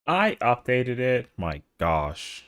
I updated it. My gosh.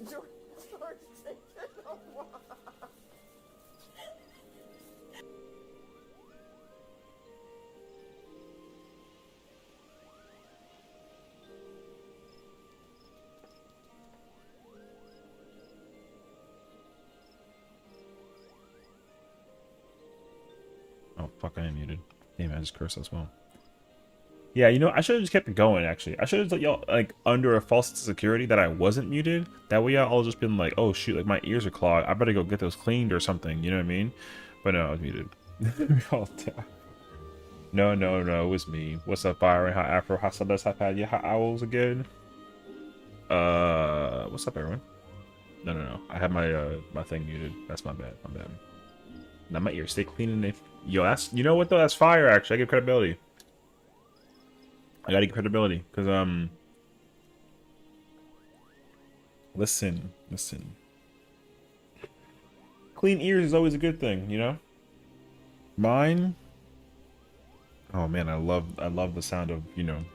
George, George, take it away. Oh, fuck, I am muted. Damn, I just cursed as well. Yeah, you know, I should have just kept it going, actually. I should have let y'all, like, under a false sense of security that I wasn't muted. That way y'all all just been like, oh, shoot, like, my ears are clogged. I better go get those cleaned or something, you know what I mean? But no, I was muted. We all died. No, no, no, it was me. What's up, Byron? How Afro? How Sundays? How Pad? Yeah, how Owls again? What's up, everyone? No, no, no. I have my, my thing muted. That's my bad, my bad. Now my ears stay clean and they... Yo, that's... You know what, though? That's fire, actually. I give credibility. I gotta give credibility, because, listen, listen. Clean ears is always a good thing, you know? Mine... Oh, man, I love the sound of, you know,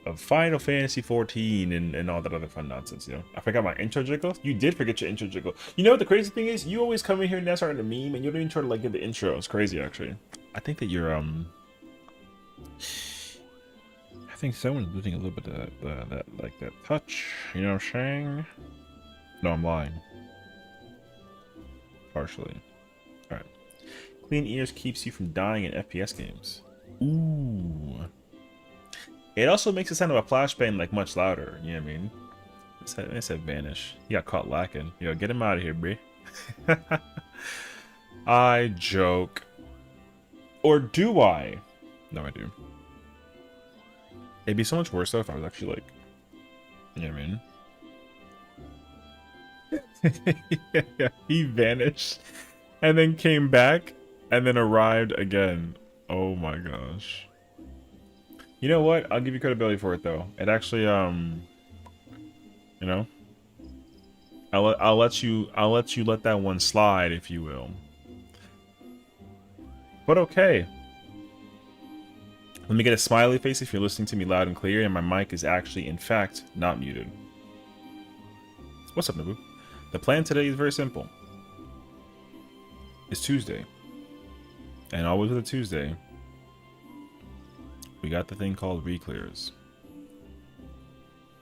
of Final Fantasy 14 and all that other fun nonsense, you know? I forgot my intro jiggle. You did forget your intro jiggle. You know what the crazy thing is? You always come in here and that's starting to meme, and you don't even try to, like, get the intro. It's crazy, actually. I think that you're, I think someone's losing a little bit of that, like, that touch. You know what I'm saying? No, I'm lying. Partially. Alright. Clean ears keeps you from dying in FPS games. Ooh. It also makes the sound of a flashbang, like, much louder. You know what I mean? It said vanish. He got caught lacking. Yo, get him out of here, brie. I joke. Or do I? No, I do. It'd be so much worse, though, if I was actually, like... You know what I mean? Yeah, he vanished and then came back and then arrived again. Oh my gosh. You know what? I'll give you credibility for it though. It actually you know, I'll let you let that one slide if you will. But okay. Let me get a smiley face if you're listening to me loud and clear and my mic is actually in fact not muted. What's up, Naboo? The plan today is very simple. It's Tuesday. And always with a Tuesday, we got the thing called Reclears.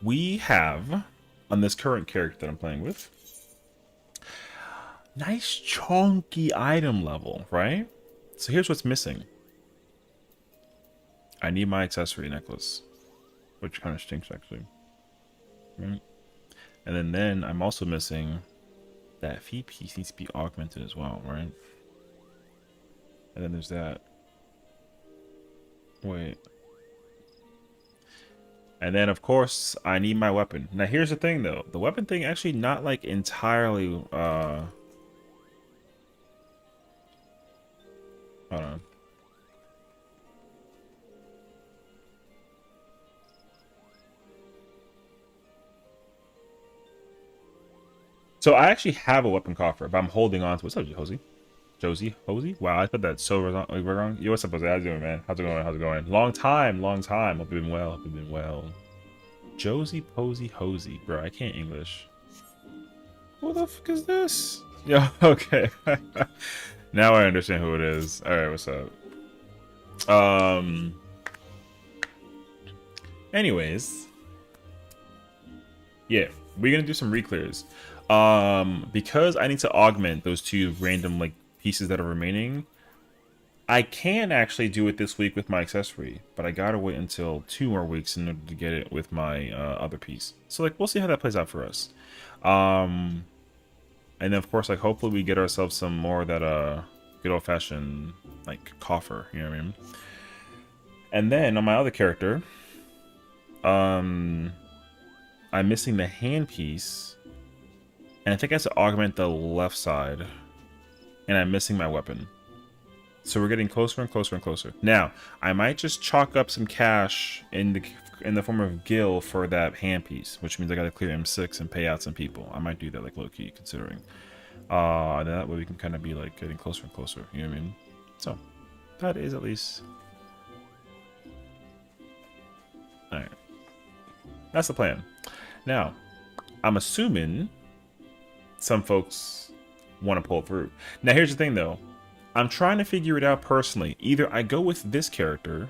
We have, on this current character that I'm playing with, nice chunky item level, right? So here's what's missing. I need my accessory necklace, which kind of stinks actually. Right? And then I'm also missing that feet piece needs to be augmented as well, right? And then there's that. Wait. And then of course I need my weapon. Now here's the thing though. The weapon thing actually not like entirely hold on. So I actually have a weapon coffer, but I'm holding on to. What's up, Josie? Josie? Hosey? Wow, I put that so wrong. Yo, what's up, Jose? How's it doing, man? How's it going? How's it going? Long time, long time. Hope you've been well. Hope you've been well. Josie, Posey, Hosey. Bro, I can't English. What the fuck is this? Yeah, okay. Now I understand who it is. Alright, what's up? Anyways. Yeah, we're gonna do some reclears. Because I need to augment those two random like pieces that are remaining. I can actually do it this week with my accessory, but I gotta wait until 2 more weeks in order to get it with my other piece. So like we'll see how that plays out for us. And then of course like hopefully we get ourselves some more of that good old fashioned like coffer, you know what I mean? And then on my other character, I'm missing the hand piece, and I think I have to augment the left side, and I'm missing my weapon. So we're getting closer and closer and closer. Now, I might just chalk up some cash in the form of gil for that hand piece, which means I gotta clear M6 and pay out some people. I might do that like low key, considering. That way we can kind of be like getting closer and closer. You know what I mean? So that is at least. All right. That's the plan. Now, I'm assuming some folks want to pull through. Now, here's the thing, though. I'm trying to figure it out personally. Either I go with this character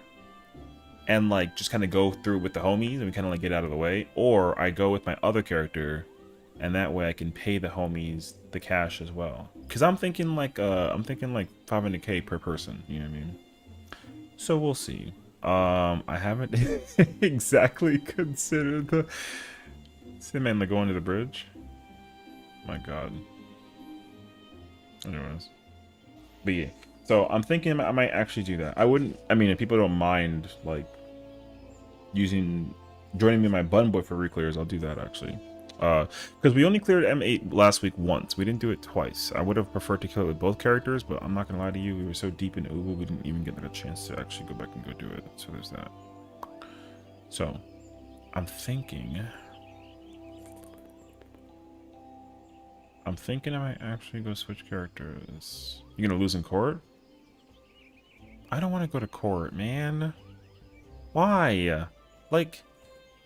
and, like, just kind of go through with the homies and we kind of, like, get out of the way, or I go with my other character and that way I can pay the homies the cash as well. Because I'm thinking, like, 500k per person. You know what I mean? So we'll see. I haven't exactly considered the man like going to the bridge. My god. Anyways. But yeah. So I'm thinking I might actually do that. I wouldn't, I mean, if people don't mind like joining me in my button boy for reclears, I'll do that actually. Because we only cleared M8 last week once. We didn't do it twice. I would have preferred to kill it with both characters, but I'm not gonna lie to you, we were so deep in Ubu, we didn't even get like a chance to actually go back and go do it. So there's that. So I'm thinking I might actually go switch characters. You gonna lose in court? I don't want to go to court, man. Why? Like,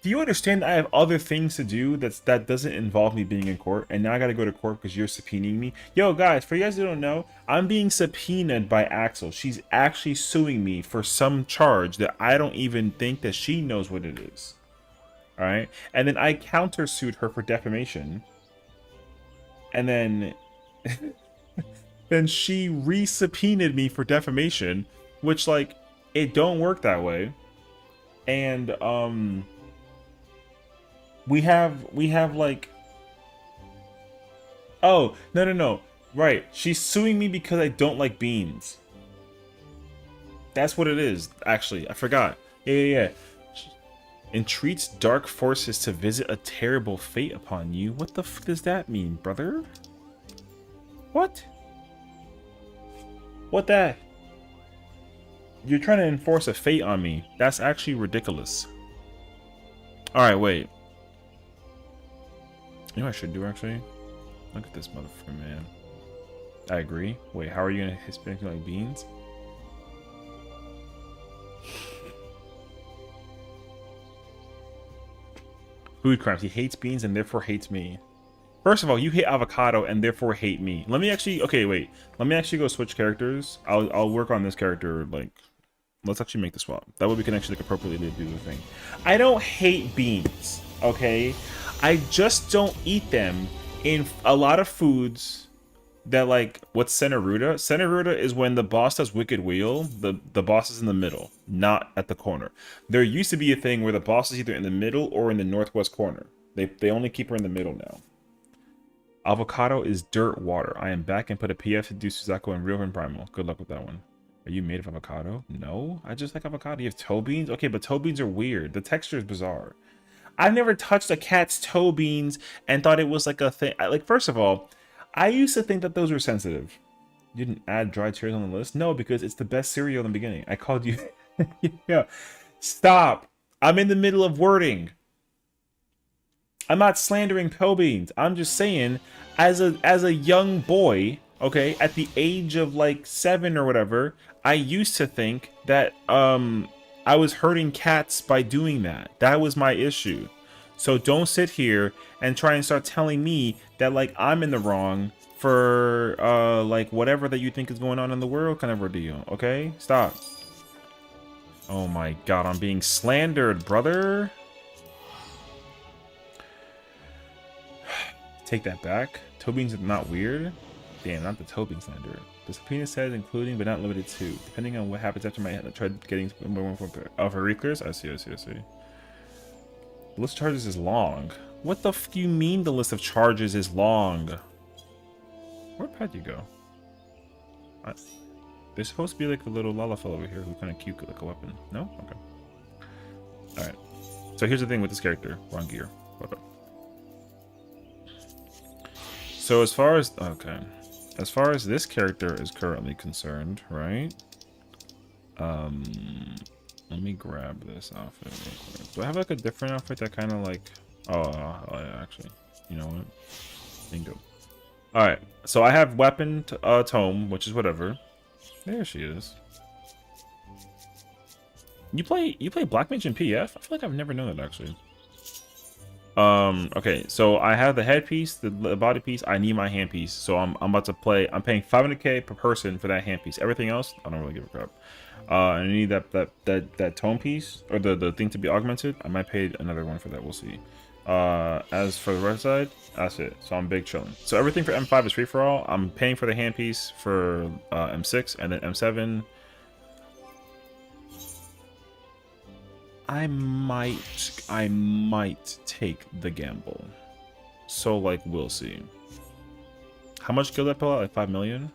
do you understand that I have other things to do that doesn't involve me being in court, and now I gotta go to court because you're subpoenaing me? Yo, guys, for you guys who don't know, I'm being subpoenaed by Axel. She's actually suing me for some charge that I don't even think that she knows what it is. Alright? And then I countersued her for defamation. And then... then she re-subpoenaed me for defamation, which, like, it don't work that way. And, we have like, oh, no, right, she's suing me because I don't like beans. That's what it is, actually. I forgot. Yeah. Entreats dark forces to visit a terrible fate upon you. What the f does that mean, brother? What? What that? You're trying to enforce a fate on me. That's actually ridiculous. Alright, wait. You know what I should do, actually? Look at this motherfucker, man. I agree. Wait, how are you gonna Hispanic like beans? Food crimes. He hates beans and therefore hates me. First of all, you hate avocado and therefore hate me. Let me actually... Okay, wait. Let me actually go switch characters. I'll work on this character, like... Let's actually make the swap. That way we can actually, like, appropriately do the thing. I don't hate beans, okay? I just don't eat them in a lot of foods that, like, what's Senaruda? Senaruda is when the boss does Wicked Wheel, the boss is in the middle, not at the corner. There used to be a thing where the boss is either in the middle or in the northwest corner. They only keep her in the middle now. Avocado is dirt water. I am back and put a PF to do Suzaku and Real and Primal. Good luck with that one. Are you made of avocado? No, I just like avocado. You have toe beans? Okay, but toe beans are weird. The texture is bizarre. I've never touched a cat's toe beans and thought it was like a thing. Like, first of all, I used to think that those were sensitive. You didn't add dried cereals on the list? No, because it's the best cereal in the beginning. I called you. Yeah. Stop. I'm in the middle of wording. I'm not slandering toe beans. I'm just saying as a young boy, okay, at the age of like 7 or whatever, I used to think that I was hurting cats by doing that. That was my issue. So don't sit here and try and start telling me that like I'm in the wrong for like whatever that you think is going on in the world kind of ordeal. Okay? Stop. Oh my god, I'm being slandered, brother. Take that back. Tobing's not weird. Damn, not the Tobing slander. The subpoena says including but not limited to. Depending on what happens after my tried getting for Reclears. I see. The list of charges is long. What the f do you mean the list of charges is long? Where'd Pat you go? There's supposed to be like a little Lalafell over here who's kind of cute, like a weapon. No? Okay. Alright. So here's the thing with this character. Wrong gear. Okay. So as far as... Okay. As far as this character is currently concerned, right? Let me grab this outfit real quick. Do I have like a different outfit that kind of like... Oh, yeah, actually. You know what? Bingo. Alright. So I have weapon tome, which is whatever. There she is. You play Black Mage in PF? I feel like I've never known that actually. Okay, so I have the headpiece, the body piece. I need my handpiece, so I'm about to play. I'm paying 500k per person for that handpiece. Everything else, I don't really give a crap. I need that tone piece or the thing to be augmented. I might pay another one for that. We'll see. As for the right side, that's it. So I'm big chilling. So everything for M5 is free for all. I'm paying for the handpiece for M6 and then M7. I might take the gamble. So like we'll see. How much guild I pull out? Like 5 million?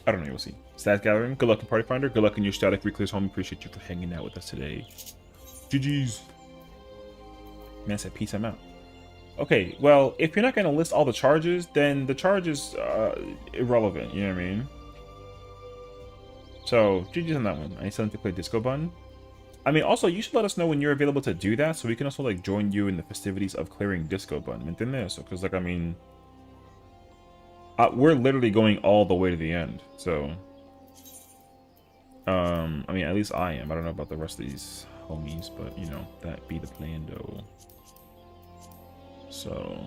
I don't know, we'll see. Stat gathering. Good luck in Party Finder. Good luck in your static Reclear's home. Appreciate you for hanging out with us today. GG's. Man said peace, I'm out. Okay, well, if you're not going to list all the charges, then the charge is irrelevant, you know what I mean? So, GG's on that one. I need something to play Disco Bun. I mean, also, you should let us know when you're available to do that, so we can also, like, join you in the festivities of clearing Disco Bun. ¿Me entiendes? Because, like, I mean... we're literally going all the way to the end, so... I mean, at least I am. I don't know about the rest of these homies, but, you know, that be the plan, though. So...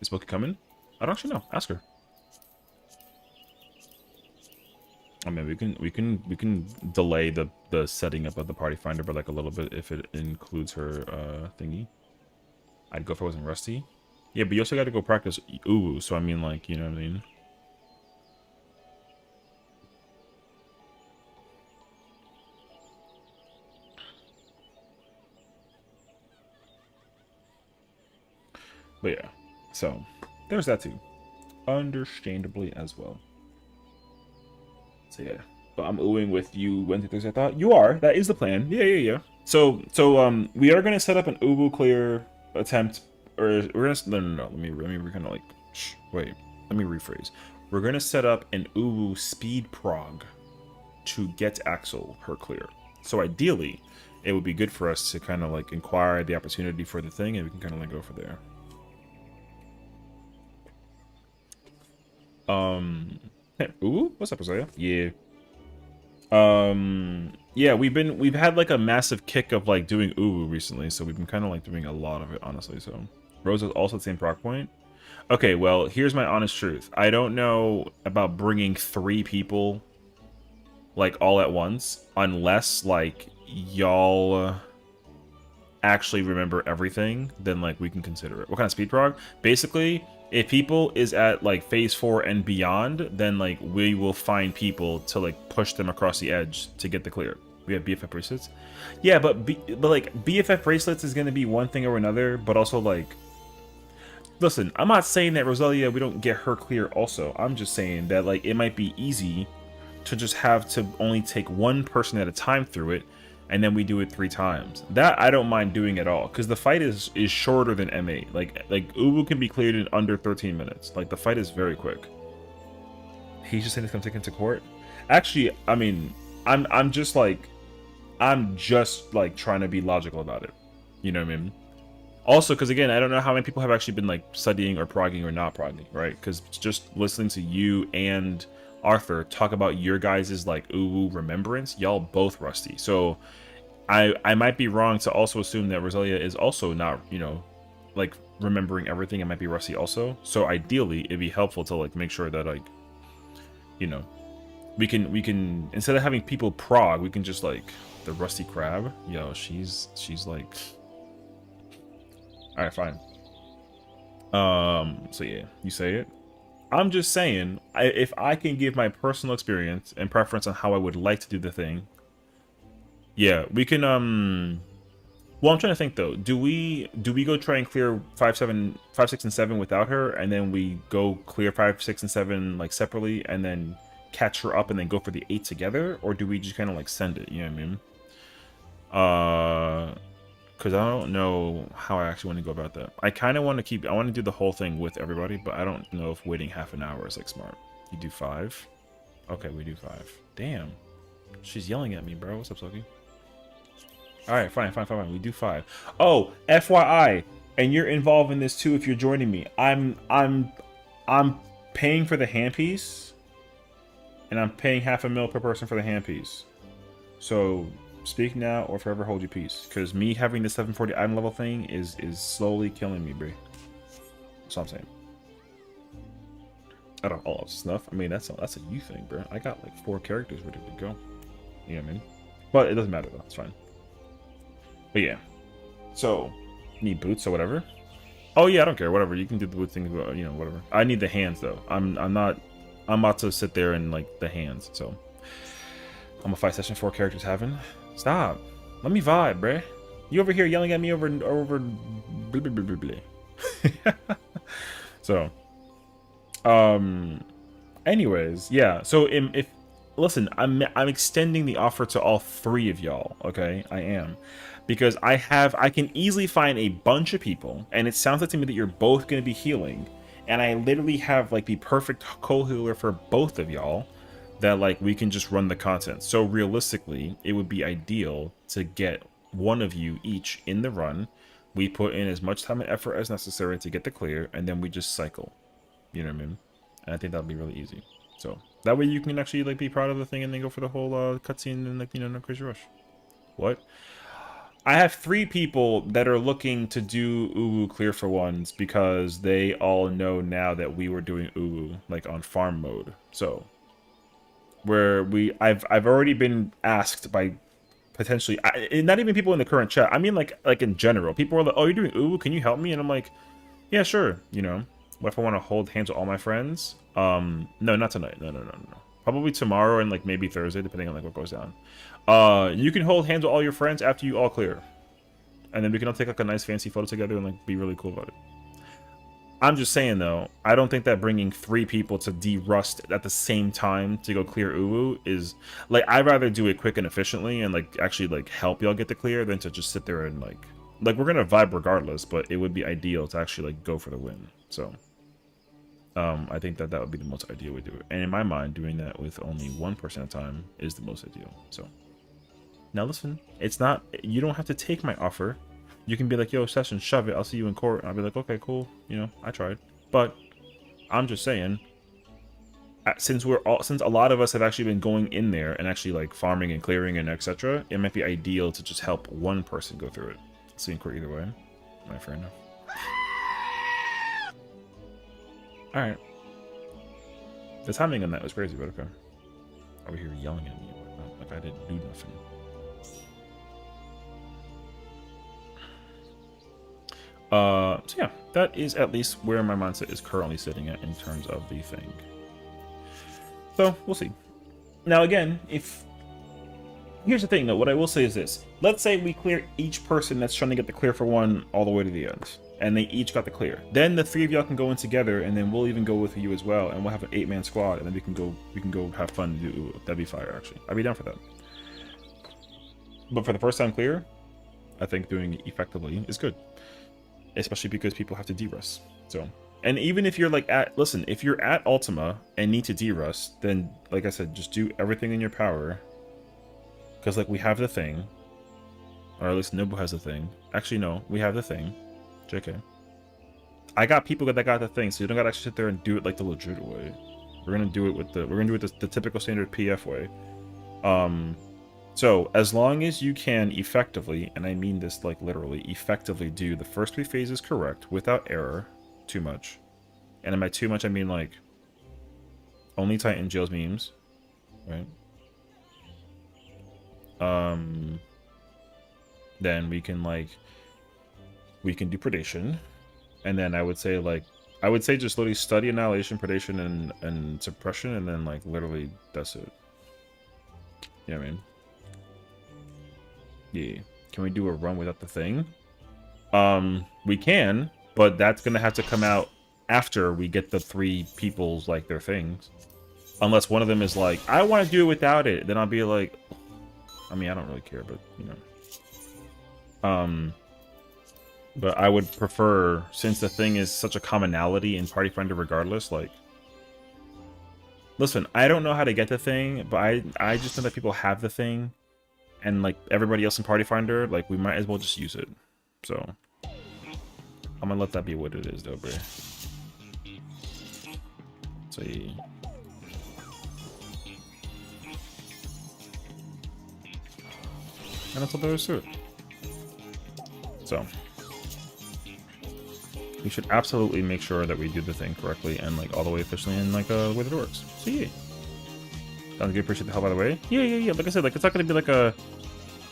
Is Smokey coming? I don't actually know. Ask her. I mean, we can delay the setting up of the party finder by like a little bit if it includes her thingy. I'd go if I wasn't rusty. Yeah, but you also got to go practice Uwu, so I mean, like, you know what I mean. But yeah, so there's that too, understandably as well. So yeah, but I'm oohing with you Wednesday, Thursday. I thought you are. That is the plan. Yeah. So we are gonna set up an Uwu clear attempt, or we're gonna no. Let me kind of like wait. Let me rephrase. We're gonna set up an Uwu speed prog to get Axel her clear. So ideally, it would be good for us to kind of like inquire the opportunity for the thing, and we can kind of like go for there. Ooh, what's up, Isaiah? Yeah. Yeah, we've had like a massive kick of like doing Uwu recently, so we've been kind of like doing a lot of it, honestly. So Rose is also the same proc point. Okay, well, here's my honest truth. I don't know about bringing 3 people like all at once, unless like y'all actually remember everything. Then like we can consider it. What kind of speed prog? Basically, if people is at like phase 4 and beyond, then like we will find people to like push them across the edge to get the clear. We have BFF bracelets. Yeah, but like BFF bracelets is gonna be one thing or another, but also like, listen, I'm not saying that Roselia we don't get her clear also. I'm just saying that like it might be easy to just have to only take one person at a time through it, and then we do it 3 times. That I don't mind doing at all, because the fight is shorter than M8. Like Uwu can be cleared in under 13 minutes. Like the fight is very quick. He's just saying he's gonna take him to court. Actually, I mean, I'm just like trying to be logical about it. You know what I mean? Also, because again, I don't know how many people have actually been like studying or progging or not progging, right? Because just listening to you and Arthur talk about your guys' like Uwu remembrance, y'all both rusty. So I might be wrong to also assume that Roselia is also not, you know, like remembering everything. It might be rusty also. So ideally, it'd be helpful to like make sure that like, you know, we can instead of having people prog, we can just like the rusty crab. Yo, she's like. All right, fine. So yeah, you say it. I'm just saying, if I can give my personal experience and preference on how I would like to do the thing, yeah, we can. Well, I'm trying to think though. Do we go try and clear 5, 6, and 7 without her, and then we go clear 5, 6, and 7 like separately, and then catch her up, and then go for the 8 together, or do we just kind of like send it? You know what I mean? Because I don't know how I actually want to go about that. I kind of want to keep... I want to do the whole thing with everybody, but I don't know if waiting half an hour is, like, smart. You do 5? Okay, we do 5. Damn. She's yelling at me, bro. What's up, Soki? Alright, fine. We do 5. Oh, FYI, and you're involved in this, too, if you're joining me. I'm paying for the handpiece, and I'm paying $500,000 per person for the handpiece. So... speak now or forever hold your peace, because me having the 740 item level thing is slowly killing me, bro. That's what I'm saying. I don't all snuff. I mean, that's a you thing, bro. I got like 4 characters ready to go. You know what I mean? But it doesn't matter though. It's fine. But yeah. So need boots or whatever. Oh yeah, I don't care. Whatever. You can do the boot thing. You know, whatever. I need the hands though. I'm about to sit there and like the hands. So I'm a 5 session 4 characters having. Stop. Let me vibe, bruh. You over here yelling at me over blah, blah, blah, blah, blah. So anyways, yeah. So if listen, I'm extending the offer to all 3 of y'all, okay? I am. Because I can easily find a bunch of people, and it sounds like to me that you're both going to be healing, and I literally have like the perfect co-healer for both of y'all. That like we can just run the content. So realistically, it would be ideal to get one of you each in the run. We put in as much time and effort as necessary to get the clear, and then we just cycle. You know what I mean? And I think that'll be really easy. So that way you can actually like be proud of the thing and then go for the whole cutscene and like, you know, no crazy rush. What? I have 3 people that are looking to do Uwu clear for ones because they all know now that we were doing Uwu like on farm mode. So where I've already been asked by potentially not even people in the current chat. I mean like in general, people are like, "Oh, you're doing Uwu? Can you help me?" And I'm like, "Yeah, sure." You know, what if I want to hold hands with all my friends? No, not tonight. No. Probably tomorrow and like maybe Thursday, depending on like what goes down. You can hold hands with all your friends after you all clear, and then we can all take like a nice fancy photo together and like be really cool about it. I'm just saying though, I don't think that bringing 3 people to de-rust at the same time to go clear Uwu is like, I'd rather do it quick and efficiently and like actually like help y'all get the clear than to just sit there and like we're gonna vibe regardless, but it would be ideal to actually like go for the win. So I think that would be the most ideal way to do it, and in my mind doing that with only 1 person at a time is the most ideal. So now listen, it's not, you don't have to take my offer. You can be like, "Yo, Sessiion, shove it. I'll see you in court." And I'll be like, "Okay, cool. You know, I tried." But I'm just saying, since a lot of us have actually been going in there and actually like farming and clearing and etc., it might be ideal to just help 1 person go through it. See in court either way. All right, fair enough. All right. The timing on that was crazy, but okay. Over here yelling at me like I didn't do nothing. So yeah, that is at least where my mindset is currently sitting at in terms of the thing. So we'll see. Now again, here's the thing though, what I will say is this. Let's say we clear each person that's trying to get the clear for 1 all the way to the end, and they each got the clear. Then the 3 of y'all can go in together, and then we'll even go with you as well, and we'll have an 8-man squad, and then we can go have fun and do. That'd be fire actually. I'd be down for that. But for the first time clear, I think doing it effectively is good, especially because people have to de-rust. So, and even if you're like listen, if you're at Ultima and need to de-rust, then like I said, just do everything in your power. Because like we have the thing, or at least Nobu has the thing. Actually, no, we have the thing. JK. I got people that got the thing, so you don't gotta actually sit there and do it like the legit way. We're gonna do it with the typical standard PF way. So as long as you can effectively, and I mean this like literally, effectively do the first 3 phases correct without error, too much. And by too much I mean like only Titan jails memes, right? Then we can do predation, and then I would say just literally study annihilation, predation, and suppression, and then like literally that's it. You know what I mean? Yeah. Can we do a run without the thing? We can, but that's gonna have to come out after we get the 3 people's like their things. Unless one of them is like, I want to do it without it, then I'll be like, I mean, I don't really care, but you know. But I would prefer, since the thing is such a commonality in Party Finder regardless, like, listen, I don't know how to get the thing, but I just know that people have the thing, and like everybody else in Party Finder, like we might as well just use it. So I'm gonna let that be what it is, though, bro. So yeah. And that's all there is to it. So we should absolutely make sure that we do the thing correctly and like all the way efficiently and like the way that it works. So yeah. Sounds good. Appreciate the help, by the way. Yeah. Like I said, like it's not gonna be like a.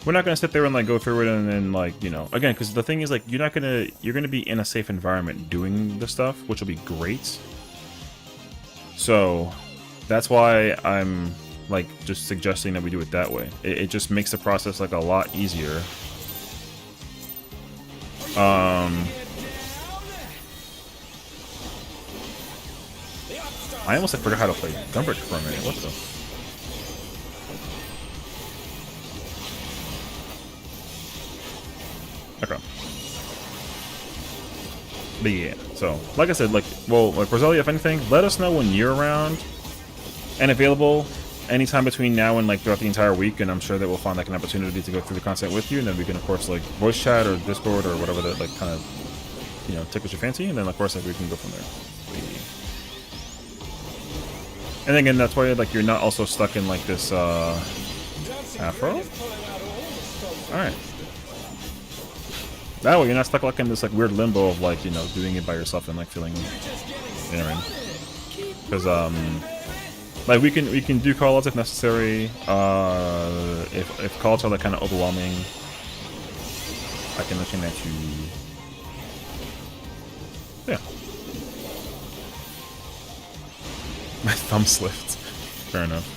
We're not gonna sit there and like go through it and then like, you know, again, because the thing is like you're gonna be in a safe environment doing the stuff, which will be great. So that's why I'm like just suggesting that we do it that way. It just makes the process like a lot easier. I almost forgot how to play Gunbreaker for a minute. What the? Okay. But yeah, so like I said, like, well, like Roselia, if anything, let us know when you're around and available anytime between now and like throughout the entire week, and I'm sure that we'll find like an opportunity to go through the content with you, and then we can of course like voice chat or Discord or whatever that like kind of, you know, tickles your fancy, and then of course like we can go from there. And again, that's why like you're not also stuck in like this afro. All right. That way you're not stuck like in this like weird limbo of like, you know, doing it by yourself and like feeling, you know what I mean? Because like we can do callouts if necessary. If callouts are like kind of overwhelming, I can look in at you. Yeah. My thumb slipped. Fair enough.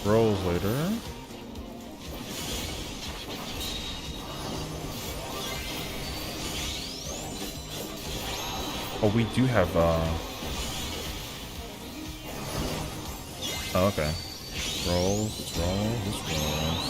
Rolls later. Oh, we do have oh, okay. Rolls, it's rolls, it's rolls.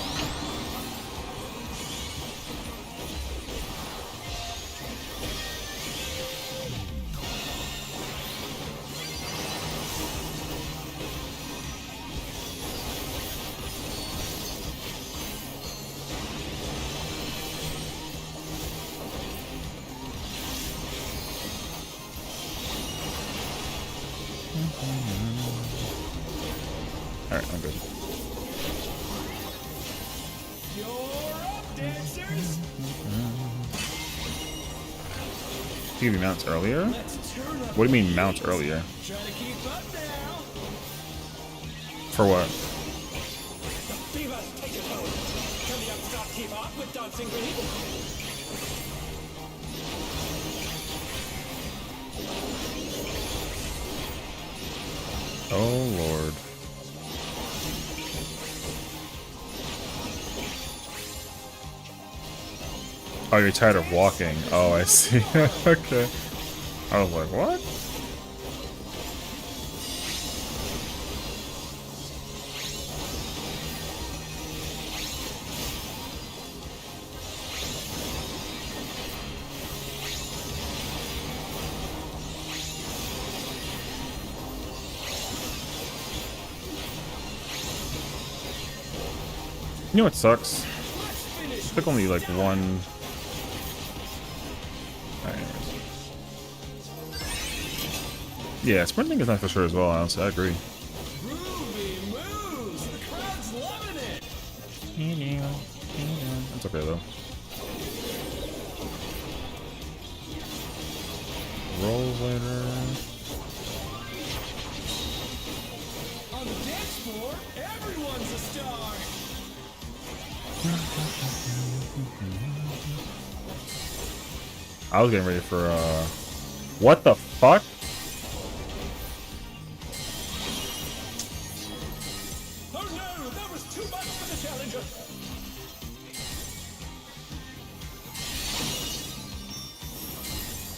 Alright, I'm good. Do you give me mounts earlier? What do you mean mounts earlier? For what? Oh lord. Oh, you're tired of walking. Oh, I see. Okay. I was like, what? You know what sucks? It took only like one. Alright, anyways. Yeah, sprinting is nice for sure as well, honestly. I agree. That's okay though. Roll later. On the dance floor, everyone's a star. I was getting ready for what the fuck? Oh no, that was too much for the challenger.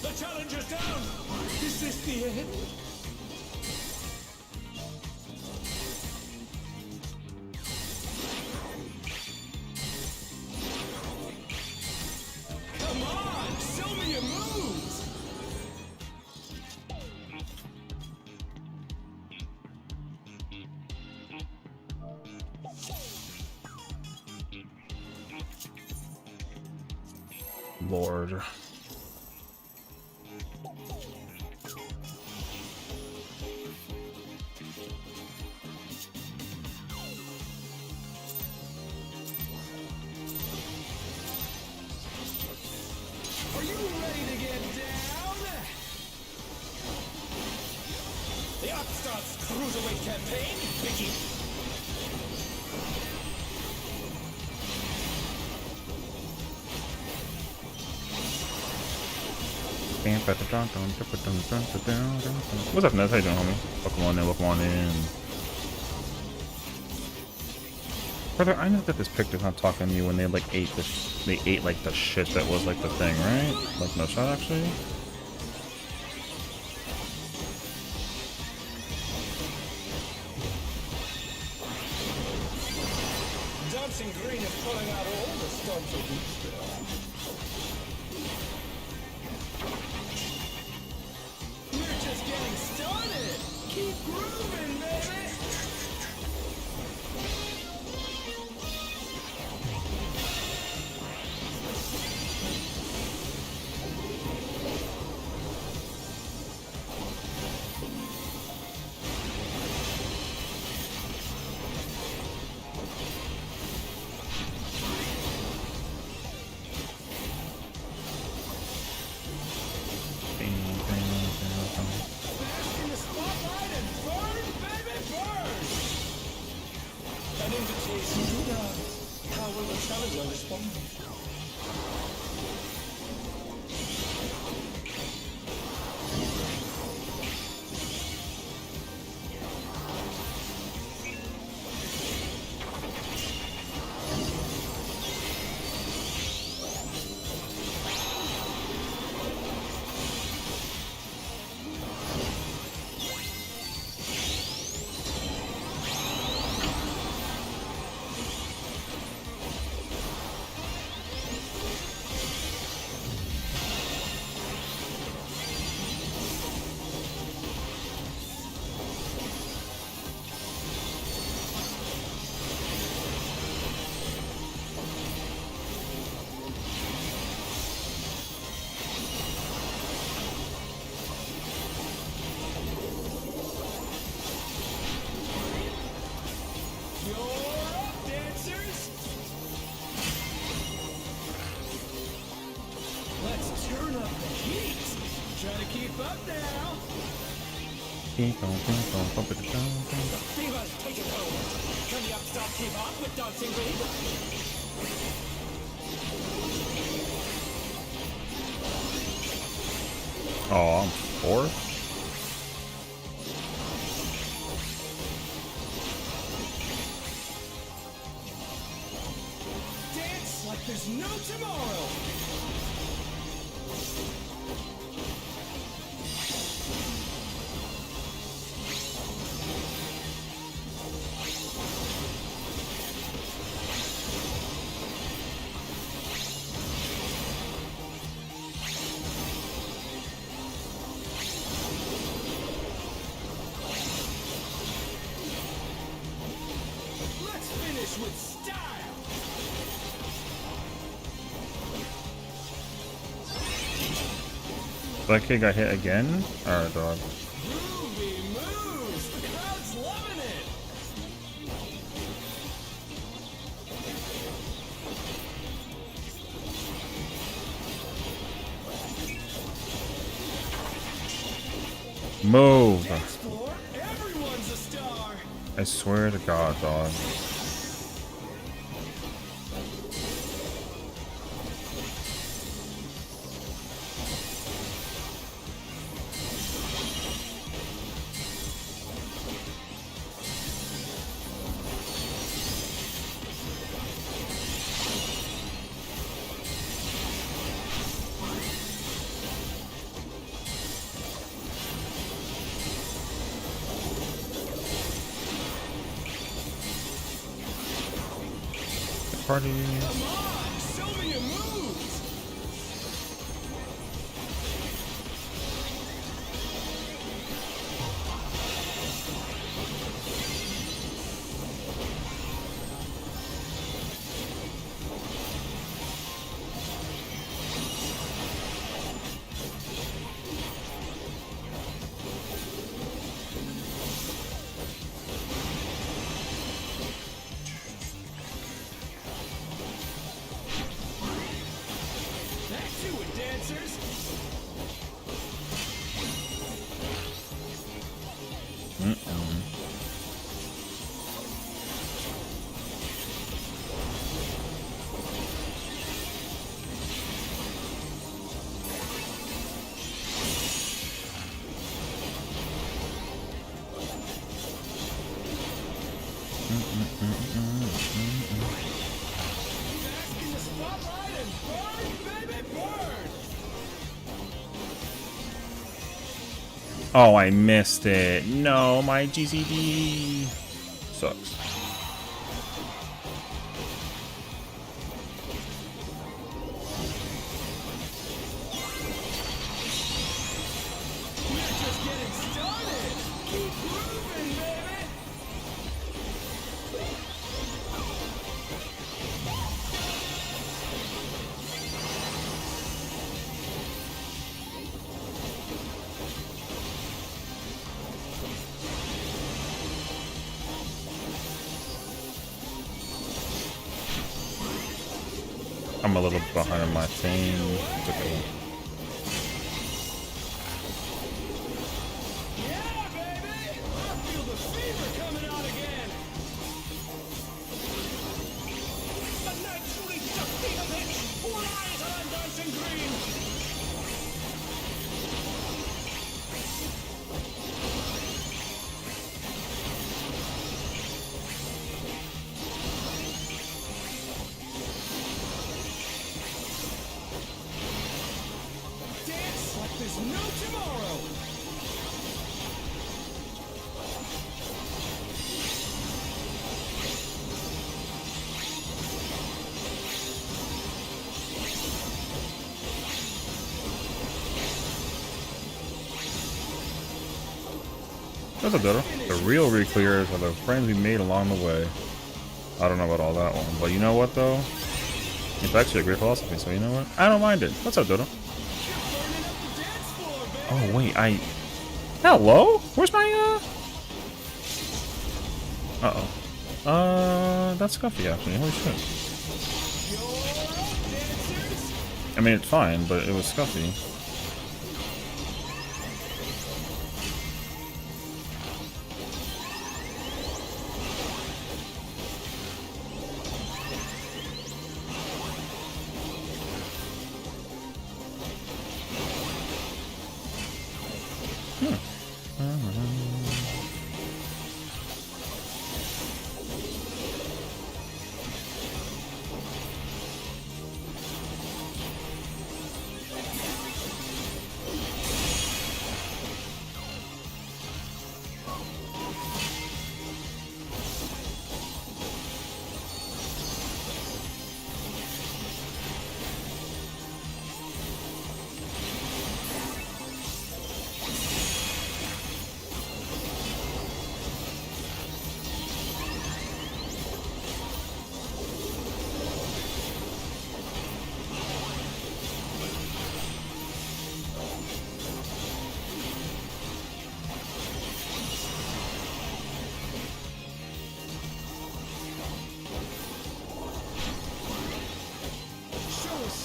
The challenger's down. Is this the end? Come on, show me your moves. Lord. Are you ready to get down? The Upstart's Cruiserweight campaign begins. What's up, Nez? How you doing, homie? Welcome on in, welcome on in. Brother, I know that this picture's not talking to you when they like ate the they ate like the shit that was like the thing, right? Like no shot actually. Dancing Green is pulling out all the stops of each there. We're just getting started. Keep grooving, baby. Bask in the spotlight and burn, baby, burn. An invitation to dance. How will the challenger respond? You're up, dancers! Let's turn up the heat! Try to keep up now! Fever's taken hold! Can the Upstart keep up with Dancing Green? Oh, I'm fourth. tomorrow. Let's finish with style. That kid got hit again? Alright, dog. Groovy moves. The crowd's loving it. Move! Dance floor. Everyone's a star. I swear to God, dog. Party. Come on, show me your moves. Back to it, dancers. Bask in the spotlight and burn, baby, burn. Oh, I missed it. No, my GCD sucks. We're just getting started. Keep grooving, baby. I'm a little behind on my team. It's okay. Yeah, baby. I feel the fever coming out again. The night truly defeat of it. All eyes are on dancing green. Dance like there's no tomorrow. That's a better. The real Reclears are the friends we made along the way. I don't know about all that one, but you know what though? It's actually a great philosophy, so you know what? I don't mind it. What's up, Dodo? You're burning up the dance floor, baby. Oh wait, Hello? Where's my Uh-oh. That's Scuffy actually. Holy shit. You're up, dancers. I mean, it's fine, but it was Scuffy.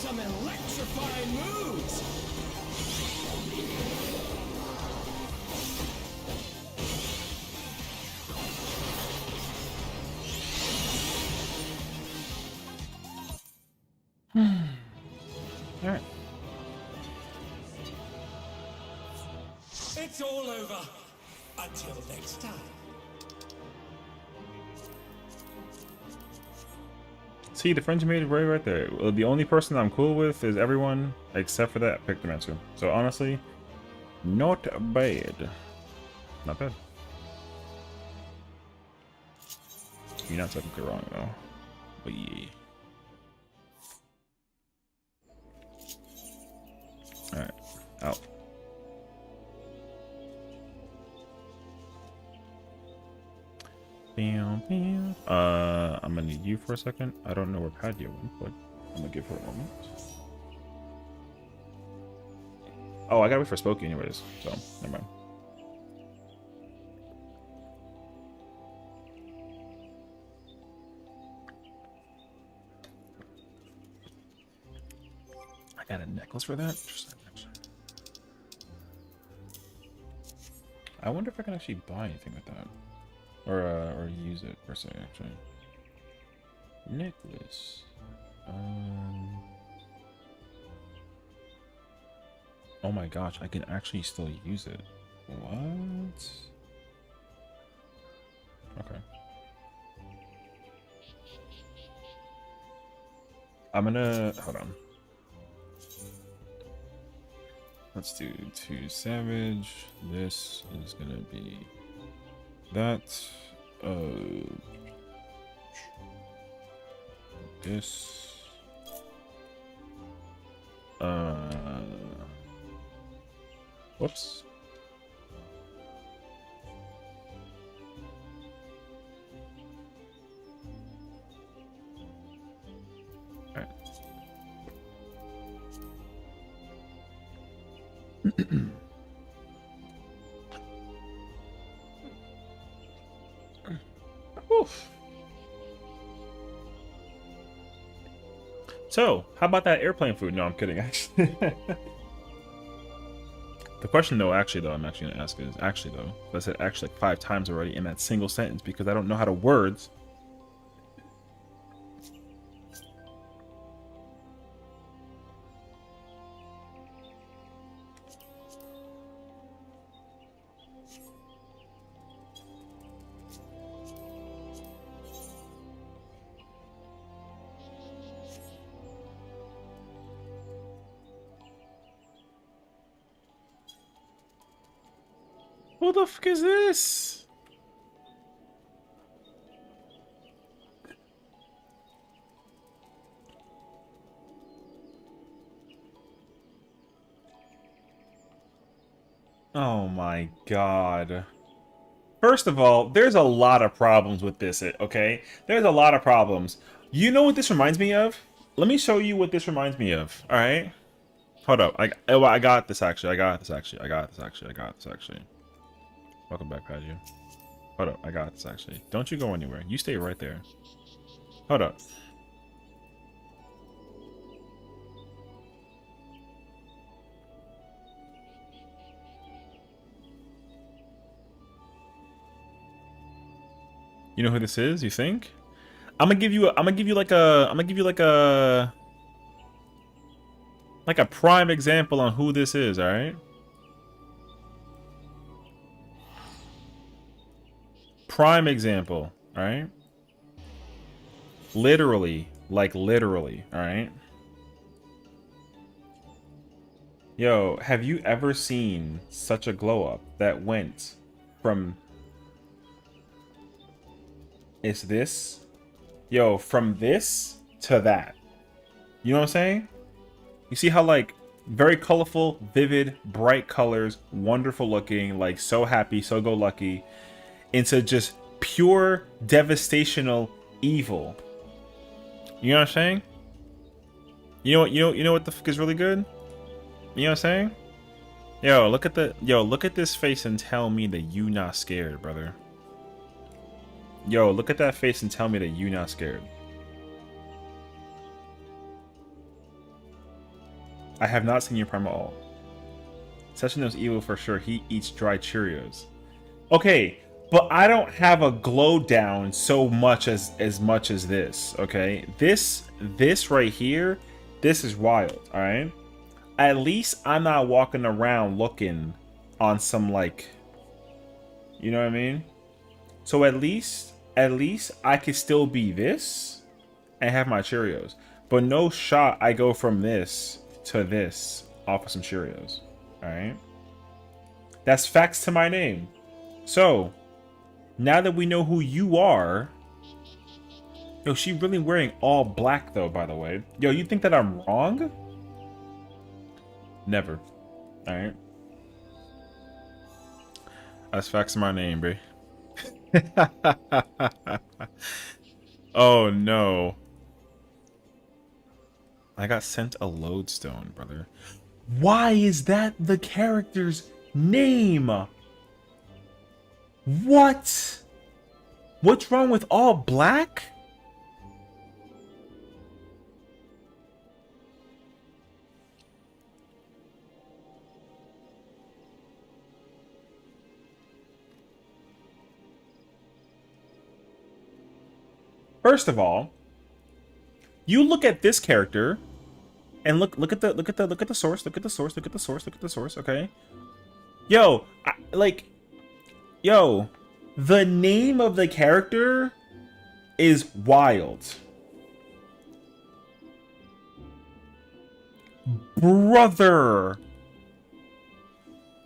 some electrifying moves. All right. It's all over. Until next time. See, the friends you made right there. Well, the only person I'm cool with is everyone except for that Pictomancer. So honestly, not bad. Not bad. You're not technically wrong though. But yeah. Alright. Out. Bam, bam. I'm gonna need you for a second. I don't know where Padua went, but I'm gonna give her a moment. Oh, I gotta wait for Spokey anyways, so never mind. I got a necklace for that? I wonder if I can actually buy anything with that. Or use it per se, actually. Necklace. Oh my gosh, I can actually still use it. What? Okay. I'm gonna hold on. Let's do 2 Savage. This is gonna be that. This. Whoops. All right. Oof. So, how about that airplane food? No, I'm kidding, actually. The question, though, I'm actually going to ask is, actually, though, I said actually like 5 times already in that single sentence because I don't know how to words. Who the fuck is this? Oh my god. First of all, there's a lot of problems with this, okay? There's a lot of problems. You know what this reminds me of? Let me show you what this reminds me of, alright? Hold up. I got this actually. I got this actually. Welcome back, Padua. Hold up. I got this actually. Don't you go anywhere. You stay right there. Hold up. You know who this is? You think? I'm gonna give you like a prime example on who this is, all right? Prime example, all right? Literally, like literally, all right? Yo, have you ever seen such a glow up that went from it's this? Yo, from this to that. You know what I'm saying? You see how, like, very colorful, vivid, bright colors, wonderful looking, like, so happy, so go lucky, into just pure devastational evil. You know what I'm saying? You know what the fuck is really good? You know what I'm saying? Yo, look at this face and tell me that you not scared, brother. Yo, look at that face and tell me that you not scared. I have not seen your prime at all. Sessiion knows evil for sure. He eats dry Cheerios. Okay, but I don't have a glow down so much as this. Okay, this right here, this is wild. All right, at least I'm not walking around looking on some like, you know what I mean? So at least I could still be this and have my Cheerios. But no shot I go from this to this off of some Cheerios. Alright? That's facts to my name. So, now that we know who you are... Yo, she really wearing all black though, by the way. Yo, you think that I'm wrong? Never. Alright? That's facts to my name, bro. Oh no. I got sent a lodestone, brother. Why is that the character's name? What? What's wrong with all black? First of all, you look at this character and look at the source, look at the source, okay? Yo, yo, the name of the character is wild. Brother,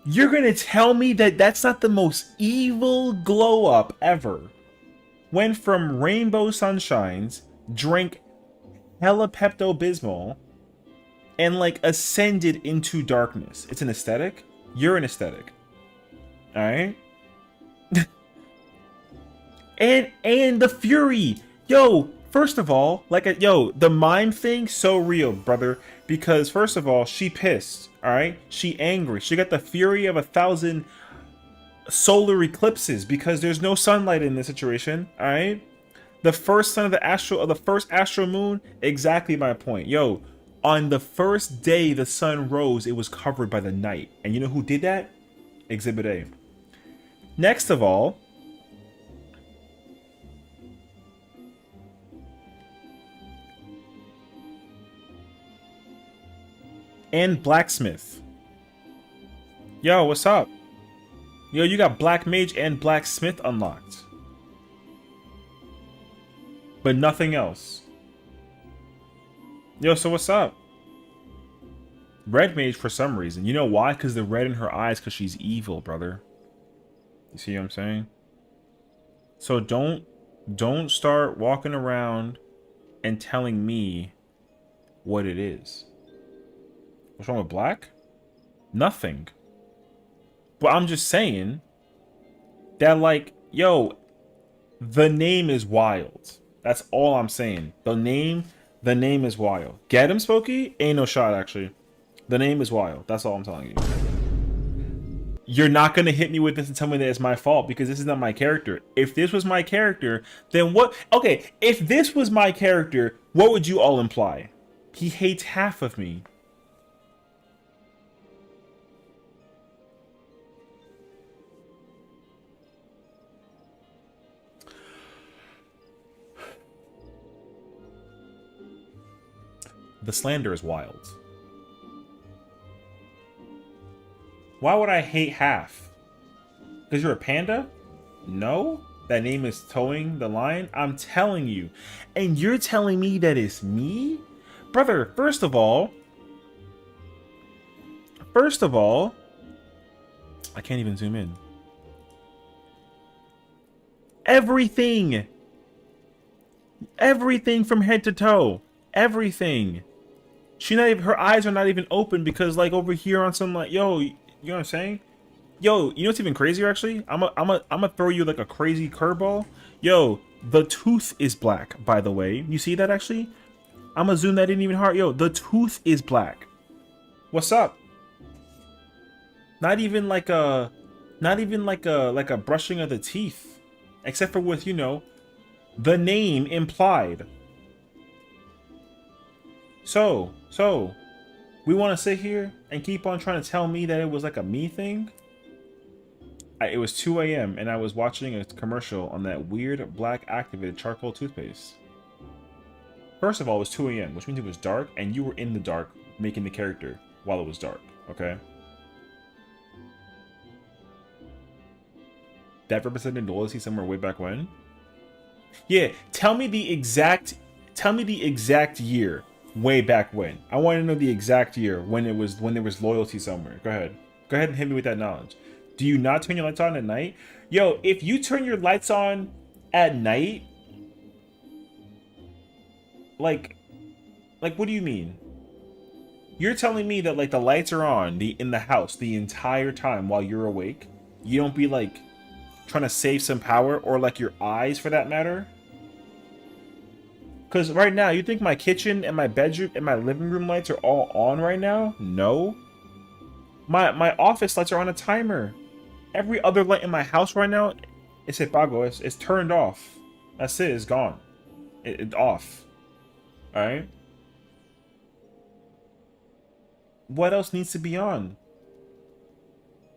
you're gonna tell me that that's not the most evil glow up ever? Went from Rainbow Sunshines, drank hella Pepto-Bismol, and like ascended into darkness. It's an aesthetic. You're an aesthetic. Alright? and the fury. Yo, first of all, the mime thing, so real, brother. Because first of all, she pissed. Alright? She angry. She got the fury of 1,000 solar eclipses because there's no sunlight in this situation. Alright? The first sun of the first astral moon, exactly my point. Yo, on the first day the sun rose, it was covered by the night. And you know who did that? Exhibit A. Next of all, and blacksmith. Yo, what's up? Yo, you got black mage and blacksmith unlocked. But nothing else. Yo, so what's up? Red mage for some reason. You know why? Because the red in her eyes, because she's evil, brother. You see what I'm saying? So don't start walking around and telling me what it is. What's wrong with black? Nothing. But I'm just saying that, like, yo, the name is wild. That's all I'm saying. The name is wild. Get him, Spooky? Ain't no shot, actually. The name is wild. That's all I'm telling you. You're not going to hit me with this and tell me that it's my fault because this is not my character. If this was my character, then what? Okay, if this was my character, what would you all imply? He hates half of me. The slander is wild. Why would I hate half? Because you're a panda? No? That name is towing the line? I'm telling you. And you're telling me that it's me? Brother, first of all, I can't even zoom in. Everything from head to toe. Everything. Her eyes are not even open because, like, over here on some, like, yo, you know what I'm saying? Yo, you know what's even crazier, actually? I'm gonna throw you, like, a crazy curveball. Yo, the tooth is black, by the way. You see that, actually? I'm gonna zoom that in even hard. Yo, the tooth is black. What's up? Not even like a brushing of the teeth. Except for with, you know, the name implied. So, We want to sit here and keep on trying to tell me that it was like a me thing? It was 2 a.m. and I was watching a commercial on that weird black activated charcoal toothpaste. First of all, it was 2 a.m., which means it was dark, and you were in the dark making the character while it was dark, okay? That represented loyalty somewhere way back when? Yeah, tell me the exact year way back when. I want to know the exact year when there was loyalty somewhere. Go ahead. Go ahead and hit me with that knowledge. Do you not turn your lights on at night? Yo, if you turn your lights on at night, like what do you mean? You're telling me that like the lights are on in the house the entire time while you're awake? You don't be like trying to save some power, or like your eyes for that matter? Because right now, you think my kitchen and my bedroom and my living room lights are all on right now? No. My office lights are on a timer. Every other light in my house right now, it's apago. It's turned off. That's it. It's gone. It's off. All right. What else needs to be on?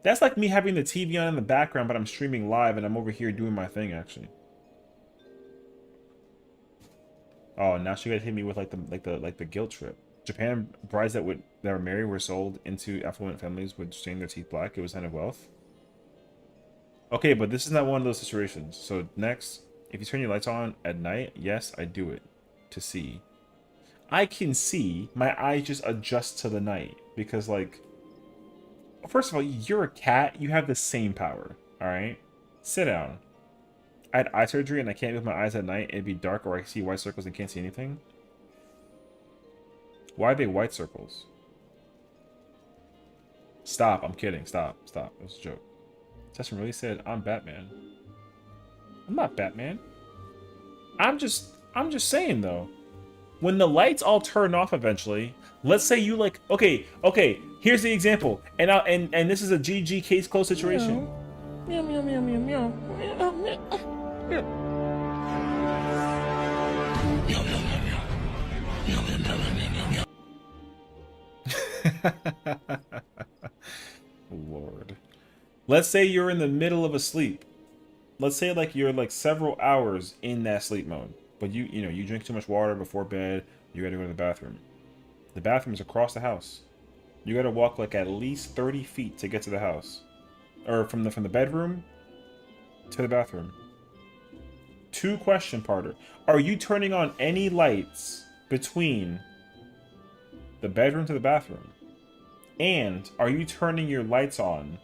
That's like me having the TV on in the background, but I'm streaming live and I'm over here doing my thing actually. Oh, now she got to hit me with like the guilt trip. Japan brides that were married were sold into affluent families with staining their teeth black. It was a sign of wealth. Okay, but this is not one of those situations. So next, if you turn your lights on at night, yes, I do it to see. I can see. My eyes just adjust to the night because, like, first of all, you're a cat. You have the same power. All right, sit down. I had eye surgery and I can't move my eyes at night. It'd be dark, or I see white circles and can't see anything. Why are they white circles? Stop. I'm kidding. Stop. Stop. It was a joke. Tesson really said, I'm Batman. I'm not Batman. I'm just saying, though. When the lights all turn off eventually, let's say you like, okay, here's the example. And this is a GG case closed situation. Meow, meow, meow, meow, meow. Meow, meow, meow. Lord. Let's say you're in the middle of a sleep. Let's say like you're like several hours in that sleep mode. But you drink too much water before bed, you gotta go to the bathroom. The bathroom is across the house. You gotta walk like at least 30 feet to get to the house. Or from the bedroom to the bathroom. 2-question parter. Are you turning on any lights between the bedroom to the bathroom? And are you turning your lights on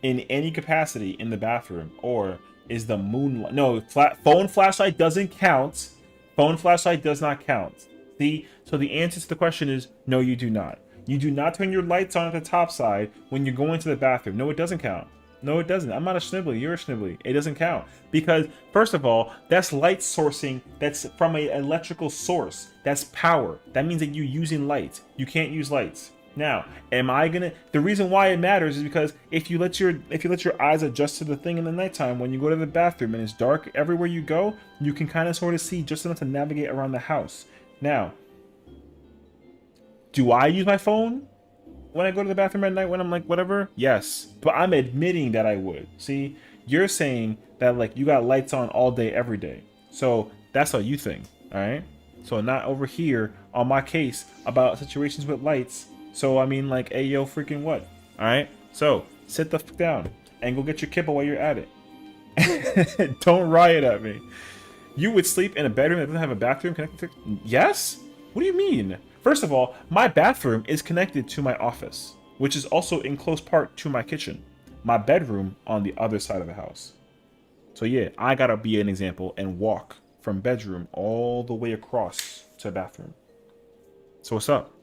in any capacity in the bathroom? Or is the moonlight... No, phone flashlight doesn't count. Phone flashlight does not count. See? So the answer to the question is no, you do not. You do not turn your lights on at the top side when you're going to the bathroom. No, it doesn't count. No, it doesn't. I'm not a schnibbly. You're a schnibbly. It doesn't count. Because, first of all, that's light sourcing. That's from an electrical source. That's power. That means that you're using light. You can't use lights. Now, the reason why it matters is because if you let your eyes adjust to the thing in the nighttime, when you go to the bathroom and it's dark everywhere you go, you can kind of sort of see just enough to navigate around the house. Now, do I use my phone when I go to the bathroom at night when I'm like, whatever? Yes. But I'm admitting that I would. See, you're saying that like you got lights on all day, every day. So that's how you think, all right? So not over here on my case about situations with lights. So I mean like, hey, yo, freaking what? All right? So sit the f down and go get your kippa while you're at it. Don't riot at me. You would sleep in a bedroom that doesn't have a bathroom connected to... Yes? What do you mean? First of all, my bathroom is connected to my office, which is also in close part to my kitchen. My bedroom on the other side of the house. So yeah, I gotta be an example and walk from bedroom all the way across to bathroom. So what's up?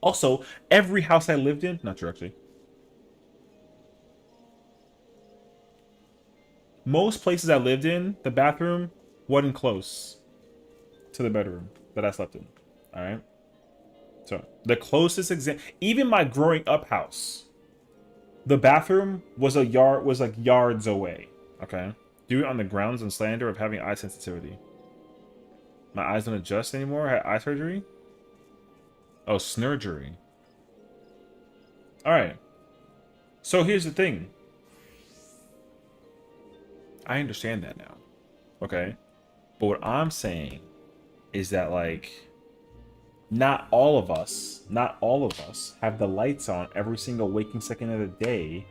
Also, every house I lived in, not true actually. Most places I lived in, the bathroom wasn't close to the bedroom that I slept in. All right. So the closest even my growing up house, the bathroom was like yards away. Okay. Do it on the grounds and slander of having eye sensitivity. My eyes don't adjust anymore. I had eye surgery. Oh, snurgery. Alright. So here's the thing. I understand that now. Okay? But what I'm saying is that, like, not all of us have the lights on every single waking second of the day,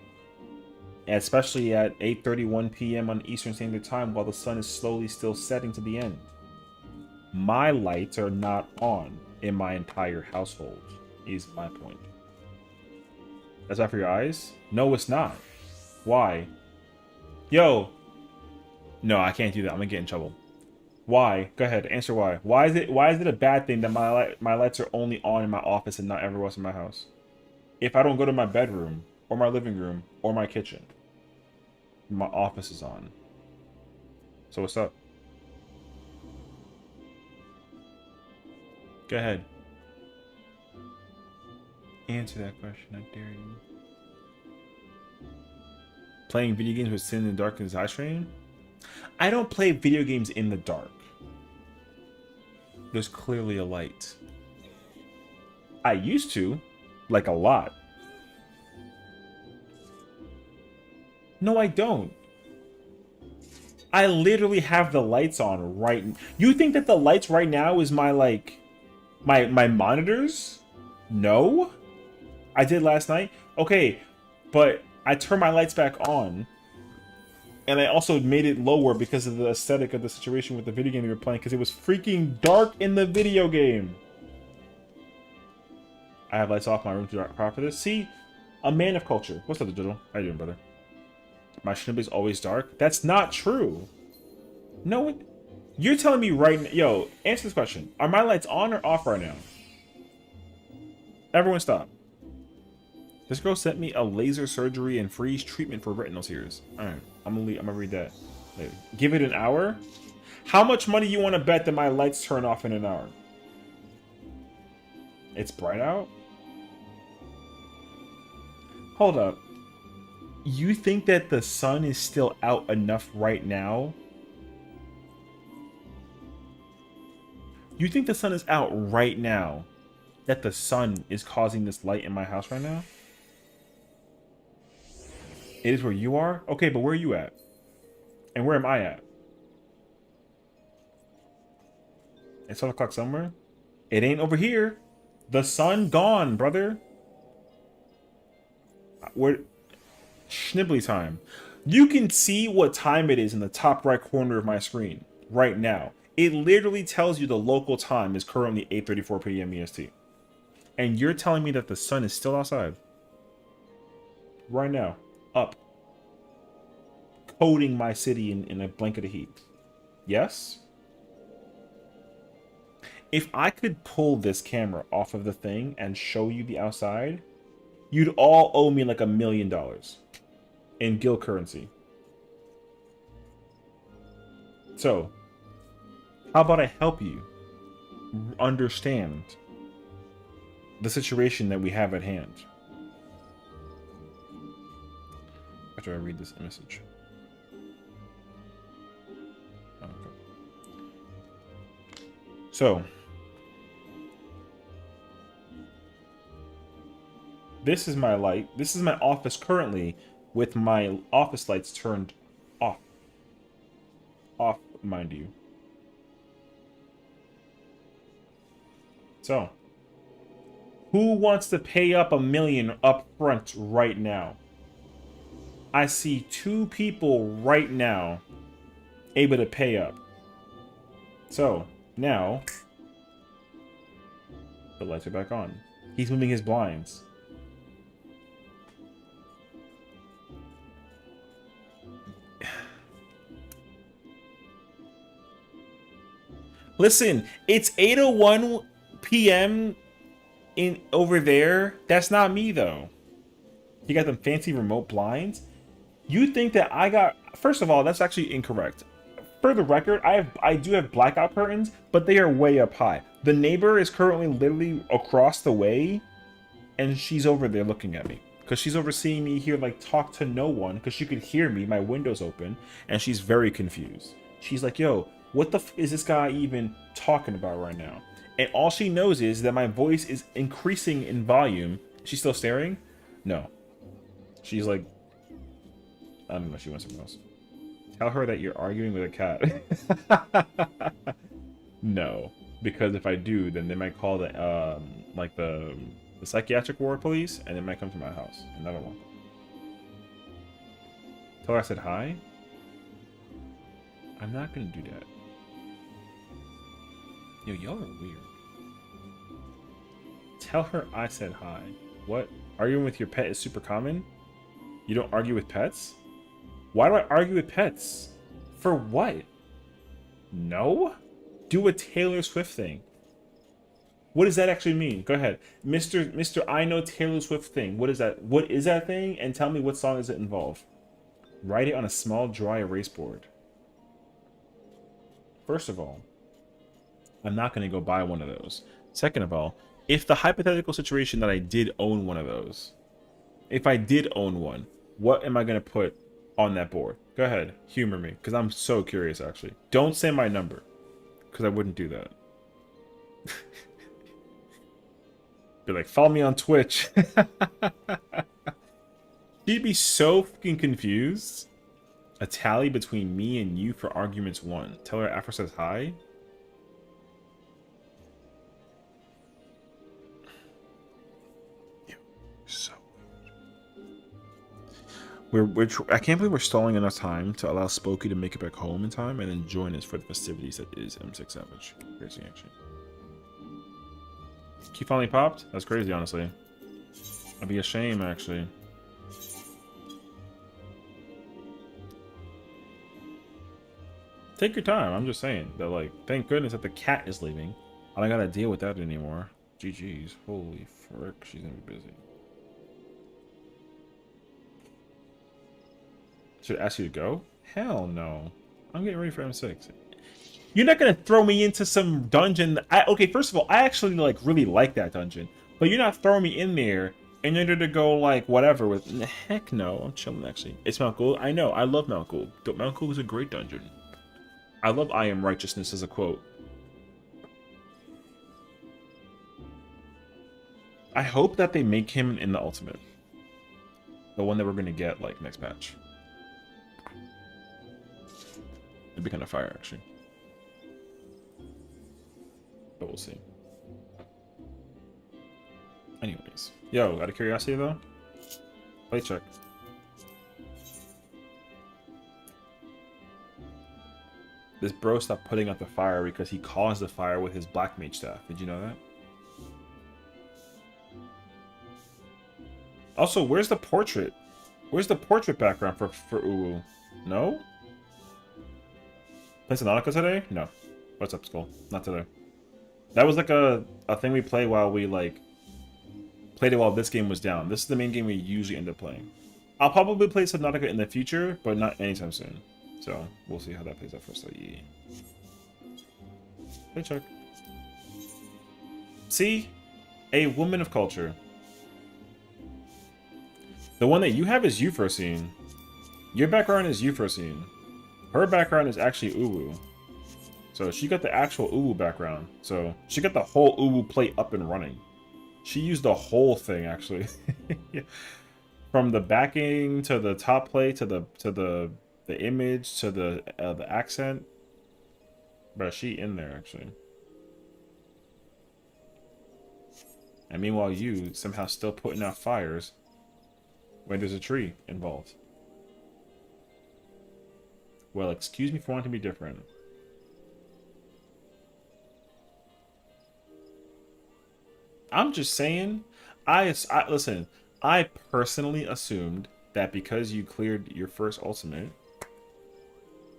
especially at 8:31 p.m. on Eastern Standard Time while the sun is slowly still setting to the end. My lights are not on in my entire household, is my point. That's not for your eyes? No, it's not. Why? Yo! No, I can't do that. I'm gonna get in trouble. Why? Go ahead, answer why. Why is it a bad thing that my lights are only on in my office and not everywhere else in my house? If I don't go to my bedroom, or my living room, or my kitchen, my office is on. So what's up? Go ahead. Answer that question, I dare you. Playing video games with sin in the dark is eye strain? I don't play video games in the dark. There's clearly a light. I used to, like a lot. No, I don't. I literally have the lights on right. You think that the lights right now is my, like, my monitors? No. I did last night. Okay, but I turned my lights back on. And I also made it lower because of the aesthetic of the situation with the video game we were playing, because it was freaking dark in the video game. I have lights off my room to prepare for this. See? A man of culture. What's up, Digital? How you doing, brother? My shinobi is always dark? That's not true. No, you're telling me right now. Yo, answer this question. Are my lights on or off right now? Everyone stop. This girl sent me a laser surgery and freeze treatment for retinal tears. Alright, I'm gonna read that. Wait, give it an hour? How much money you want to bet that my lights turn off in an hour? It's bright out? Hold up. You think that the sun is still out enough right now? You think the sun is out right now that the sun is causing this light in my house right now? It is where you are? Okay, but where are you at? And where am I at? It's 12 o'clock somewhere? It ain't over here. The sun gone, brother. Where? Schnibbly time. You can see what time it is in the top right corner of my screen right now. It literally tells you the local time is currently 8:34 p.m. EST. And you're telling me that the sun is still outside. Right now. Up. Coating my city in a blanket of heat. Yes? If I could pull this camera off of the thing and show you the outside, you'd all owe me like $1 million in guild currency. So, how about I help you understand the situation that we have at hand? After I read this message. Okay. So, this is my light. This is my office currently with my office lights turned off. Off, mind you. So, who wants to pay up $1 million up front right now? I see 2 people right now able to pay up. So, now, the lights are back on. He's moving his blinds. Listen, it's 8:01 p.m. in over there. That's not me though. You got them fancy remote blinds. You think that I got? First of all, that's actually incorrect. For the record, I do have blackout curtains, but they are way up high. The neighbor is currently literally across the way, and she's over there looking at me because she's overseeing me here, like talk to no one, because she could hear me. My window's open, and she's very confused. She's like, "Yo, what the f is this guy even talking about right now?" And all she knows is that my voice is increasing in volume. She's still staring? No. She's like, I don't know, she wants something else. Tell her that you're arguing with a cat. No. Because if I do, then they might call the, like the psychiatric ward police, and they might come to my house. And I don't want them. Tell her I said hi? I'm not gonna do that. Yo, y'all are weird. Tell her I said hi. What? Arguing with your pet is super common? You don't argue with pets? Why do I argue with pets? For what? No? Do a Taylor Swift thing. What does that actually mean? Go ahead. Mr. I know Taylor Swift thing. What is that? What is that thing? And tell me what song does it involve? Write it on a small dry erase board. First of all, I'm not going to go buy one of those. Second of all, if the hypothetical situation that I did own one of those, if I did own one, what am I going to put on that board? Go ahead, humor me, because I'm so curious, actually. Don't say my number, because I wouldn't do that. Be like, follow me on Twitch. She'd be so fucking confused. A tally between me and you for arguments 1. Tell her Afro says hi. So I can't believe we're stalling enough time to allow Spooky to make it back home in time and then join us for the festivities that is M6 Savage. Crazy, actually. Key finally popped? That's crazy, honestly. That'd be a shame, actually. Take your time. I'm just saying that, like, thank goodness that the cat is leaving. I don't gotta deal with that anymore. GG's. Holy frick, she's gonna be busy. Should I ask you to go? Hell no. I'm getting ready for M6. You're not gonna throw me into some dungeon. Okay, first of all, I actually like really like that dungeon, but you're not throwing me in there in order to go like whatever with. Heck no, I'm chilling actually. It's Mount Gould. I know. I love Mount Gould. Mount Gould is a great dungeon. I love I am righteousness as a quote. I hope that they make him in the ultimate. The one that we're gonna get like next patch. It'd be kind of fire actually. But we'll see. Anyways. Yo, out of curiosity though. Play check. This bro stopped putting out the fire because he caused the fire with his black mage staff. Did you know that? Also, where's the portrait? Where's the portrait background for Uwu? No? Play Subnautica today? No. What's up, Skull? Not today. That was like a thing we play while we like played it while this game was down. This is the main game we usually end up playing. I'll probably play Subnautica in the future, but not anytime soon. So we'll see how that plays out first. So yeah. Play check. See? A woman of culture. The one that you have is Euphrosyne. Your background is Euphrosyne. Her background is actually Uwu. So she got the actual Uwu background. So she got the whole Uwu plate up and running. She used the whole thing actually. Yeah. From the backing to the top plate to the image to the accent. But she in there actually. And meanwhile you somehow still putting out fires when there's a tree involved. Well, excuse me for wanting to be different. I'm just saying, listen, I personally assumed that because you cleared your first ultimate,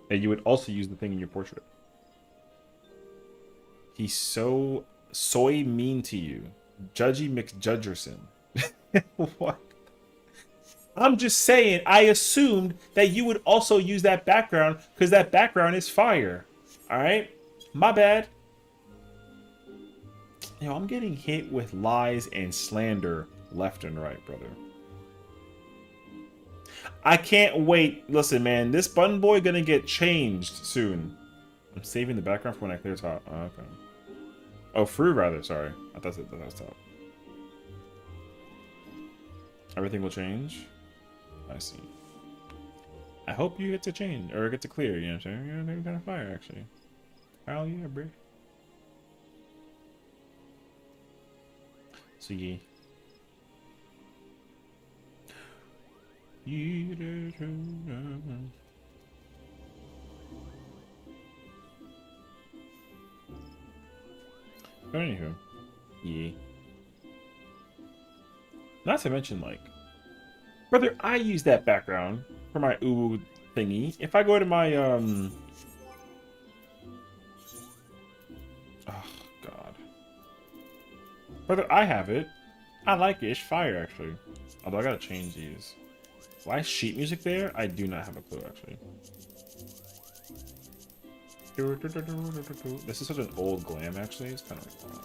that you would also use the thing in your portrait. He's so soy mean to you. Judgy McJudgerson. What? I'm just saying, I assumed that you would also use that background because that background is fire. Alright? My bad. Yo, I'm getting hit with lies and slander left and right, brother. I can't wait. Listen, man, this button boy gonna get changed soon. I'm saving the background for when I clear top. Oh, okay. Oh, free rather. Sorry, I thought that was top. Everything will change. I see. I hope you get to change or get to clear. You know what I'm saying? You're kind of fire actually. Hell yeah, bro. So yeah. But anywho, yeah. Not to mention, like, brother, I use that background for my ooh thingy. If I go to my oh god, brother, I have it. I like it. It's fire actually. Although I gotta change these. Why is sheet music there? I do not have a clue actually. This is such an old glam actually. It's kind of like wow.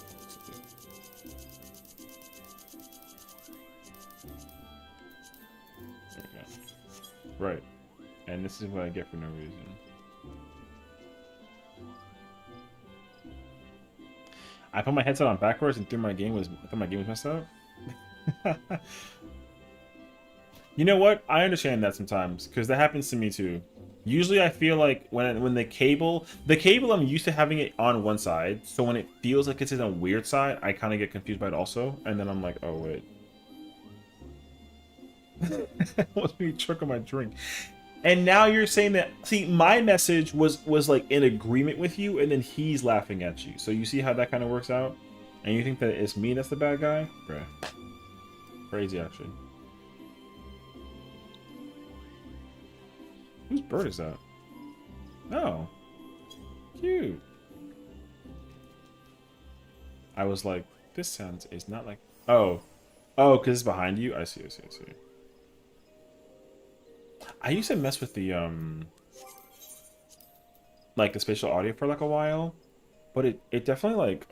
There we go. Right. And this is what I get for no reason. I put my headset on backwards and thought my game was messed up. You know what? I understand that sometimes because that happens to me too. Usually I feel like when the cable I'm used to having it on one side, so when it feels like it's in a weird side, I kind of get confused by it also, and then I'm like, oh wait. Wants me to choke on my drink. And now you're saying that, see, my message was like in agreement with you, and then he's laughing at you. So you see how that kind of works out? And you think that it's me that's the bad guy? Bruh. Crazy, actually. Whose bird is that? Oh. Cute. I was like, this sound is not like... Oh. Oh, because it's behind you? I see, I see, I see. I used to mess with the, like, the spatial audio for, like, a while. But it definitely, like...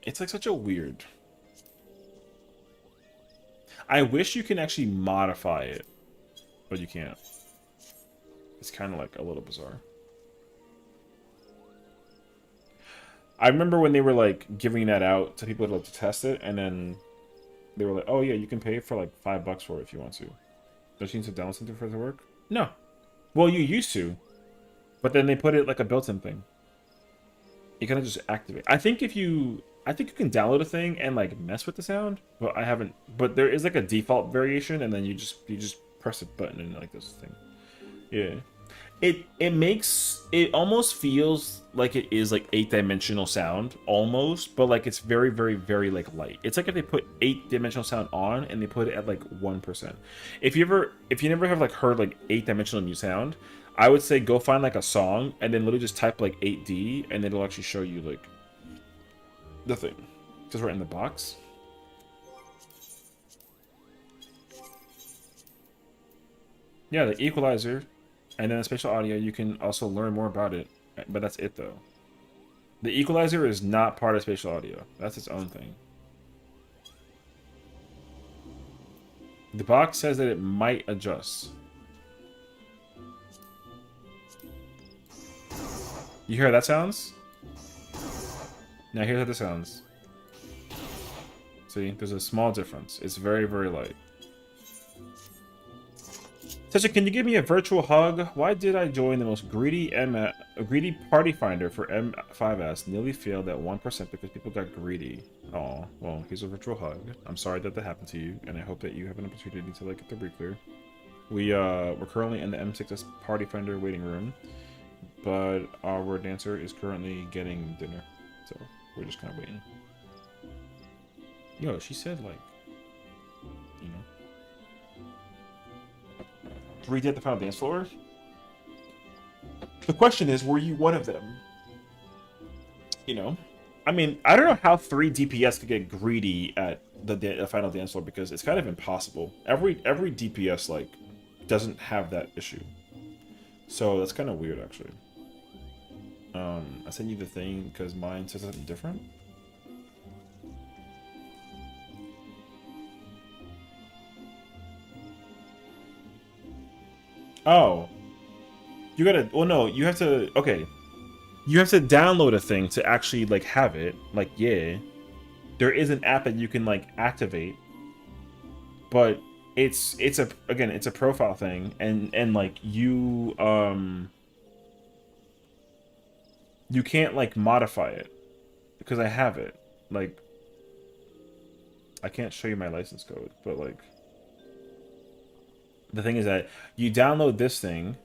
It's, like, such a weird... I wish you can actually modify it. But you can't. It's kind of, like, a little bizarre. I remember when they were, like, giving that out to people to test it, and then they were like, oh, yeah, you can pay for, like, $5 for it if you want to. Don't you need to download something for it to work? No. Well, you used to. But then they put it like a built-in thing. You kind of just activate. I think you can download a thing and like mess with the sound, but I haven't. But there is like a default variation, and then you just press a button and like this thing. Yeah. It almost feels like it is like 8-dimensional sound almost, but like it's very, very, very like light. It's like if they put 8-dimensional sound on and they put it at like 1%. If you never have like heard like 8-dimensional new sound, I would say go find like a song and then literally just type like 8D and it'll actually show you like the thing. Just right in the box. Yeah, the equalizer. And then the spatial audio, you can also learn more about it. But that's it, though. The equalizer is not part of spatial audio. That's its own thing. The box says that it might adjust. You hear how that sounds? Now here's how this sounds. See, there's a small difference. It's very, very light. Sessiion, can you give me a virtual hug? Why did I join the most greedy party finder for M5S? Nearly failed at 1% because people got greedy. Oh, well, here's a virtual hug. I'm sorry that happened to you, and I hope that you have an opportunity to like get the Reclear. We're currently in the M6S party finder waiting room, but our dancer is currently getting dinner, so we're just kind of waiting. Yo, she said like, you know. 3D at the final dance floor? The question is, were you one of them? You know? I mean, I don't know how 3 DPS could get greedy at the final dance floor because it's kind of impossible. Every DPS, like, doesn't have that issue. So that's kind of weird, actually. I sent you the thing because mine says something different. Oh. You gotta... Well, no, you have to... Okay. You have to download a thing to actually like have it. Like, yeah, there is an app that you can like activate, but it's a again it's a profile thing, and like you can't like modify it because I have it. Like, I can't show you my license code, but like the thing is that you download this thing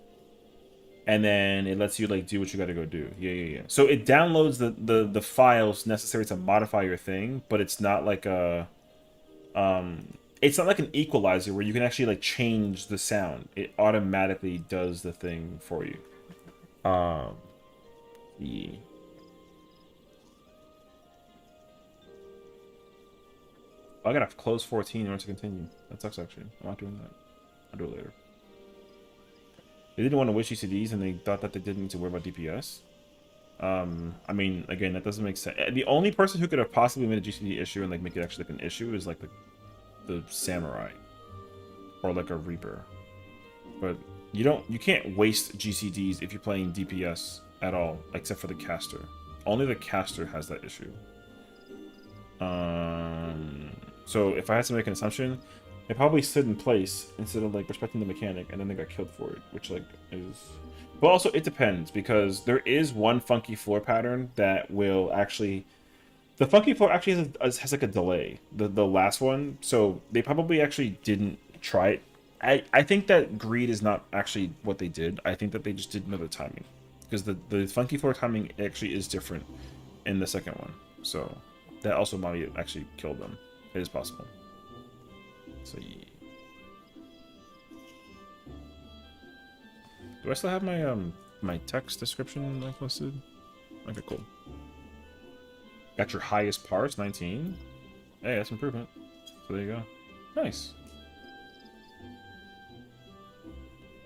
and then it lets you like do what you got to go do. Yeah. So it downloads the files necessary to modify your thing, but it's not like a it's not like an equalizer where you can actually like change the sound. It automatically does the thing for you. Yeah. I gotta close 14 in order to continue. That sucks actually. I'm not doing that. I'll do it later. They didn't want to wish GCDs and they thought that they didn't need to worry about DPS. I mean, again, that doesn't make sense. The only person who could have possibly made a GCD issue and like make it actually like an issue is like the samurai or like a reaper. But you can't waste GCDs if you're playing DPS at all, except for the caster. Only the caster has that issue. So if I had to make an assumption, they probably stood in place instead of like respecting the mechanic, and then they got killed for it, which like is. But also it depends, because there is one funky floor pattern that will actually. The funky floor actually has like a delay. The last one, so they probably actually didn't try it. I think that greed is not actually what they did. I think that they just didn't know the timing, because the funky floor timing actually is different in the second one. So that also might actually killed them. It is possible. So yeah. Do I still have my my text description like listed? Okay, cool. Got your highest parts, 19. Hey, that's improvement. So there you go. Nice.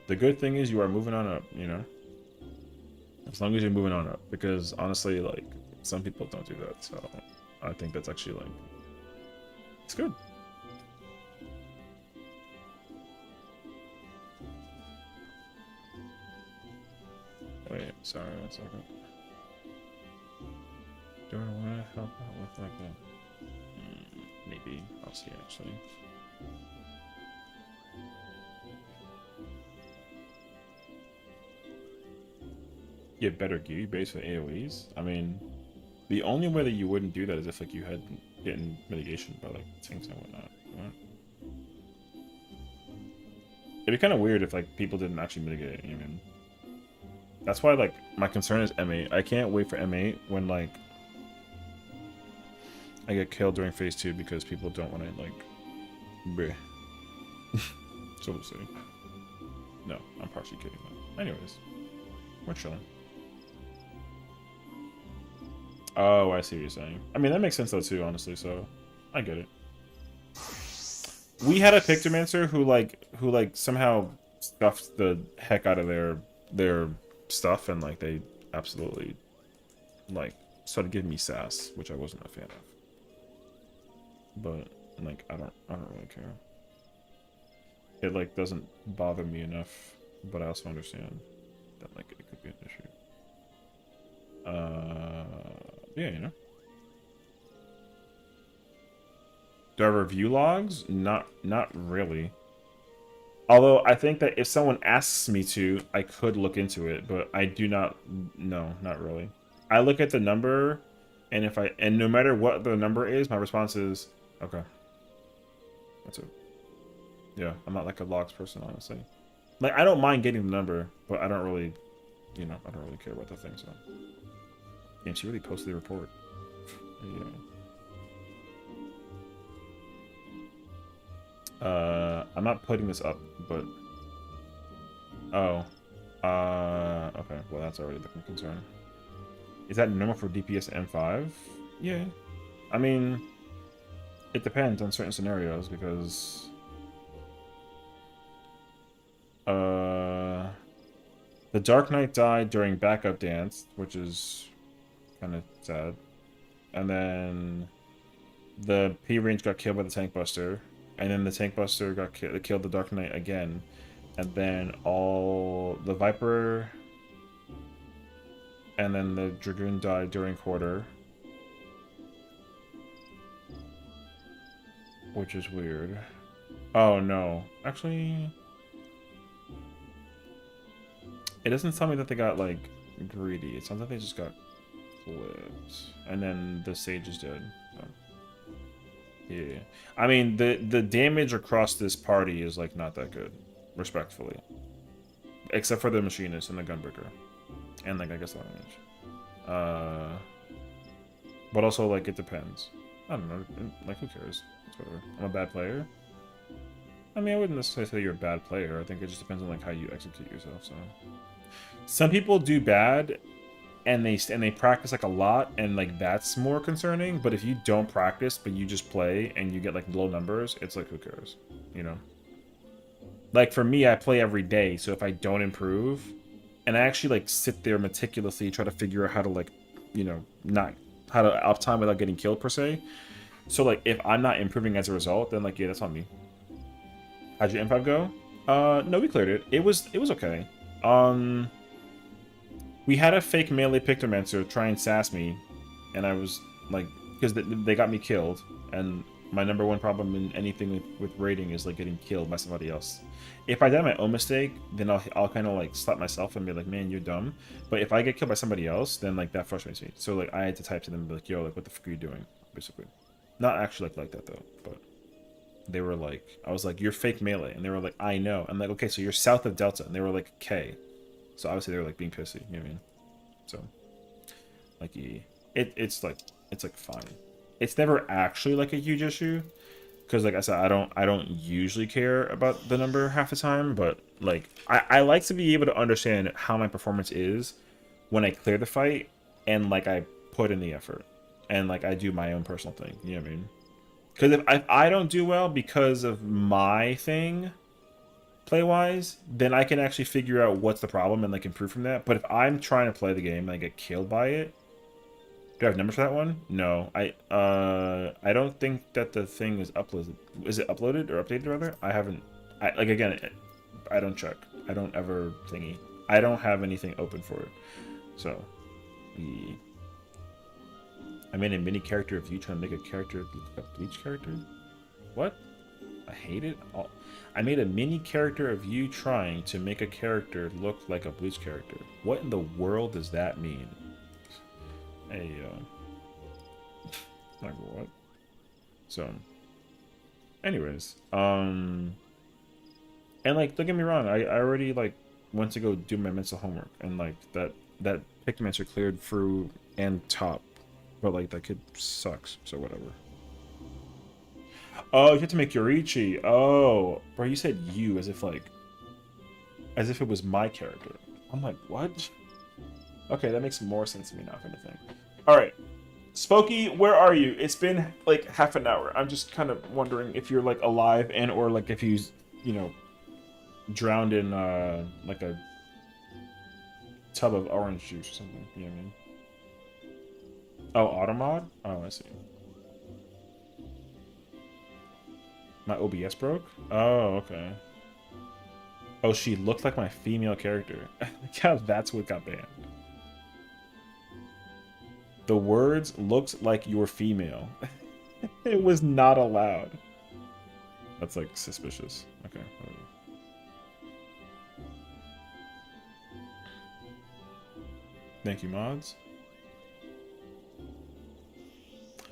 The good thing is you are moving on up, you know? As long as you're moving on up. Because honestly, like, some people don't do that. So I think that's actually like, it's good. Wait, sorry, 1 second. Do I want to help out with like that? Maybe. I'll see actually. Get better gear base for AoEs? I mean, the only way that you wouldn't do that is if like you had getting mitigation by like tanks and whatnot. What? It'd be kind of weird if like people didn't actually mitigate it even. That's why like my concern is M8. I can't wait for M8 when like I get killed during phase 2 because people don't want to like bleh. So we'll see. No, I'm partially kidding though. Anyways, we're chilling. Oh, I see what you're saying. I mean, that makes sense though too, honestly, so I get it. We had a Pictomancer who like somehow stuffed the heck out of their stuff, and like they absolutely like started giving me sass, which I wasn't a fan of. But like I don't really care. It like doesn't bother me enough, but I also understand that like it could be an issue. Yeah, you know. Do I review logs? Not really. Although I think that if someone asks me to, I could look into it, but I do not. No, not really. I look at the number, and and no matter what the number is, my response is okay. That's it. Yeah, I'm not like a logs person, honestly. Like I don't mind getting the number, but I don't really, you know, I don't really care about the thing. So, and she really posted the report. Yeah. I'm not putting this up, but oh, okay. Well, that's already the concern. Is that normal for DPS M5? Yeah. I mean, it depends on certain scenarios because the Dark Knight died during backup dance, which is kind of sad, and then the P range got killed by the Tank Buster. And then the Tank Buster got killed the Dark Knight again. And then all the Viper And then the Dragoon died during quarter. Which is weird. Oh, no. Actually... It doesn't tell me that they got, like, greedy. It sounds like they just got flipped. And then the Sage is dead. So. Yeah. I mean, the damage across this party is, like, not that good. Respectfully. Except for the Machinist and the Gunbreaker. And, like, I guess that damage. But also, like, it depends. I don't know. Like, who cares? It's whatever. I'm a bad player. I mean, I wouldn't necessarily say you're a bad player. I think it just depends on, like, how you execute yourself, so... Some people do bad, and they practice, like, a lot, and, like, that's more concerning. But if you don't practice, but you just play, and you get, like, low numbers, it's like, who cares? You know? Like, for me, I play every day, so if I don't improve, and I actually, like, sit there meticulously, try to figure out how to, like, you know, not... how to uptime without getting killed, per se. So, like, if I'm not improving as a result, then, like, yeah, that's on me. How'd your M5 go? No, we cleared it. It was okay. We had a fake melee Pictomancer try and sass me, and I was, like, because they got me killed, and my number one problem in anything with raiding is, like, getting killed by somebody else. If I die my own mistake, then I'll kind of, like, slap myself and be like, man, you're dumb. But if I get killed by somebody else, then, like, that frustrates me. So, like, I had to type to them and be like, yo, like, what the fuck are you doing? Basically. Not actually like that, though, but... They were like, I was like, you're fake melee. And they were like, I know. I'm like, okay, so you're south of Delta. And they were like, K. So obviously they were like being pissy, you know what I mean? So, like, it's like fine. It's never actually like a huge issue. Because like I said, I don't usually care about the number half the time. But like, I like to be able to understand how my performance is when I clear the fight. And like, I put in the effort. And like, I do my own personal thing, you know what I mean? Because if I don't do well because of my thing, play-wise, then I can actually figure out what's the problem and like improve from that. But if I'm trying to play the game and I get killed by it, do I have numbers for that one? No. I don't think that the thing is uploaded. Is it uploaded or updated rather? I haven't. Like again, I don't check. I don't ever thingy. I don't have anything open for it. So, yeah. I made a mini character of you trying to make a character a Bleach character? What? I hate it. I made a mini character of you trying to make a character look like a Bleach character. What in the world does that mean? Hey, like what? So, anyways, and like, don't get me wrong, I already like went to go do my mental homework, and like that Pictomancer cleared through and top. But, like, that kid sucks, so whatever. Oh, you have to make Yorichi. Oh, bro, you said you as if, like... As if it was my character. I'm like, what? Okay, that makes more sense to me now, if anything. Alright. Spooky, where are you? It's been, like, half an hour. I'm just kind of wondering if you're, like, alive and or, like, if you, you know, drowned in, like, a tub of orange juice or something. You know what I mean? Oh, Automod? Oh, I see. My OBS broke? Oh, okay. Oh, she looked like my female character. Yeah, that's what got banned. The words looked like your female. It was not allowed. That's, like, suspicious. Okay, whatever. Thank you, mods.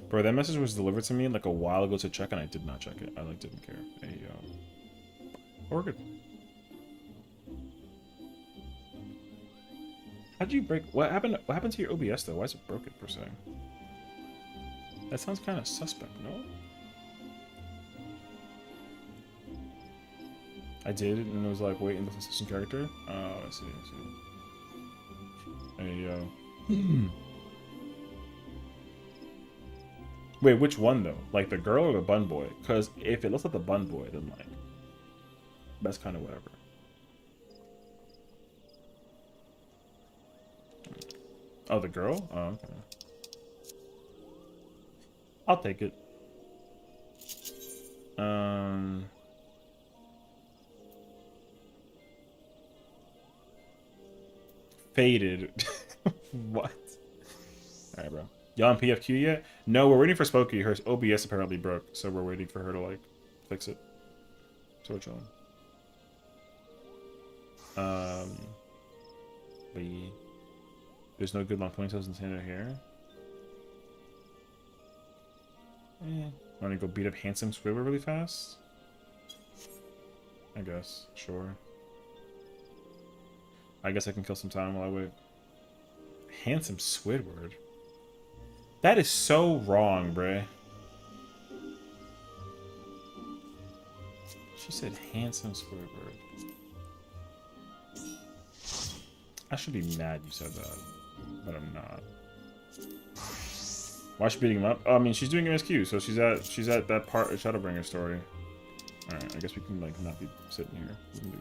Bro, that message was delivered to me like a while ago to check, and I did not check it. I like didn't care. Hey, we're good. How'd you break? What happened? What happened to your OBS though? Why is it broken per se? That sounds kind of suspect, no? I did, and it was like, wait, in the consistent character. Oh, I see. I see. Hey, Wait, which one though? Like the girl or the bun boy? Because if it looks like the bun boy, then like that's kind of whatever. Oh, the girl? Oh, okay. I'll take it. Faded. What? All right, bro. Y'all on PFQ yet? No, we're waiting for Spokey. Her OBS apparently broke, so we're waiting for her to like fix it. So we're chilling. But there's no good long ponytails in Santa here. Want to go beat up handsome Squidward really fast? I guess. Sure. I guess I can kill some time while I wait. Handsome Squidward? That is so wrong, bruh. She said handsome Squidward. I should be mad you said that, but I'm not. Why is she beating him up? Oh, I mean, she's doing MSQ, so she's at that part of Shadowbringer story. Alright, I guess we can like not be sitting here. We can do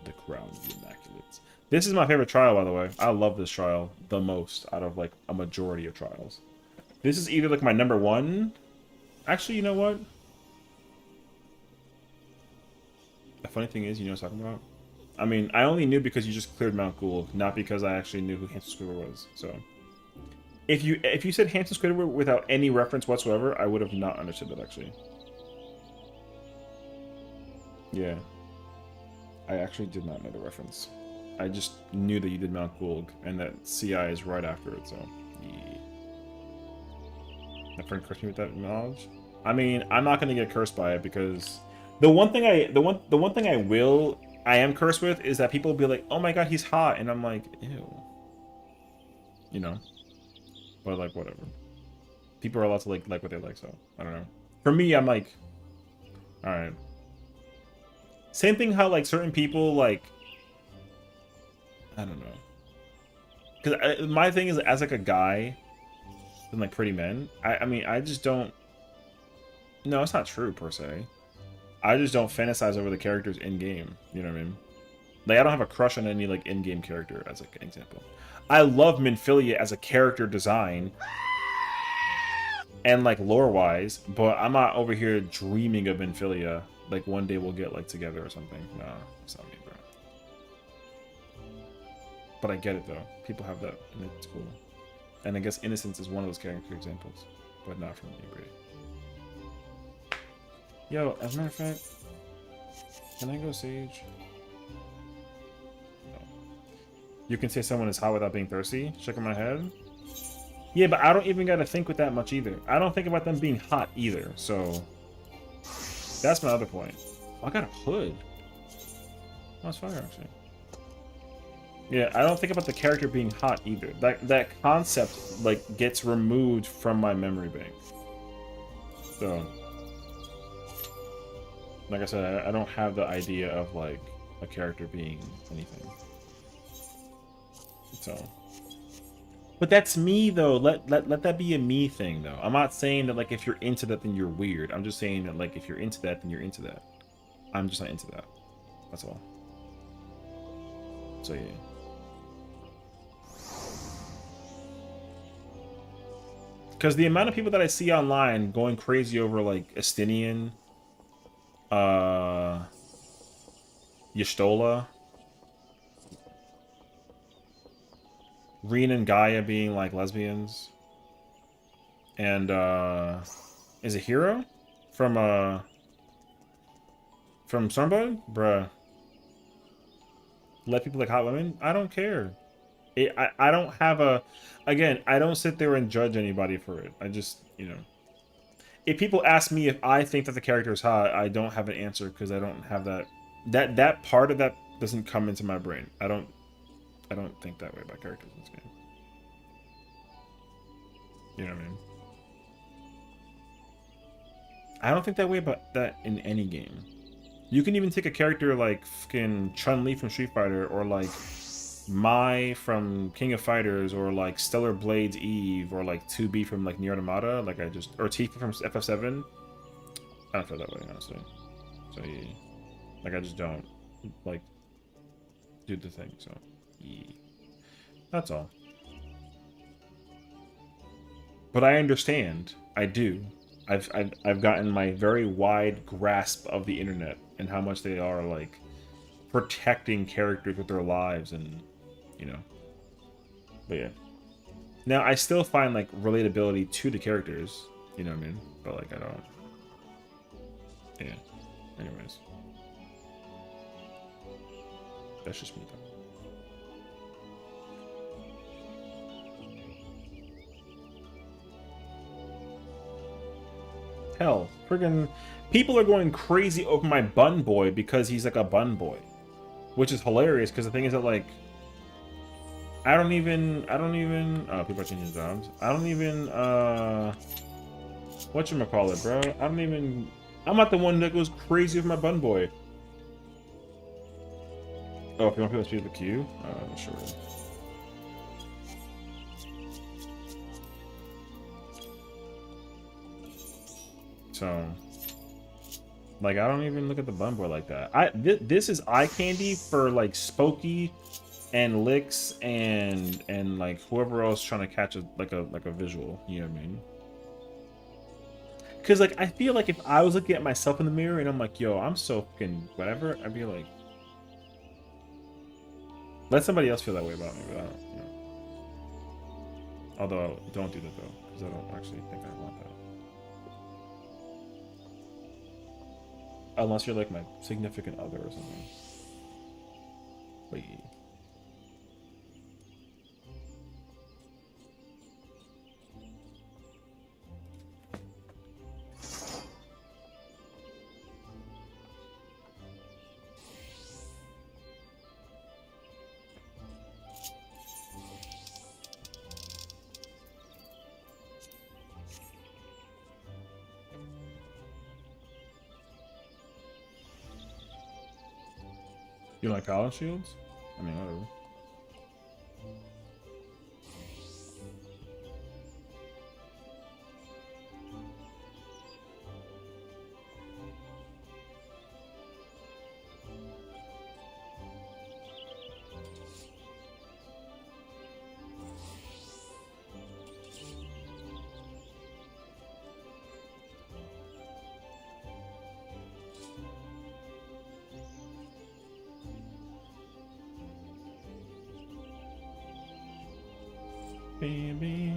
the Crown of the Immaculates. This is my favorite trial, by the way. I love this trial the most out of like a majority of trials. This is either like my number one. Actually, you know what? The funny thing is, you know what I'm talking about? I mean, I only knew because you just cleared Mount Gould, not because I actually knew who Handsome Squidward was. So, if you said Handsome Squidward without any reference whatsoever, I would have not understood that actually. Yeah, I actually did not know the reference. I just knew that you did Mount Gould and that CI is right after it. So, yeah. My friend cursed me with that knowledge. I mean, I'm not gonna get cursed by it because the one thing I am cursed with is that people will be like, oh my god, he's hot, and I'm like, ew. You know? But like, whatever. People are allowed to like what they like, so I don't know. For me, I'm like, alright. Same thing how like certain people like, I don't know. Because my thing is, as like a guy, and like pretty men, I mean, I just don't. No, it's not true per se. I just don't fantasize over the characters in game. You know what I mean? Like I don't have a crush on any like in-game character as like an example. I love Minfilia as a character design and like lore-wise, but I'm not over here dreaming of Minfilia. Like one day we'll get like together or something. No, it's not me, bro. But I get it though. People have that, and it's cool. And I guess Innocence is one of those character examples, but not from me, Brady. Yo, as a matter of fact, can I go Sage? No. You can say someone is hot without being thirsty? Shaking my head? Yeah, but I don't even gotta think with that much either. I don't think about them being hot either, so... That's my other point. Oh, I got a hood. Oh, it's fire, actually. Yeah, I don't think about the character being hot either. That concept, like, gets removed from my memory bank. So... Like I said, I don't have the idea of, like, a character being anything. So... But that's me, though. Let that be a me thing, though. I'm not saying that, like, if you're into that, then you're weird. I'm just saying that, like, if you're into that, then you're into that. I'm just not into that. That's all. So, yeah. Because the amount of people that I see online going crazy over, like, Estinian, Y'shtola, Reen and Gaia being like lesbians, and is it Hero from Stormblood? Bruh. Let people like hot women? I don't care. I don't have a... Again, I don't sit there and judge anybody for it. I just, you know... If people ask me if I think that the character is hot, I don't have an answer because I don't have that... That part of that doesn't come into my brain. I don't think that way about characters in this game. You know what I mean? I don't think that way about that in any game. You can even take a character like fucking Chun-Li from Street Fighter, or like Mai from King of Fighters, or like Stellar Blades Eve, or like 2B from like Nier Automata, like or Tifa from FF7. I don't feel that way, honestly. So yeah, like I just don't like do the thing. So yeah, that's all. But I understand. I do. I've gotten my very wide grasp of the internet and how much they are like protecting characters with their lives, and you know, But yeah. Now I still find like relatability to the characters, you know what I mean? But like I don't. Yeah. Anyways. That's just me though. Hell, friggin' people are going crazy over my bun boy because he's like a bun boy. Which is hilarious because the thing is that like I don't even oh, people are changing jobs. I don't even whatchamacallit, bro? I don't even I'm not the one that goes crazy with my bun boy. Oh, if you want people to speak the queue? Sure. So, like, I don't even look at the bun boy like that. This is eye candy for like Spokey and Licks and like whoever else trying to catch a visual. You know what I mean? Because like I feel like if I was looking at myself in the mirror and I'm like, yo, I'm so fucking whatever, I'd be like, let somebody else feel that way about me, but I don't, you know. Although, don't do that though, because I don't actually think I want that. Unless you're like my significant other or something. But yeah. You like Paladin shields? I mean, whatever. Baby.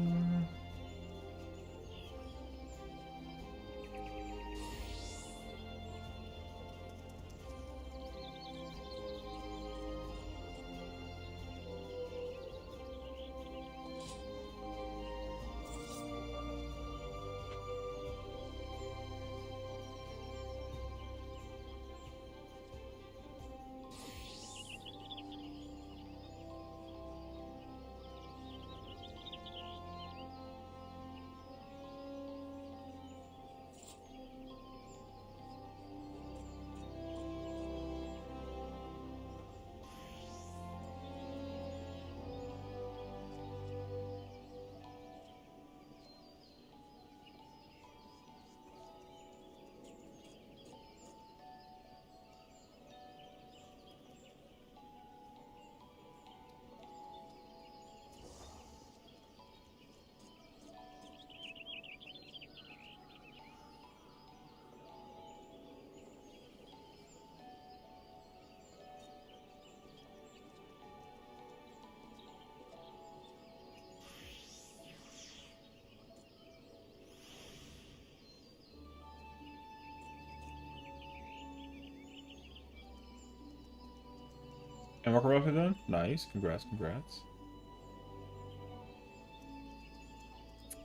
And work rough done? Nice. Congrats, congrats.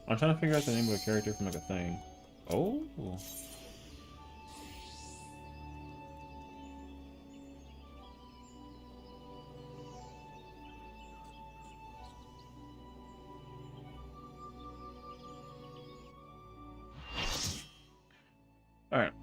I'm trying to figure out the name of a character from like a thing. Oh. Alright.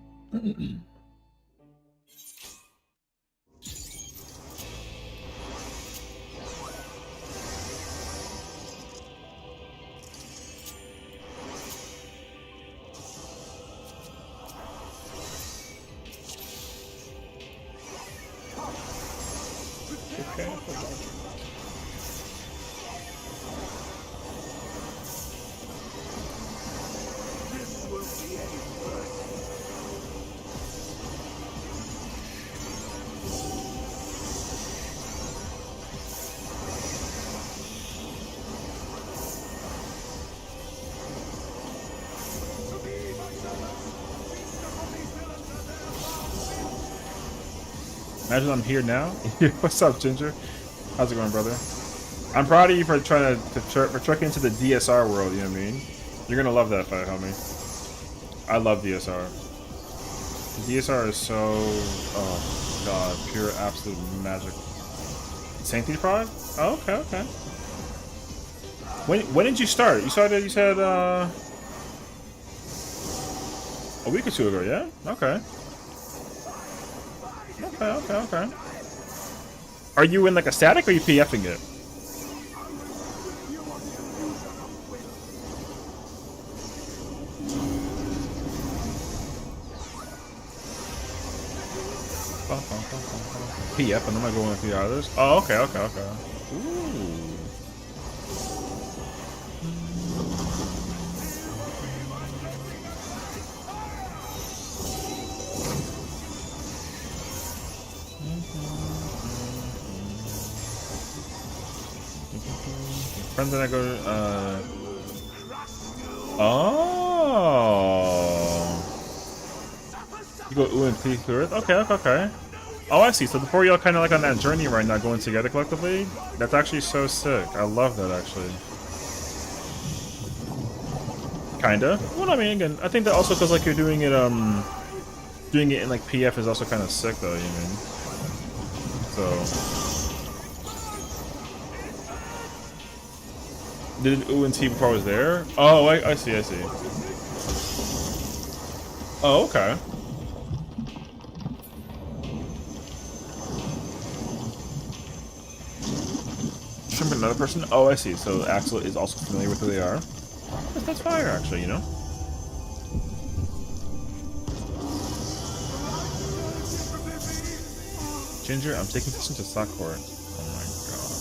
Imagine I'm here now. What's up, Ginger? How's it going, brother? I'm proud of you for trying for trekking into the DSR world. You know what I mean? You're gonna love that fight, homie. I love DSR. DSR is so, oh god, pure absolute magic. Sanctity Prod? Oh, okay, okay. When did you start? You started, you said, a week or two ago, yeah? Okay. Okay. Are you in like a static or are you PFing it? PF and I'm not going with the others. Oh, okay. Ooh. Friends and I go to, oh. You go ooh and clear earth? Okay. Oh, I see. So the four of y'all kind of like on that journey right now, going together collectively. That's actually so sick. I love that, actually. Kinda. Well, I mean, again, I think that also because like you're doing it in like PF is also kind of sick, though. You mean? So. Did an ooh and T before I was there? Oh, I see. Oh, okay. Shrimp another person? Oh, I see. So Axel is also familiar with who they are. That's fire, actually, you know? Ginger, I'm taking this into Sakura. Oh my god.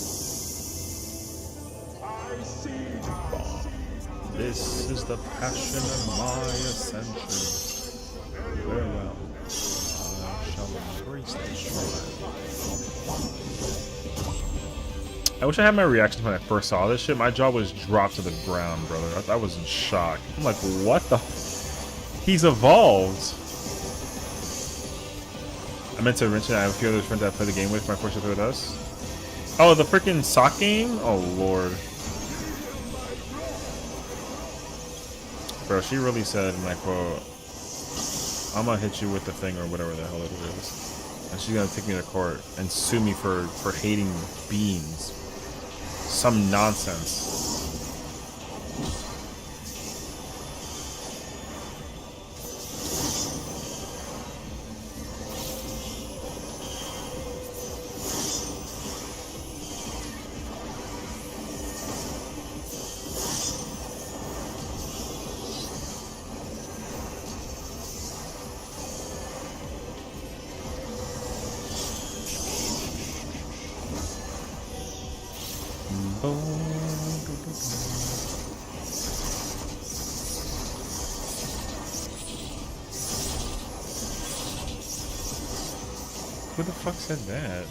This is the passion of my ascension. Farewell. I shall embrace the shrine. I wish I had my reactions when I first saw this shit. My jaw was dropped to the ground, brother. I was in shock. I'm like, what the? He's evolved. I meant to mention I have a few other friends that I play the game with. My first with us. Oh, the freaking sock game? Oh lord, bro. She really said, and I quote, "I'm gonna hit you with the thing or whatever the hell it is," and she's gonna take me to court and sue me for hating beans. Some nonsense. Who the fuck said that?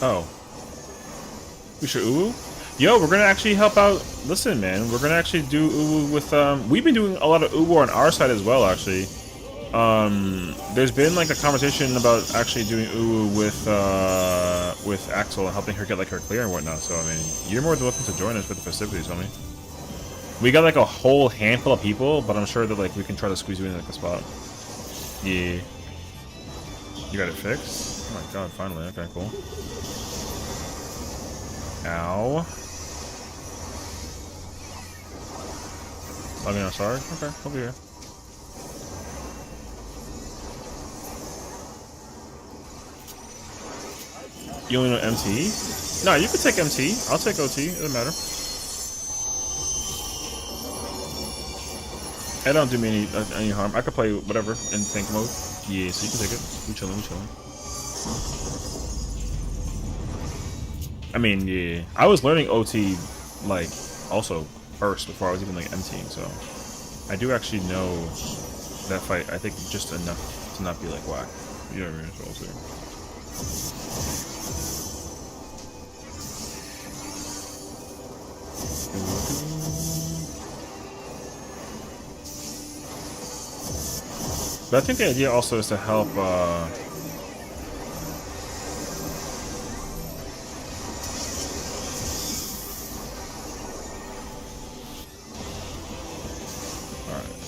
Oh. We should ooh. Yo, we're gonna actually help out. Listen, man, we're gonna actually do ooh with we've been doing a lot of ooh on our side as well, actually. There's been like a conversation about actually doing ooh with Axel and helping her get like her clear and whatnot. So I mean, you're more than welcome to join us with the festivities, homie. We got like a whole handful of people, but I'm sure that like we can try to squeeze you in like a spot. Yeah. You got it fixed? Oh my god, finally. Okay, cool. Ow. I mean, I'm sorry. Okay, over here. You only know MT? No, you can take MT. I'll take OT. It doesn't matter. It don't do me any harm. I could play whatever in tank mode. Yeah, so you can take it. We chilling, we chilling. I mean, yeah, I was learning OT like also first before I was even like MTing, so I do actually know that fight. I think just enough to not be like whack. You know what I mean? So we'll see. But I think the idea also is to help. Alright,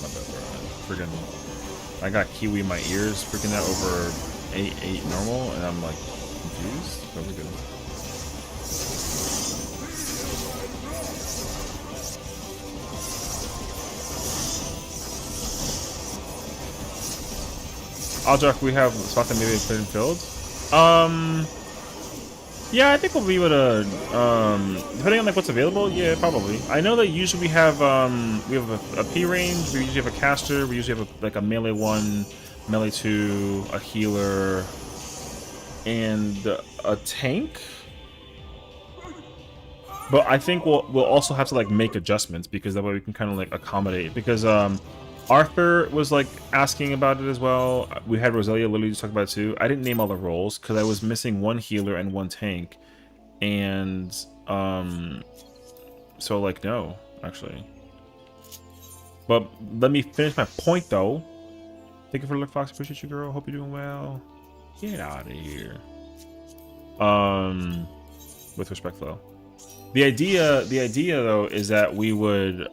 my bad, bro. Freaking, I got Kiwi in my ears, freaking out over 8 normal, and I'm like confused. But we're good. Aljak, we have spots that maybe cleared and filled. Yeah, I think we'll be able to, depending on like what's available, yeah, probably. I know that usually we have a P range, we usually have a caster, we usually have like a melee 1, melee 2, a healer, and a tank. But I think we'll also have to like make adjustments because that way we can kind of like accommodate. Because Arthur was like asking about it as well. We had Roselia literally just talk about it too. I didn't name all the roles because I was missing one healer and one tank, and so like no, actually. But let me finish my point though. Thank you for the look, Fox. Appreciate you, girl. Hope you're doing well. Get out of here. With respect though. The idea though is that we would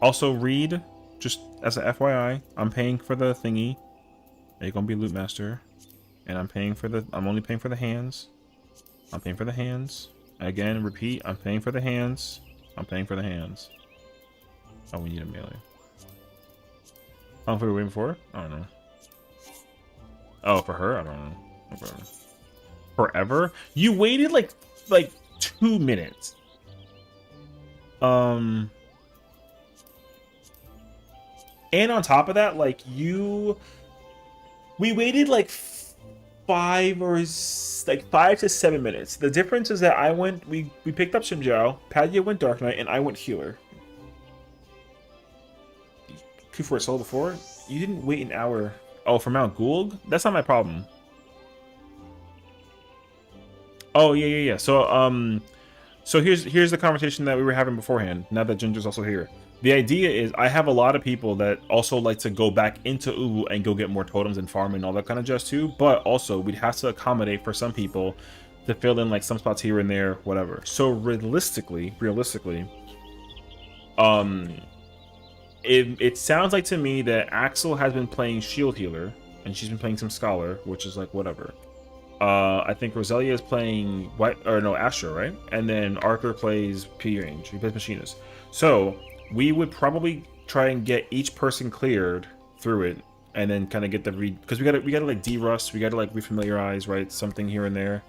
also read, just as an FYI, I'm paying for the thingy. You're gonna be loot master, and I'm only paying for the hands. I'm paying for the hands. Again, repeat. I'm paying for the hands. I'm paying for the hands. Oh, we need a melee. How long are we waiting for? I don't know. Oh, for her? I don't know. Okay. Forever? You waited like 2 minutes. And on top of that, like we waited like 5 to 7 minutes. The difference is that we picked up Shinjao, Padua went Dark Knight, and I went healer. Q for a solo before? You didn't wait an hour. Oh, for Mount Gould? That's not my problem. Oh yeah. So here's the conversation that we were having beforehand. Now that Ginger's also here, the idea is I have a lot of people that also like to go back into Uwu and go get more totems and farm and all that kind of jazz too. But also we'd have to accommodate for some people to fill in like some spots here and there, whatever. So realistically, it sounds like to me that Axel has been playing Shield Healer and she's been playing some Scholar, which is like whatever. I think Roselia is playing Astra, right? And then Arthur plays P range. He plays Machinist. So we would probably try and get each person cleared through it, and then kind of get the read because we gotta like de-rust, we gotta like refamiliarize, right? Something here and there.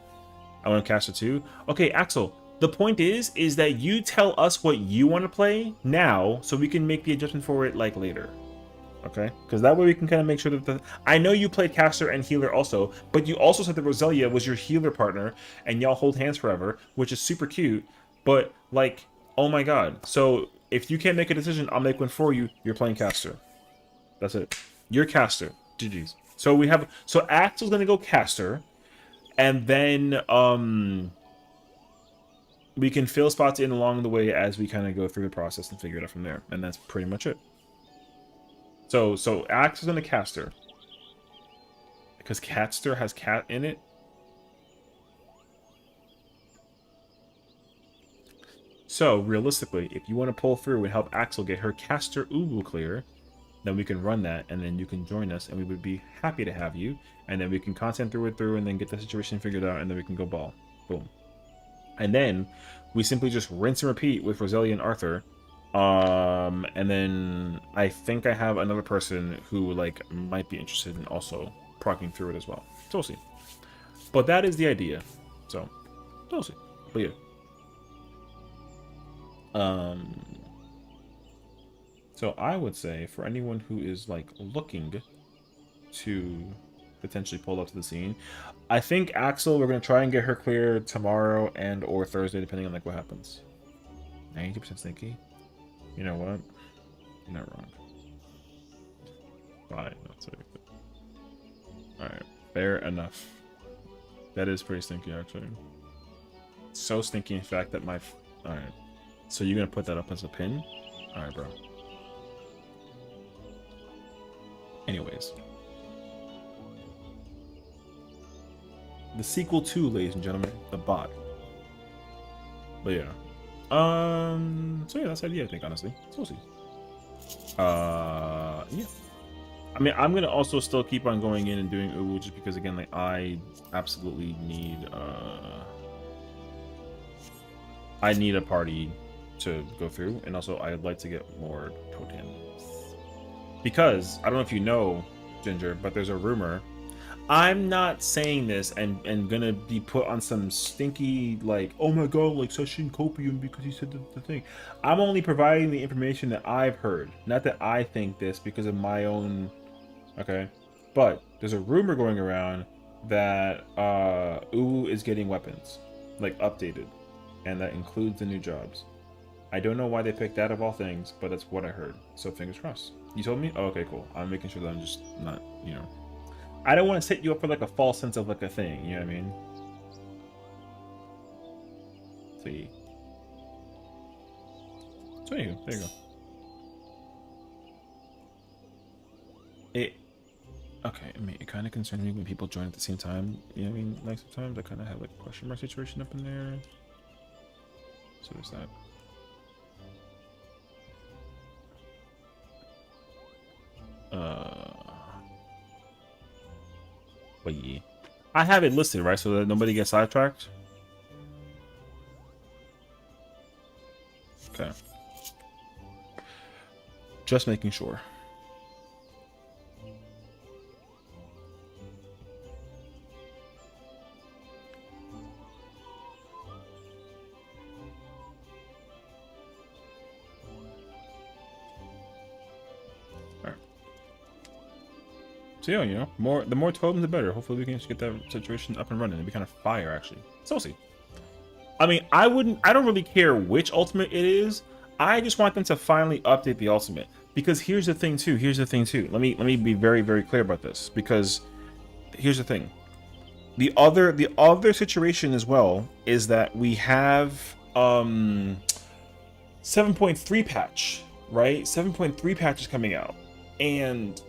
I want to cast it too. Okay, Axel. The point is that you tell us what you want to play now, so we can make the adjustment for it like later. Okay, because that way we can kind of make sure that I know you played caster and healer also, but you also said that Roselia was your healer partner and y'all hold hands forever, which is super cute. But like, oh my god! So if you can't make a decision, I'll make one for you. You're playing caster. That's it. You're caster. GG's. So Axel's gonna go caster, and then we can fill spots in along the way as we kind of go through the process and figure it out from there, and that's pretty much it. So Axe is gonna caster. Because Catster has cat in it. So realistically, if you want to pull through and help Axel get her caster Uwu clear, then we can run that and then you can join us and we would be happy to have you. And then we can content through and then get the situation figured out and then we can go ball. Boom. And then we simply just rinse and repeat with Roselia and Arthur. And then I think I have another person who like might be interested in also procking through it as well. So we'll see. But that is the idea. So we'll see. But yeah. So I would say for anyone who is like looking to potentially pulled up to the scene. I think Axel, we're gonna try and get her clear tomorrow and or Thursday, depending on like what happens. 90% sneaky. You know what? You're not wrong. Fine, that's it. Alright, fair enough. That is pretty stinky, actually. So stinky, in fact, that my... Alright. So you're gonna put that up as a pin? Alright, bro. Anyways. The sequel to, ladies and gentlemen, The Bot. But yeah. So yeah, that's the idea, I think, honestly. So we'll see. Yeah. I mean, I'm gonna also still keep on going in and doing Uwu just because, again, like, I absolutely need, I need a party to go through, and also I'd like to get more totems. Because, I don't know if you know, Ginger, but there's a rumor. I'm not saying this and gonna be put on some stinky, like, oh my god, like, Sessiion copium because he said the thing. I'm only providing the information that I've heard. Not that I think this because of my own... Okay? But, there's a rumor going around that Uwu is getting weapons. Like, updated. And that includes the new jobs. I don't know why they picked that of all things, but that's what I heard. So fingers crossed. You told me? Oh, okay, cool. I'm making sure that I'm just not, you know. I don't want to set you up for like a false sense of like a thing, you know what I mean? See. So anywho, there you go. Okay, I mean, it kind of concerns me when people join at the same time. You know what I mean? Like sometimes I kind of have like a question mark situation up in there. So there's that. But yeah. I have it listed, right? So that nobody gets sidetracked. Okay. Just making sure. So yeah, you know, the more totems the better. Hopefully we can just get that situation up and running. It'd be kind of fire, actually. So we'll see. I mean, I don't really care which ultimate it is. I just want them to finally update the ultimate. Because here's the thing too. Let me be very, very clear about this. Because here's the thing. The other situation as well is that we have 7.3 patch, right? 7.3 patch is coming out. And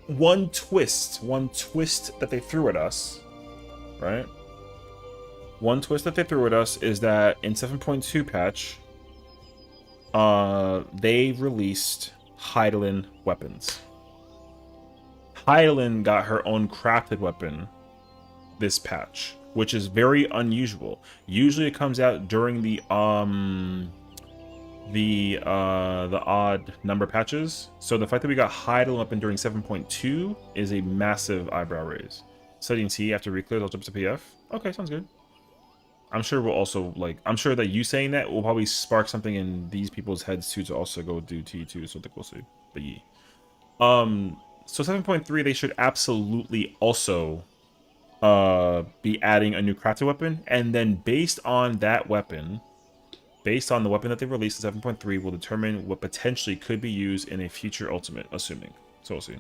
one twist that they threw at us, right? One twist that they threw at us is that in 7.2 patch, they released Heidelin weapons. Heidelin got her own crafted weapon this patch, which is very unusual. Usually it comes out during the odd number patches. So the fact that we got Heidelin weapon during 7.2 is a massive eyebrow raise. Studying T after Reclear, they'll jump to PF. Okay, sounds good. I'm sure we'll also, like, I'm sure that you saying that will probably spark something in these people's heads too to also go do T2, so I think we'll see. But yeah. So 7.3, they should absolutely also be adding a new crafted weapon, and then based on that weapon, based on the weapon that they released in 7.3, will determine what potentially could be used in a future ultimate, assuming. So we'll see.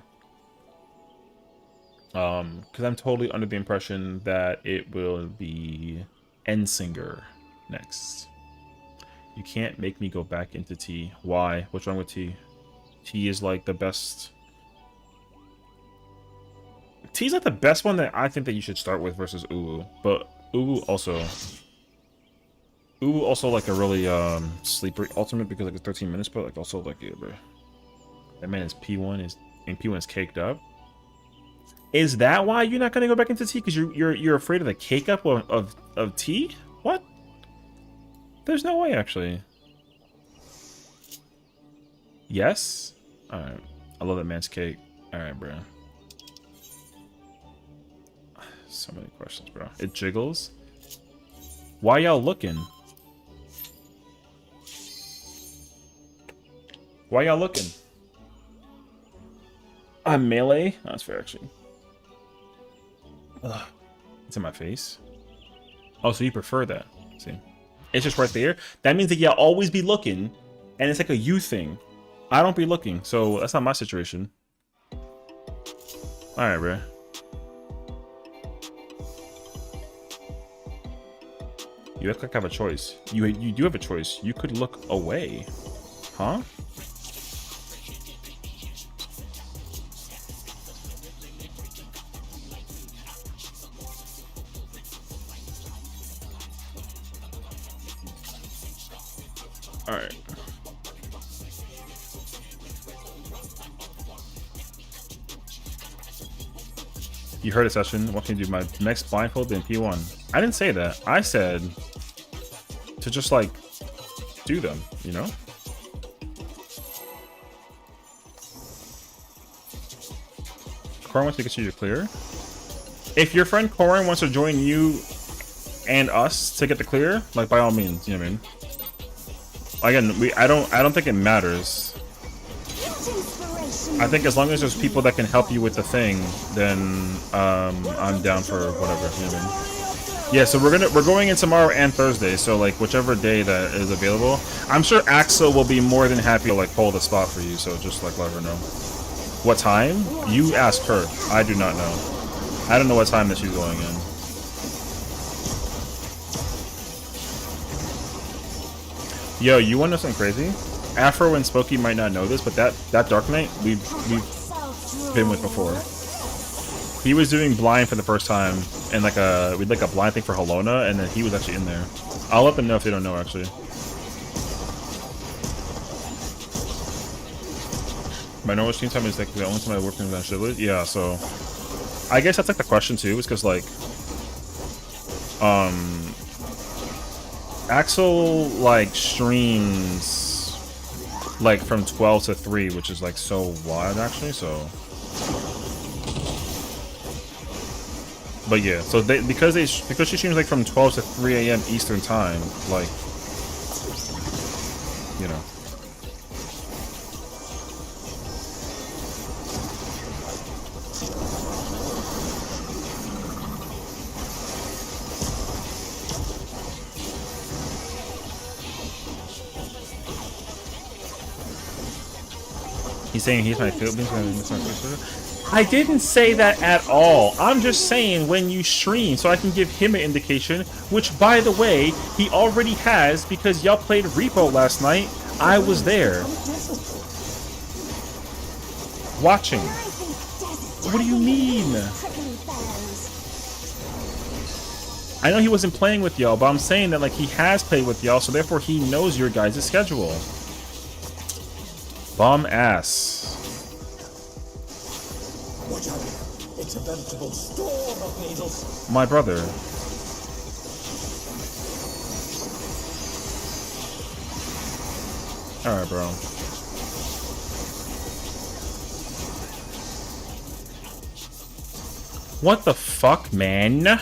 Because I'm totally under the impression that it will be Ensinger next. You can't make me go back into T. Why? What's wrong with T? T is like the best. T's like the best one that I think that you should start with versus Uwu. But Uwu also like a really sleeper ultimate because like it's 13 minutes, but like also like, yeah, bro. That man is P1 is caked up. Is that why you're not gonna go back into T? Because you're afraid of the cake up of T? What? There's no way, actually. Yes? Alright. I love that man's cake. Alright, bro. So many questions, bro. It jiggles. Why y'all looking? Why y'all looking? I'm melee? Oh, that's fair, actually. Ugh. It's in my face. Oh, so you prefer that? See, it's just right there. That means that y'all always be looking, and it's like a you thing. I don't be looking, so that's not my situation. All right, bro. You act like I have a choice. You do have a choice. You could look away, huh? All right. You heard a session. What can you do? My next blindfold in P1. I didn't say that. I said to just like do them, you know? Corin wants to get you to clear. If your friend Corin wants to join you and us to get the clear, like by all means, you know what I mean? Again, I don't think it matters. I think as long as there's people that can help you with the thing, then I'm down for whatever, you know what I mean? Yeah, so we're going in tomorrow and Thursday, so like whichever day that is available. I'm sure Axel will be more than happy to like hold a spot for you, so just like let her know. What time? You ask her. I do not know. I don't know what time that she's going in. Yo, you want to know something crazy? Afro and Spooky might not know this, but that Dark Knight we've been with before. He was doing blind for the first time, and like we did like a blind thing for Helona, and then he was actually in there. I'll let them know if they don't know actually. My normal stream time is like the only time I work in that shit. Yeah, so I guess that's like the question too, is because like Axel like streams like from 12 to 3, which is like so wild actually, so but yeah, so because she streams like from 12 to 3 a.m. Eastern time, like, you know. He's saying he's my favorite. I didn't say that at all. I'm just saying when you stream, so I can give him an indication, which, by the way, he already has because y'all played Repo last night. I was there. Watching. What do you mean? I know he wasn't playing with y'all, but I'm saying that like he has played with y'all, so therefore he knows your guys' schedule. Bum ass. Watch out. It's a veritable storm of needles. My brother. Alright, bro. What the fuck, man?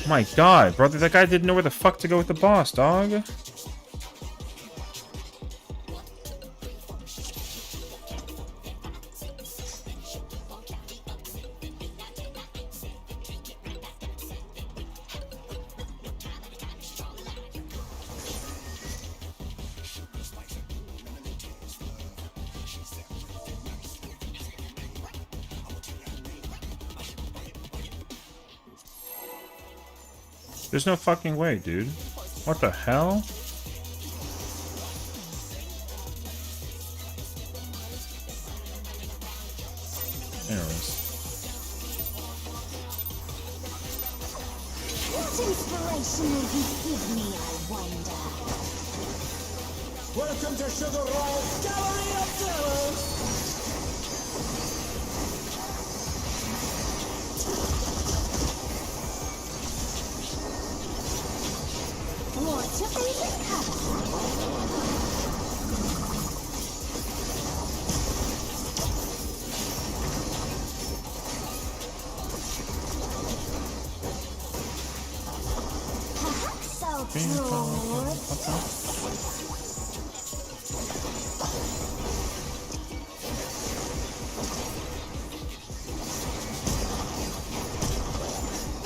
My god, brother, that guy didn't know where the fuck to go with the boss, dog. There's no fucking way, dude. What the hell? Anyways. What inspiration will you give me, I wonder? Welcome to Sugar Roll's Gallery of Terror. What's your favorite color?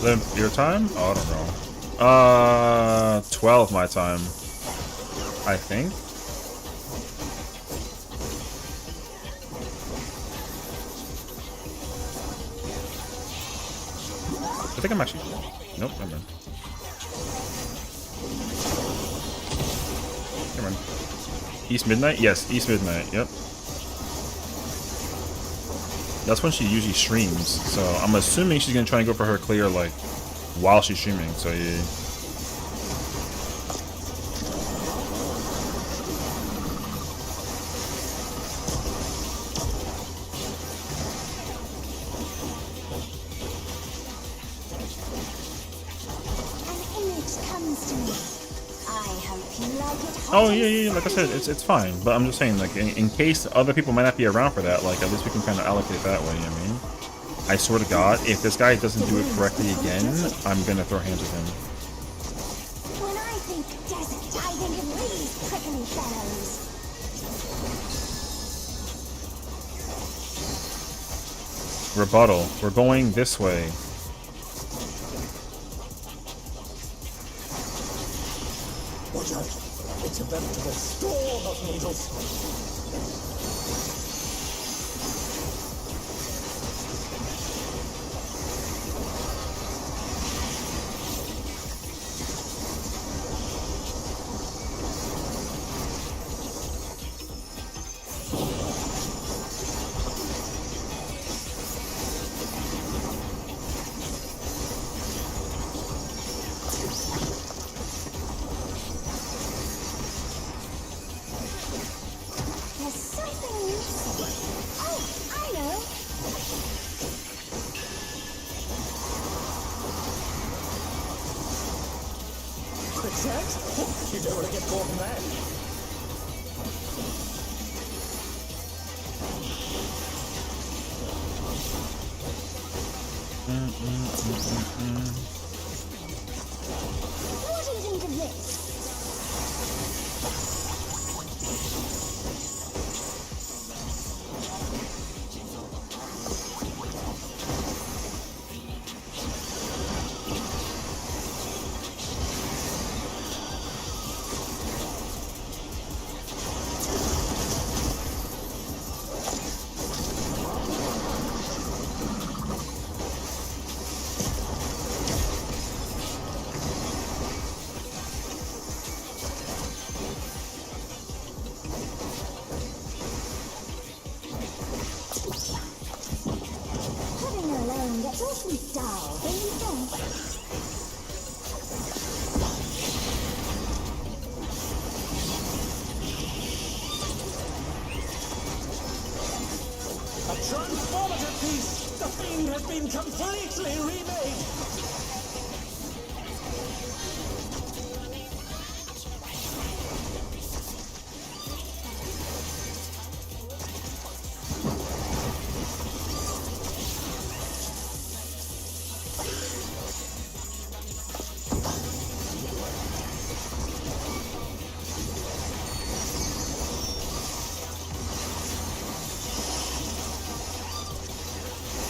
Then your time? Oh, I don't know. 12 my time. I think. I think I'm actually. Nope, never mind. Never mind. East Midnight? Yes, East Midnight. Yep. That's when she usually streams, so I'm assuming she's gonna try and go for her clear like while she's streaming. So yeah. Oh yeah, like I said, it's fine. But I'm just saying, like, in case other people might not be around for that, like, at least we can kind of allocate that way. You know what I mean, I swear to God, if this guy doesn't do it correctly again, I'm gonna throw hands with him. When I think desert, I think of these prickly fellows. Rebuttal. We're going this way. Watch out. It's a veritable storm of needles. You don't want to get caught in that. What do you think of this? Transformative piece! The Fiend has been completely remade!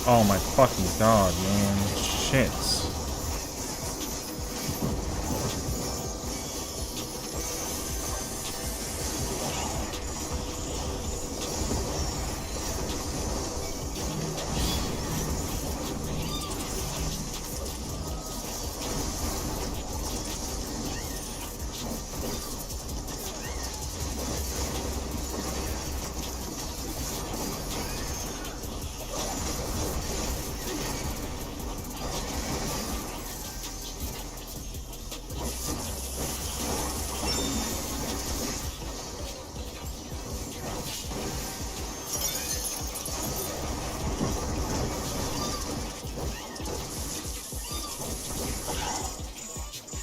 Oh my fucking God, man. Shit.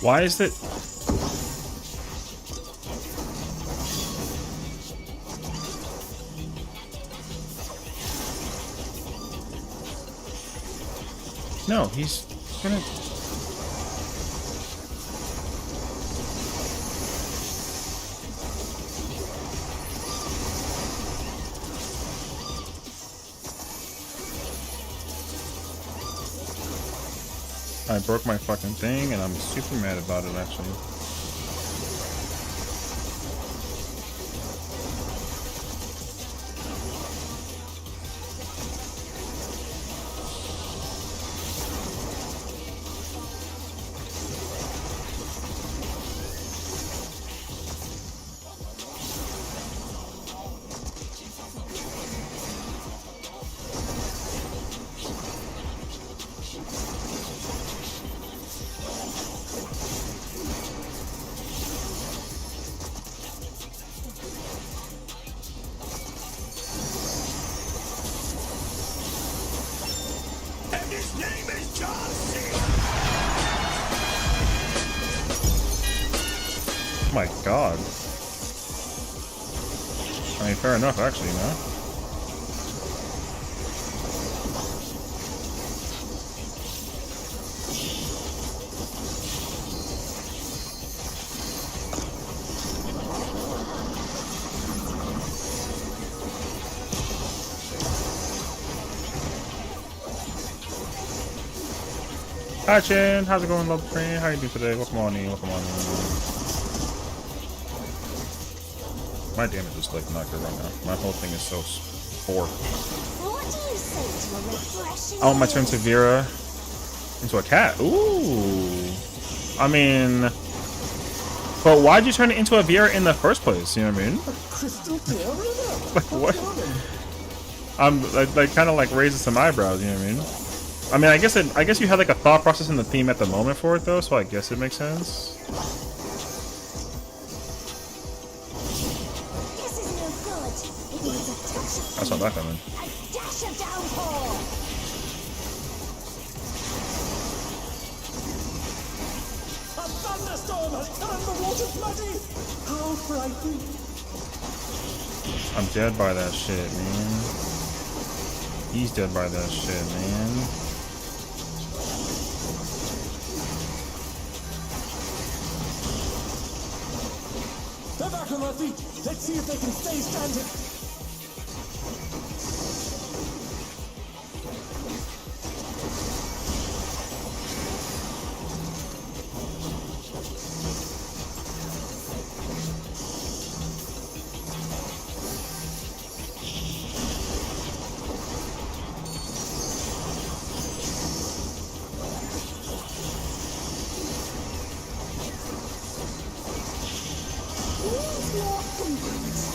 Why is it? No, he's gonna. I broke my fucking thing, and I'm super mad about it, actually. And his name is John C. Oh my god. I mean, fair enough, actually, no? Hi Chin, how's it going, love friend? How you doing today? Welcome on in, welcome on in. My damage is like not good right now. My whole thing is so poor. What do you say to a refreshing I want my turn to Vera into a cat. Ooh. I mean, but why'd you turn it into a Vera in the first place? You know what I mean? Crystal clear river. Like what? I'm like kind of like raising some eyebrows. You know what I mean? I mean, I guess you had like a thought process in the theme at the moment for it though, so I guess it makes sense. This is no good. It needs a touch of I saw that coming. a dash of downpour. A thunderstorm has turned the water bloody. How frightening. I'm dead by that shit, man. He's dead by that shit, man. They're back on their feet. Let's see if they can stay standing. Use your fingers.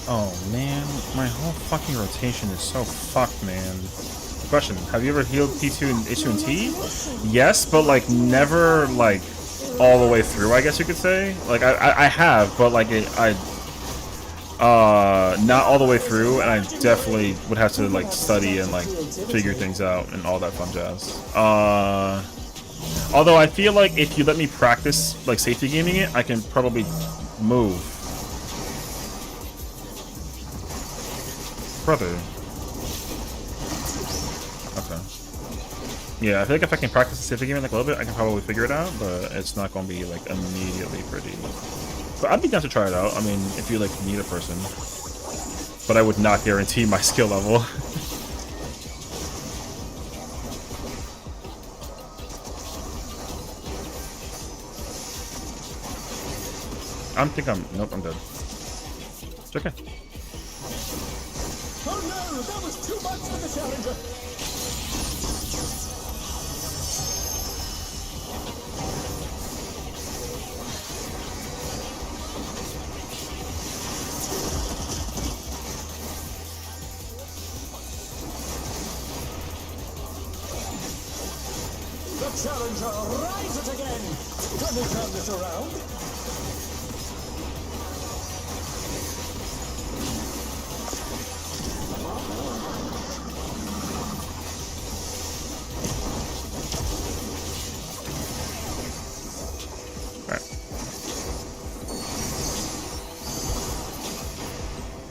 Oh man, my whole fucking rotation is so fucked, man. Question: have you ever healed P2 and H2 and T? Yes, but like never like all the way through. I guess you could say. Like I have, but like not all the way through, and I definitely would have to like study and like figure things out and all that fun jazz. Although I feel like if you let me practice like safety gaming it, I can probably move. Brother. Okay. Yeah, I feel like if I can practice safety gaming like a little bit, I can probably figure it out, but it's not gonna be like immediately pretty. But I'd be down to try it out. I mean, if you like need a person. But I would not guarantee my skill level. Nope, I'm dead. It's okay. Oh no, that was too much for the challenger. The challenger rises again. Can they turn this around?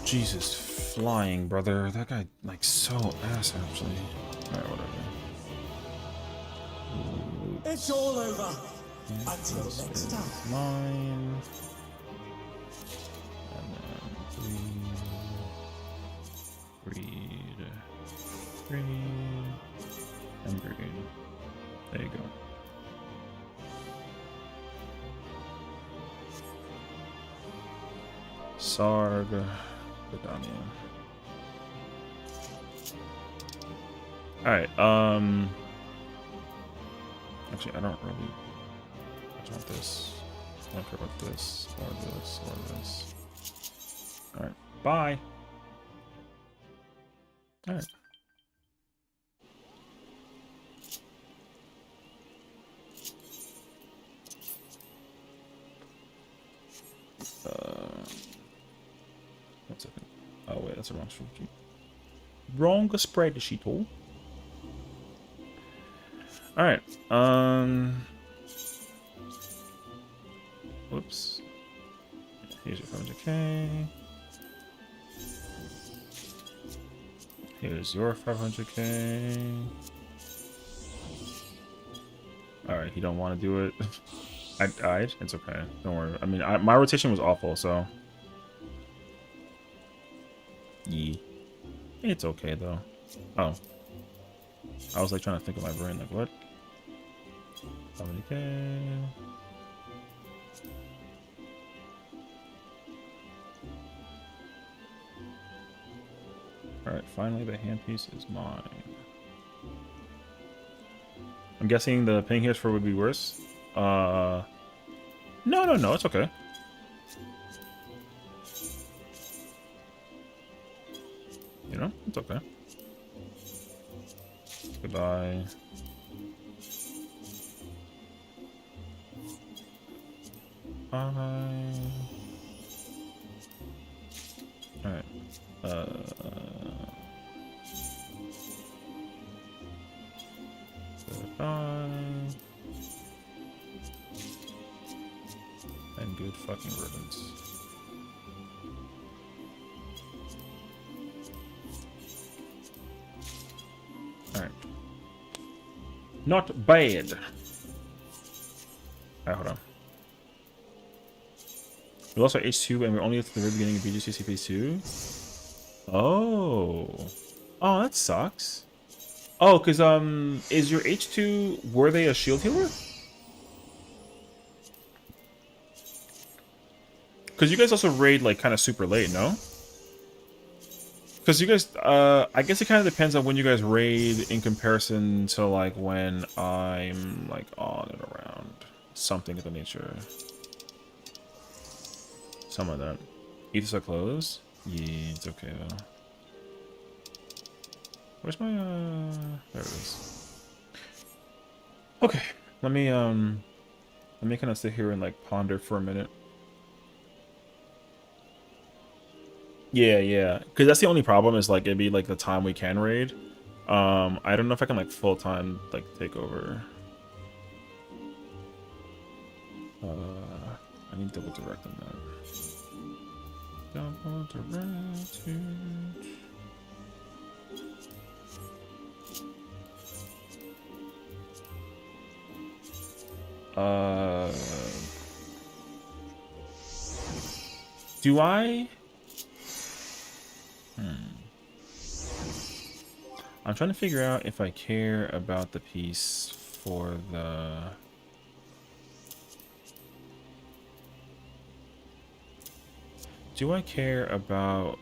Jesus, flying, brother. That guy, like, so ass, actually. Alright, whatever. It's all over. Until next time. Mine. Green. And green. There you go. Sarg. Vidania. Alright, actually, I don't really... I want this. I don't care about this, or this, or this. Alright, bye! Alright. One second. Oh wait, that's the wrong spreadsheet. Wrong spreadsheet, oh. Alright, whoops. Here's your 500k. Here's your 500k. Alright, he don't want to do it. I died. It's okay. Don't worry. I mean, my rotation was awful, so... Yeah. It's okay, though. Oh. I was, like, trying to think of my brain. Like, what? 70k... Alright, finally the handpiece is mine. I'm guessing the ping here for would be worse. No, it's okay. You know, it's okay. Goodbye. Bye. Alright. Goodbye. And good fucking riddance. Alright. Not bad. Alright, hold on. We lost our H2 and we're only at the very beginning of BGC CP2. Oh. Oh, that sucks. Oh, because, is your H2, were they a shield healer? Because you guys also raid, like, kind of super late, no? Because you guys, I guess it kind of depends on when you guys raid in comparison to, like, when I'm, like, on and around. Something of the nature. Some of that. Ethos are closed? Yeah, it's okay, though. Where's my, there it is. Okay, let me kind of sit here and, like, ponder for a minute. Yeah, because that's the only problem is, like, it'd be, like, the time we can raid. I don't know if I can, like, full-time, like, take over. I need double direct on that. Double direct. Do I? I'm trying to figure out if I care about the piece for the... Do I care about...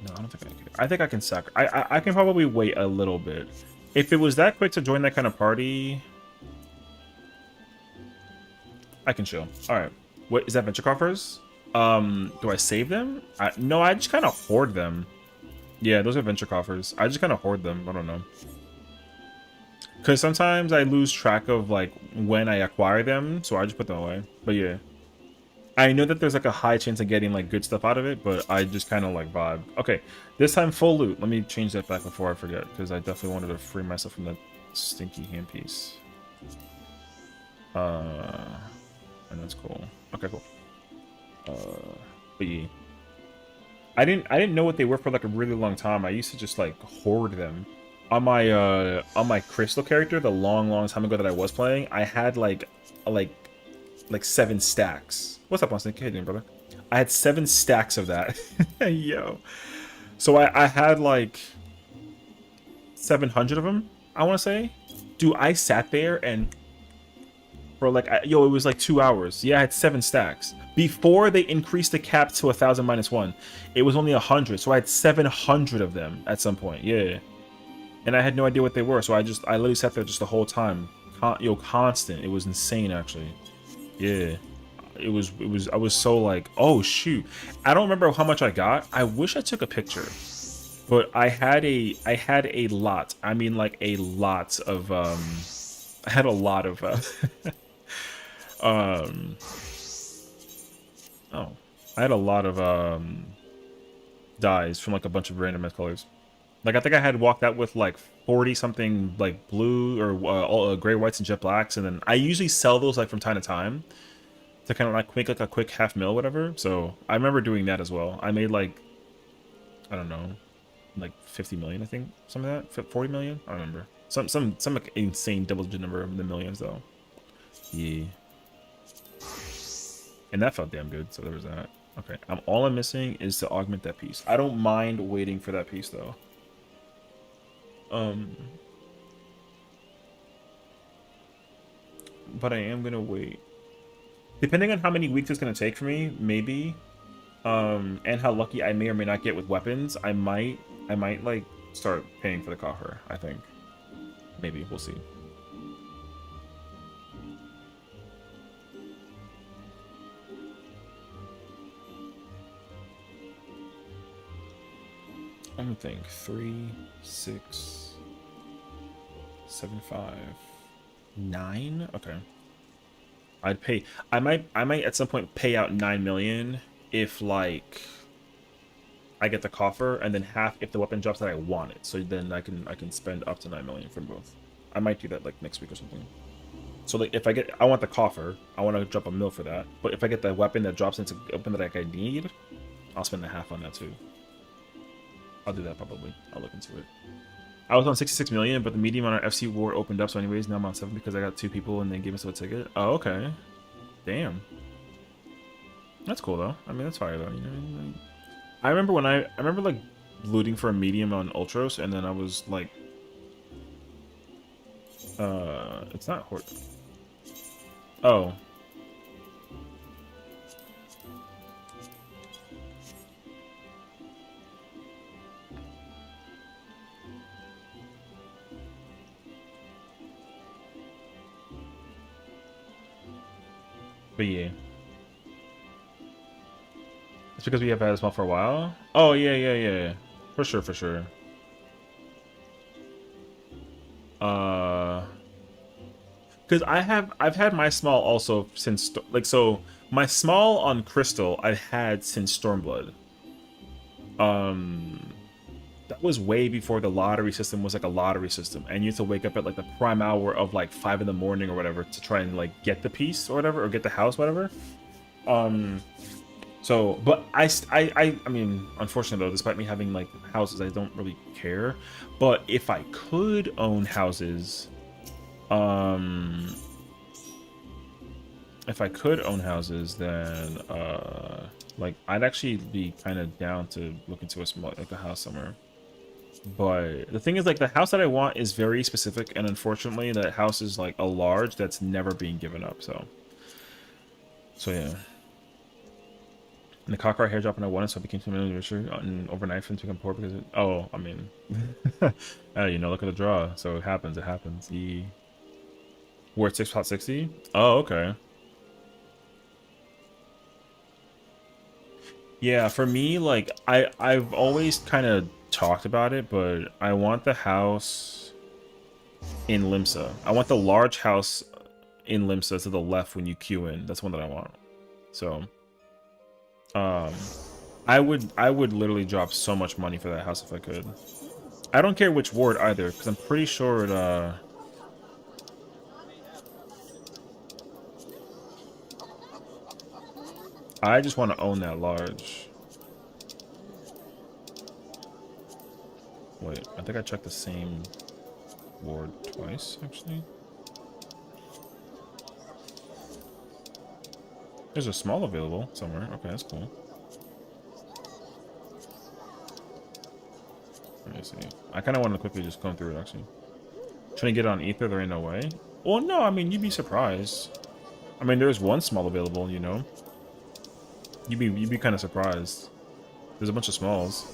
No, I don't think I care. I think I can sack. I can probably wait a little bit. If it was that quick to join that kind of party... I can chill. Alright. What, is that venture coffers? Do I save them? No, I just kind of hoard them. Yeah, those are venture coffers. I just kind of hoard them. I don't know. Because sometimes I lose track of, like, when I acquire them, so I just put them away. But yeah. I know that there's, like, a high chance of getting, like, good stuff out of it, but I just kind of, like, vibe. Okay, this time full loot. Let me change that back before I forget, because I definitely wanted to free myself from that stinky handpiece. And that's cool. Okay, cool. But yeah. I didn't know what they were for like a really long time. I used to just like hoard them. On my crystal character, the long time ago that I was playing, I had like 7 stacks. What's up, Austin? Hey, brother. I had 7 stacks of that. Yo. So I had like 700 of them, I want to say. Dude, I sat there and for like, it was like 2 hours. Yeah, I had 7 stacks. Before they increased the cap to 1,000 minus 1, it was only 100. So I had 700 of them at some point. Yeah. And I had no idea what they were. So I literally sat there just the whole time. Constant. It was insane, actually. Yeah. I was so like, oh shoot. I don't remember how much I got. I wish I took a picture. But I had a lot. I mean, like a lot of, I had a lot of, oh, I had a lot of dyes from like a bunch of random colors. Like I think I had walked out with like 40 something like blue or gray whites and jet blacks, and then I usually sell those like from time to time to kind of like make like a quick half mil, whatever. So I remember doing that as well. I made like, I don't know, like 50 million, I think, something like that. 40 million, I don't remember. Some like insane double-digit number of the millions though. Yeah. And that felt damn good, so there was that. Okay, all I'm missing is to augment that piece. I don't mind waiting for that piece though. But I am gonna wait. Depending on how many weeks it's gonna take for me, maybe. And how lucky I may or may not get with weapons, I might like start paying for the coffer, I think. Maybe, we'll see. I'm gonna think 3, 6, 7, 5, 9. Okay. I'd pay. I might at some point pay out 9 million if like I get the coffer, and then half if the weapon drops that I want it. So then I can spend up to 9 million from both. I might do that like next week or something. So like if I want the coffer, I want to drop a mil for that. But if I get the weapon that drops into a weapon that I need, I'll spend the half on that too. I'll do that probably. I'll look into it. I was on 66 million, but the medium on our FC war opened up. So anyways, now I'm on 7 because I got 2 people and they gave us a ticket. Oh, okay. Damn. That's cool though. I mean, that's fire though. You know, like, I remember when I remember like looting for a medium on Ultros, and then I was like, it's not horde. Oh. But yeah. It's because we have had a small for a while? Oh, yeah. For sure, for sure. Because I've had my small also since, like, so my small on Crystal I've had since Stormblood. That was way before the lottery system was like a lottery system, and you used to wake up at like the prime hour of like 5 in the morning or whatever to try and like get the piece or whatever, or get the house, whatever. So, but I mean, unfortunately though, despite me having like houses, I don't really care. But if I could own houses, if I could own houses, then like I'd actually be kind of down to look into a small like a house somewhere. But the thing is, like, the house that I want is very specific, and unfortunately that house is like a large that's never being given up. So yeah. And the cockroach hair drop, and I won it, so I became 2 million richer overnight from to become poor because oh, I mean, you know, look at the draw. So it happens. We're at 6.60. Oh, okay. Yeah, for me, like I've always kind of talked about it, but I want the house in Limsa. I want the large house in Limsa to the left when you queue in. That's one that I want. So I would literally drop so much money for that house if I could. I don't care which ward either, because I'm pretty sure it I just want to own that large. Wait, I think I checked the same ward twice, actually. There's a small available somewhere. Okay, that's cool. Let me see. I kind of want to quickly just come through it, actually. Trying to get on Ether, there ain't no way. Well, no, I mean, you'd be surprised. I mean, there's one small available, you know? You'd be kind of surprised. There's a bunch of smalls.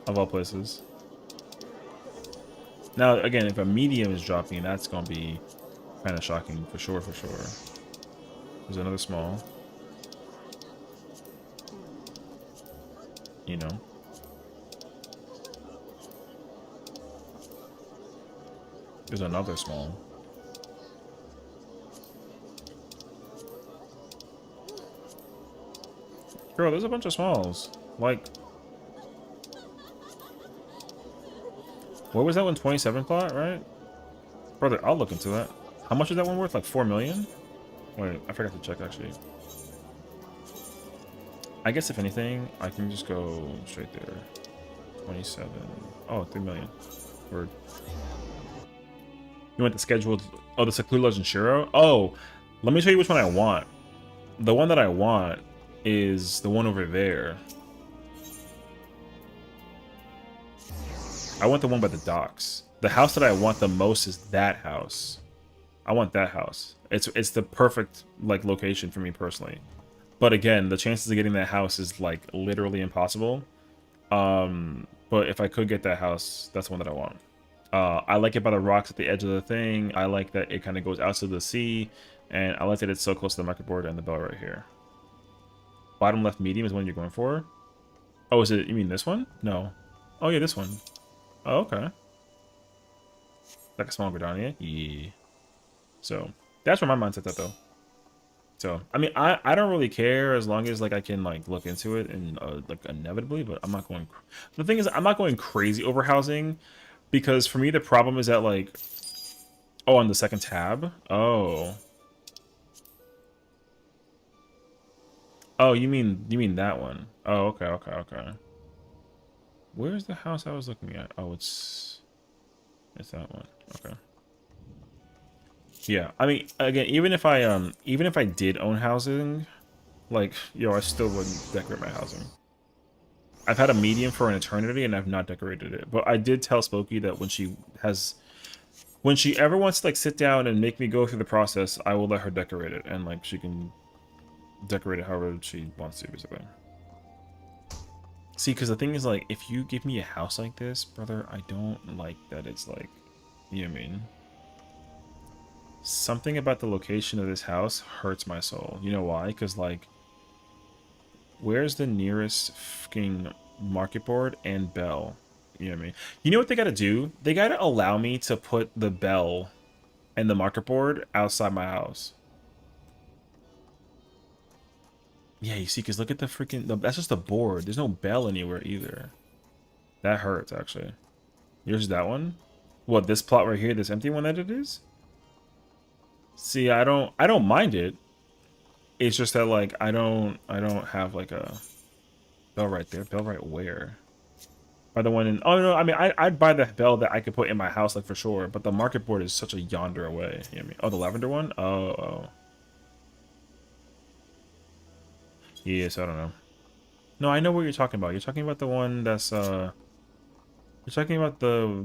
Of all places. Now, again, if a medium is dropping, that's going to be kind of shocking, for sure, for sure. There's another small. You know? There's another small. Bro, there's a bunch of smalls. Like, what was that one? 27 plot, right? Brother, I'll look into that. How much is that one worth? Like 4 million? Wait, I forgot to check actually. I guess if anything, I can just go straight there. 27. Oh, 3 million. Word. You want the scheduled? Oh, the Secluded Legend Shiro? Oh, let me show you which one I want. The one that I want is the one over there. I want the one by the docks. The house that I want the most is that house. I want that house. It's the perfect like location for me personally. But again, the chances of getting that house is like literally impossible. But if I could get that house, that's the one that I want. I like it by the rocks at the edge of the thing. I like that it kind of goes out to the sea. And I like that it's so close to the market board and the bell right here. Bottom left medium is one you're going for. Oh, is it? You mean this one? No. Oh, yeah, this one. Oh, okay. Like a small Gridania? Yeah. So, that's where my mindset's at, though. So, I mean, I don't really care as long as, like, I can, like, look into it and, like, inevitably, but I'm not going... The thing is, I'm not going crazy over housing because for me, the problem is that, like... Oh, on the second tab? Oh. Oh, you mean that one? Oh, okay, okay, okay. Where's the house I was looking at? Oh, it's that one. Okay. Yeah, I mean, again, even if I did own housing, like, yo, I still wouldn't decorate my housing. I've had a medium for an eternity and I've not decorated it. But I did tell Spooky that when she ever wants to like sit down and make me go through the process, I will let her decorate it and like she can decorate it however she wants to, basically. See, because the thing is, like, if you give me a house like this, brother, I don't like that it's like, you know what I mean? Something about the location of this house hurts my soul. You know why? Because, like, where's the nearest fucking market board and bell? You know what I mean? You know what they gotta do? They gotta allow me to put the bell and the market board outside my house. Yeah, you see, because look at the freaking... That's just a board. There's no bell anywhere either. That hurts, actually. Yours is that one? What, this plot right here? This empty one that it is? See, I don't mind it. It's just that, like, I don't have, like, a... Bell right there. Bell right where? By the one in... Oh, no, I mean, I'd buy the bell that I could put in my house, like, for sure. But the market board is such a yonder away. You know what I mean? Oh, the lavender one? Oh. Yes, I don't know. No, I know what you're talking about. You're talking about the one that's you're talking about the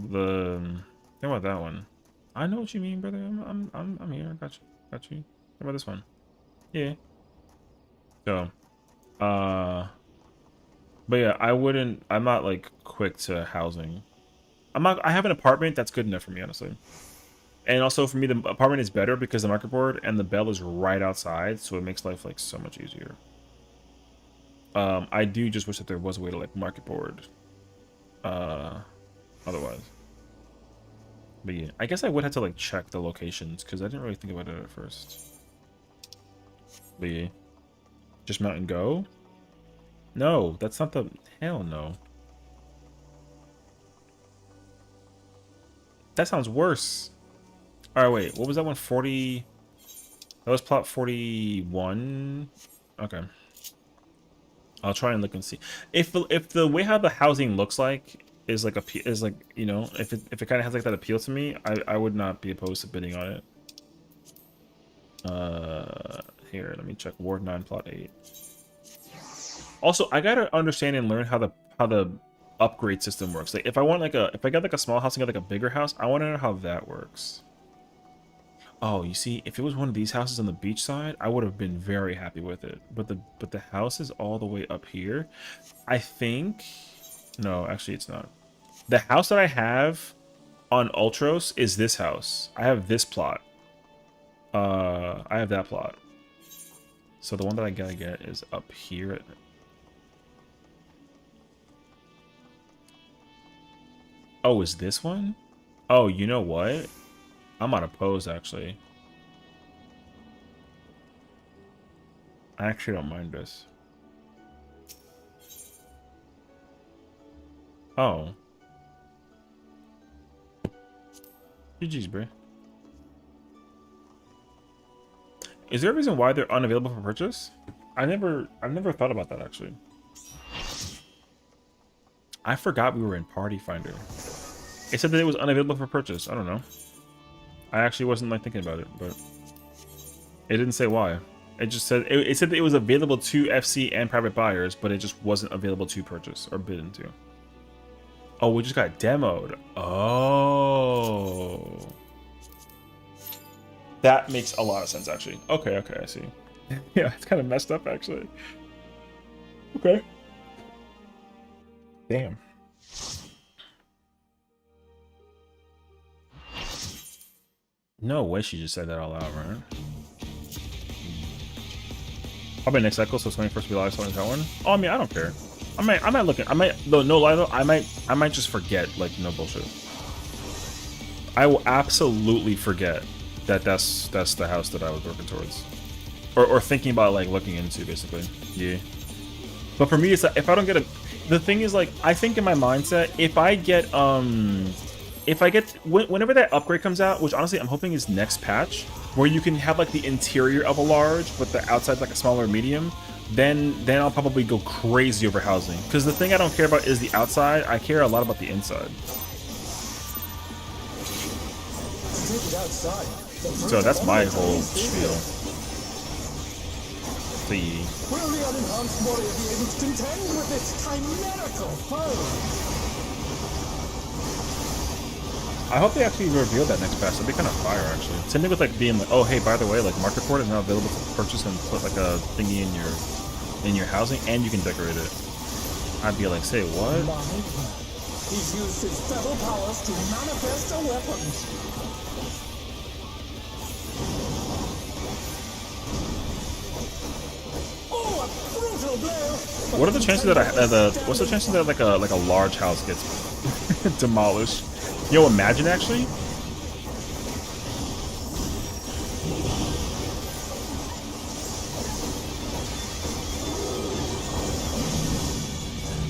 think about that one. I know what you mean, brother. I'm here. I got you. What about this one? Yeah. So, but yeah, I'm not like quick to housing. I have an apartment that's good enough for me, honestly. And also for me, the apartment is better because the market board and the bell is right outside, so it makes life like so much easier. I do just wish that there was a way to like market board otherwise. But yeah, I guess I would have to like check the locations because I didn't really think about it at first. But yeah, just mount and go. No, that's not the... Hell no. That sounds worse. Alright, wait, what was that one? 40... That was plot 41? Okay. I'll try and look and see if the way how the housing looks like is like you know, if it kind of has like that appeal to me, I would not be opposed to bidding on it. Here, let me check Ward 9 plot 8. Also, I gotta understand and learn how the upgrade system works. Like if I want like a, if I get like a small house and get like a bigger house, I want to know how that works. Oh, you see, if it was one of these houses on the beach side, I would have been very happy with it. But the house is all the way up here. I think, no, actually it's not. The house that I have on Ultros is this house. I have this plot. I have that plot. So the one that I gotta get is up here. Oh, is this one? Oh, you know what? I'm not opposed, actually. I actually don't mind this. Oh. GG's, bro. Is there a reason why they're unavailable for purchase? I've never thought about that, actually. I forgot we were in Party Finder. It said that it was unavailable for purchase. I don't know. I actually wasn't like thinking about it, but it didn't say why. It just said it said that it was available to FC and private buyers, but it just wasn't available to purchase or bid into. Oh, we just got demoed. Oh, that makes a lot of sense, actually. Okay, okay, I see. Yeah, it's kind of messed up, actually. Okay. Damn. No way she just said that all out, right? Probably next cycle, so 21st will be live, so that one. Oh, I mean, I don't care. I might look at, no lie though, I might just forget, like, no bullshit. I will absolutely forget that that's the house that I was working towards. Or thinking about, like, looking into, basically. Yeah. But for me, it's like, if I don't get a, the thing is, like, I think in my mindset, if I get, whenever that upgrade comes out, which honestly I'm hoping is next patch, where you can have like the interior of a large but the outside like a smaller medium, then I'll probably go crazy over housing. Because the thing I don't care about is the outside, I care a lot about the inside. So that's my whole spiel. See. Will the unenhanced warrior be able to contend with this chimerical foe? I hope they actually reveal that next patch. That'd be kind of fire, actually. Same thing with like being like, oh hey, by the way, like market report is now available for purchase and put like a thingy in your housing, and you can decorate it. I'd be like, say what? He's used his feral powers to manifest a weapon. Oh, a brutal blow! What are the chances that what's the chances that like a large house gets demolished? Yo, imagine actually.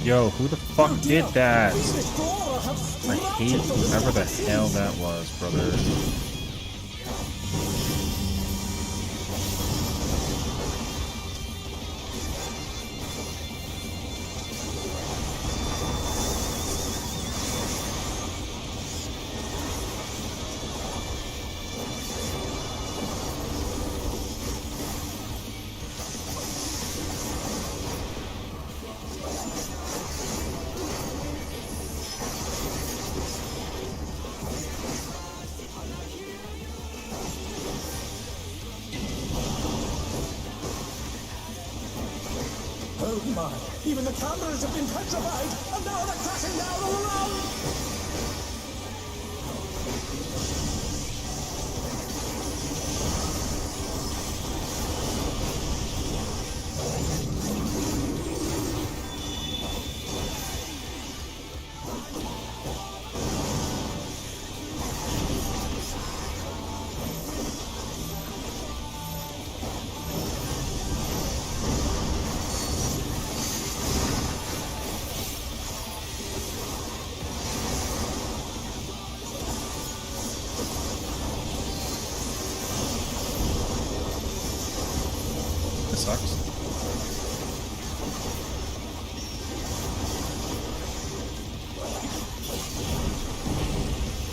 Yo, who the fuck did that? I hate whoever the hell that was, brother. Oh my, even the cameras have been petrified, and now they're crashing down all around! Sucks.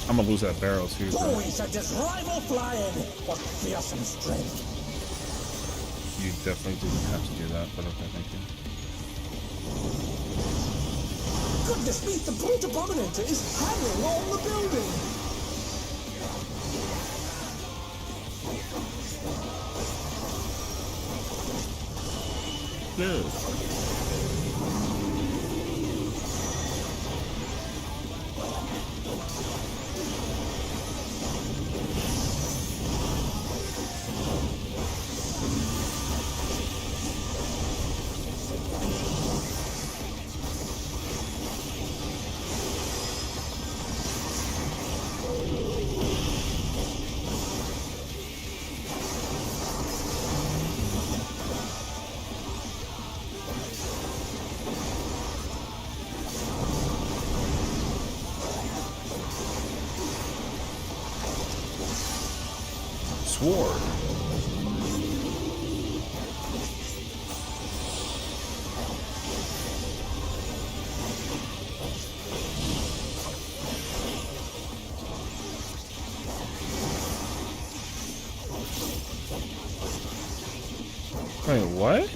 I'm gonna lose that barrel too, bro. Always set this rival flying! What fearsome strength! You definitely didn't have to do that, but okay, thank you. Goodness me, the brute abominator is hanging on the building! Sword. Wait, what?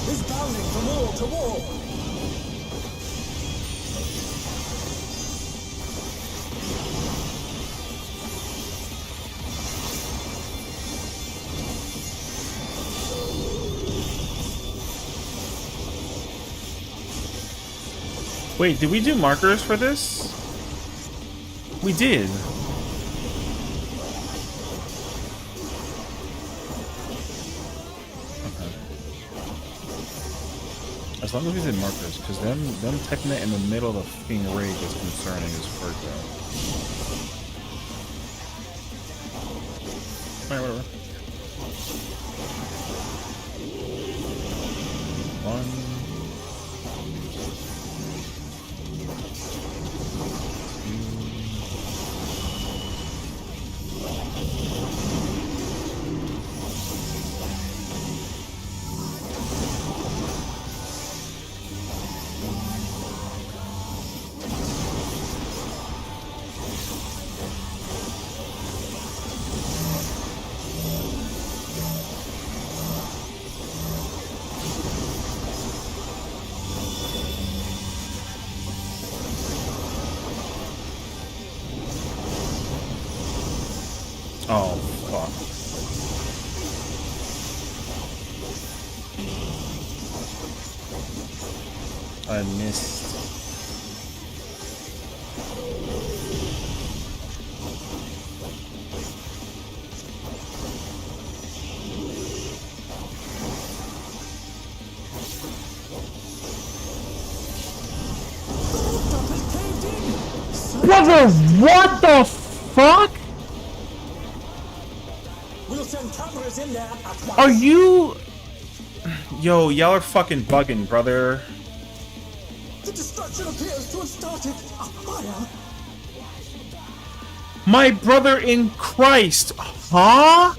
Is bounding from wall to wall. Wait, did we do markers for this? We did. As long as we did markers, because them teching it in the middle of the fucking raid is concerning as fuck, though. Alright, whatever. One. Oh, fuck. I missed. Brother, what the fuck? We'll send cameras in there at once. Are you... Yo, y'all are fucking bugging, brother. The destruction appears to have started a fire. My brother in Christ. Huh?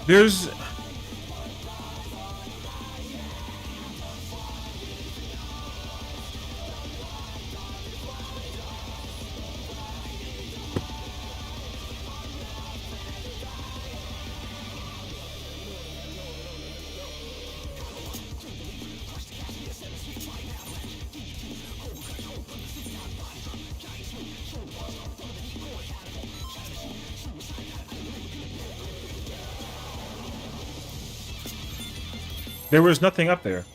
There's... There was nothing up there.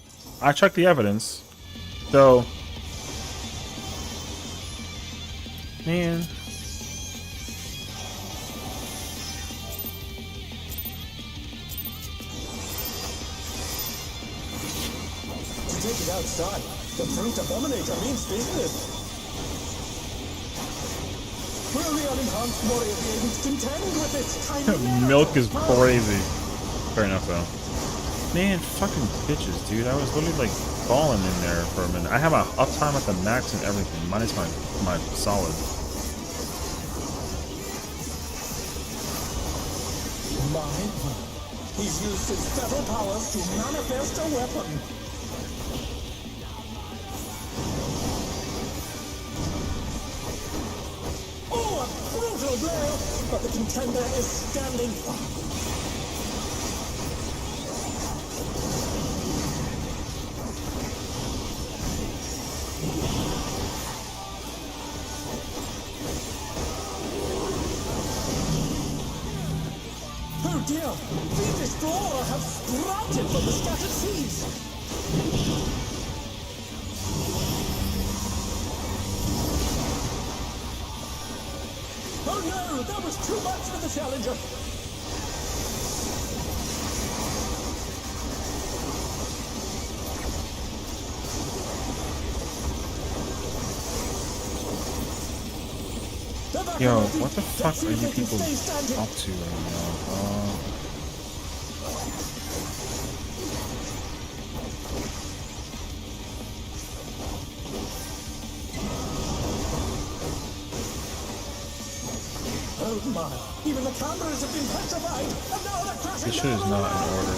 I checked the evidence. So... Man... To take it outside, the brute abominator means business. Will the unenhanced warrior be able to contend with this tiny Milk is crazy. Fair enough, though. Man, fucking bitches, dude. I was literally like falling in there for a minute. I have my uptime at the max and everything. Minus my solid. He's used his feral powers to manifest a weapon. Oh, a brutal blow! But the contender is standing firm. Oh dear! The Destroyer have sprouted from the scattered seas! Oh no! That was too much for the Challenger! Yo, what the fuck are you people up to right now? Oh my! Even the cameras have been petrified! And now they're crashing This shit is down not on in order.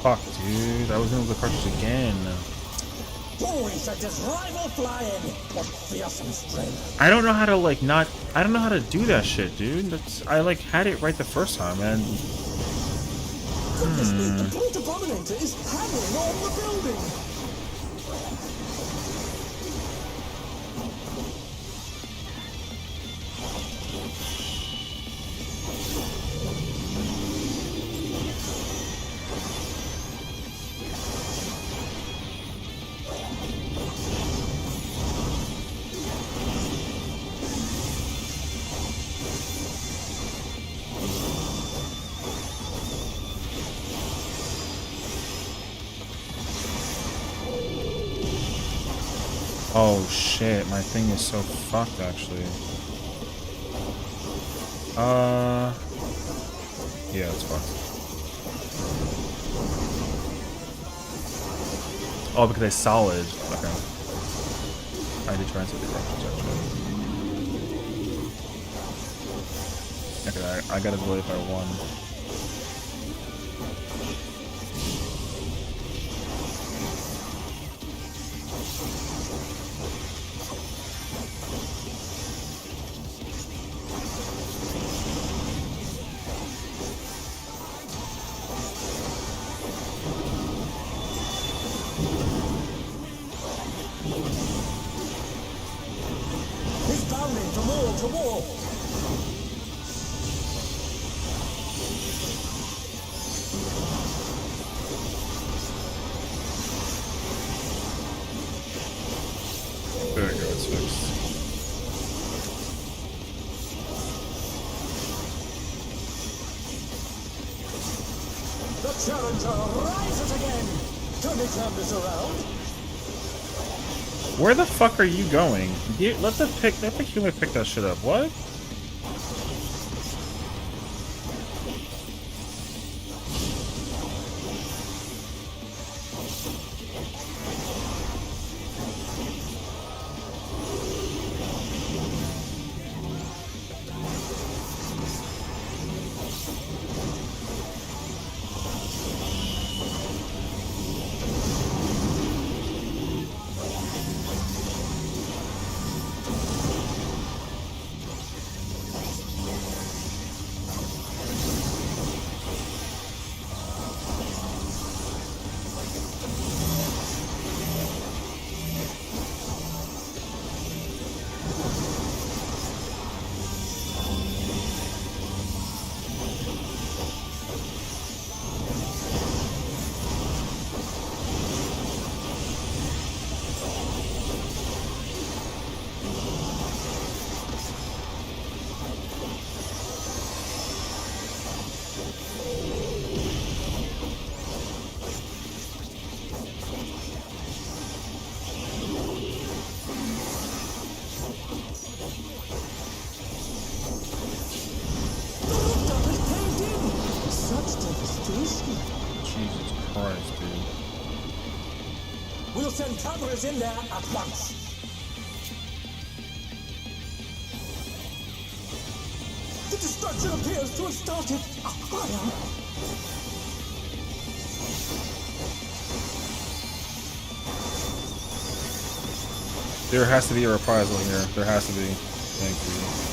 Fuck, dude. I was gonna the cartridge again. Holy shit, his rival flying! What fearsome strength! I don't know how to like not. I don't know how to do that shit, dude. That's I like had it right the first time, man. Goodness me, the Protobominator is hammering on the building! Oh shit, my thing is so fucked actually. Yeah, it's fucked. Oh, because I solid. Okay. I did try and set the cartridge actually. Okay, I gotta delay by one. He's bounding from wall to wall! There we go, it's fixed. The Challenger rises again! Can we turn this around? Where the fuck are you going? Let the healer pick that shit up. What? send cameras in there at once. The destruction appears to have started a fire. There has to be a reprisal here. There has to be. Thank you.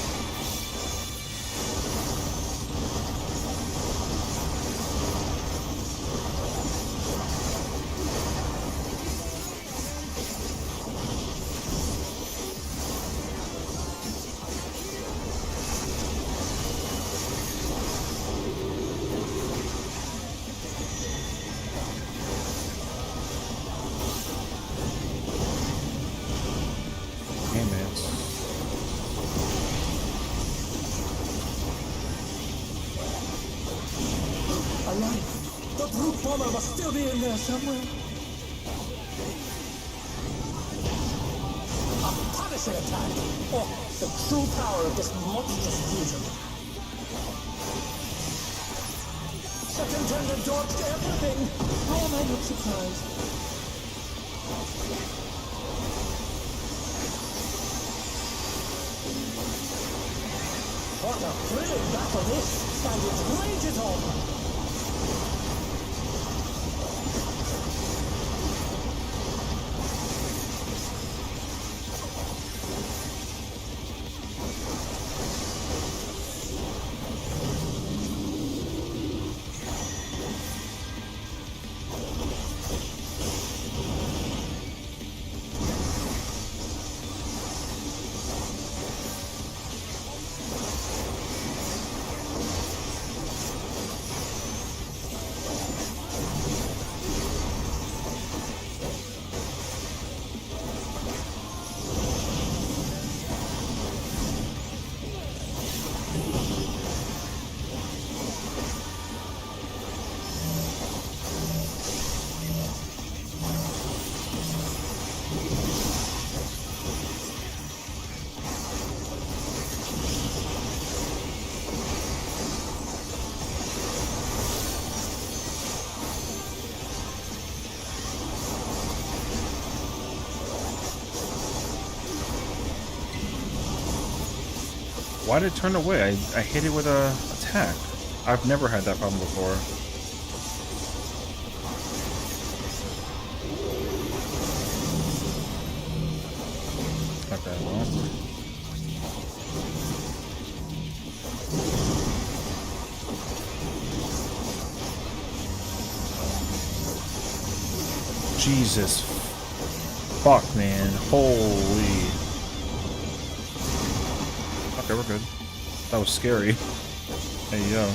Alive. The brute bomber must still be in there somewhere. A punishing attack! Oh, the true power of this monstrous fusion. Superintendent dodged everything. How am I not surprised? What a thrilling battle this! And it rages on! Why did it turn away? I hit it with a attack. I've never had that problem before. Okay, well. Jesus. Fuck, man. Holy. Okay, we're good. That was scary. Hey, yo.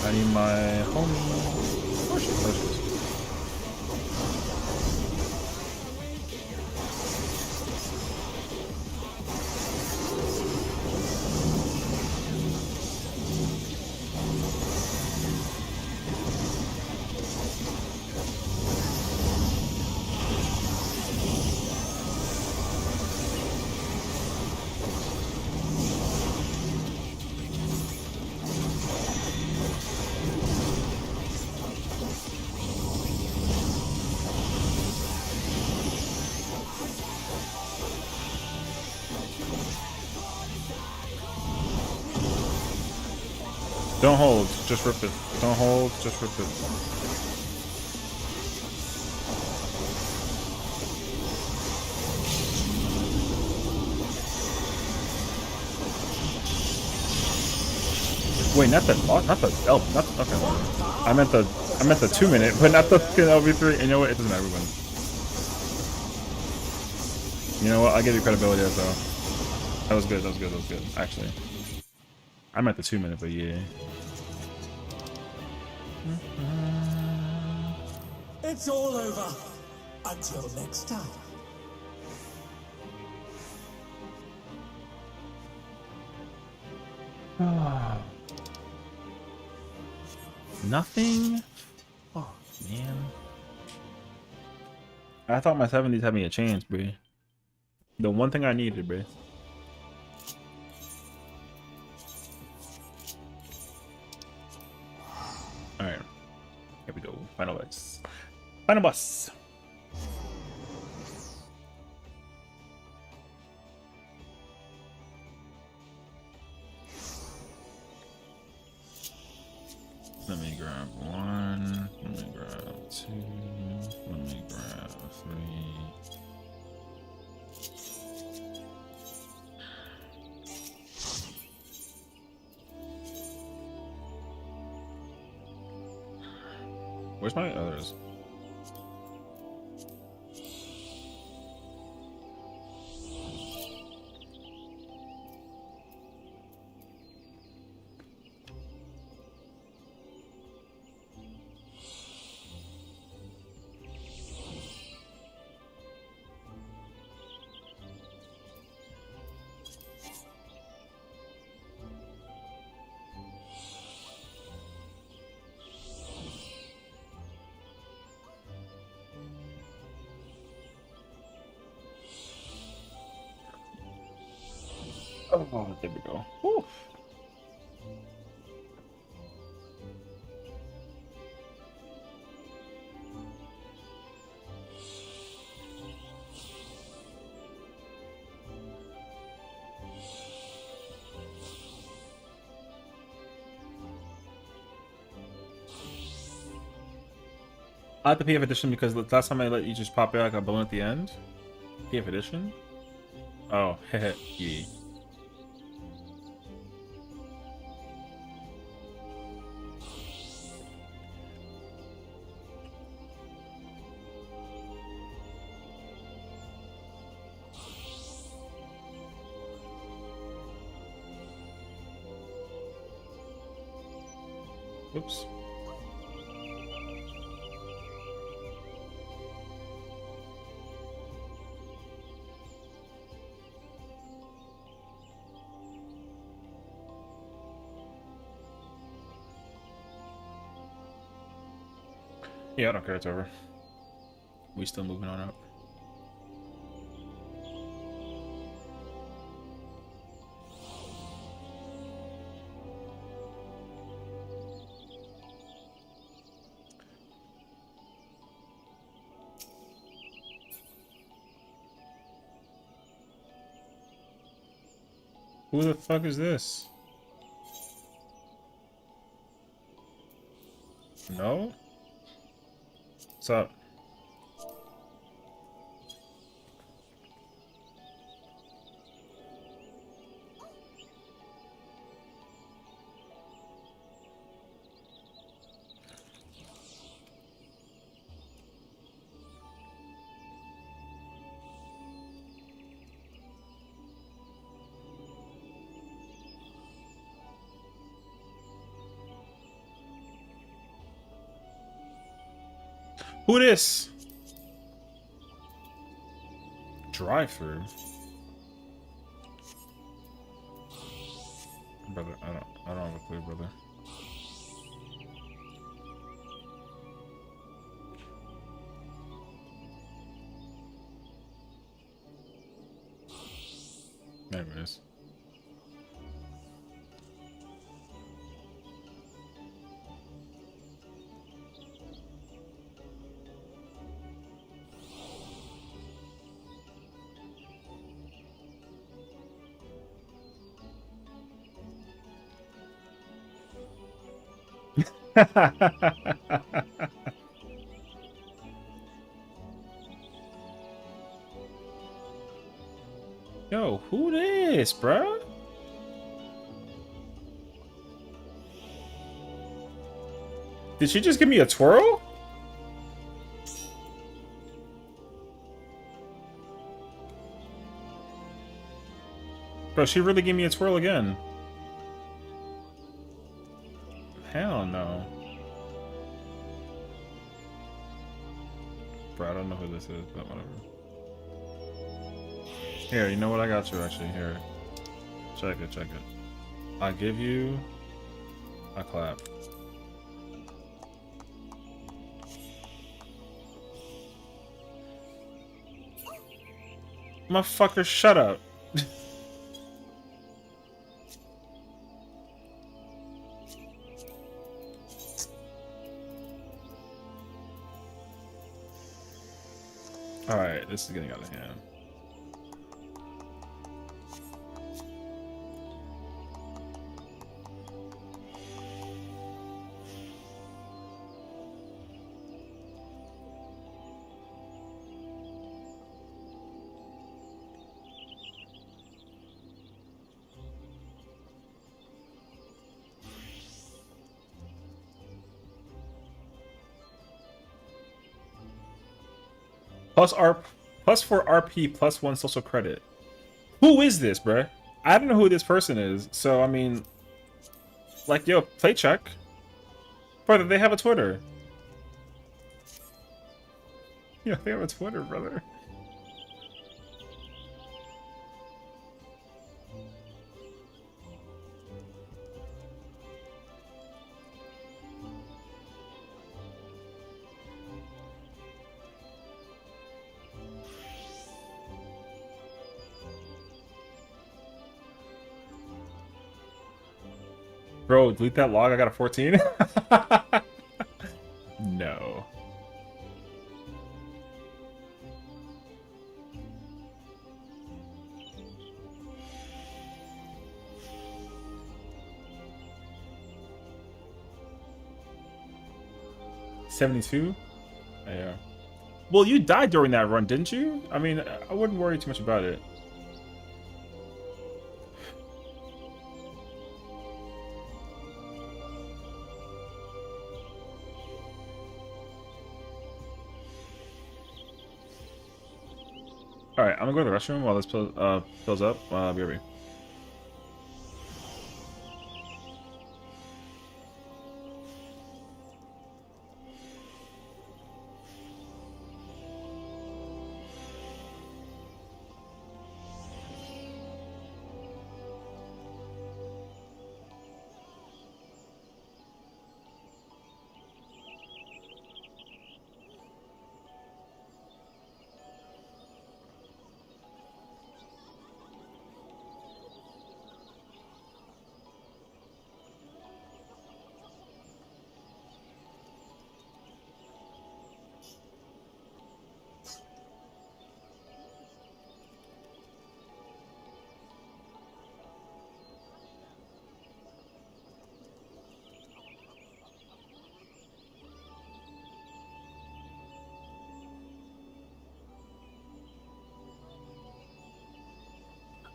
I need my homie. Push it, push it. Don't hold, just rip it. Don't hold, just rip it. Wait, not the okay. I meant the 2 minute, but not the fucking LV3. And you know what? It doesn't matter. Everyone. You know what? I'll give you credibility as well. That was good. That was good. That was good. Actually, I meant the 2 minute, but yeah. It's all over. Until next time. Nothing? Oh, man. I thought my 70s had me a chance, bro. The one thing I needed, bro. Alright. Here we go. Final boss. Final boss. Let me grab one. Let me grab two. Let me grab three. Where's my others? Oh, there we go. Whew. I have the PF edition because the last time I let you just pop out like a balloon at the end. PF edition? Oh, heh, yeah. Oops. Yeah, I don't care. It's over. We still moving on up. Who the fuck is this? No? What's up? Who this? Drive-through. Brother, I don't have a clue, brother. Anyways. Yo, who this, bro? Did she just give me a twirl? Bro, she really gave me a twirl again. Hell no. Bro, I don't know who this is, but whatever. Here, you know what? I got you, actually. Here. Check it, check it. I give you a clap. Motherfucker, shut up. Alright, this is getting out of hand. Plus 4 RP plus 1 social credit. Who is this, bruh? I don't know who this person is, so I mean, like, yo, play check. Brother, they have a Twitter. Yeah, they have a Twitter, brother. Bro, delete that log. I got a 14. No. $72? Yeah. Well, you died during that run, didn't you? I mean, I wouldn't worry too much about it. Alright, I'm gonna go to the restroom while this fills up. BRB.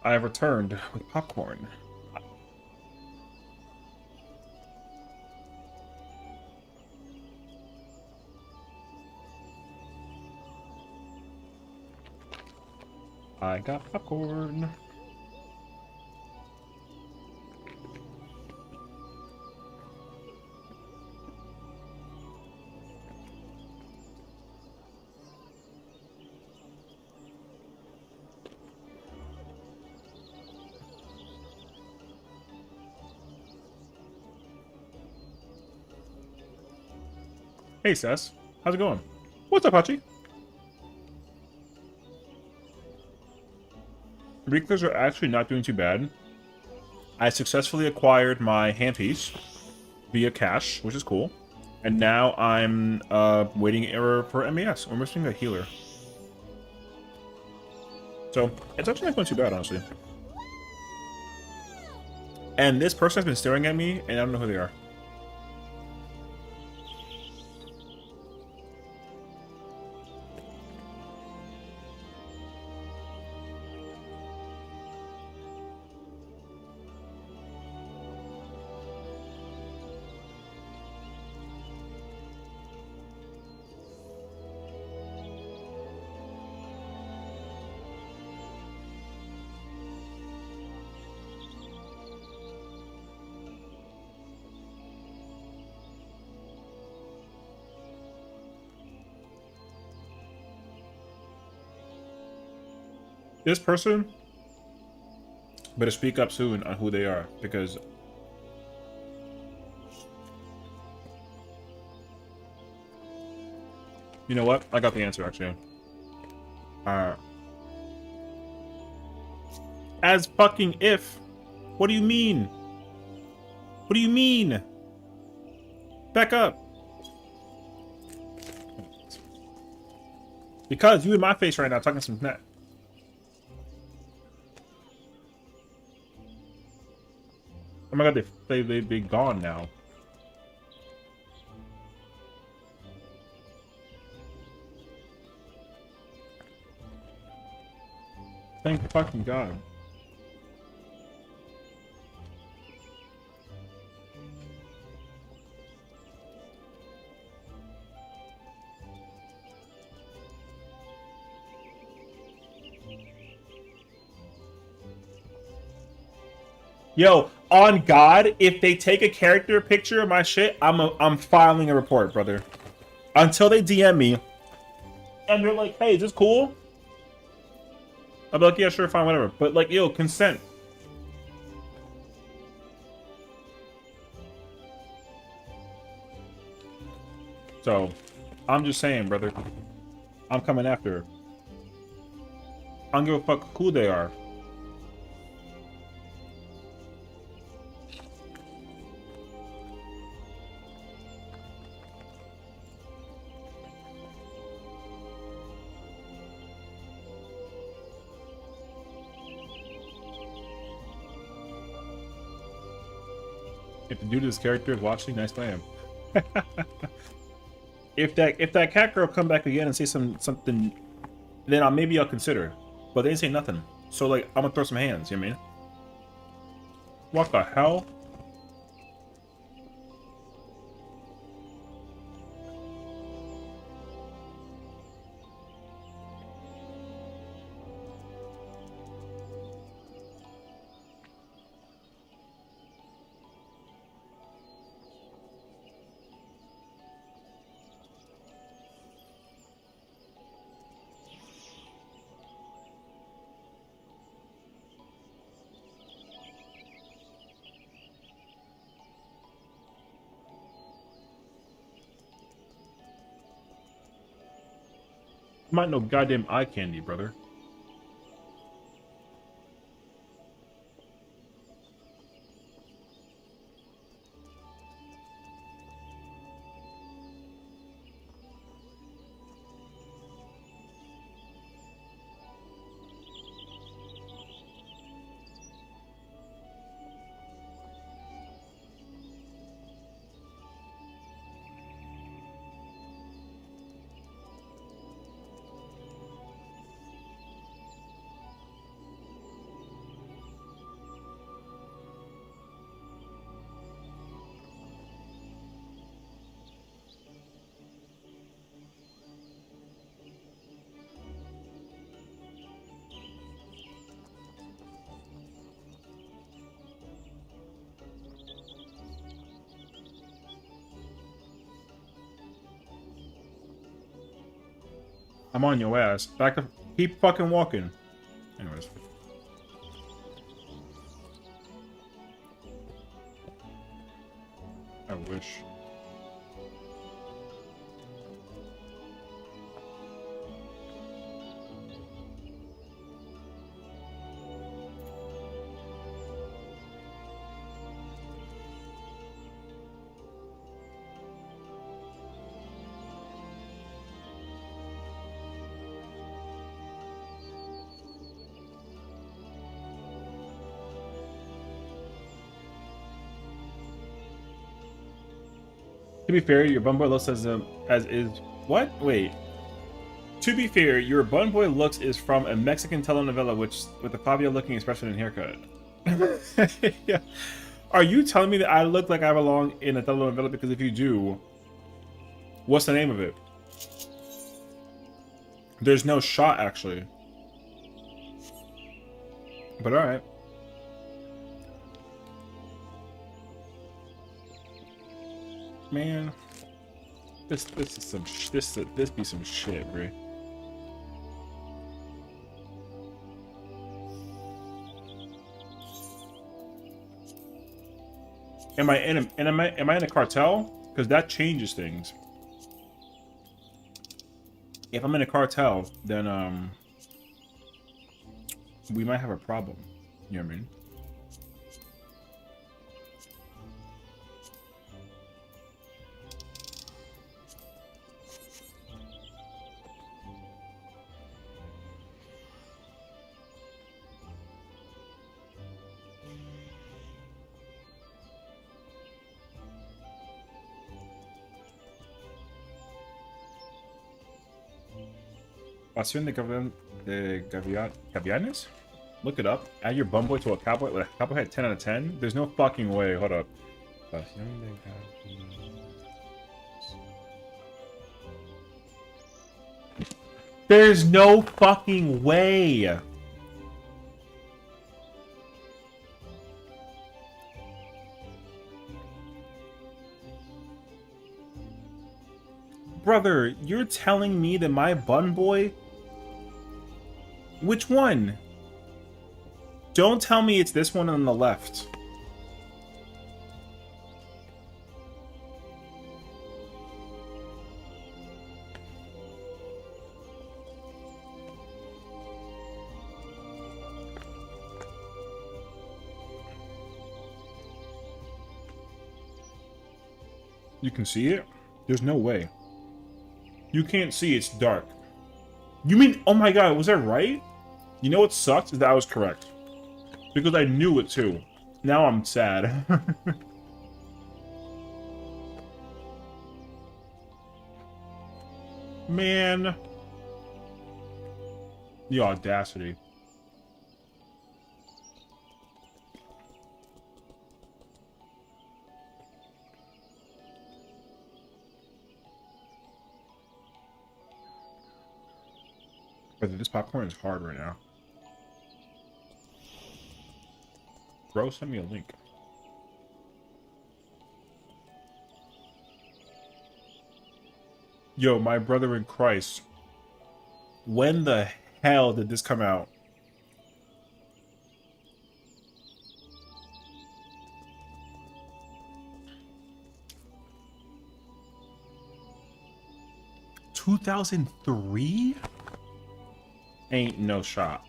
I have returned with popcorn. I got popcorn. Hey, Sess. How's it going? What's up, Hachi? Reclears are actually not doing too bad. I successfully acquired my handpiece via cash, which is cool. And now I'm waiting for MAS. We're missing a healer. So, it's actually not going too bad, honestly. And this person has been staring at me, and I don't know who they are. This person better speak up soon on who they are, because you know what? I got the answer, actually. as fucking if. What do you mean? What do you mean? Back up. Because you in my face right now talking some net. Oh my god, they gone now. Thank fucking god. Yo, on God, if they take a character picture of my shit, I'm filing a report, brother. Until they DM me and they're like, "Hey, is this cool?" I'll be like, "Yeah, sure, fine, whatever." But like, yo, consent. So, I'm just saying, brother. I'm coming after her. I don't give a fuck who they are. If the dude of this character is watching, nice to him. If that cat girl come back again and say something, then maybe I'll consider. But they didn't say nothing, so like I'm gonna throw some hands. You know what I mean? What the hell? Might know goddamn eye candy, brother. I'm on your ass. Back up. Keep fucking walking. Anyways. I wish. To be fair, your bun boy looks as is what? Wait. To be fair, your bun boy looks is from a Mexican telenovela with a Fabio-looking expression and haircut. Yeah. Are you telling me that I look like I belong in a telenovela? Because if you do, what's the name of it? There's no shot actually. But all right. Man, this is some this be some shit, bro. Am I in a cartel? Because that changes things. If I'm in a cartel, then we might have a problem. You know what I mean? Sessiion the Gavianes? Look it up. Add your bumboy to a cowboy with a cowboy head 10 out of 10? There's no fucking way. Hold up. Sessiion the Gavianes. There's no fucking way. Brother, you're telling me that my bun boy... Which one? Don't tell me it's this one on the left. You can see it? There's no way. You can't see, it's dark. You mean, oh my god, was I right? You know what sucks is that I was correct. Because I knew it too. Now I'm sad. Man. The audacity. But this popcorn is hard right now. Bro, send me a link. Yo, my brother in Christ. When the hell did this come out? $2003? Ain't no shot.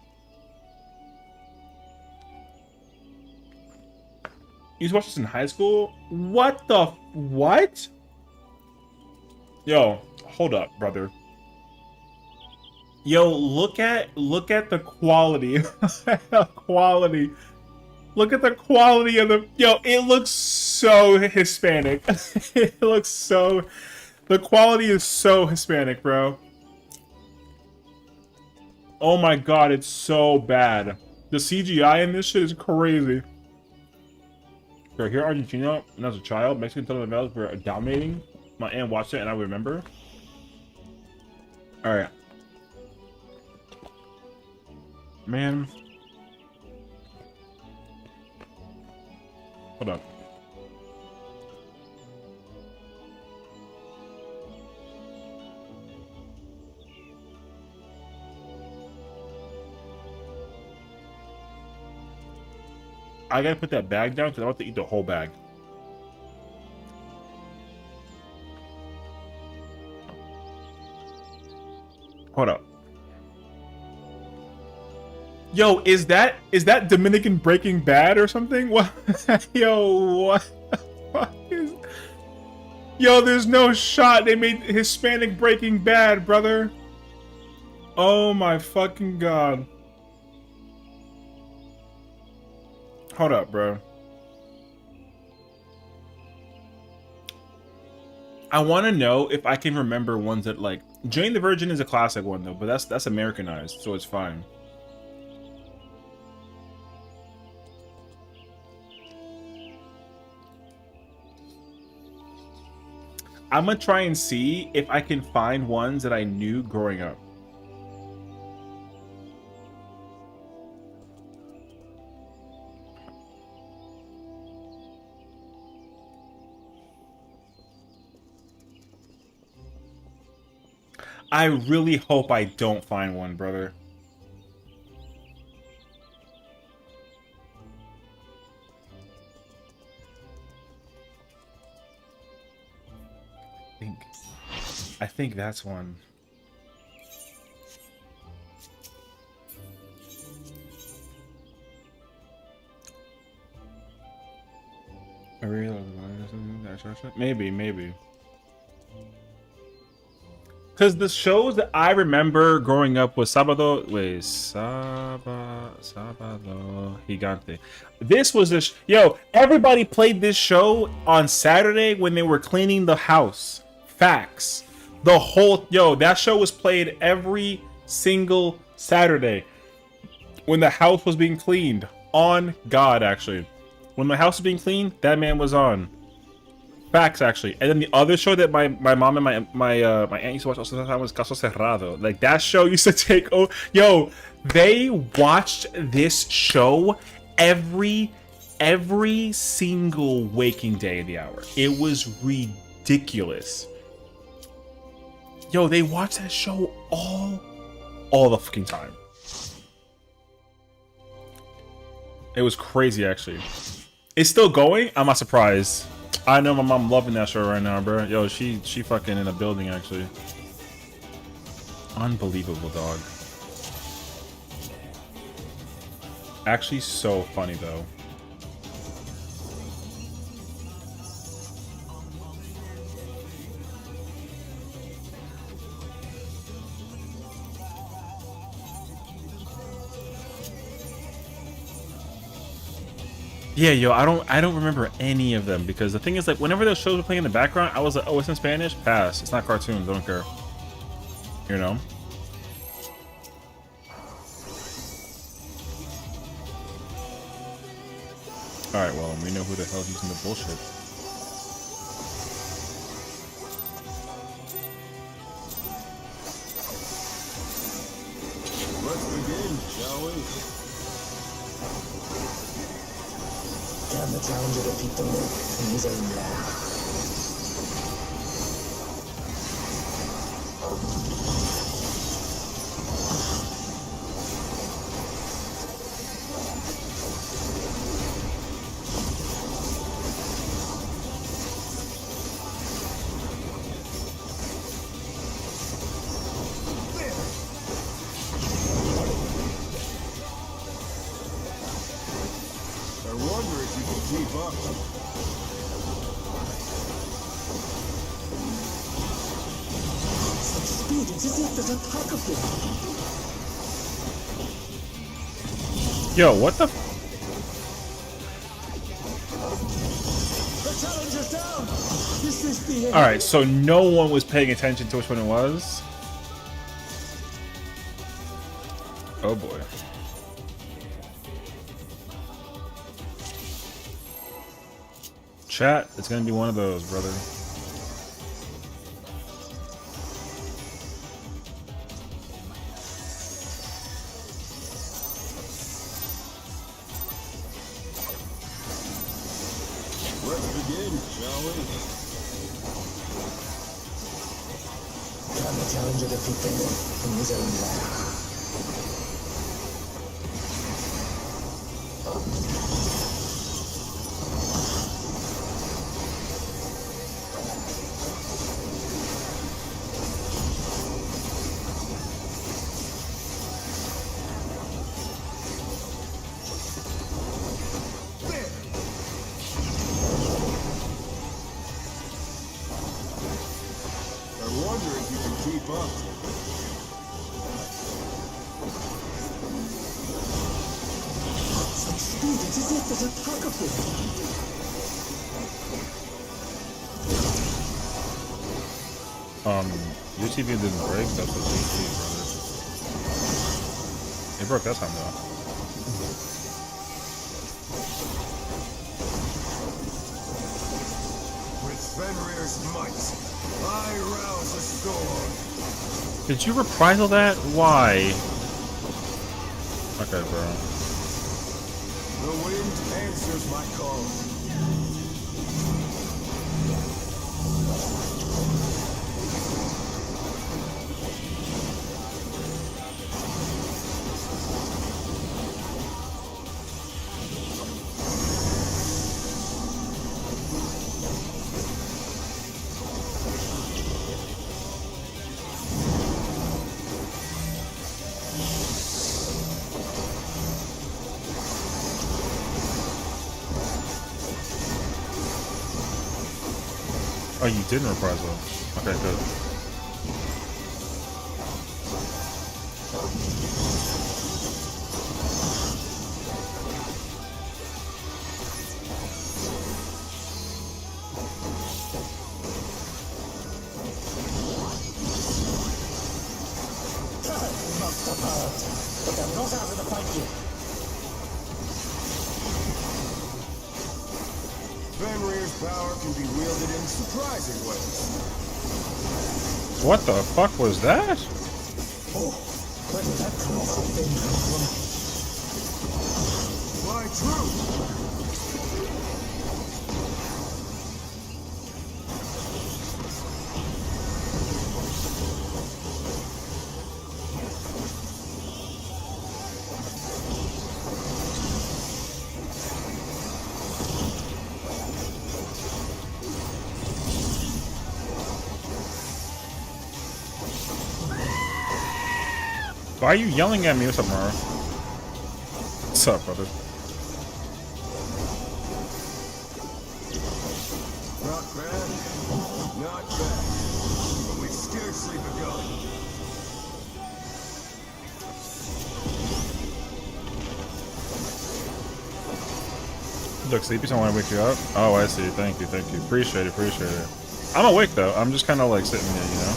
You used to watch this in high school? What the... What? Yo, hold up, brother. Yo, look at the quality. Quality. Look at the quality of the... Yo, it looks so Hispanic. It looks so... The quality is so Hispanic, bro. Oh my god, it's so bad. The CGI in this shit is crazy. Bro, here in Argentina, when I was a child, Mexican telenovelas were dominating. My aunt watched it and I remember. Alright. Man. Hold up. I gotta put that bag down because I want to eat the whole bag. Hold up. Yo, is that Dominican Breaking Bad or something? What? Yo, what the fuck is... Yo, there's no shot they made Hispanic Breaking Bad, brother. Oh my fucking god. Hold up, bro. I want to know if I can remember ones that, like... Jane the Virgin is a classic one, though, but that's Americanized, so it's fine. I'm gonna try and see if I can find ones that I knew growing up. I really hope I don't find one, brother. I think that's one. Maybe. Because the shows that I remember growing up was Sábado Gigante. This was yo, everybody played this show on Saturday when they were cleaning the house. Facts. The whole, that show was played every single Saturday when the house was being cleaned. On God, actually. When the house was being cleaned, that man was on. Facts, actually. And then the other show that my mom and my aunt used to watch also was Caso Cerrado. Like, that show used to take they watched this show every single waking day of the hour. It was ridiculous. They watched that show all the fucking time. It was crazy, actually. It's still going? I'm not surprised. I know my mom loving that show right now, bro. She fucking in a building, actually. Unbelievable, dog. Actually so funny, though. Yeah, I don't remember any of them because the thing is, like, whenever those shows were playing in the background, I was like, oh, it's in Spanish? Pass. It's not cartoons. I don't care. You know? Alright, well, we know who the hell's using the bullshit. Let's begin, shall we? Can the challenger defeat the myth in his own land? I wonder if you can keep up. Such speed, it's as if there's a pack of them. Yo, what the? The challenger's down! Is this the end? Alright, so no one was paying attention to which one it was. Oh boy. Chat, it's gonna be one of those, brother. Let's begin, shall we? Can the challenger defeat the myth in his own land? I wonder if you can keep up. Such speed, it's as if there's a pack of them. Your TV didn't break, that's what GG, brother. It broke that time though. With Fenrir's might, I rouse a storm. Did you reprisal that? Why? Okay, bro. The wind answers my call. Oh, you didn't reprisal. Okay, good. But I'm not out of the fight yet. Fenrir's power can be wielded in surprising ways. What the fuck was that? Oh, where did that colossal thing come from? Why, true. Why are you yelling at me? What's up, Mara? What's up, brother? Not bad. Not bad. But we've scarcely begun. Look, sleepy, so I want to wake you up. Oh, I see. Thank you, thank you. Appreciate it, appreciate it. I'm awake though. I'm just kind of like sitting there, you know.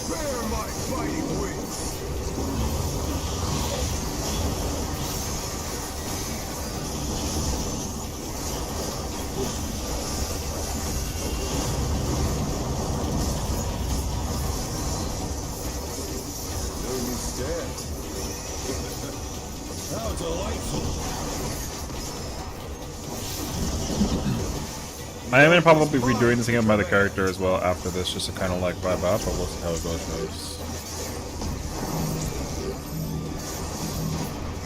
Bear my fighting wings. There you stand. How delightful. I am gonna probably be redoing this again with my other character as well after this, just to kind of like vibe out, but we'll see how it goes.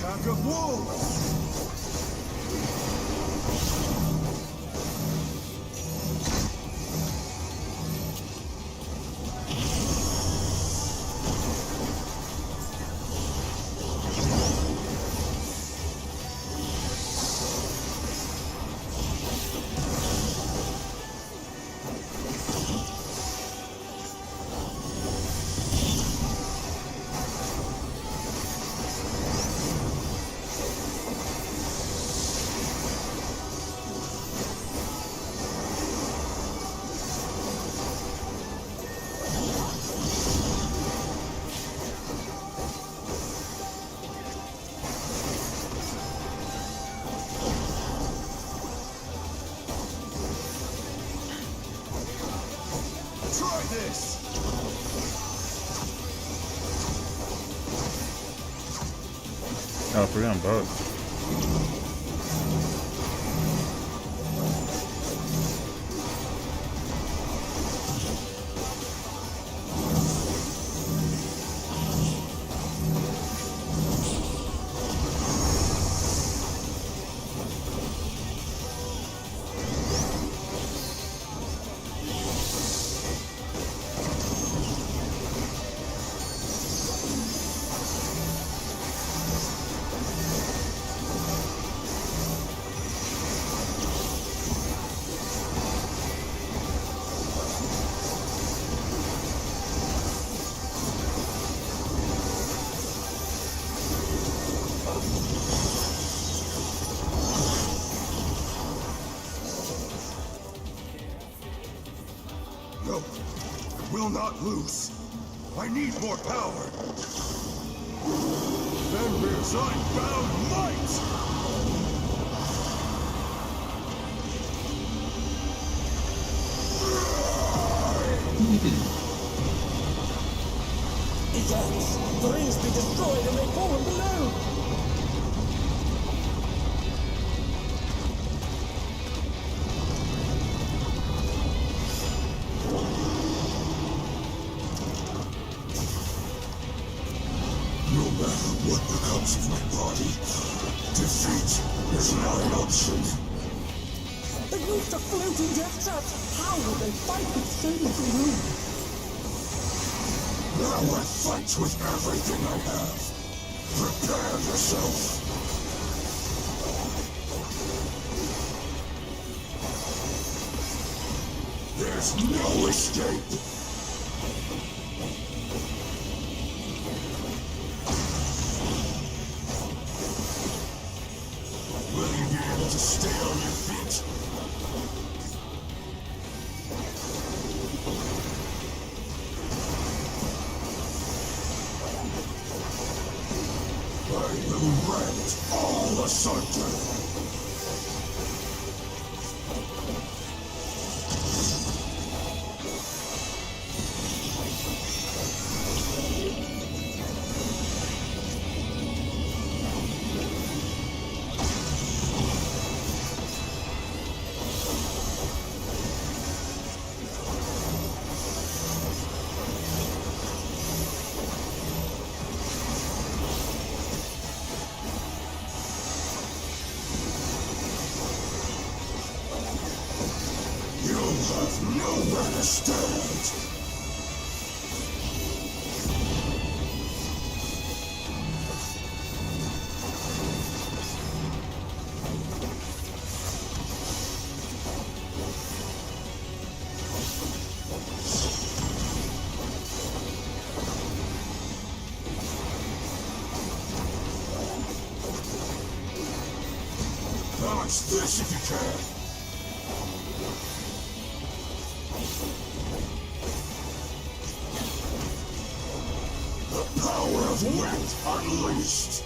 Pack of wolves. Try this! Oh, 3 on both. No, I will not lose. I need more power. Fenrir's unbound might! Yes, the rings be destroyed and they fall below. No matter what becomes of my body, defeat is not an option. They used to floating death traps. How will they fight with so little room? Now I fight with everything I have. Prepare yourself. There's no escape. Will you be able to stay on your feet? I will rend all asunder. You have nowhere to stand. Dodge this if you can. The power of wind unleashed.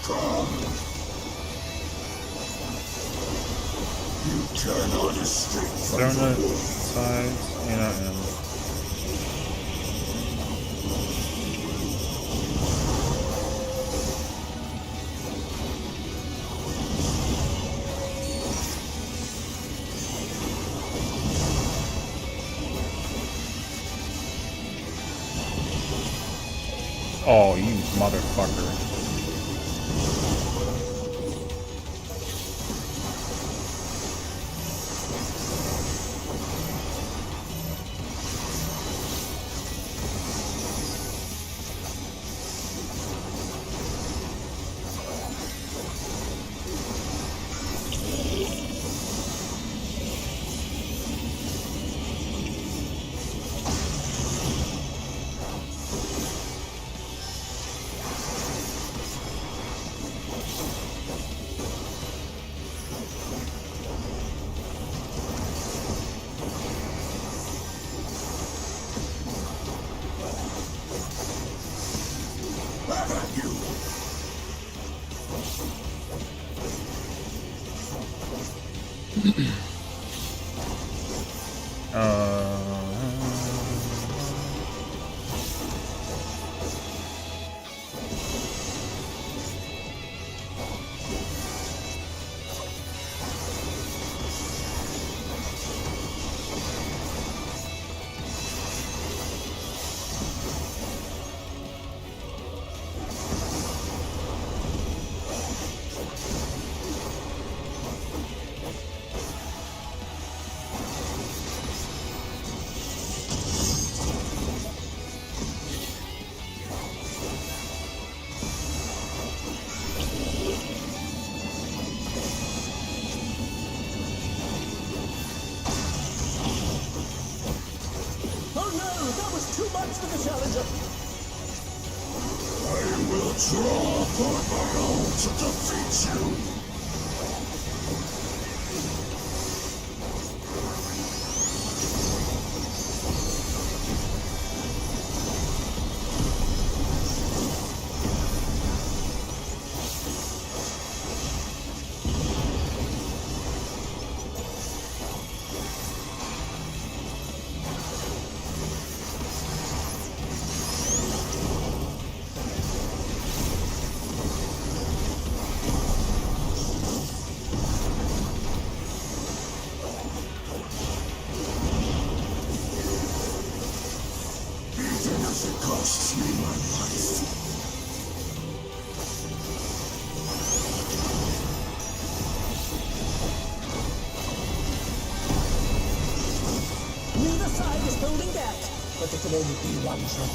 Come. You cannot escape from the Donut wolf. size, and I am. Oh, you motherfucker. Back at you. challenger. I will draw upon my own to defeat you. Even if it costs me my life. Neither side is holding back, but it can only be one shot.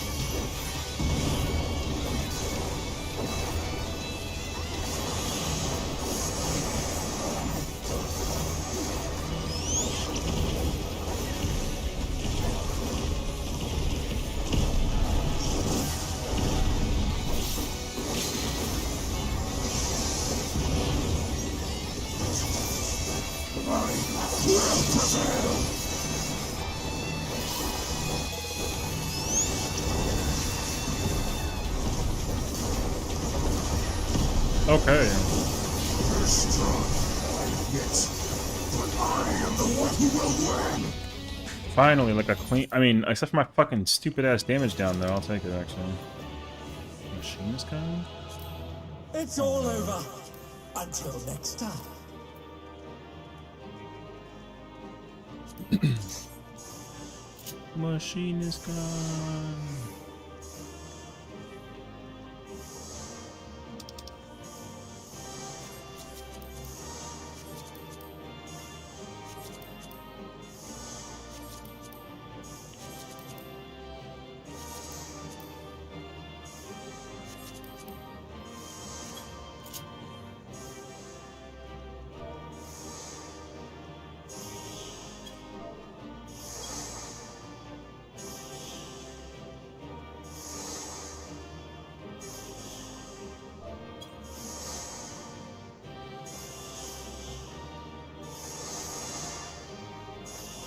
Will prevail. Okay. Strong, yes, but I am the one who will win. Finally, like a clean. I mean, except for my fucking stupid ass damage down there, I'll take it actually. Machinist gun? It's all over. Until next time. Machinist gun.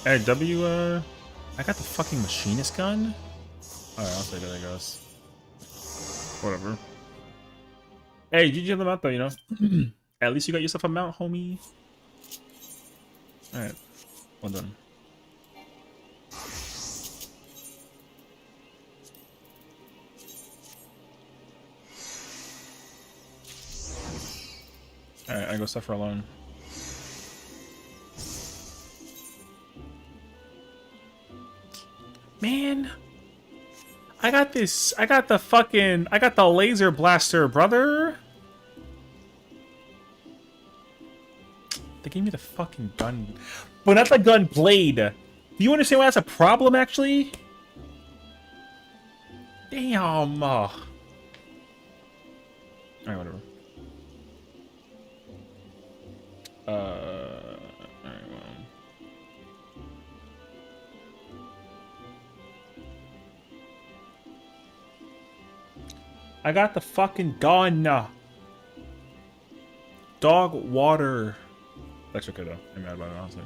Hey, I got the fucking machinist gun? Alright, I'll take it, I guess. Whatever. Hey, GG on the mount though, you know? At least you got yourself a mount, homie. Alright. Well done. Alright, I go suffer alone. Man, I got this. I got the laser blaster, brother. They gave me the fucking gun, but not the gun blade. Do you understand why that's a problem, actually? Damn. Alright, whatever. Alright, well. I got the fucking gun. Dog water. That's okay though. I'm mad about it, honestly.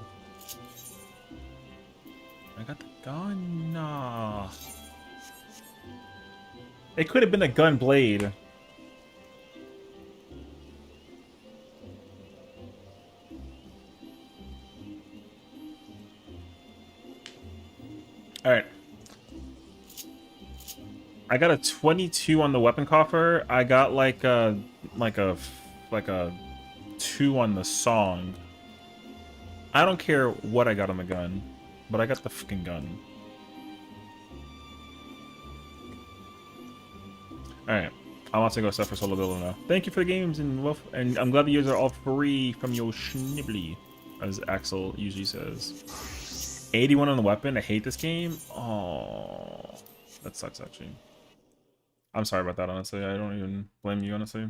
I got the gun. It could have been a gun blade. Alright. I got a 22 on the weapon coffer. I got like a 2 on the song. I don't care what I got on the gun, but I got the fucking gun. Alright. I want to go suffer solo build now. Thank you for the games and I'm glad the years are all free from your schnibbly, as Axel usually says. 81 on the weapon. I hate this game. Oh, that sucks actually. I'm sorry about that, honestly. I don't even blame you, honestly.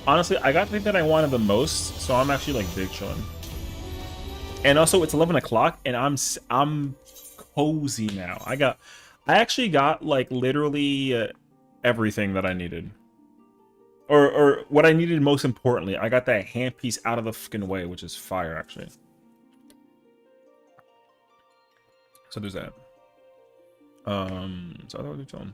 Honestly, I got the thing that I wanted the most, so I'm actually like big chilling. And also, it's 11 o'clock, and I'm cozy now. I actually got like literally everything that I needed. Or what I needed most importantly, I got that handpiece out of the fucking way, which is fire actually. So there's that. So I thought we were chilling.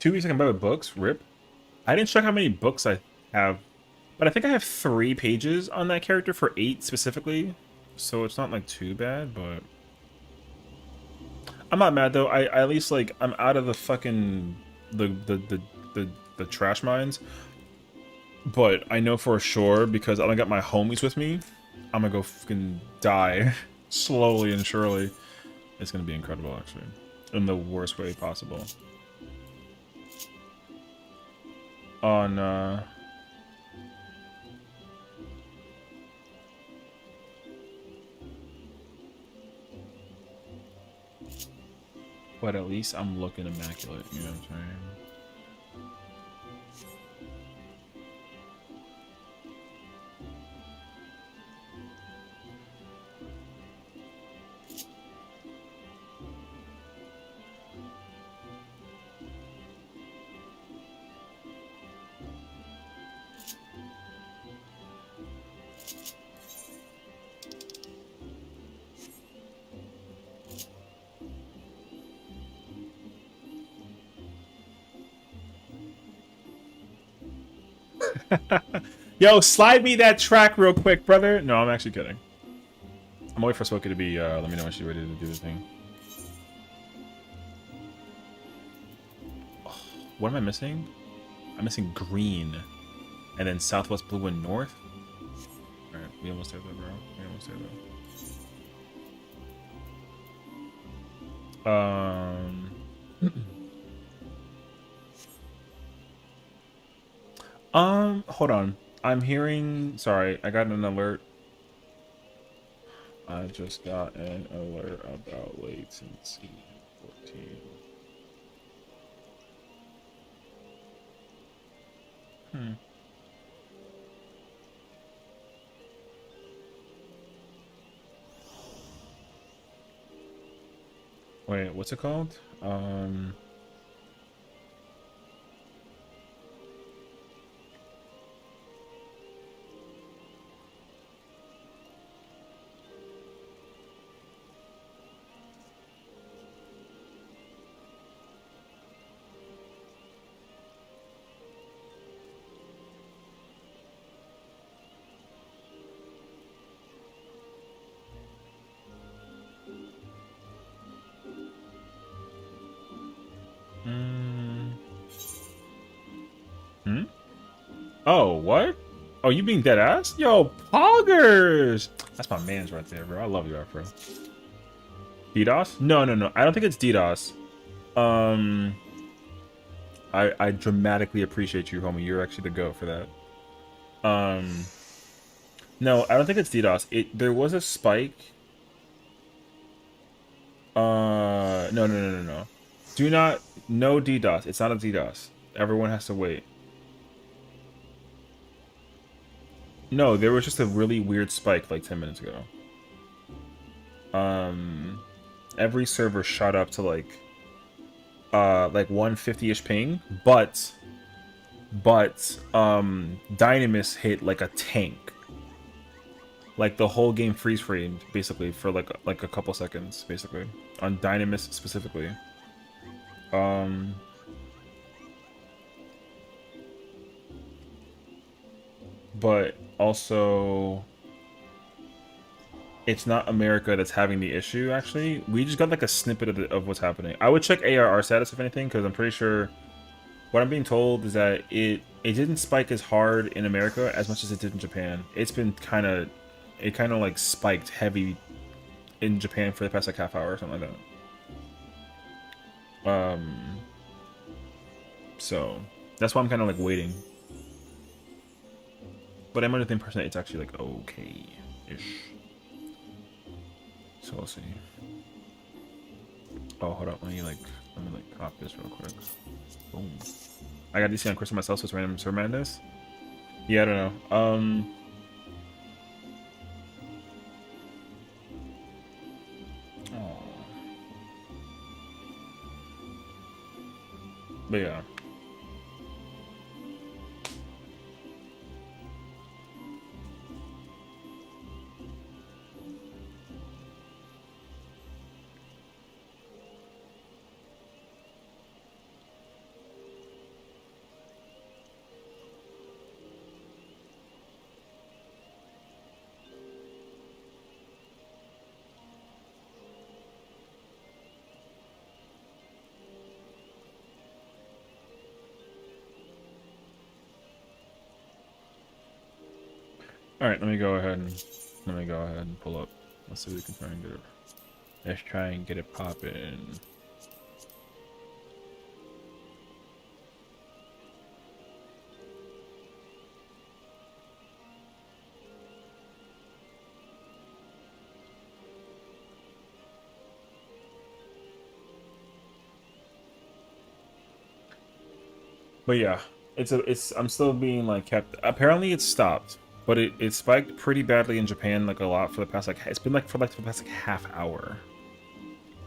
I can buy with books. Rip. I didn't check how many books I have, but I think I have 3 pages on that character for 8 specifically, so it's not like too bad. But I'm not mad though. I at least like I'm out of the fucking the trash mines. But I know for sure because I don't got my homies with me, I'm gonna go fucking die slowly and surely. It's gonna be incredible actually, in the worst way possible. On but at least I'm looking immaculate, you know what I'm saying? Yo, slide me that track real quick, brother. No, I'm actually kidding. I'm waiting for Smokey to be, let me know when she's ready to do the thing. Oh, what am I missing? I'm missing green. And then southwest blue and north. Alright, we almost there, bro. We almost there, though. Hold on. I'm hearing... Sorry, I got an alert. I just got an alert about latency 14. Wait, what's it called? Oh, what? Oh, you being dead ass? Yo, Poggers! That's my man's right there, bro. I love you, Afro. DDoS? No. I don't think it's DDoS. I dramatically appreciate you, homie. You're actually the GOAT for that. No, I don't think it's DDoS. There was a spike. No. No DDoS. It's not a DDoS. Everyone has to wait. No, there was just a really weird spike like 10 minutes ago. Every server shot up to like 150-ish ping, but Dynamis hit like a tank. Like the whole game freeze framed basically for like a couple seconds basically on Dynamis specifically. But also it's not America that's having the issue actually. We just got like a snippet of what's happening. I would check ARR status if anything, because I'm pretty sure what I'm being told is that it didn't spike as hard in America as much as it did in Japan. It's been kind of like spiked heavy in Japan for the past like half hour or something like that. So that's why I'm kind of like waiting. But I'm under the impression that it's actually like okay-ish. So we'll see. Oh, hold up. Let me copy this real quick. Boom. I got DC on Crystal myself, so it's random Sir Madness. Yeah, I don't know. Oh. But yeah. All right, let me go ahead and pull up. Let's see if we can try and get it. Let's try and get it popping. But yeah, I'm still being like kept. Apparently, it's stopped. But it spiked pretty badly in Japan, like a lot for the past it's been like for the past half hour.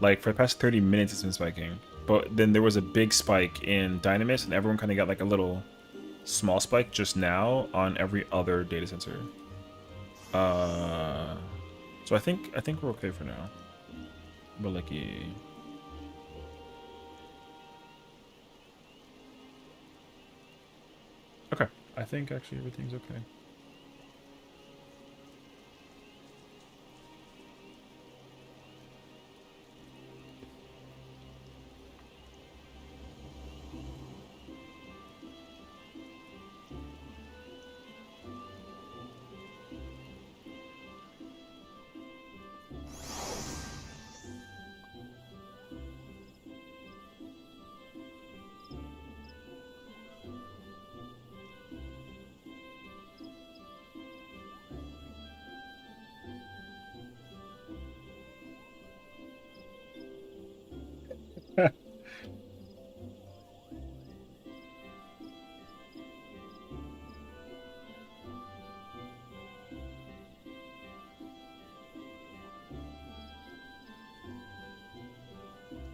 Like for the past 30 minutes it's been spiking. But then there was a big spike in Dynamis and everyone kind of got like a little small spike just now on every other data sensor. So I think we're okay for now. But like yeah. Okay. I think actually everything's okay.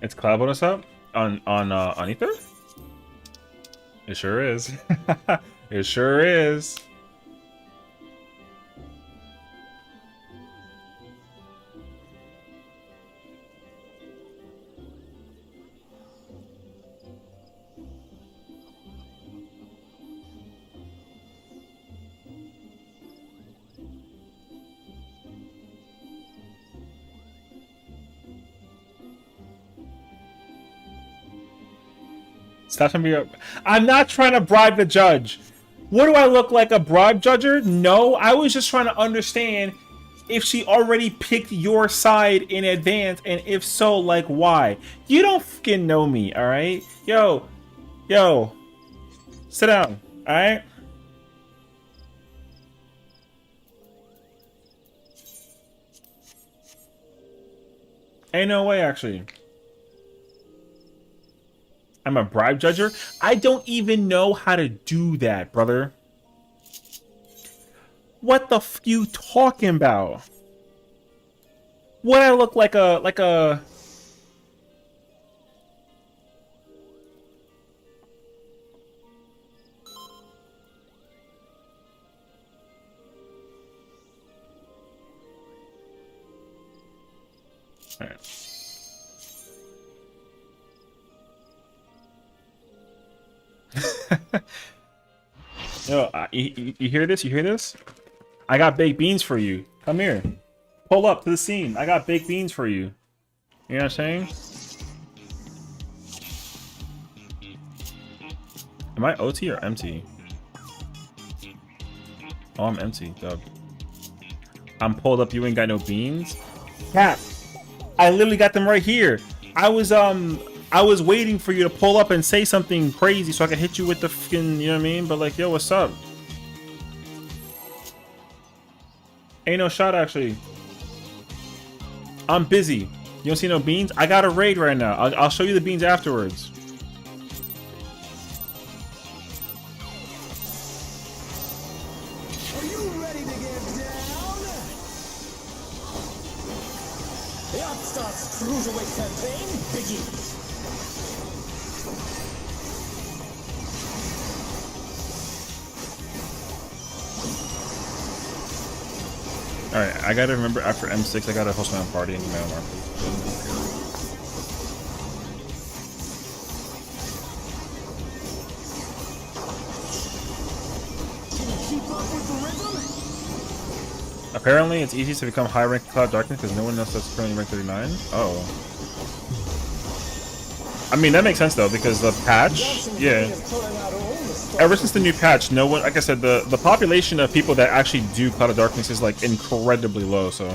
It's cloud bonus up on Ether? It sure is. It sure is. Stop trying to be I'm not trying to bribe the judge. What do I look like, a bribe judger? No, I was just trying to understand if she already picked your side in advance, and if so, like why? You don't fucking know me, all right? Yo, sit down, all right? Ain't no way, actually. I'm a bribe judger? I don't even know how to do that, brother. What the f you talking about? What I look like a All right. Yo, you hear this? You hear this? I got baked beans for you. Come here. Pull up to the scene. I got baked beans for you. You know what I'm saying? Am I OT or empty? Oh, I'm empty. Dub. I'm pulled up. You ain't got no beans? Cap. I literally got them right here. I was waiting for you to pull up and say something crazy so I could hit you with the fucking, you know what I mean? But like, yo, what's up? Ain't no shot, actually. I'm busy. You don't see no beans? I got a raid right now. I'll show you the beans afterwards. Are you ready to get down? The Upstart's Cruiserweight campaign begins. Alright, I gotta remember after M6, I gotta host my own party and my own market. Can you keep up with the rhythm? Apparently, it's easy to become high rank Cloud Darkness because no one else that's currently ranked 39. Oh. I mean, that makes sense though, because the patch, yeah. Ever since the new patch, no one, like I said, the population of people that actually do Cloud of Darkness is like incredibly low, so.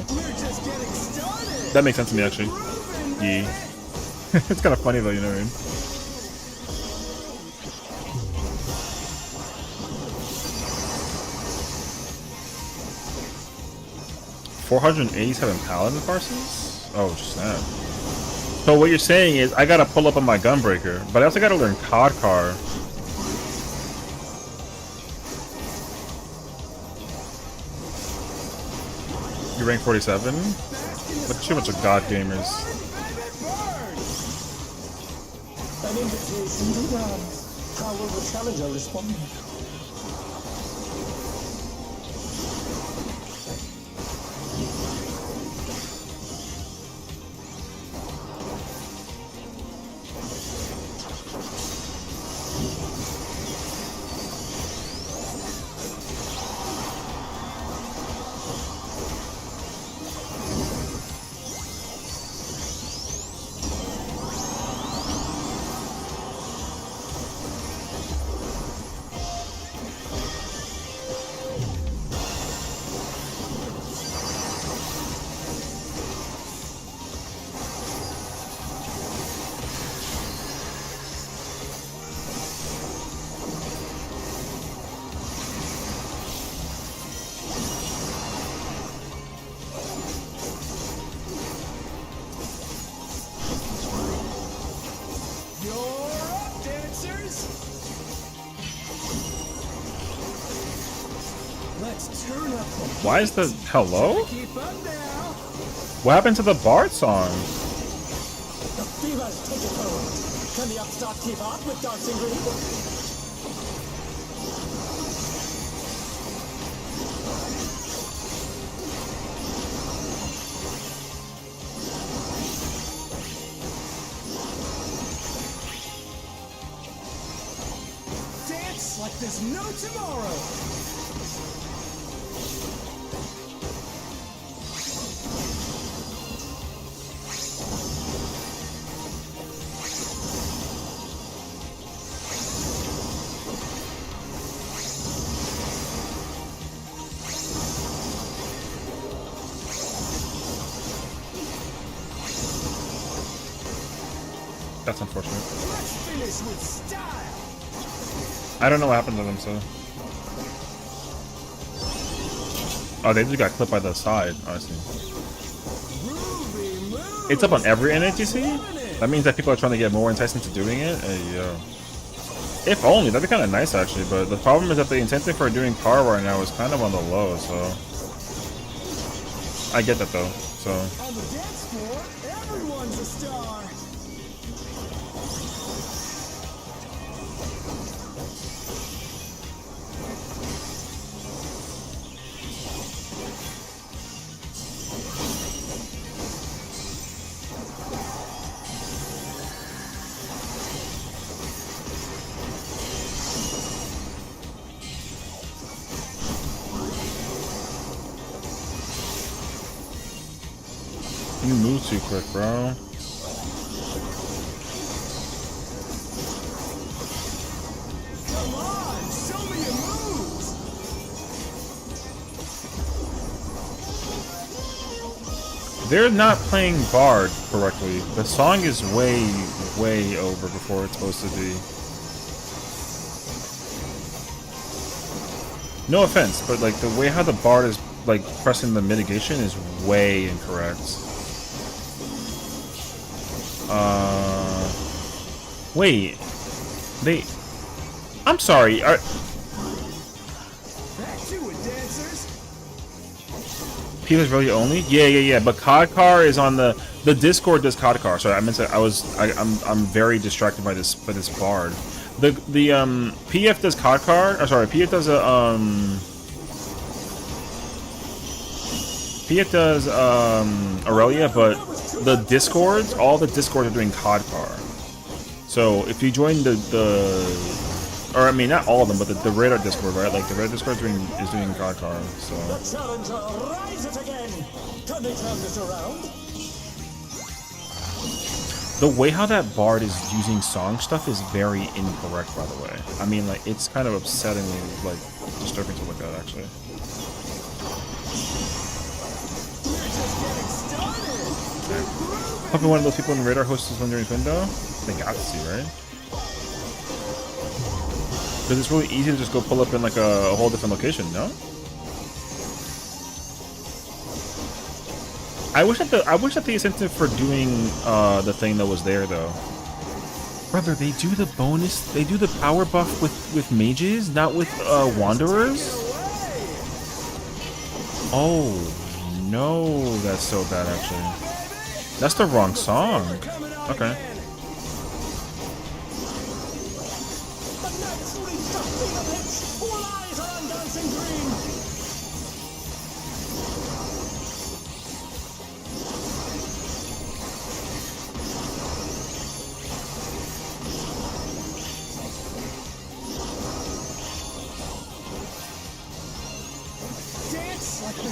That makes sense to me actually. Yeah. It's kind of funny though, you know what I mean? $487 paladin parses? Oh snap. So what you're saying is I gotta pull up on my gunbreaker, but I also gotta learn COD car. You rank 47? Look at you, bunch of god gamers. An invitation to dance. How will the challenger respond? Why is the hello? What happened to the Bard song? The fever's taken hold. Can the Upstart keep up with Dancing Green? Dance like there's no tomorrow. That's unfortunate. Let's finish with style. I don't know what happened to them, so. Oh, they just got clipped by the side, honestly. It's up on every NATC? That means that people are trying to get more enticed into doing it? Hey, yo. If only, that'd be kind of nice actually, but the problem is that the incentive for doing car right now is kind of on the low, so. I get that though, so. On the dance floor, everyone's a star. You move too quick, bro. Come on, show me your moves. They're not playing Bard correctly. The song is way over before it's supposed to be. No offense, but like the way how the Bard is like pressing the mitigation is way incorrect. Wait, I'm sorry. Back to it, dancers. Peter's really only? Yeah. But Codcar is on the Discord does Codcar. Sorry, I meant to. I'm very distracted by this bard. The PF does Codcar. Or sorry, PF does Aurelia, but the Discords, all the Discords are doing Codcar. So if you join or I mean not all of them, but the radar Discord, right? Like the radar Discord is doing Codcar. So. The challenger rises again. Can they turn this around? The way how that bard is using song stuff is very incorrect, by the way. I mean, like, it's kind of upsettingly, like, disturbing to look at, actually. Hoping one of those people in the radar hosts is wondering window. They got to see, right? Because it's really easy to just go pull up in, like, a whole different location, no? I wish that the incentive for doing the thing that was there though. Brother, they do the power buff with mages, not with wanderers? Oh no, that's so bad actually. That's the wrong song. Okay.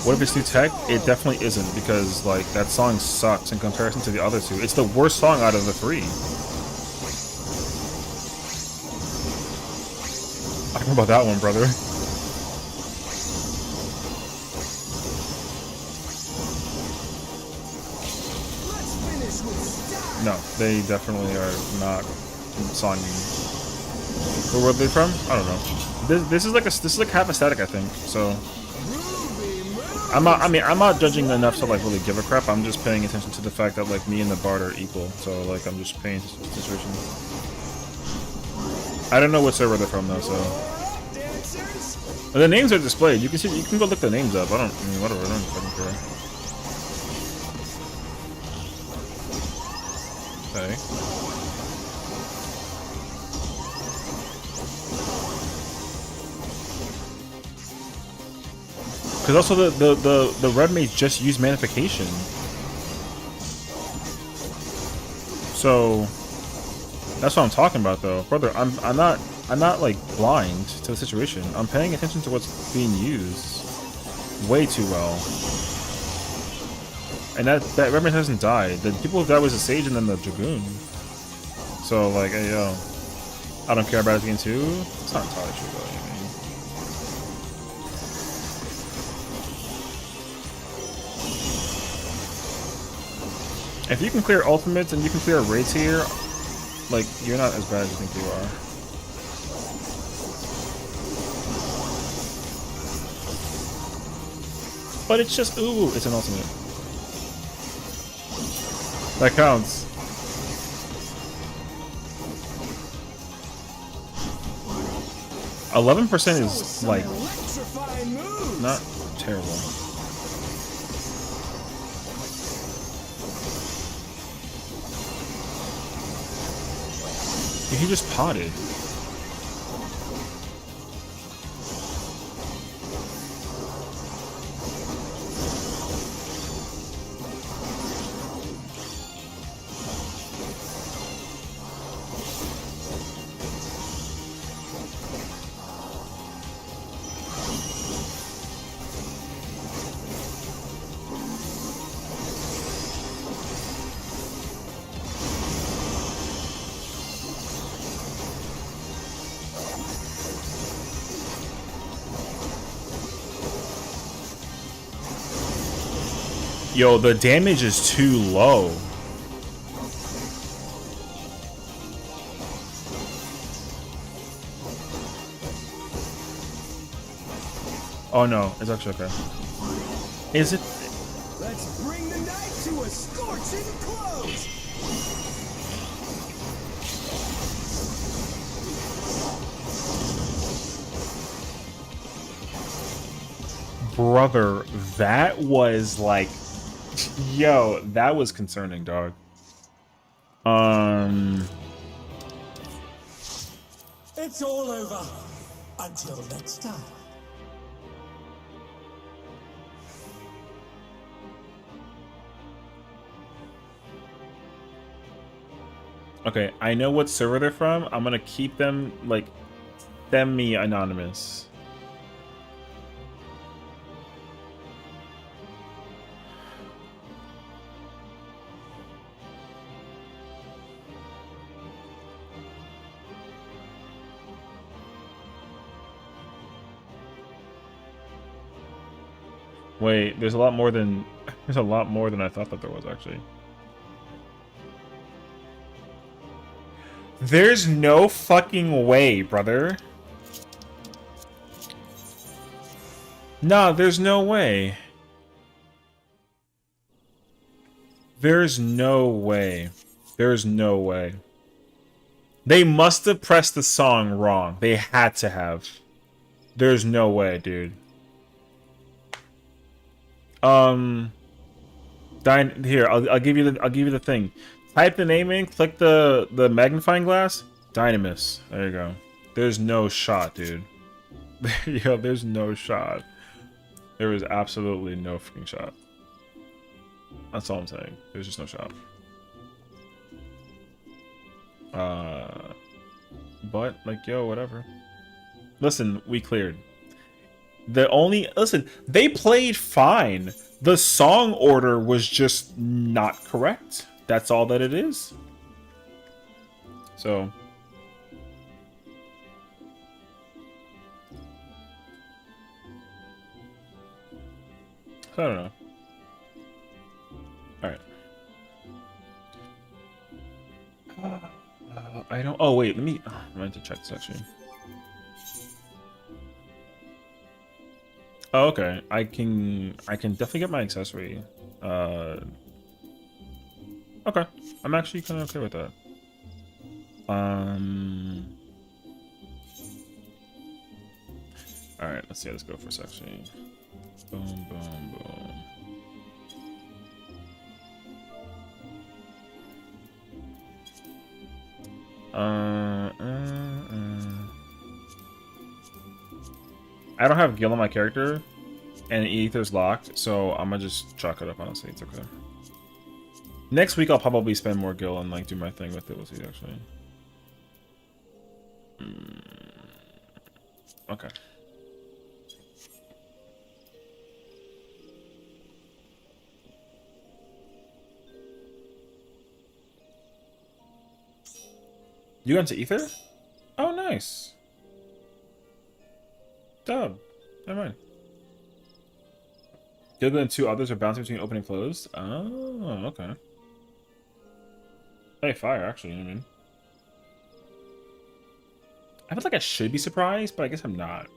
What if it's new tech? It definitely isn't, because like that song sucks in comparison to the other two. It's the worst song out of the three. I don't know about that one, brother. No, they definitely are not songing. Where were they from? I don't know. This is like half a static, I think. So. I'm not judging enough to like really give a crap. I'm just paying attention to the fact that like me and the bard are equal. So like I'm just paying attention to the situation. I don't know what server they're from though, so. The names are displayed. You can go look the names up. I mean whatever, I don't fucking care. Okay. Because also the red mage just used manification, so that's what I'm talking about, though, brother. I'm not like blind to the situation. I'm paying attention to what's being used way too well, and that red mage hasn't died. The people who died was the sage and then the dragoon. So like, hey yo, I don't care about it being two. It's not entirely true though. If you can clear ultimates and you can clear raids here, like, you're not as bad as you think you are. But it's just, ooh, it's an ultimate. That counts. %11 is, like, not terrible. He just potted. Yo, the damage is too low. Oh no, it's actually okay. Is it? Let's bring the night to a scorching close! Brother, that was like, yo, that was concerning, dog. It's all over. Until next time. Okay, I know what server they're from. I'm gonna keep them like semi-anonymous. Wait, there's a lot more than I thought that there was actually. There's no fucking way, brother. Nah, there's no way. There's no way. There's no way. They must have pressed the song wrong. They had to have. There's no way, dude. Here, I'll give you the thing. Type the name in, click the magnifying glass. Dynamis. There you go. There's no shot, dude. Yo, there's no shot. There is absolutely no freaking shot. That's all I'm saying. There's just no shot. But like, yo, whatever. Listen, we cleared. Listen, they played fine. The song order was just not correct. That's all that it is. So I don't know. Alright. I don't. Oh, wait. Let me. I meant to check this actually. Oh, okay. I can definitely get my accessory. Okay. I'm actually kind of okay with that. Alright, let's see how this goes for section. Boom, boom, boom. I don't have Gil on my character, and Ether's locked, so I'm gonna just chalk it up, honestly. It's okay. Next week, I'll probably spend more Gil and like do my thing with it. We'll see, actually. Okay. You got into Ether? Oh, nice. Dub. Never mind. Gilga and two others are bouncing between open and closed. Oh, okay. Hey, fire, actually, you know what I mean? I feel like I should be surprised, but I guess I'm not.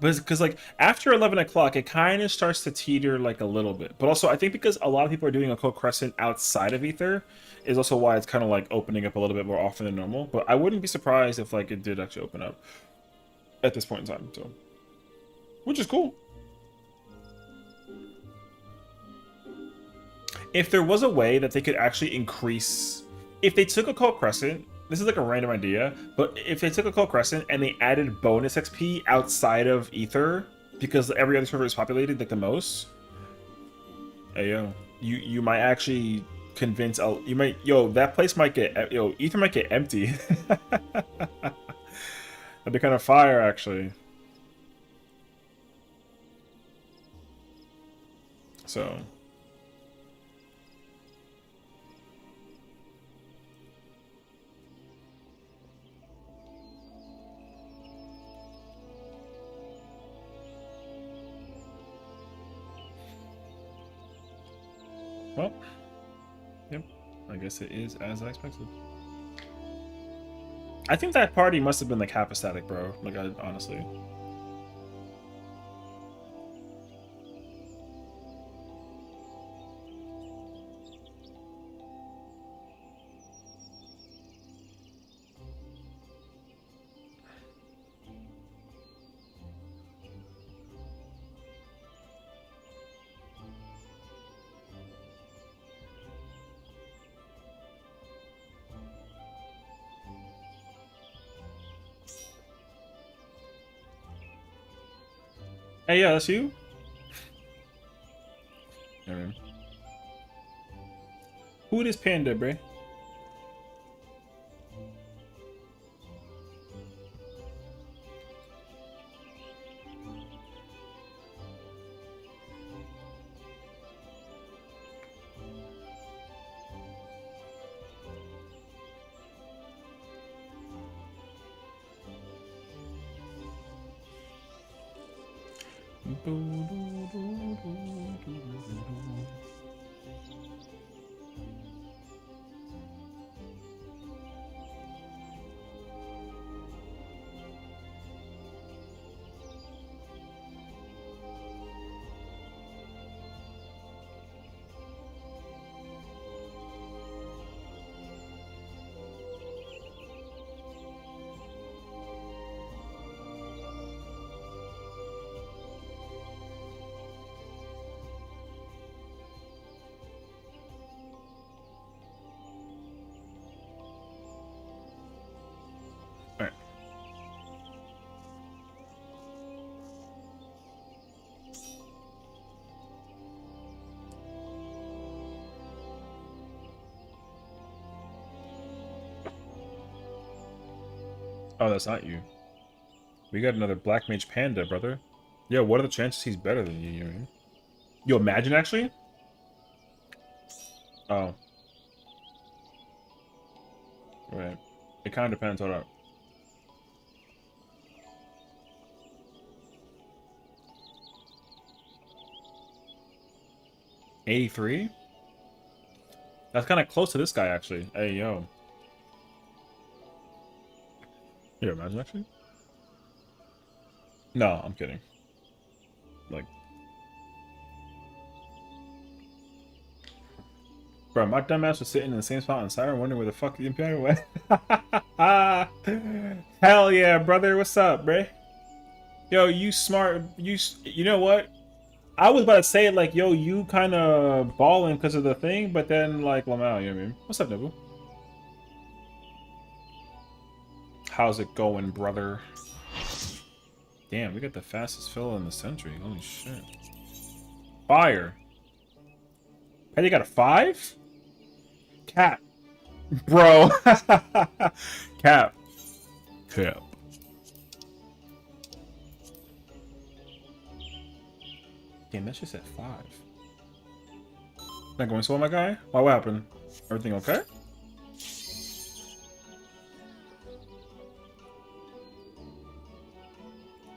Because like, after 11 o'clock, it kind of starts to teeter, like, a little bit. But also, I think because a lot of people are doing a co-crescent outside of Ether, is also why it's kind of, like, opening up a little bit more often than normal. But I wouldn't be surprised if, like, it did actually open up at this point in time, so. Which is cool. If there was a way that they could actually increase... If they took a co-crescent... This is like a random idea, but if they took a co-crescent and they added bonus XP outside of Ether, because every other server is populated like the most, hey yo, you might actually convince that place might get Ether might get empty. That'd be kind of fire, actually. So. Well, yep. I guess it is as I expected. I think that party must have been like half a static, bro. Like, honestly. Hey, yeah, that's you? Yeah, man. Who this panda, bruh? Alright. Oh, that's not you. We got another Black Mage Panda, brother. Yeah, what are the chances he's better than you, you know what I mean? Yo, imagine actually? Oh. Right. It kind of depends. Hold up. $83? That's kind of close to this guy, actually. Hey, yo. Here, imagine, actually. No, I'm kidding. Like... Bro, my dumbass was sitting in the same spot on Saturn wondering where the fuck the Empire went. Hell yeah, brother. What's up, bruh? Yo, you smart. You know what? I was about to say, like, yo, you kind of balling because of the thing, but then, like, Lamau, you know what I mean? What's up, Nibu? How's it going, brother? Damn, we got the fastest fill in the century. Holy shit. Fire. Hey, you got a 5? Cap. Bro. Cap. Cap. Damn, that shit said 5. Not going so well, my guy? Why, what happened? Everything okay?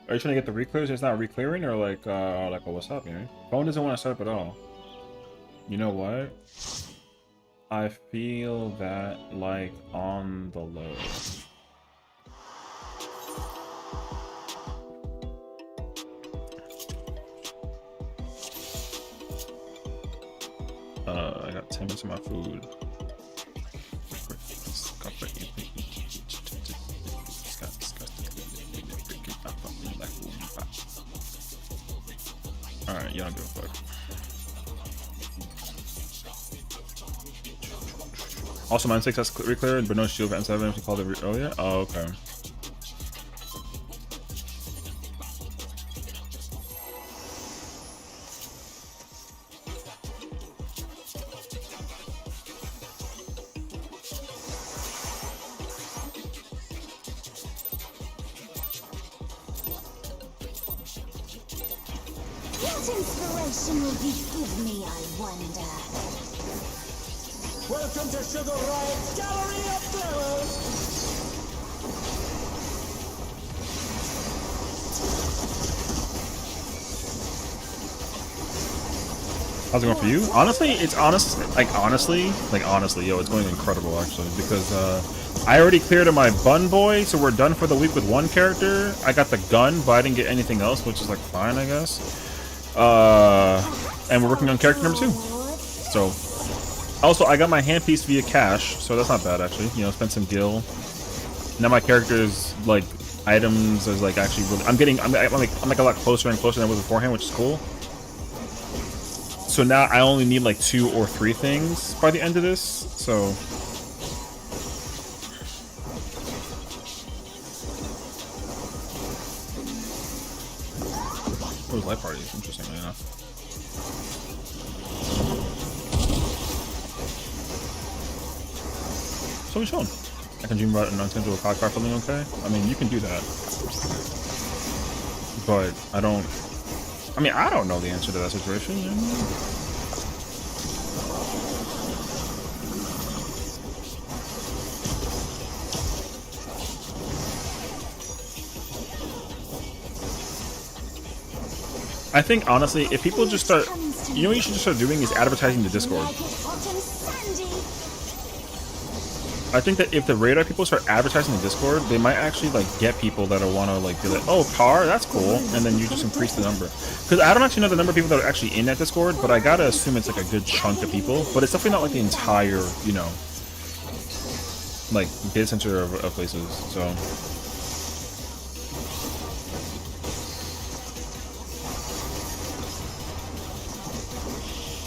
Are you trying to get the reclears? It's not reclearing, or like oh, what's up, you know? Phone doesn't want to set up at all. You know what? I feel that, like, on the low. I got 10 minutes of my food. Alright, you don't give a fuck. Also, mine 6 has Reclear, but no shield for N7 if you called it earlier. Oh, okay. What inspiration will you give me, I wonder? Welcome to Sugar Riot's Gallery of Glowers! How's it going for you? Honestly, it's honestly, yo, it's going incredible actually, because I already cleared my bun boy, so we're done for the week with one character. I got the gun, but I didn't get anything else, which is like fine, I guess. And we're working on character number 2. So, also I got my handpiece via cash, so that's not bad actually. You know, spent some gil. Now my character's like items is like actually really. I'm like a lot closer and closer than I was beforehand, which is cool. So now I only need like 2 or 3 things by the end of this. So. What was interestingly enough. So we chilling. I can dream about an unscheduled car feeling okay. I mean, you can do that, but I don't. I mean, I don't know the answer to that situation. You know? I think honestly, if people just start, you know what you should just start doing is advertising the Discord. Like it hot and sandy. I think that if the radar people start advertising the Discord, they might actually like get people that want to like be like, oh, car, that's cool, and then you just increase the number. Because I don't actually know the number of people that are actually in that Discord, but I gotta assume it's like a good chunk of people. But it's definitely not like the entire, you know, like data center of places. So.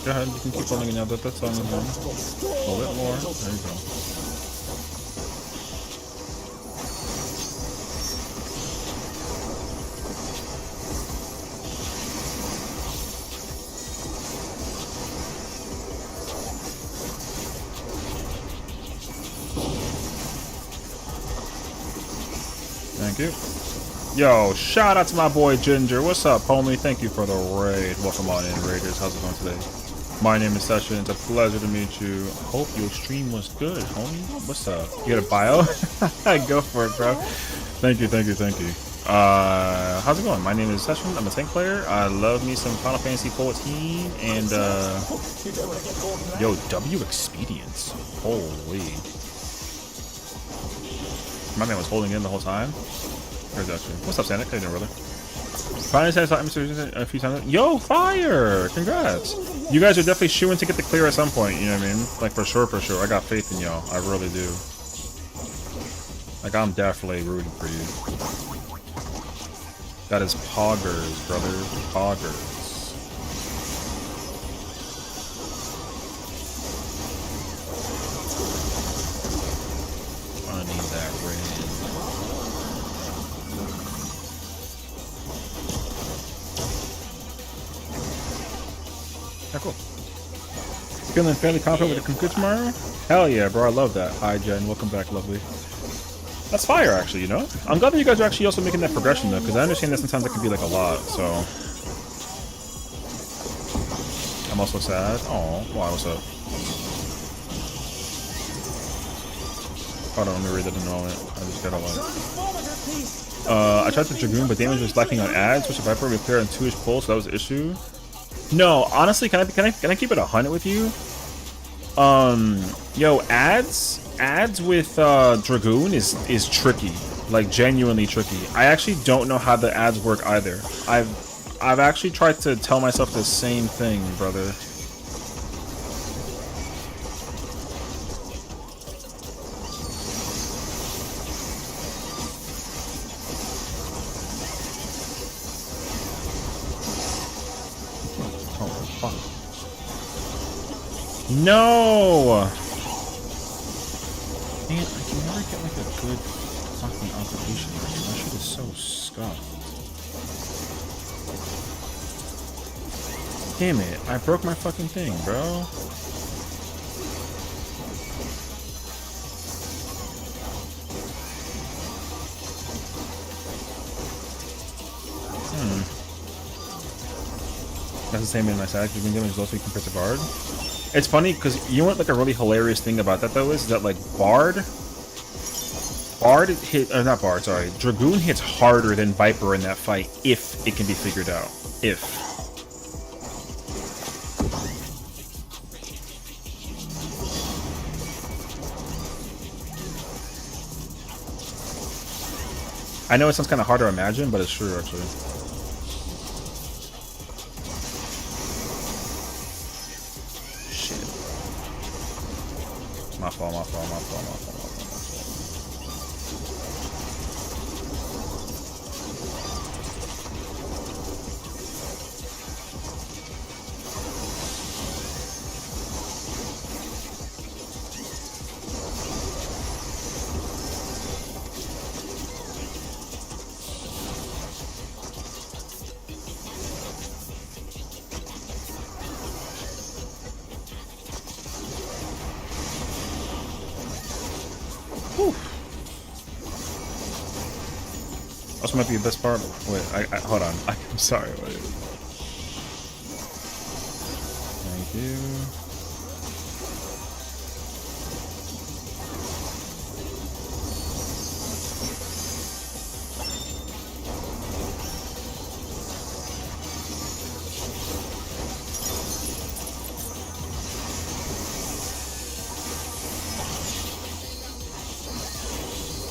Go ahead, you can keep running it now that that's on the one. A little bit more. There you go. Thank you. Yo, shout out to my boy Ginger. What's up, homie? Thank you for the raid. Welcome on in, Raiders. How's it going today? My name is Sessiion. It's a pleasure to meet you. Hope your stream was good, homie. What's up? You got a bio? Go for it, bro. Thank you, thank you, thank you. How's it going? My name is Sessiion. I'm a tank player. I love me some Final Fantasy 14 and yo, W expedience. Holy. My man was holding in the whole time. Where's that? What's up, Santa? How you doing, brother? Finally satisfied a few times. Yo, fire! Congrats! You guys are definitely shooing to get the clear at some point, you know what I mean? Like, for sure, for sure. I got faith in y'all. I really do. Like, I'm definitely rooting for you. That is poggers, brother. Poggers. I need that ring. Yeah, cool. Feeling fairly confident with the conclude tomorrow? Hell yeah, bro. I love that. Hi, Jen. Welcome back, lovely. That's fire, actually, you know? I'm glad that you guys are actually also making that progression, though, because I understand that sometimes it can be, like, a lot, so... I'm also sad. Oh, why? What's up? Hold on, let me read it in a moment. I just gotta, like... I tried the Dragoon, but damage was lacking on ads, which if I put Reclear on 2-ish pulls, so that was the issue. No, honestly, can I keep it 100 with you? Yo, ads with Dragoon is tricky, like genuinely tricky. I actually don't know how the ads work either. I've actually tried to tell myself the same thing, brother. No! Man, I can never get like a good fucking occupation. My shit is so scuffed. Damn it, I broke my fucking thing, bro. That's the same in my side. You've been doing low speed compared to Bard. It's funny because you know what, like a really hilarious thing about that though is that like Dragoon hits harder than Viper in that fight if it can be figured out. If. I know it sounds kind of hard to imagine, but it's true actually. My fault. Also might be the best part. Wait, I hold on. I'm sorry. Wait. Thank you.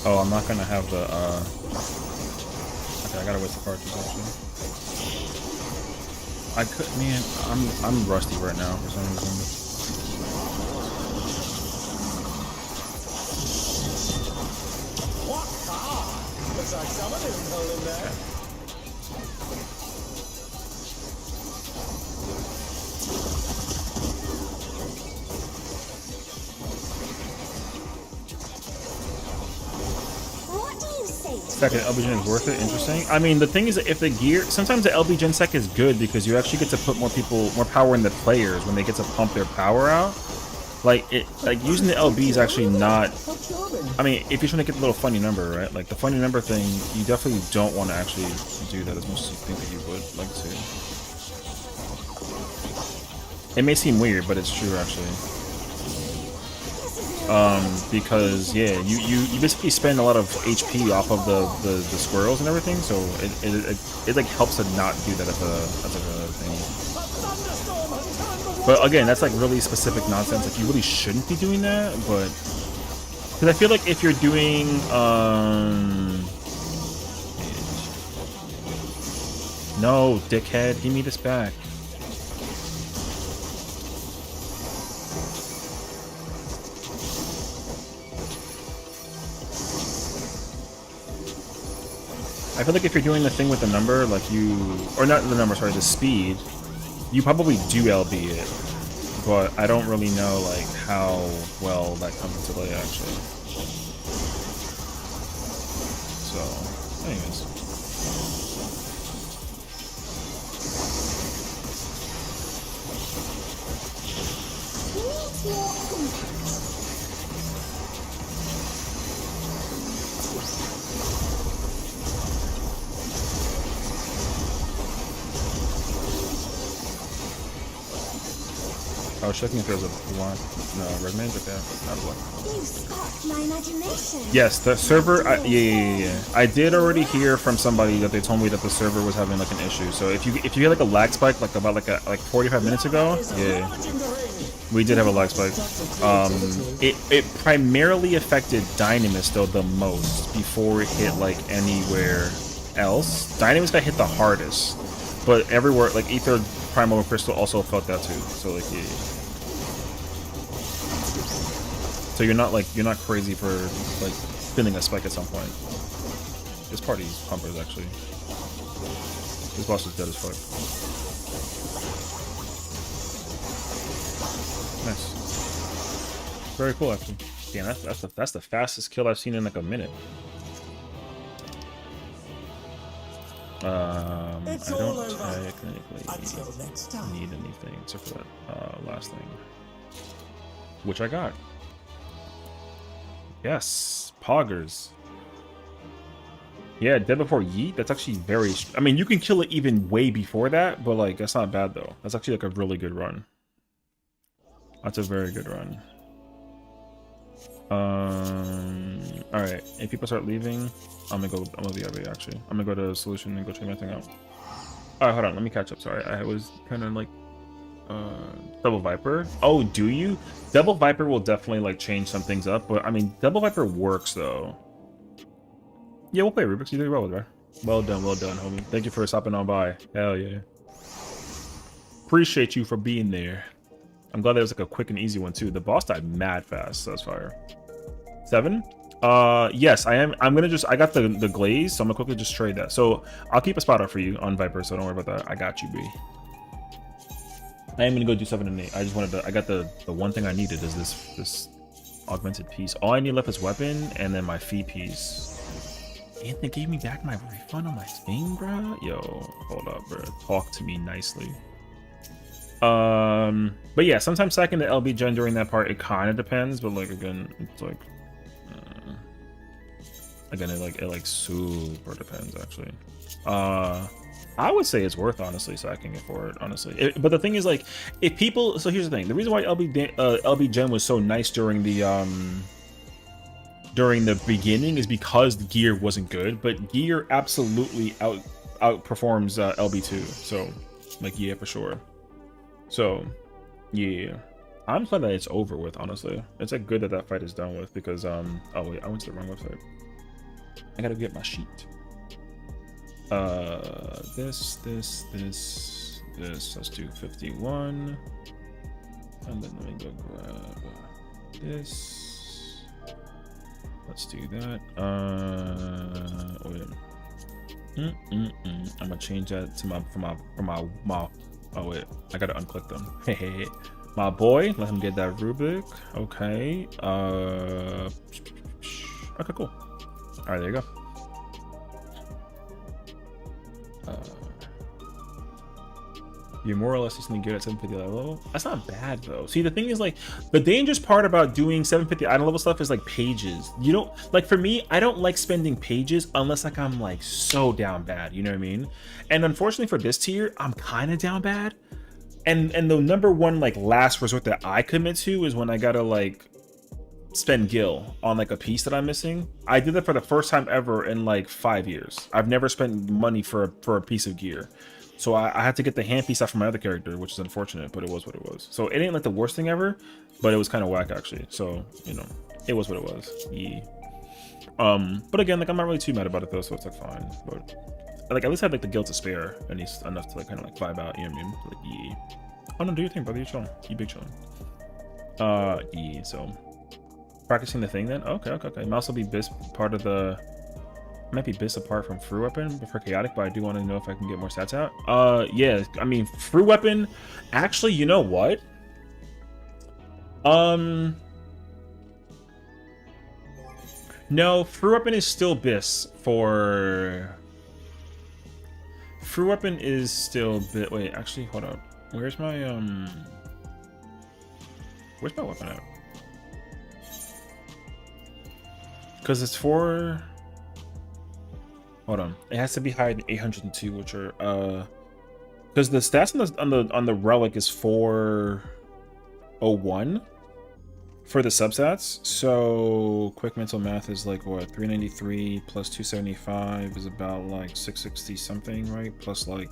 Oh, I'm not gonna have the okay, I gotta waste the cartridge actually. I could, man, I'm rusty right now for some reason. Looks like someone isn't holding back. What do you say? Second, LB Gen is worth it. Interesting. I mean, the thing is that if the gear, sometimes the LB Gen sec is good because you actually get to put more power in the players when they get to pump their power out. Like using the LB is actually not. I mean, if you're trying to get the little funny number, right? Like the funny number thing, you definitely don't want to actually do that as much as you think that you would like to. It may seem weird, but it's true actually. Because yeah, you basically spend a lot of HP off of the squirrels and everything, so it like helps to not do that as a thing. But again, that's like really specific nonsense. Like you really shouldn't be doing that, but because I feel like if you're doing no, dickhead, give me this back. I feel like if you're doing the thing with the number, like or not the number, sorry, the speed, you probably do LB it, but I don't really know like how well that comes into play actually. So, anyways. I was checking if there was a blonde. No, red man's okay. Not black. You sparked my imagination. Yes, the server. Yeah. I did already hear from somebody that they told me that the server was having like an issue. So if you get like a lag spike like about like 45 minutes ago, yeah, we did have a lag spike. It primarily affected Dynamis though the most before it hit like anywhere else. Dynamis got hit the hardest, but everywhere like Ether, Primal, and Crystal also felt that too. So like yeah. So you're not crazy for like feeling a spike at some point. This party's pumpers actually. This boss is dead as fuck. Nice. Very cool actually. Damn, that's the fastest kill I've seen in like a minute. I don't technically need anything except for that last thing, which I got. Yes, poggers. Yeah, dead before yeet. That's actually very. I mean, you can kill it even way before that, but like that's not bad though. That's actually like a really good run. That's a very good run. All right. If people start leaving, I'm gonna be RV actually. I'm gonna go to solution and go check my thing out. All right, hold on. Let me catch up. Sorry, I was kind of like Double Viper. Oh, do you? Double Viper will definitely like change some things up, but I mean, Double Viper works though. Yeah, we'll play Rubik's. You did well with her. Well done, homie. Thank you for stopping on by. Hell yeah. Appreciate you for being there. I'm glad that was like a quick and easy one too. The boss died mad fast, so that's fire. 7? Yes, I am. I got the glaze, so I'm gonna quickly just trade that. So I'll keep a spot out for you on Viper, so don't worry about that. I got you, B. I am gonna go do 7 and 8. I just wanted to. I got the one thing I needed is this augmented piece. All I need left is weapon and then my fee piece. And they gave me back my refund on my thing, bro. Yo, hold up, bro. Talk to me nicely. But yeah, sometimes stacking the LB gen during that part, it kind of depends. But like again, it's like Again, it super depends actually. I would say it's worth, honestly, stacking it for it, honestly. But the thing is, like, if people, so here's the thing: the reason why LB Gen was so nice during the beginning is because the gear wasn't good, but gear absolutely outperforms LB2. So, like, yeah, for sure. So, yeah, I'm glad that it's over with. Honestly, it's like good that that fight is done with because oh wait, I went to the wrong website. I gotta get my sheet. This. Let's do 51. And then let me go grab this. Let's do that. Wait. I'm gonna change that to my. Oh wait, I gotta unclick them. Hey, my boy, let him get that Rubik. Okay. Okay, cool. All right, there you go. You're more or less decently good at 750 level. That's not bad though. See, the thing is, like, the dangerous part about doing 750 item level stuff is like pages. You don't like, for me, I don't like spending pages unless like I'm like so down bad, you know what I mean? And unfortunately for this tier, I'm kind of down bad. And the number one like last resort that I commit to is when I gotta like spend gil on like a piece that I'm missing. I did that for the first time ever in like 5 years. I've never spent money for a piece of gear. So I had to get the hand piece out from my other character, which is unfortunate, but it was what it was. So it ain't like the worst thing ever, but it was kind of whack actually. So, you know, it was what it was. Yeah. But again, like, I'm not really too mad about it though, so it's like fine. But like, at least I had like the guilt to spare, at least enough to like kind of like vibe out, you know what I mean? Like, yeah. Oh no, do your thing, brother. You chilling. You big chilling. Yeah. So practicing the thing then. Okay. Might also be this part of the. Might be bis apart from free weapon for chaotic, but I do want to know if I can get more stats out. Yeah, I mean, free weapon. Actually, you know what? No, free weapon is still bis for. Free weapon is still bit. Wait, actually, hold up. Where's my Where's my weapon at? Because it's for. Hold on, it has to be higher than 802, which are because the stats on the relic is 401 for the substats. So quick mental math is like what, 393 plus 275 is about like 660 something, right? Plus like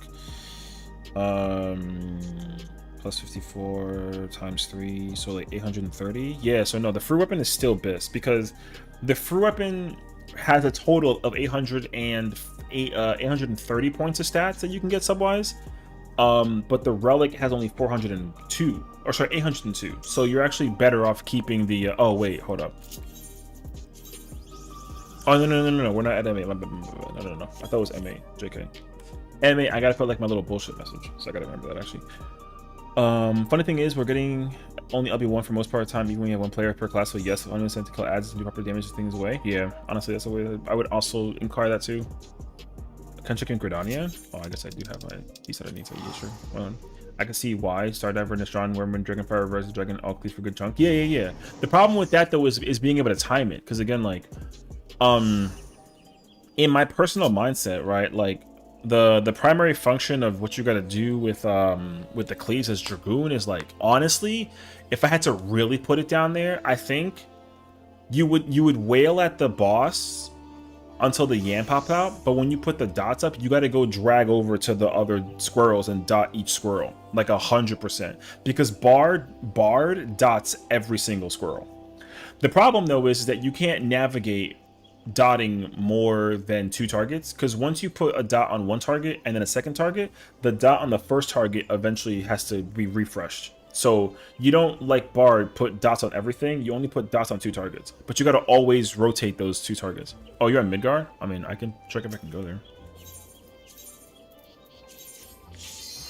plus 54 times 3, so like 830. Yeah, so no, the free weapon is still bis because the free weapon has a total of 830 points of stats that you can get subwise, but the relic has only 402, or sorry, 802. So you're actually better off keeping the oh wait, hold up. Oh no, we're not at MA. No, I thought it was MA. JK. MA, I gotta put like my little bullshit message, so I gotta remember that actually. Funny thing is, we're getting only LB1 for most part of the time, even when you have one player per class. So yes, unincentive kill adds to do proper damage to things away. Yeah, honestly, that's the way that I would also inquire that too. Kenchik and Gridania. Oh, I guess I do have my piece that I need to use. Sure. I can see why Stardiver, Nestron, Wormman, Dragonfire, Reverse Dragon, all cleave for good chunk. Yeah. The problem with that though is being able to time it, because again, like, in my personal mindset, right, like. The primary function of what you got to do with the cleaves as Dragoon is like, honestly, if I had to really put it down there, I think you would wail at the boss until the yam pop out, but when you put the dots up, you got to go drag over to the other squirrels and dot each squirrel like 100%, because Bard dots every single squirrel. The problem though is that you can't navigate dotting more than 2 targets, because once you put a dot on one target and then a second target, the dot on the first target eventually has to be refreshed. So you don't, like Bard, put dots on everything. You only put dots on 2 targets, but you got to always rotate those 2 targets. Oh, you're on Midgar? I mean, I can check if I can go there.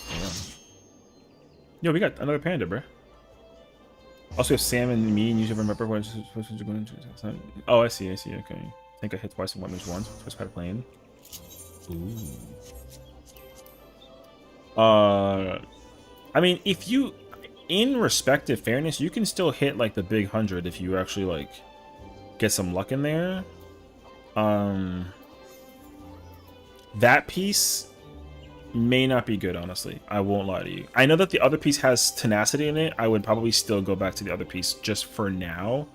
Yeah. Yo, we got another panda, bro. Also, we have Sam and me, and you should remember what you're going to. Oh, I see. Okay. I think I hit twice and one was once. Twice had a plane. Ooh. I mean, if you, in respective fairness, you can still hit like the big 100 if you actually like get some luck in there. That piece may not be good, honestly. I won't lie to you. I know that the other piece has tenacity in it. I would probably still go back to the other piece just for now.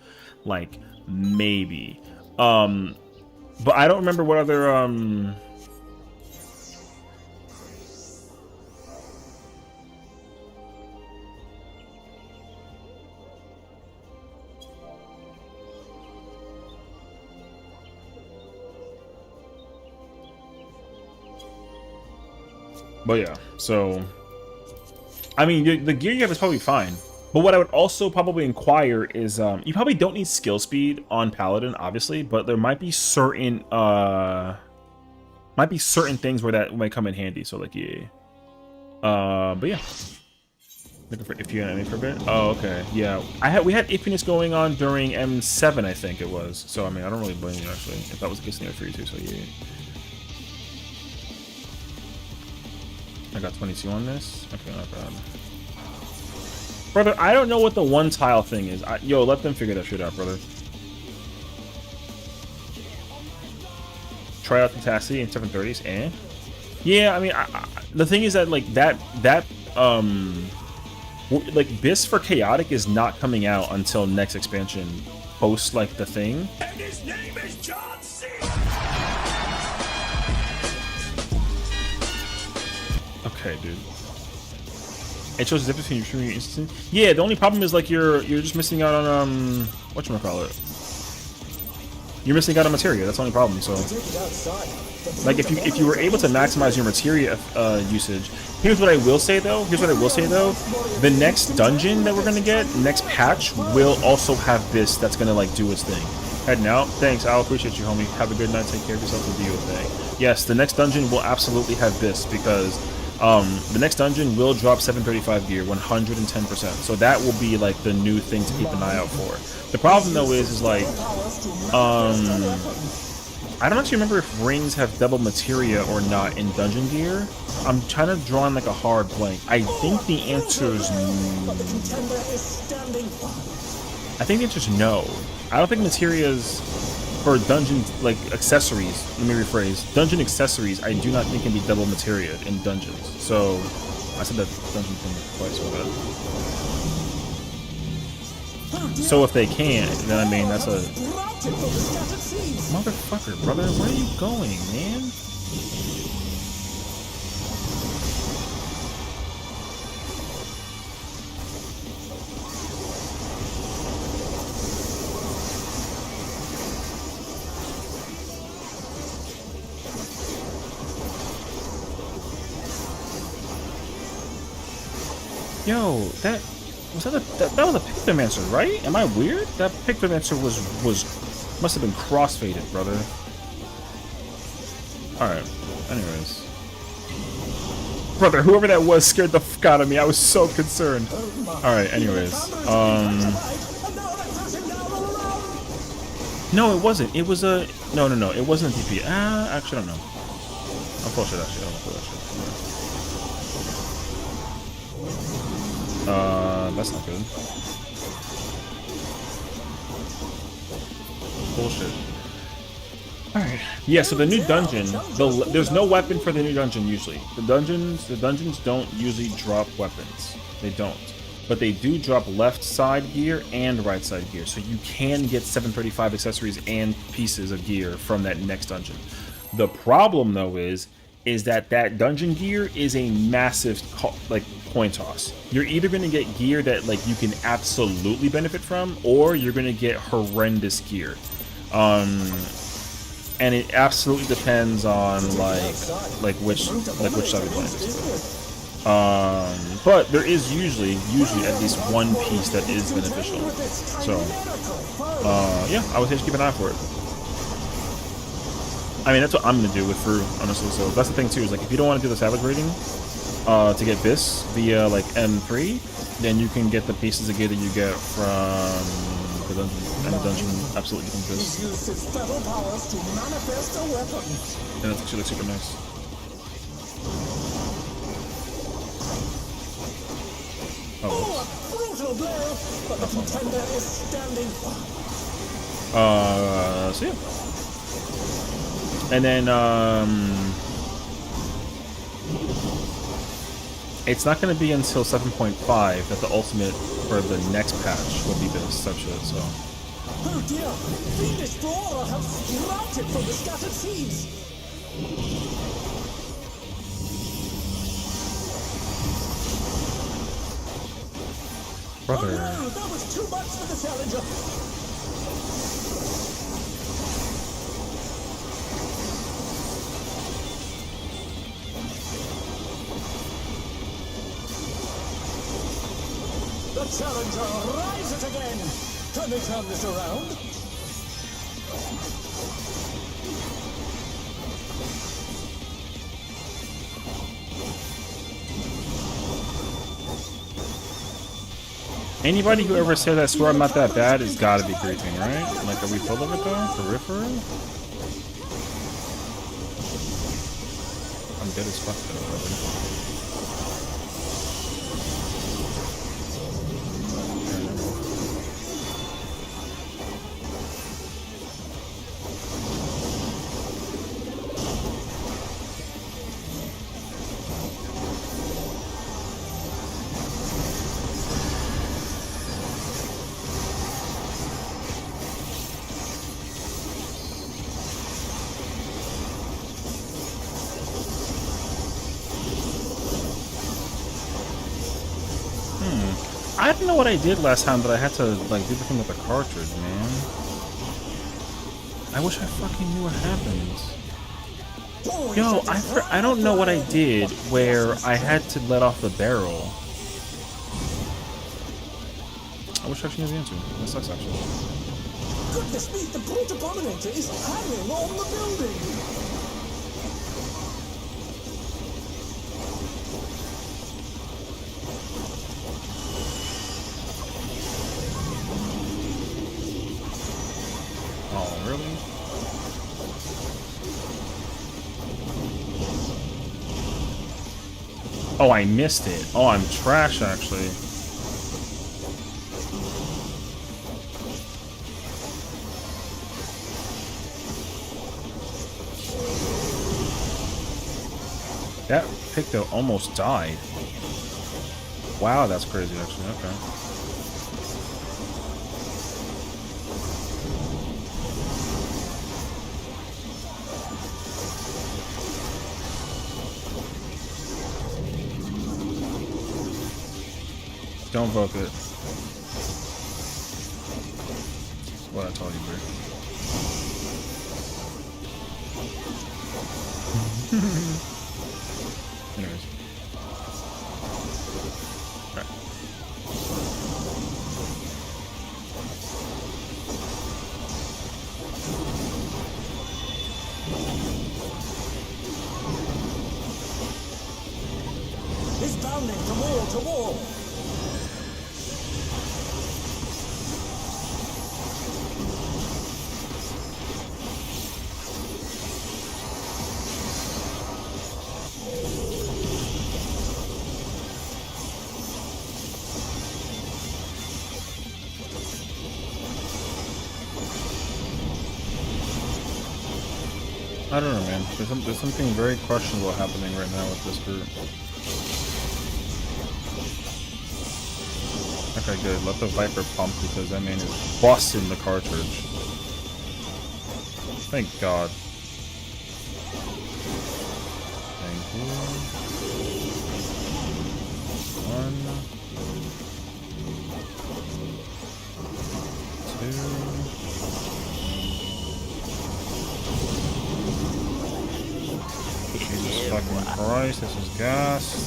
Like, maybe. But I don't remember what other, But yeah, so I mean, the gear you have is probably fine. But what I would also probably inquire is, you probably don't need skill speed on Paladin, obviously, but there might be certain things where that might come in handy. So like, yeah. But yeah, looking for if you enemy for a bit. Oh, okay, yeah. We had iffiness going on during M7, I think it was. So I mean, I don't really blame you actually if that was the case for you too. So yeah. I got 22 on this. Okay, not bad. Brother, I don't know what the one tile thing is. Yo, let them figure that shit out, brother. Try out the Tassie in 730s, eh? Yeah, I mean, the thing is that, like, like, BIS for Chaotic is not coming out until next expansion, post, like, the thing. And his name is John C. Okay, dude. It shows the difference between your instant. Yeah, the only problem is like you're just missing out on whatchamacallit. You're missing out on materia. That's the only problem. So, like, if you were able to maximize your materia usage, here's what I will say though. The next dungeon that we're gonna get, next patch, will also have this. That's gonna like do its thing. Heading out. Thanks. I'll appreciate you, homie. Have a good night. Take care of yourself and do your thing. Yes, the next dungeon will absolutely have this because the next dungeon will drop 735 gear 110%. So that will be like the new thing to keep an eye out for. The problem though is like I don't actually remember if rings have double materia or not in dungeon gear. I'm trying to draw in like a hard blank. I think the answer is no. I don't think materias for dungeon like accessories. Let me rephrase. Dungeon accessories, I do not think can be double materia in dungeons. So I said that dungeon thing twice with that. So if they can't, then I mean that's a motherfucker, brother. Where are you going, man? Yo, that was a Pictomancer, right? Am I weird? That Pictomancer was must have been crossfaded, brother. Alright. Anyways. Brother, whoever that was scared the fuck out of me. I was so concerned. Alright, anyways. No, it wasn't. It was a no, it wasn't a DP. Actually I don't know. I'm full shit actually. I don't know that shit. That's not good. Bullshit. Alright. Yeah, so the new dungeon, there's no weapon for the new dungeon usually. The dungeons don't usually drop weapons. They don't. But they do drop left side gear and right side gear. So you can get 735 accessories and pieces of gear from that next dungeon. The problem though is that dungeon gear is a massive like coin toss. You're either going to get gear that like you can absolutely benefit from, or you're going to get horrendous gear. And it absolutely depends on like which side we play. But there is usually at least one piece that is beneficial. So yeah, I would say just keep an eye for it. I mean, that's what I'm gonna do with Fru, honestly. So that's the thing too, is like if you don't want to do the Savage rating to get BIS via like M3, then you can get the pieces of gear that you get from the dungeon, and the dungeon absolutely from BIS. And that's actually like super nice. Oh. So yeah. And then it's not going to be until 7.5 that the ultimate for the next patch will be this stuff shit. So Oh dear! Fiendish Flora have sprouted from the scattered seeds! brother, Oh no! That was too much for the challenger! The challenger rises again! Can they turn this around? anybody who ever said that swear I'm not that bad has got to be grieving, right? Like, are we full of it though? For real? I'm good as fuck though, brother. I don't know what I did last time, but I had to like do the thing with the cartridge, man. I wish I fucking knew what happened. Yo, I don't know what I did where I had to let off the barrel. I wish I actually knew the answer. That sucks, actually. Goodness me, the brute abominator is hanging on the building! Oh, really? Oh, I missed it. Oh, I'm trash, actually. That Picto almost died. Wow, that's crazy, actually. Okay. Don't vote it. What I told you, bro. Anyways. Alright. It's bounding from wall to wall! I don't know, man. There's something very questionable happening right now with this group. Okay, good. Let the Viper pump because that man is busting the cartridge. Thank God. Thank you. 1, 2. Jesus fucking Christ, this is gassed.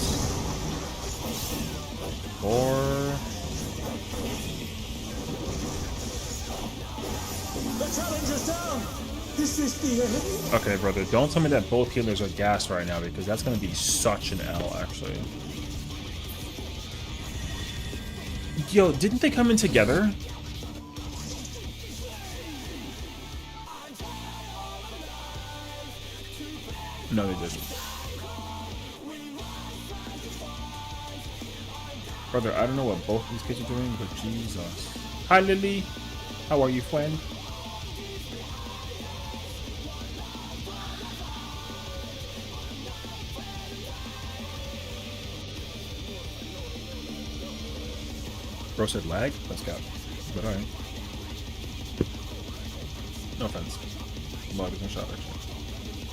4. The challenger's down! Is this the end? Okay, brother, don't tell me that both healers are gassed right now because that's gonna be such an L, actually. Yo, didn't they come in together? No, they didn't. Brother, I don't know what both these kids are doing, but Jesus. Hi, Lily. How are you, friend? Bro said lag? That's cap. But alright. No offense. Log is no shot, actually.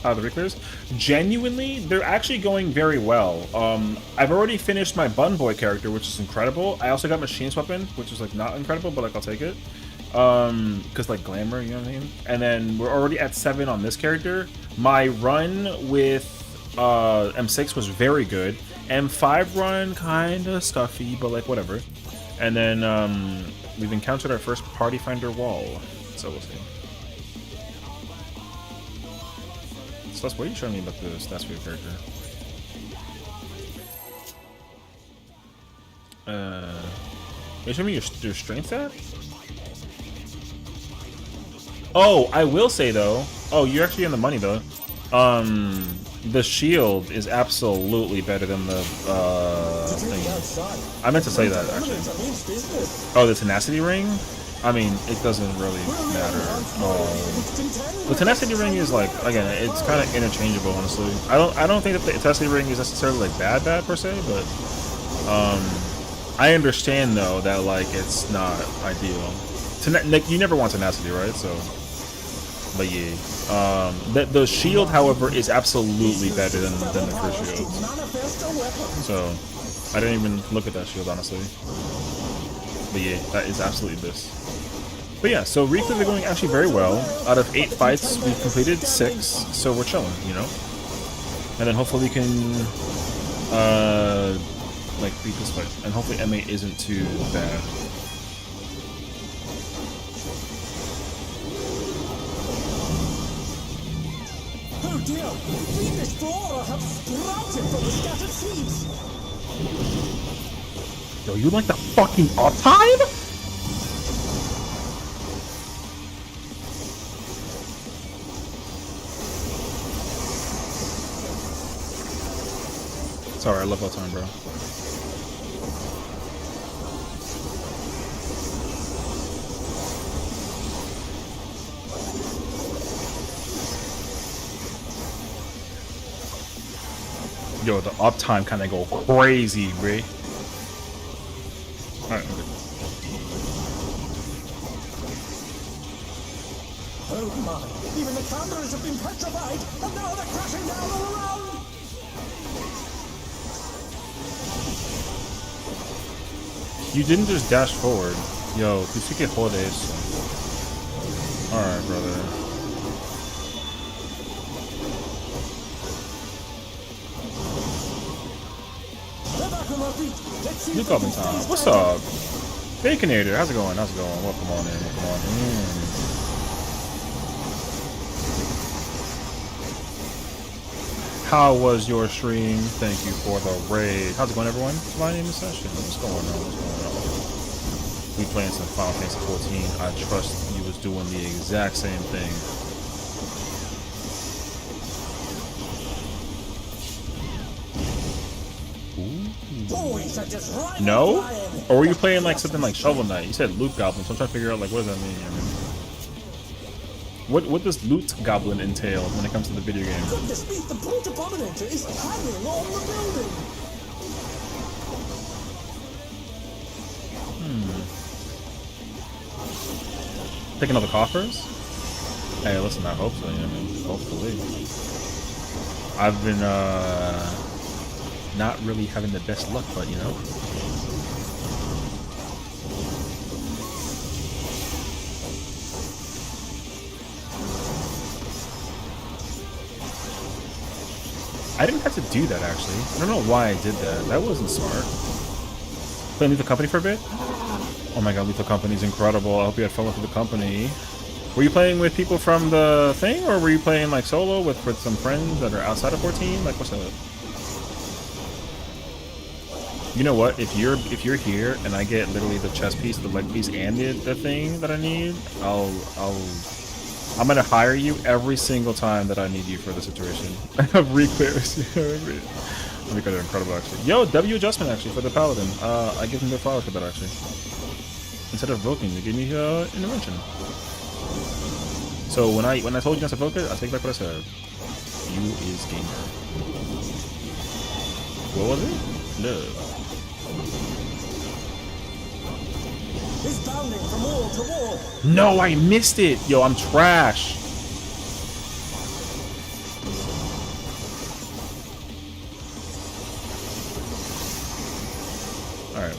The Reclears? Genuinely, they're actually going very well. I've already finished my Bun Boy character, which is incredible. I also got Machine's Weapon, which is like not incredible, but like I'll take it. Because like glamour, you know what I mean? And then we're already at 7 on this character. My run with M6 was very good. M5 run, kind of stuffy, but like whatever. And then we've encountered our first Party Finder wall. So we'll see. So what are you showing me about the stats for your character? Are you showing me your strength stat? Oh, I will say though. Oh, you're actually in the money though. The shield is absolutely better than the thing. I meant to say that actually. Oh, the tenacity ring? I mean, it doesn't really matter. The tenacity ring is like, again, it's kind of interchangeable, honestly. I don't think that the tenacity ring is necessarily like bad per se, but I understand though that like it's not ideal. Like, you never want tenacity, right? So, but yeah, the shield, however, is absolutely better than the first shield. So, I didn't even look at that shield, honestly. But yeah, that is absolutely this. But yeah, so Reclear are going actually very well. Out of 8 fights, we've completed 6, so we're chilling, you know? And then hopefully we can, like, beat this fight. And hopefully M8 isn't too bad. Oh dear! Fiendish flora have sprouted from the scattered seeds! Yo, you like the fucking uptime? Sorry, I love uptime, bro. Yo, the uptime kind of go crazy, Ray. Alright, okay. Oh my! Even the cameras have been petrified, and now they're crashing down all around! You didn't just dash forward. Yo, tú sí que jodes. Alright, brother. New Goblin time. What's up? Baconator, how's it going? How's it going? Welcome on in, welcome on in. How was your stream? Thank you for the raid. How's it going, everyone? My name is Sessiion. What's going on? What's going on? We playing some Final Fantasy 14. I trust you was doing the exact same thing. No? Or were you playing like something like Shovel Knight? You said Loot Goblin, so I'm trying to figure out like what does that mean? I mean, what does Loot Goblin entail when it comes to the video game? Goodness me, the Brute Abominator is hanging on the building! Taking all the coffers? Hey, listen, I hope so, you know what I mean? Hopefully. I've been not really having the best luck, but you know. I didn't have to do that actually. I don't know why I did that. That wasn't smart. Playing Lethal Company for a bit? Oh my god, Lethal Company's incredible. I hope you had fun with the company. Were you playing with people from the thing, or were you playing like solo with some friends that are outside of 14? Like, what's up? You know what? If you're here and I get literally the chest piece, the leg piece, and the thing that I need, I'm gonna hire you every single time that I need you for the situation of Reclears. You know what I mean? I think they're incredible actually. Yo, W adjustment actually for the paladin. I give him the flower for that actually. Instead of evoking, they gave me intervention. So when I told you not to evoke it, I take back what I said. You is gamer. What was it? Love. is bounding from wall to wall. No, I missed it. Yo, I'm trash. Alright. I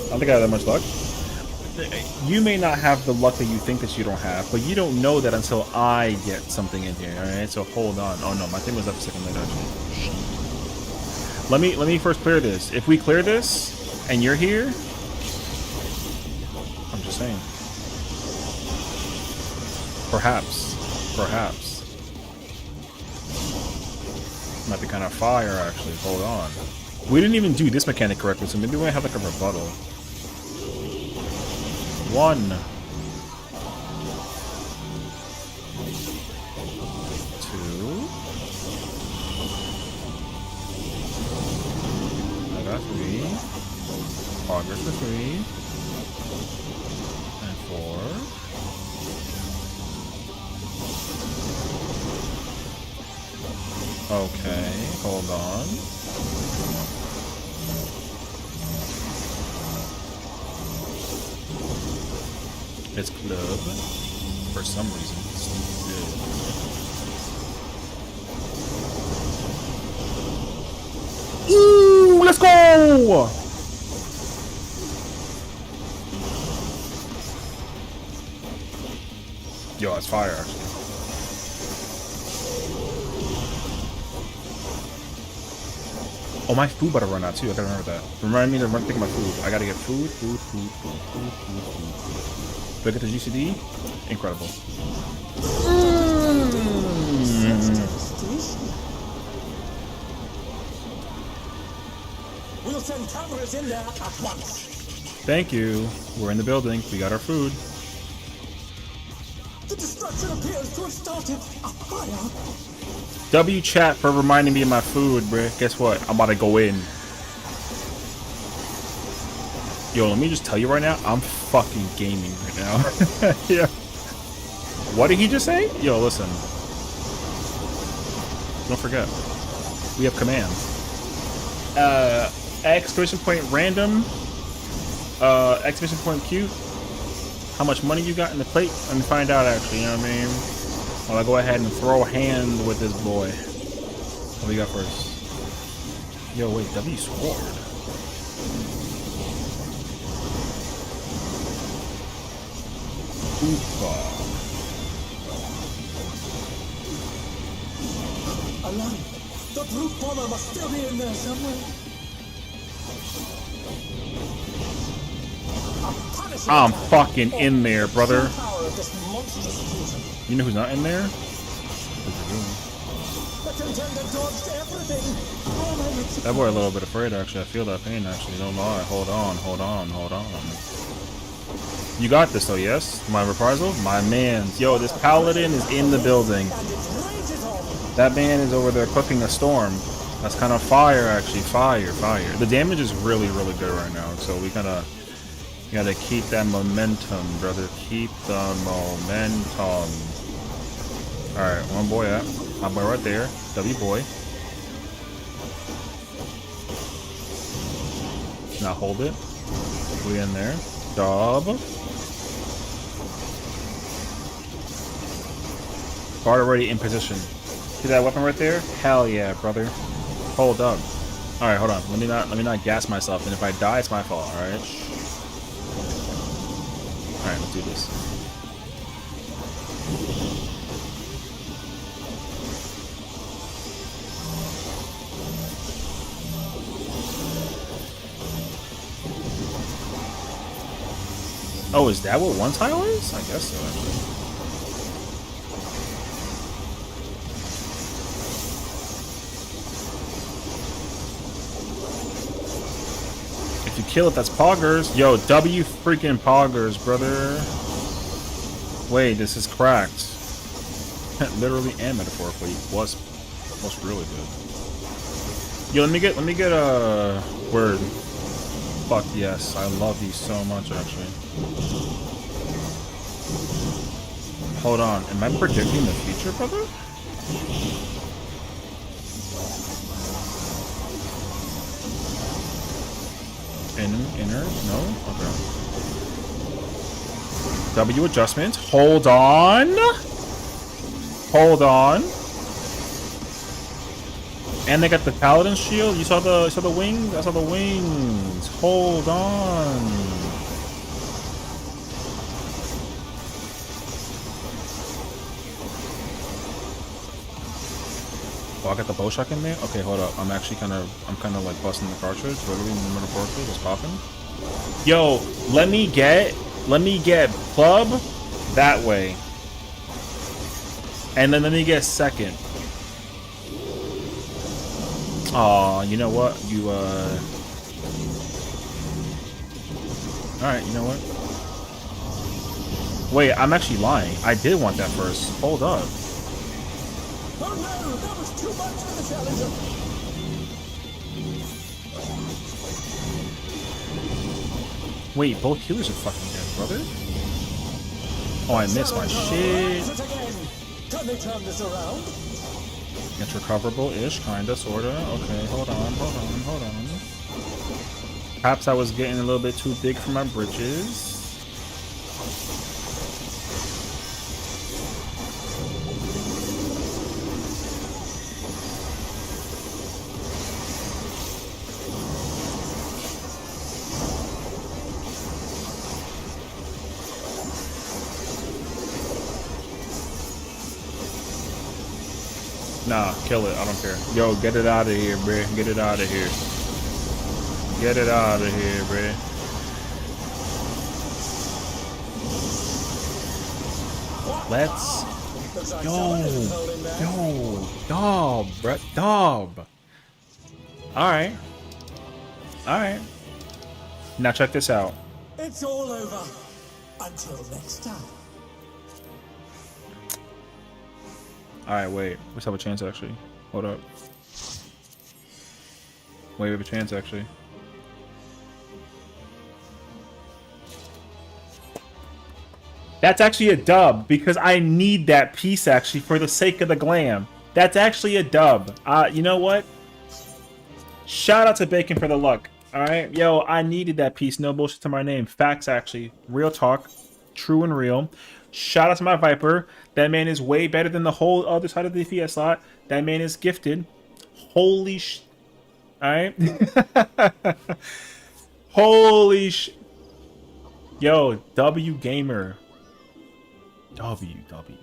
don't think I have that much luck. You may not have the luck that you think that you don't have, but you don't know that until I get something in here, alright? So hold on. Oh no, my thing was up a second later actually. Let me first clear this. If we clear this and you're here, I'm just saying. Perhaps. Might be kind of fire actually. Hold on. We didn't even do this mechanic correctly, so maybe we might have like a rebuttal. 1. 2. I got 3. Progress for 3. And 4. Okay, hold on. It's club. For some reason, it's good. Ooh, let's go! Yo, it's fire actually. Oh, my food better run out too. I gotta remember that. Remind me to think of my food. I gotta get food. Do I get the GCD? Incredible. We'll send cameras in there at once. Thank you. We're in the building. We got our food. The destruction appears to have started a fire. W chat for reminding me of my food, bruh. Guess what? I'm about to go in. Yo, let me just tell you right now, I'm fucking gaming right now. Yeah. What did he just say? Yo, listen. Don't forget. We have commands. Exclamation point random. Exclamation point cute. How much money you got in the plate? Let me find out actually, you know what I mean? I'll go ahead and throw a hand with this boy. What do we got first? Yo, wait, W sword. Oopa. Alarm! The brute bomber must still be in there somewhere. I'm fucking in there, brother. Power of this monstrous fusion. You know who's not in there? The contender dodged everything. Oh, my lips. That boy a little bit afraid actually. I feel that pain actually. Don't lie. Hold on. You got this though, yes? My reprisal? My man's. Yo, this paladin is in the building. And its rage is on. That man is over there cooking a storm. That's kind of fire actually. Fire. The damage is really good right now. So we gotta keep that momentum, brother. Keep the momentum. Alright, one boy up. My boy right there. W boy. Now hold it. We in there. Dub. Guard already in position. See that weapon right there? Hell yeah, brother. Hold up. Alright, hold on. Let me not gas myself, and if I die, it's my fault, alright? Alright, let's do this. Oh, is that what one tile is? I guess so, actually. If you kill it, that's poggers. Yo, W freaking poggers, brother. Wait, this is cracked. Literally and metaphorically was really good. Yo, let me get a word. Fuck yes, I love you so much actually. Hold on, am I predicting the future, brother? Inner? No? Okay. W adjustment. Hold on. Hold on. And they got the paladin shield. You saw the wings? I saw the wings. Hold on. Oh, I got the bow shock in there? Okay, hold up. I'm kind of like busting the cartridge. Literally, metaphorically, what's popping? Yo, let me get club that way. And then let me get second. Aw, you know what? Alright, you know what? Wait, I'm actually lying. I did want that first. Hold up. Oh no, that was too much for the challenger. Wait, both healers are fucking dead, brother. Oh, I missed my shit. Can they turn this around? It's recoverable-ish, kinda, sorta. Okay, hold on. Perhaps I was getting a little bit too big for my britches. Nah, kill it. I don't care. Yo, get it out of here, bruh. Get it out of here. Get it out of here, bruh. Let's... Yo, dub, bruh. Dub. Alright. Alright. Now check this out. It's all over. Until next time. Alright, wait. Let's have a chance, actually. Hold up. Wait, we have a chance, actually. That's actually a dub, because I need that piece, actually, for the sake of the glam. That's actually a dub. You know what? Shout out to Bacon for the luck. Alright? Yo, I needed that piece. No bullshit to my name. Facts, actually. Real talk. True and real. Shout out to my Viper. That man is way better than the whole other side of the DPS slot. That man is gifted. Holy sh... Alright? Holy sh... Yo, W Gamer. W.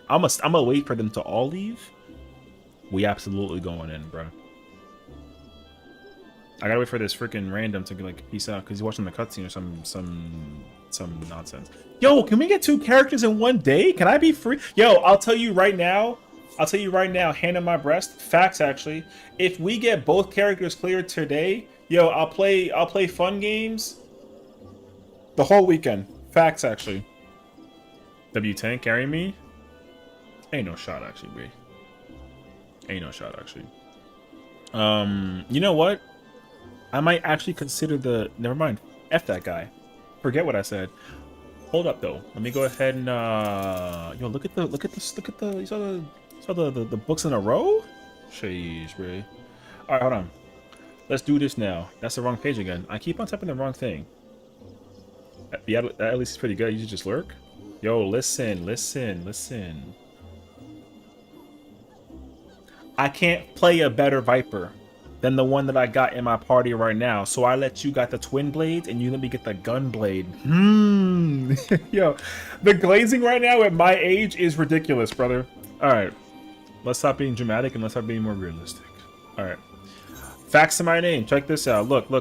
I'm gonna wait for them to all leave. We absolutely going in, bro. I gotta wait for this freaking random to like peace out because he's watching the cutscene or some nonsense. Yo, can we get 2 characters in one day? Can I be free? Yo, I'll tell you right now, hand on my breast, facts actually. If we get both characters cleared today, yo, I'll play fun games the whole weekend. Facts actually. W tank carry me? Ain't no shot actually, bro. Ain't no shot actually. You know what? I might actually consider the... Never mind. F that guy. Forget what I said. Hold up though. Let me go ahead and yo, look at the you saw the books in a row? Sheesh, bro. Alright, hold on. Let's do this now. That's the wrong page again. I keep on typing the wrong thing. Yeah, that at least is pretty good. You just lurk. Yo, listen. I can't play a better Viper than the one that I got in my party right now. So I let you got the twin blades and you let me get the gun blade. Yo, the glazing right now at my age is ridiculous, brother. All right, let's stop being dramatic and let's start being more realistic. All right, facts to my name. Check this out. Look. All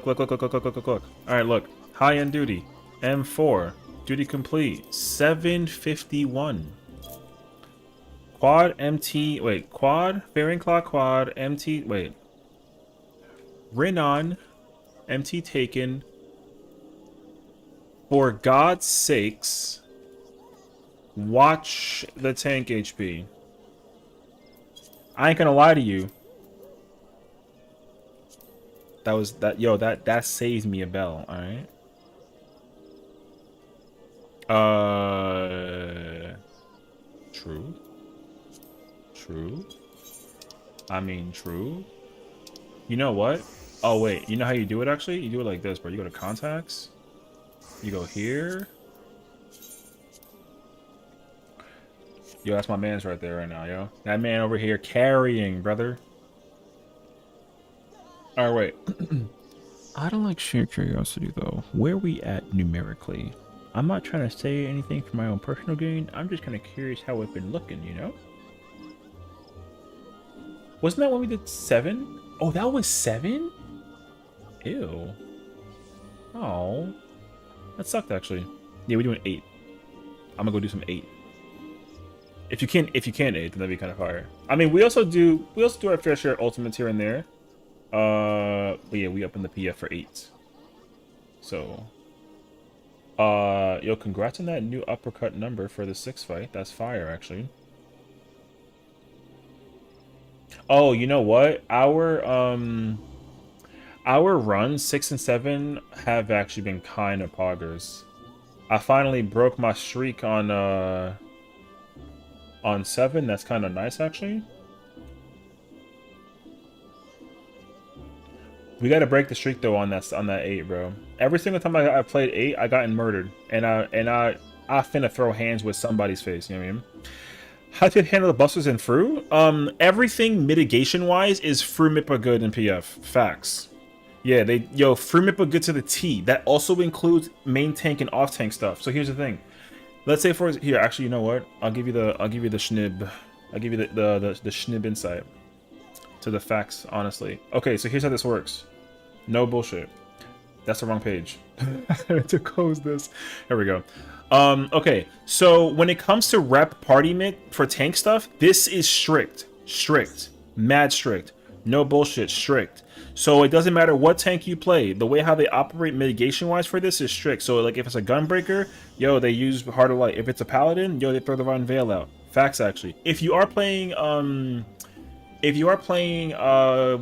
right, look. High end duty, M4, duty complete, 751. Quad MT, wait, quad, Fairing Claw quad, MT, wait. Rinon, MT taken. For God's sakes, watch the tank HP. I ain't gonna lie to you. That saves me a bell, alright? True. I mean, true. You know what? Oh, wait. You know how you do it, actually? You do it like this, bro. You go to contacts. You go here. Yo, that's my man's right there right now, yo. That man over here carrying, brother. All right, wait. Out of like sheer curiosity though, where we at numerically? I'm not trying to say anything for my own personal gain. I'm just kind of curious how it's been looking, you know? Wasn't that when we did 7? Oh, that was 7? Ew. Oh. That sucked actually. Yeah, we're doing 8. I'm gonna go do some 8. If you can't 8, then that'd be kind of fire. I mean, we also do our fair share of ultimates here and there. But yeah, we up in the PF for 8. So, yo, congrats on that new uppercut number for the 6 fight. That's fire, actually. Oh, you know what? Our runs 6 and 7 have actually been kind of poggers. I finally broke my streak on 7. That's kind of nice, actually. We got to break the streak though on that 8, bro. Every single time I played 8, I gotten murdered, and I finna throw hands with somebody's face. You know what I mean? How to handle the busters in Fru? Everything mitigation wise is Fru Mippa good in PF. Facts. Yeah, Fru Mippa good to the T. That also includes main tank and off tank stuff. So here's the thing. Let's say here, actually, you know what? I'll give you the schnib. I'll give you the schnib insight to the facts, honestly. Okay, so here's how this works. No bullshit. That's the wrong page. To close this. Here we go. Okay, so when it comes to rep party mit for tank stuff, this is strict. Strict. Mad strict. No bullshit. Strict. So it doesn't matter what tank you play. The way how they operate mitigation-wise for this is strict. So like if it's a Gunbreaker, yo, they use Heart of Light. If it's a Paladin, yo, they throw the Divine Veil out. Facts, actually. If you are playing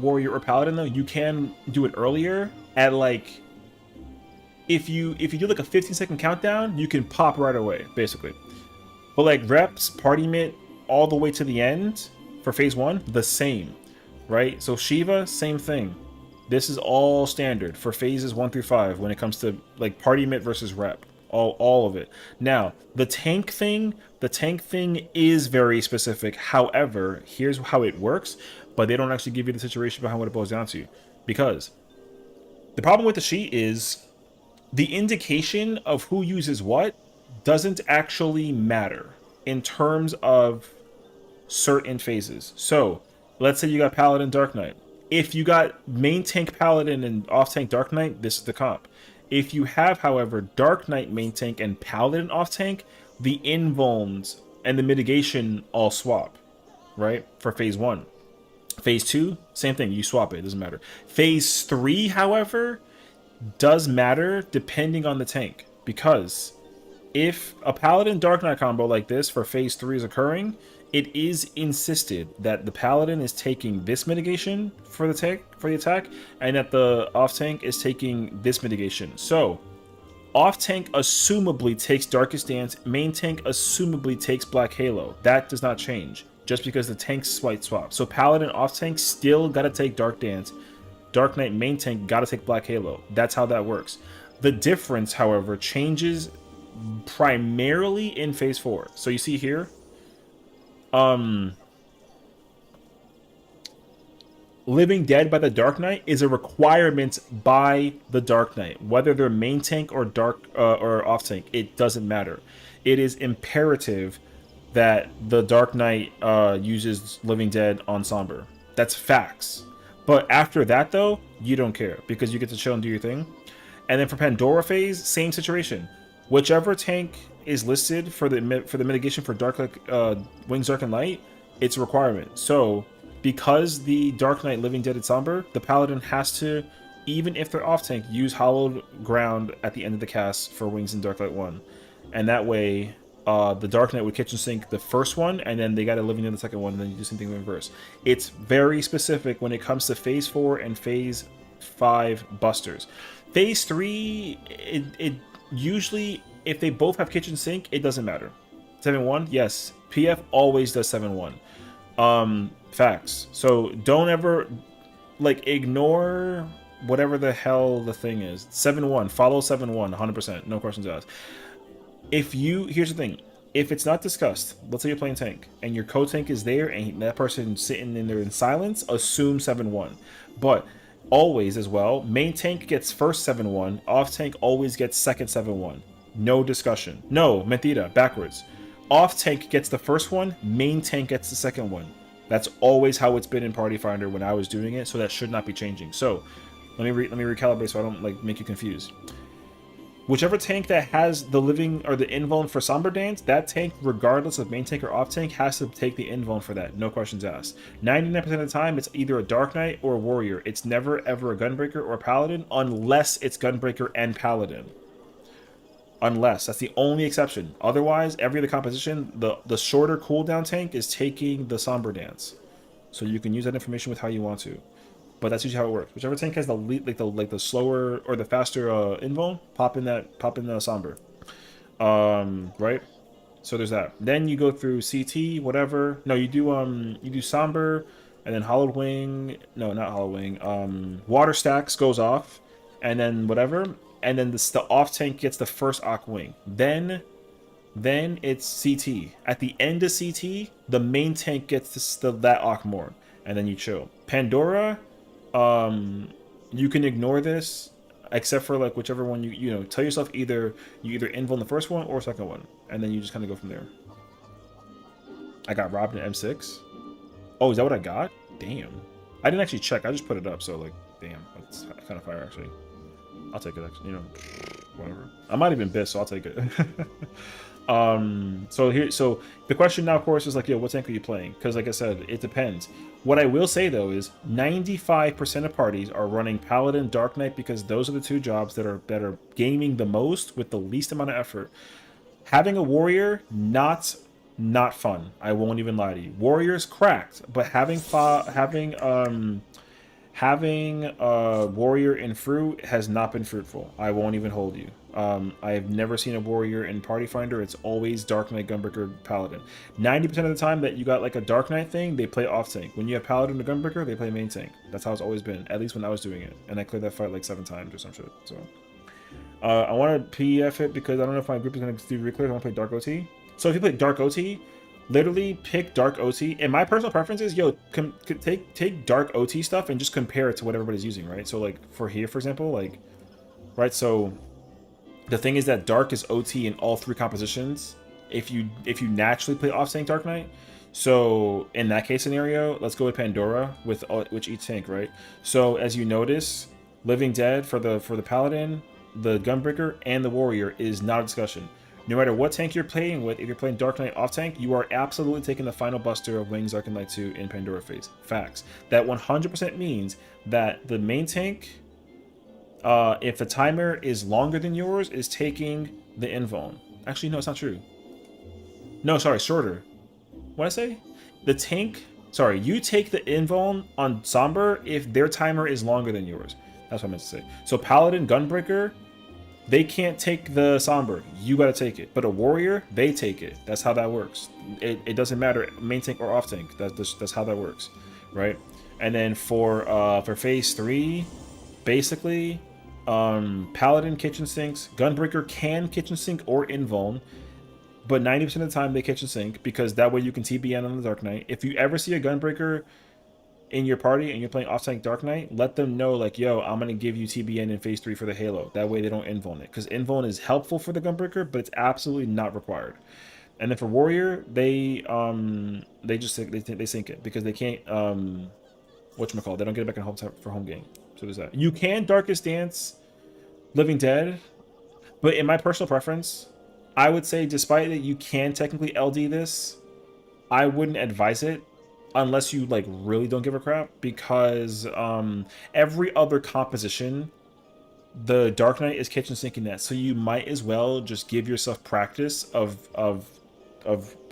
Warrior or Paladin though, you can do it earlier at like if you do like a 15-second countdown, you can pop right away, basically. But like reps, party mit, all the way to the end for phase 1, the same, right? So Shiva, same thing. This is all standard for phases 1 through 5 when it comes to like party mit versus rep. All of it. Now, the tank thing is very specific. However, here's how it works, but they don't actually give you the situation behind what it boils down to. Because the problem with the sheet is the indication of who uses what doesn't actually matter in terms of certain phases. So, let's say you got Paladin Dark Knight. If you got main tank Paladin and off tank Dark Knight, this is the comp. If you have, however, Dark Knight main tank and Paladin off tank, the invulns and the mitigation all swap, right? For phase 1. Phase 2, same thing, you swap it, doesn't matter. Phase 3, however, does matter depending on the tank, because if a Paladin Dark Knight combo like this for phase 3 is occurring, it is insisted that the Paladin is taking this mitigation for the attack, and that the off tank is taking this mitigation. So, off tank assumably takes Darkest Dance, main tank assumably takes Black Halo. That does not change just because the tanks swap. So Paladin off tank still gotta take Dark Dance. Dark Knight main tank gotta take Black Halo. That's how that works. The difference, however, changes primarily in phase 4. So you see here, Living Dead by the Dark Knight is a requirement by the Dark Knight, whether they're main tank or or off tank. It doesn't matter. It is imperative that the Dark Knight uses Living Dead on Somber. That's facts. But after that, though, you don't care because you get to chill and do your thing. And then for Pandora phase, same situation. Whichever tank is listed for the mitigation for Wings Dark and Light, it's a requirement. So because the Dark Knight, Living Dead, and Somber, the Paladin has to, even if they're off tank, use Hallowed Ground at the end of the cast for Wings and Dark Light 1. And that way, the Dark Knight would kitchen sink the first one, and then they got a Living Dead the second one, and then you do the same thing in reverse. It's very specific when it comes to Phase 4 and Phase 5 busters. Phase 3, it usually, if they both have kitchen sink, it doesn't matter. 7-1, yes. PF always does 7-1. Facts. So don't ever, ignore whatever the hell the thing is. 7-1. Follow 7-1, 100%. No questions asked. Here's the thing. If it's not discussed, let's say you're playing tank and your co-tank is there and that person sitting in there in silence, assume 7-1. But always as well, main tank gets first 7-1, off tank always gets second 7-1. No discussion. No, mentira, backwards. Off tank gets the first one, main tank gets the second one. That's always how it's been in Party Finder when I was doing it, so that should not be changing. So let me recalibrate so I don't like make you confused. Whichever tank that has the living or the invuln for Somber Dance, that tank, regardless of main tank or off tank, has to take the invuln for that. No questions asked. 99% of the time, it's either a Dark Knight or a Warrior. It's never ever a Gunbreaker or a Paladin, unless it's Gunbreaker and Paladin. Unless. That's the only exception. Otherwise, every other composition, the shorter cooldown tank is taking the Somber Dance. So you can use that information with how you want to. But that's usually how it works. Whichever tank has the lead, like the slower or the faster invuln, pop in the somber. Right? So there's that. Then you go through CT, whatever. No, you do somber, and then Hollowed Wing. No, not Hollowed Wing. Water Stacks goes off, and then whatever, and then the off tank gets the first Aqu Wing. Then it's CT. At the end of CT, the main tank gets that Aqu Morn, and then you chill. Pandora. You can ignore this except for like whichever one you know, tell yourself you either invuln the first one or second one, and then you just kind of go from there. I got robbed in M6. Oh, is that what I got? Damn, I didn't actually check. I just put it up, so like, damn, that's kind of fire actually. I'll take it actually, you know, whatever. I might have been pissed, so I'll take it. So the question now, of course, is like, yo, what tank are you playing? Because like I said, it depends. What I will say though is 95% of parties are running Paladin, Dark Knight, because those are the two jobs that are gaming the most with the least amount of effort. Having a warrior, not fun. I won't even lie to you. Warrior's cracked, but having a warrior in fruit has not been fruitful. I won't even hold you. I have never seen a warrior in Party Finder. It's always Dark Knight, Gunbreaker, Paladin. 90% of the time that you got like a Dark Knight thing, they play off tank. When you have Paladin or Gunbreaker, they play main tank. That's how it's always been, at least when I was doing it. And I cleared that fight like 7 times or some shit. So I want to PF it because I don't know if my group is going to do Reclear. I want to play Dark OT. So if you play Dark OT, literally pick Dark OT. And my personal preference is, yo, take Dark OT stuff and just compare it to what everybody's using, right? So like for here, for example, like, right, so the thing is that Dark is OT in all 3 compositions if you naturally play off tank Dark Knight. So in that case scenario, let's go with Pandora with each tank, right? So as you notice, Living Dead for the Paladin, the Gunbreaker, and the Warrior is not a discussion. No matter what tank you're playing with, if you're playing Dark Knight off tank, you are absolutely taking the final buster of Wings Arcanite 2 in Pandora phase. Facts. That 100% means that the main tank, if the timer is longer than yours, is taking the invuln. Actually, no, it's not true. No, sorry, shorter. What'd I say? The tank, sorry, you take the invuln on Somber if their timer is longer than yours. That's what I meant to say. So Paladin, Gunbreaker, they can't take the Somber. You gotta take it. But a Warrior, they take it. That's how that works. It doesn't matter, main tank or off tank. That's how that works, right? And then for phase 3, basically, Paladin kitchen sinks. Gunbreaker can kitchen sink or invuln, but 90% of the time they kitchen sink because that way you can TBN on the Dark Knight. If you ever see a Gunbreaker in your party and you're playing off tank Dark Knight, let them know like, yo, I'm gonna give you TBN in phase 3 for the Halo. That way they don't invuln it, because invuln is helpful for the Gunbreaker, but it's absolutely not required. And then for Warrior, they sink it because they can't whatchamacallit, they don't get it back in home time for home game. So there's that. You can Darkest Dance Living Dead, but in my personal preference, I would say, despite that you can technically LD this, I wouldn't advise it unless you like really don't give a crap, because every other composition, the Dark Knight is kitchen sinking that, so you might as well just give yourself practice of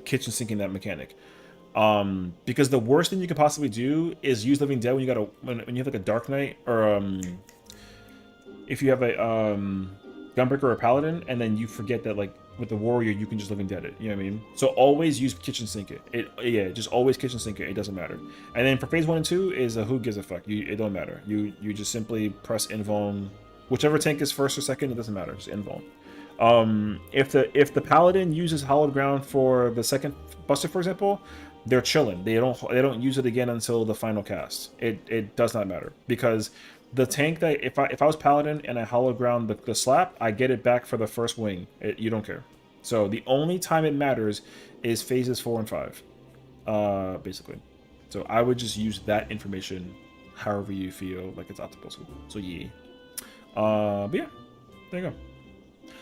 kitchen sinking that mechanic. Because the worst thing you could possibly do is use Living Dead when you have like a Dark Knight, or if you have a Gunbreaker or a Paladin, and then you forget that like with the Warrior you can just Living Dead it. You know what I mean? So always use kitchen sink it. Just always kitchen sink it. It doesn't matter. And then for phase 1 and 2 is who gives a fuck. It don't matter. You just simply press invuln. Whichever tank is first or second, it doesn't matter. Just invuln. If the paladin uses hallowed ground for the second buster, for example, they're chilling. They don't use it again until the final cast. It does not matter, because the tank that if I was paladin and I hallowed ground the slap, I get it back for the first wing. You don't care. So the only time it matters is phases 4 and 5, basically. So I would just use that information however you feel like it's optimal. So yeah. But yeah, there you go.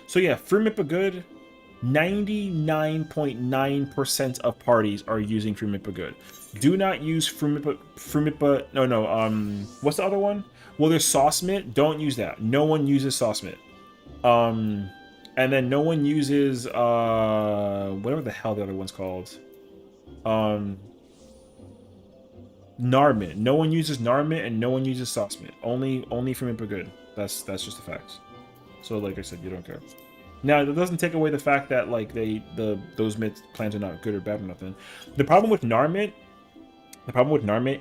So yeah, Frumipa good. 99.9% of parties are using Frumipa good. Do not use Frumipa. No. What's the other one? Well, there's Sauce Mitt. Don't use that. No one uses Sauce Mitt. And then no one uses whatever the hell the other one's called. Narmit. No one uses Narmit, and no one uses Sauce Mitt. Only Frumipa good. That's just the facts. So like I said, you don't care. Now that doesn't take away the fact that like those mid plans are not good or bad or nothing. The problem with Narmit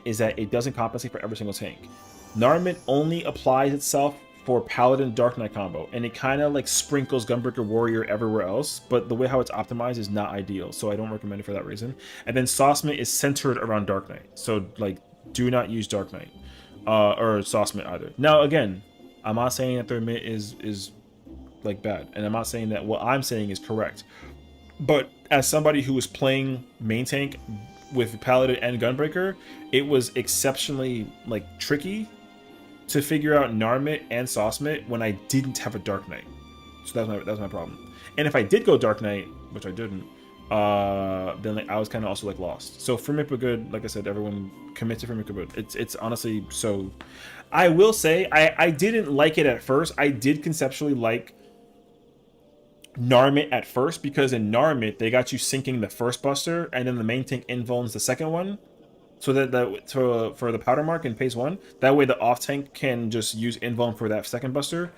is that it doesn't compensate for every single tank. Narmit only applies itself for Paladin Dark Knight combo, and it kind of like sprinkles Gunbreaker Warrior everywhere else, but the way how it's optimized is not ideal, so I don't recommend it for that reason. And then Sauce Mitt is centered around Dark Knight, so like do not use Dark Knight or Sauce Mitt either. Now again, I'm not saying that their mid is like bad, and I'm not saying that what I'm saying is correct, but as somebody who was playing main tank with Paladin and Gunbreaker, it was exceptionally like tricky to figure out Narmit and Sauce Mitt when I didn't have a Dark Knight. So that's my problem. And if I did go Dark Knight, which I didn't, then like I was kind of also like lost. So Frumipa good, like I said, everyone commit to Frumipa good. It's honestly so. I will say I didn't like it at first. I did conceptually like Narmit at first, because in Narmit they got you sinking the first buster, and then the main tank invulns the second one, so that for the powder mark in phase 1, that way the off tank can just use invuln for that second buster.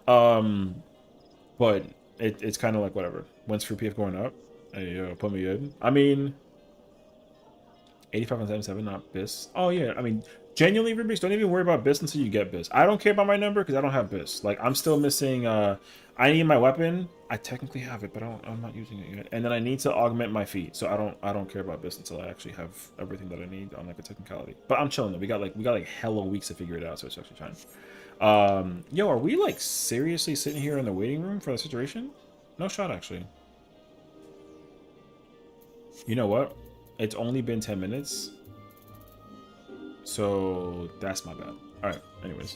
But it's kind of like whatever. Once for PF going up, hey, put me in. I mean, 85 and 77, not BIS. Oh yeah, I mean, genuinely, Rubies, don't even worry about BIS until you get BIS. I don't care about my number because I don't have BIS. Like, I'm still missing. I need my weapon. I technically have it, but I'm not using it yet. And then I need to augment my feet, so I don't care about BIS until I actually have everything that I need on like a technicality. But I'm chilling though. We got like hella weeks to figure it out, so it's actually fine. Yo, are we like seriously sitting here in the waiting room for the situation? No shot, actually. You know what? It's only been 10 minutes. So that's my bad. All right, anyways.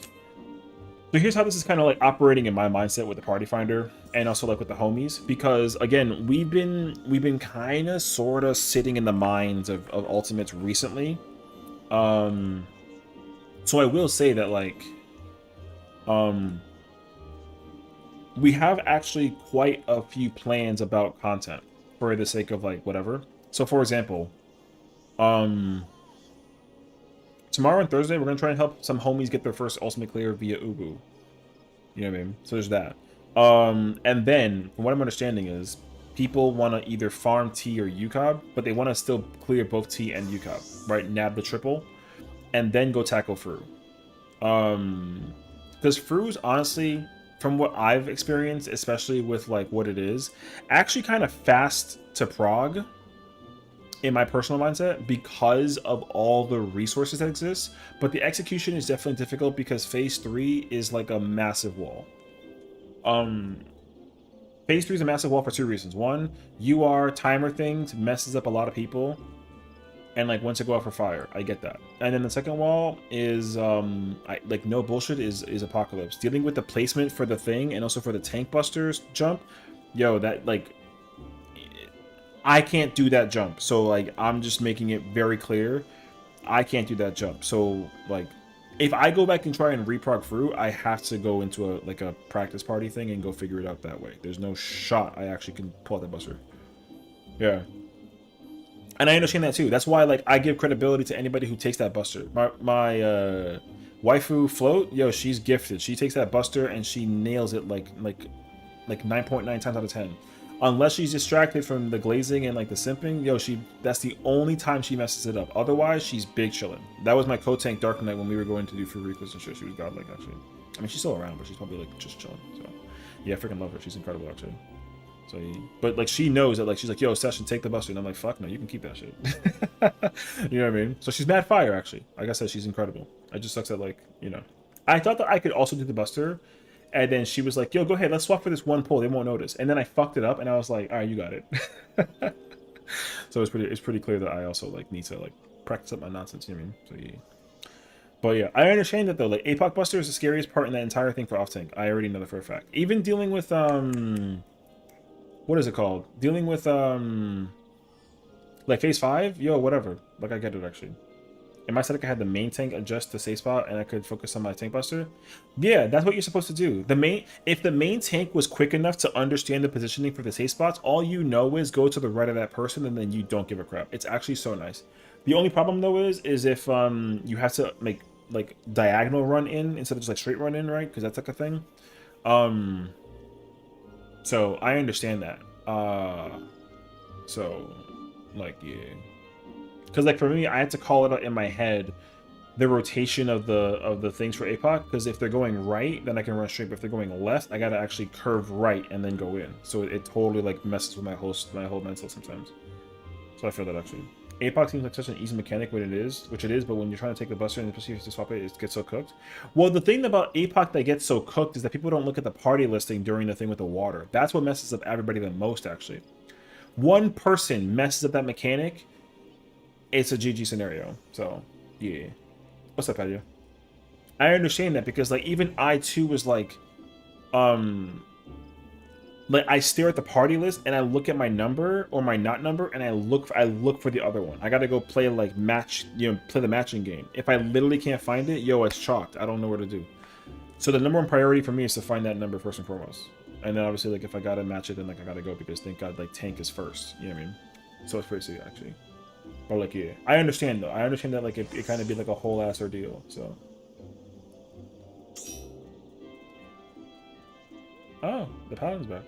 So here's how this is kind of like operating in my mindset with the party finder, and also like with the homies, because again, we've been kind of sort of sitting in the minds of ultimates recently. So I will say that like we have actually quite a few plans about content for the sake of like whatever. So for example, tomorrow and Thursday, we're going to try and help some homies get their first ultimate clear via Ubu. You know what I mean? So there's that. And then, from what I'm understanding is, people want to either farm T or UCOB, but they want to still clear both T and UCOB, right? Nab the triple, and then go tackle Fru. Because Fru's, honestly, from what I've experienced, especially with like what it is, actually kind of fast to prog, in my personal mindset, because of all the resources that exist. But the execution is definitely difficult because phase 3 is like a massive wall. Phase 3 is a massive wall for two reasons. One, UR timer things messes up a lot of people, and like once it go out for fire, I get that. And then the second wall is like no bullshit is Apocalypse. Dealing with the placement for the thing and also for the tank busters jump, yo, that like I can't do that jump. So like I'm just making it very clear, I can't do that jump. So like if I go back and try and reprog through, I have to go into a practice party thing and go figure it out that way. There's no shot I actually can pull out that buster. Yeah. And I understand that too. That's why like I give credibility to anybody who takes that buster. My waifu Float, yo, she's gifted. She takes that buster and she nails it like 9.9 times out of 10. Unless she's distracted from the glazing and like the simping, yo, that's the only time she messes it up. Otherwise, she's big chilling. That was my co-tank Dark Knight when we were going to do for Reclear and shit. She was godlike actually. I mean, she's still around, but she's probably like just chilling. So Yeah, I freaking love her. She's incredible, actually. So, but like she knows that like she's like, yo, Session, take the buster, and I'm like, fuck no, you can keep that shit. You know what I mean? So she's mad fire, actually. Like I said, she's incredible. I just sucks that like, you know, I thought that I could also do the buster, and then she was like, yo, go ahead, let's swap for this one pull. They won't notice. And then I fucked it up, and I was like, all right, you got it. So it's pretty clear that I also like need to like practice up my nonsense. You know what I mean? So yeah. But yeah, I understand that though. Like APOC Buster is the scariest part in that entire thing for off tank. I already know that for a fact. Even dealing with what is it called? Dealing with like phase 5, yo, whatever. Like I get it actually. In my setup, I had the main tank adjust the safe spot, and I could focus on my tank buster. Yeah, that's what you're supposed to do. If the main tank was quick enough to understand the positioning for the safe spots, all you know is go to the right of that person, and then you don't give a crap. It's actually so nice. The only problem though is if you have to make like diagonal run in instead of just like straight run in, right? Because that's like a thing. So I understand that. So like yeah. Because like for me, I had to call it out in my head the rotation of the things for APOC. Because if they're going right, then I can run straight. But if they're going left, I gotta actually curve right and then go in. So it totally like messes with my whole mental sometimes. So I feel that actually. APOC seems like such an easy mechanic when it is, which it is, but when you're trying to take the buster and especially if you swap it, it gets so cooked. Well, the thing about APOC that gets so cooked is that people don't look at the party listing during the thing with the water. That's what messes up everybody the most, actually. One person messes up that mechanic, it's a GG scenario. So, yeah. What's up, Adia? I understand that because, like, even I, too, was like I stare at the party list and I look at my number or my not number and I look for the other one. I gotta go play like play the matching game. If I literally can't find it, yo, it's chalked. I don't know what to do. So the number one priority for me is to find that number first and foremost. And then obviously like if I gotta match it, then like I gotta go because thank God like tank is first. You know what I mean? So it's pretty sick actually. But like yeah, I understand though. I understand that like it kind of be like a whole ass ordeal. So. Oh, the paladin's back.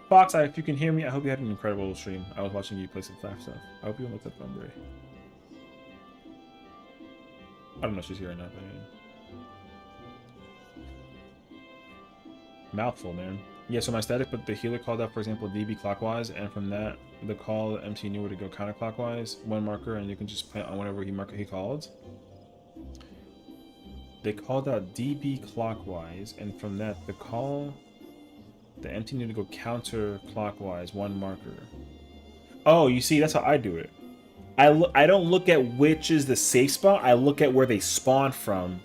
Fox, if you can hear me, I hope you had an incredible stream. I was watching you play some flash stuff. I hope you looked up Umbre. I don't know if she's here or not, but yeah. Mouthful, man. Yeah, so my static, but the healer called out, for example, DB clockwise, and from that, the call, MT knew where to go counterclockwise, one marker, and you can just play on whatever he called. They called out DB clockwise, and from that, the call... The empty need to go counterclockwise, one marker. Oh, you see, that's how I do it. I don't look at which is the safe spot. I look at where they spawn from,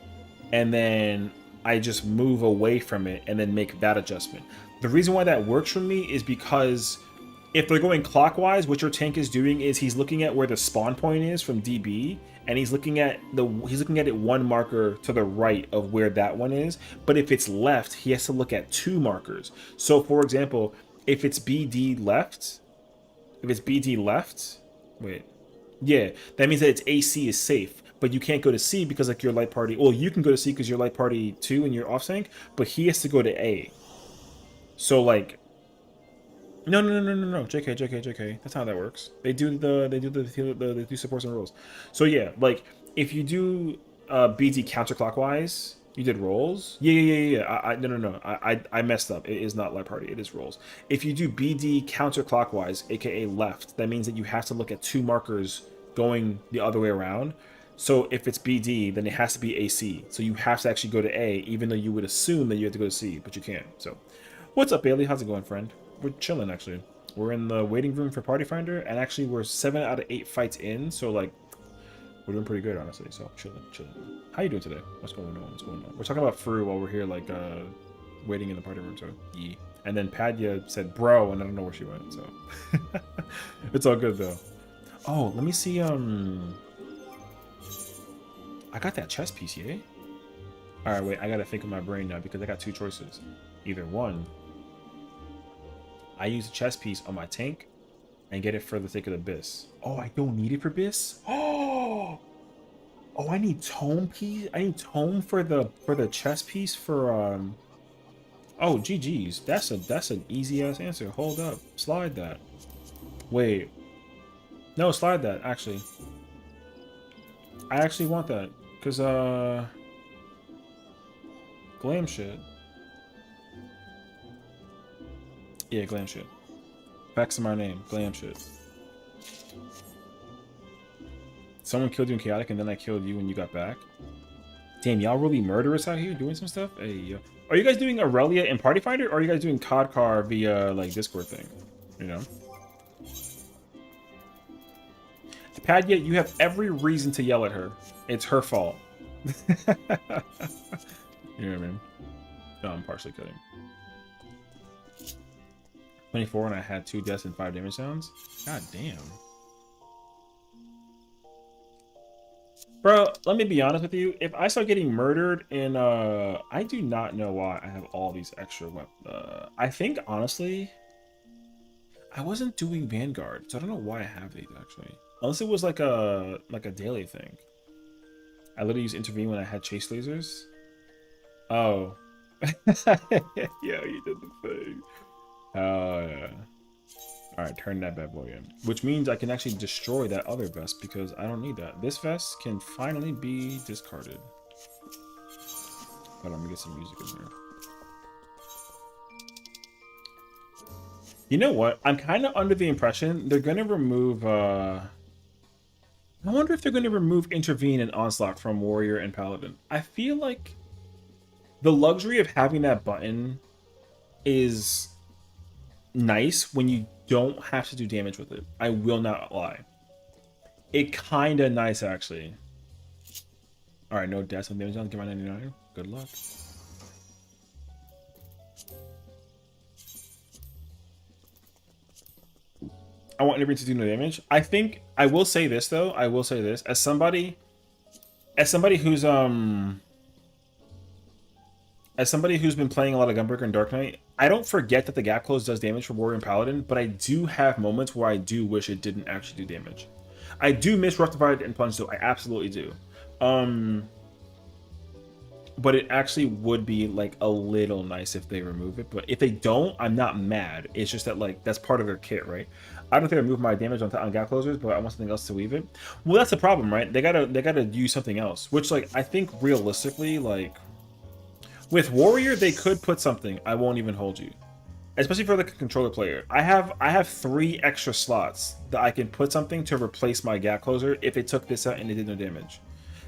and then I just move away from it and then make that adjustment. The reason why that works for me is because if they're going clockwise, what your tank is doing is he's looking at where the spawn point is from DB, and he's looking at it one marker to the right of where that one is. But if it's left, he has to look at two markers. So for example, if it's BD left, wait, yeah, that means that its AC is safe. But you can't go to C because like your light party. Well, you can go to C because you're light party 2 and you're off sync, but he has to go to A. So like. No. JK. That's how that works. They do supports and rules. So yeah, like if you do BD counterclockwise, you did rolls. Yeah. No. I messed up. It is not light party. It is rolls. If you do BD counterclockwise, aka left, that means that you have to look at two markers going the other way around. So if it's BD, then it has to be AC. So you have to actually go to A, even though you would assume that you have to go to C, but you can't. So, what's up, Bailey? How's it going, friend? We're chilling actually. We're in the waiting room for Party Finder, and actually we're 7 out of 8 fights in, so like we're doing pretty good honestly. So chilling. How you doing today? What's going on? We're talking about Fru while we're here, like waiting in the party room. So yeah. And then Padya said bro, and I don't know where she went. So it's all good though. Oh, let me see. I got that chess piece, yeah. All right, wait. I gotta think of my brain now because I got two choices. Either one. I use a chess piece on my tank and get it for the sake of the bis. Oh, I don't need it for bis? Oh, I need tome piece. I need tome for the chess piece for oh, GG's. That's an easy ass answer. Hold up. Slide that. Wait. No, slide that actually. I actually want that cuz Glam shit. Yeah, glam shit. Facts in my name. Glam shit. Someone killed you in chaotic, and then I killed you when you got back. Damn, y'all really murderous out here doing some stuff? Hey, yo. Are you guys doing Aurelia in Party Finder, or are you guys doing COD Car via, like, Discord thing? You know? Padya, you have every reason to yell at her. It's her fault. You know what I mean? No, I'm partially kidding. 24 and I had 2 deaths and 5 damage sounds? God damn. Bro, let me be honest with you. If I start getting murdered in, I do not know why I have all these extra weapons. I think, honestly, I wasn't doing Vanguard, so I don't know why I have these, actually. Unless it was like a daily thing. I literally used Intervene when I had chase lasers. Oh. Yeah, you did the thing. Oh, yeah. Alright, turn that bad boy in. Which means I can actually destroy that other vest because I don't need that. This vest can finally be discarded. Hold on, let me get some music in here. You know what? I'm kind of under the impression they're going to remove... I wonder if they're going to remove Intervene and Onslaught from Warrior and Paladin. I feel like the luxury of having that button is nice when you don't have to do damage with it. I will not lie. It kind of nice, actually. Alright, no deaths on damage on. Give my 99. Good luck. I want Intervene to do no damage. I think I will say this though. I will say this as somebody who's been playing a lot of Gunbreaker and Dark Knight. I don't forget that the gap close does damage for Warrior and Paladin, but I do have moments where I do wish it didn't actually do damage. I do miss Rectified and Plunge though. I absolutely do. But it actually would be like a little nice if they remove it. But if they don't, I'm not mad. It's just that like that's part of their kit, right? I don't think I remove my damage on gap closers, but I want something else to weave it. Well, that's the problem, right? They gotta use something else. Which like I think realistically, like with Warrior, they could put something. I won't even hold you. Especially for the controller player. I have 3 extra slots that I can put something to replace my gap closer if it took this out and it did no damage.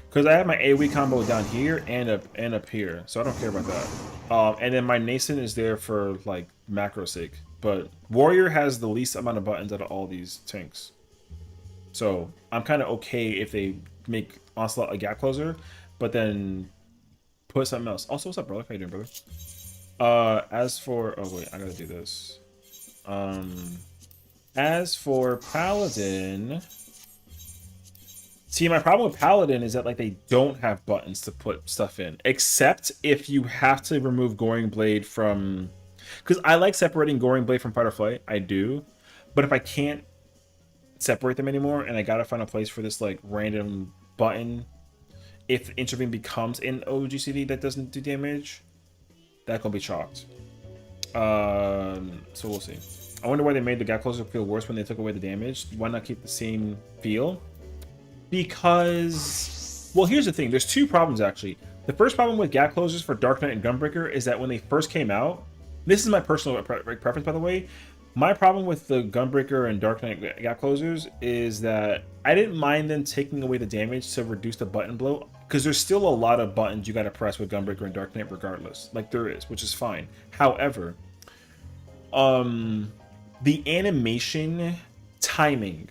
Because I have my AoE combo down here and up here, so I don't care about that. And then my Nascent is there for like macro sake. But Warrior has the least amount of buttons out of all these tanks. So I'm kind of okay if they make Onslaught a gap closer, but then put something else. Also, what's up, brother? How you doing, brother? As for... Oh, wait. I gotta do this. As for Paladin... See, my problem with Paladin is that like they don't have buttons to put stuff in. Except if you have to remove Goring Blade from... Because I like separating Goring Blade from Fight or Flight. I do. But if I can't separate them anymore and I gotta find a place for this like random button... If Intervene becomes an OGCD that doesn't do damage, that's gonna be chalked. So we'll see. I wonder why they made the gap closer feel worse when they took away the damage. Why not keep the same feel? Because, well, here's the thing. There's 2 problems actually. The first problem with gap closers for Dark Knight and Gunbreaker is that when they first came out, this is my personal preference, by the way. My problem with the Gunbreaker and Dark Knight gap closers is that I didn't mind them taking away the damage to reduce the button blow, because there's still a lot of buttons you got to press with Gunbreaker and Dark Knight regardless. Like there is, which is fine. However, the animation timing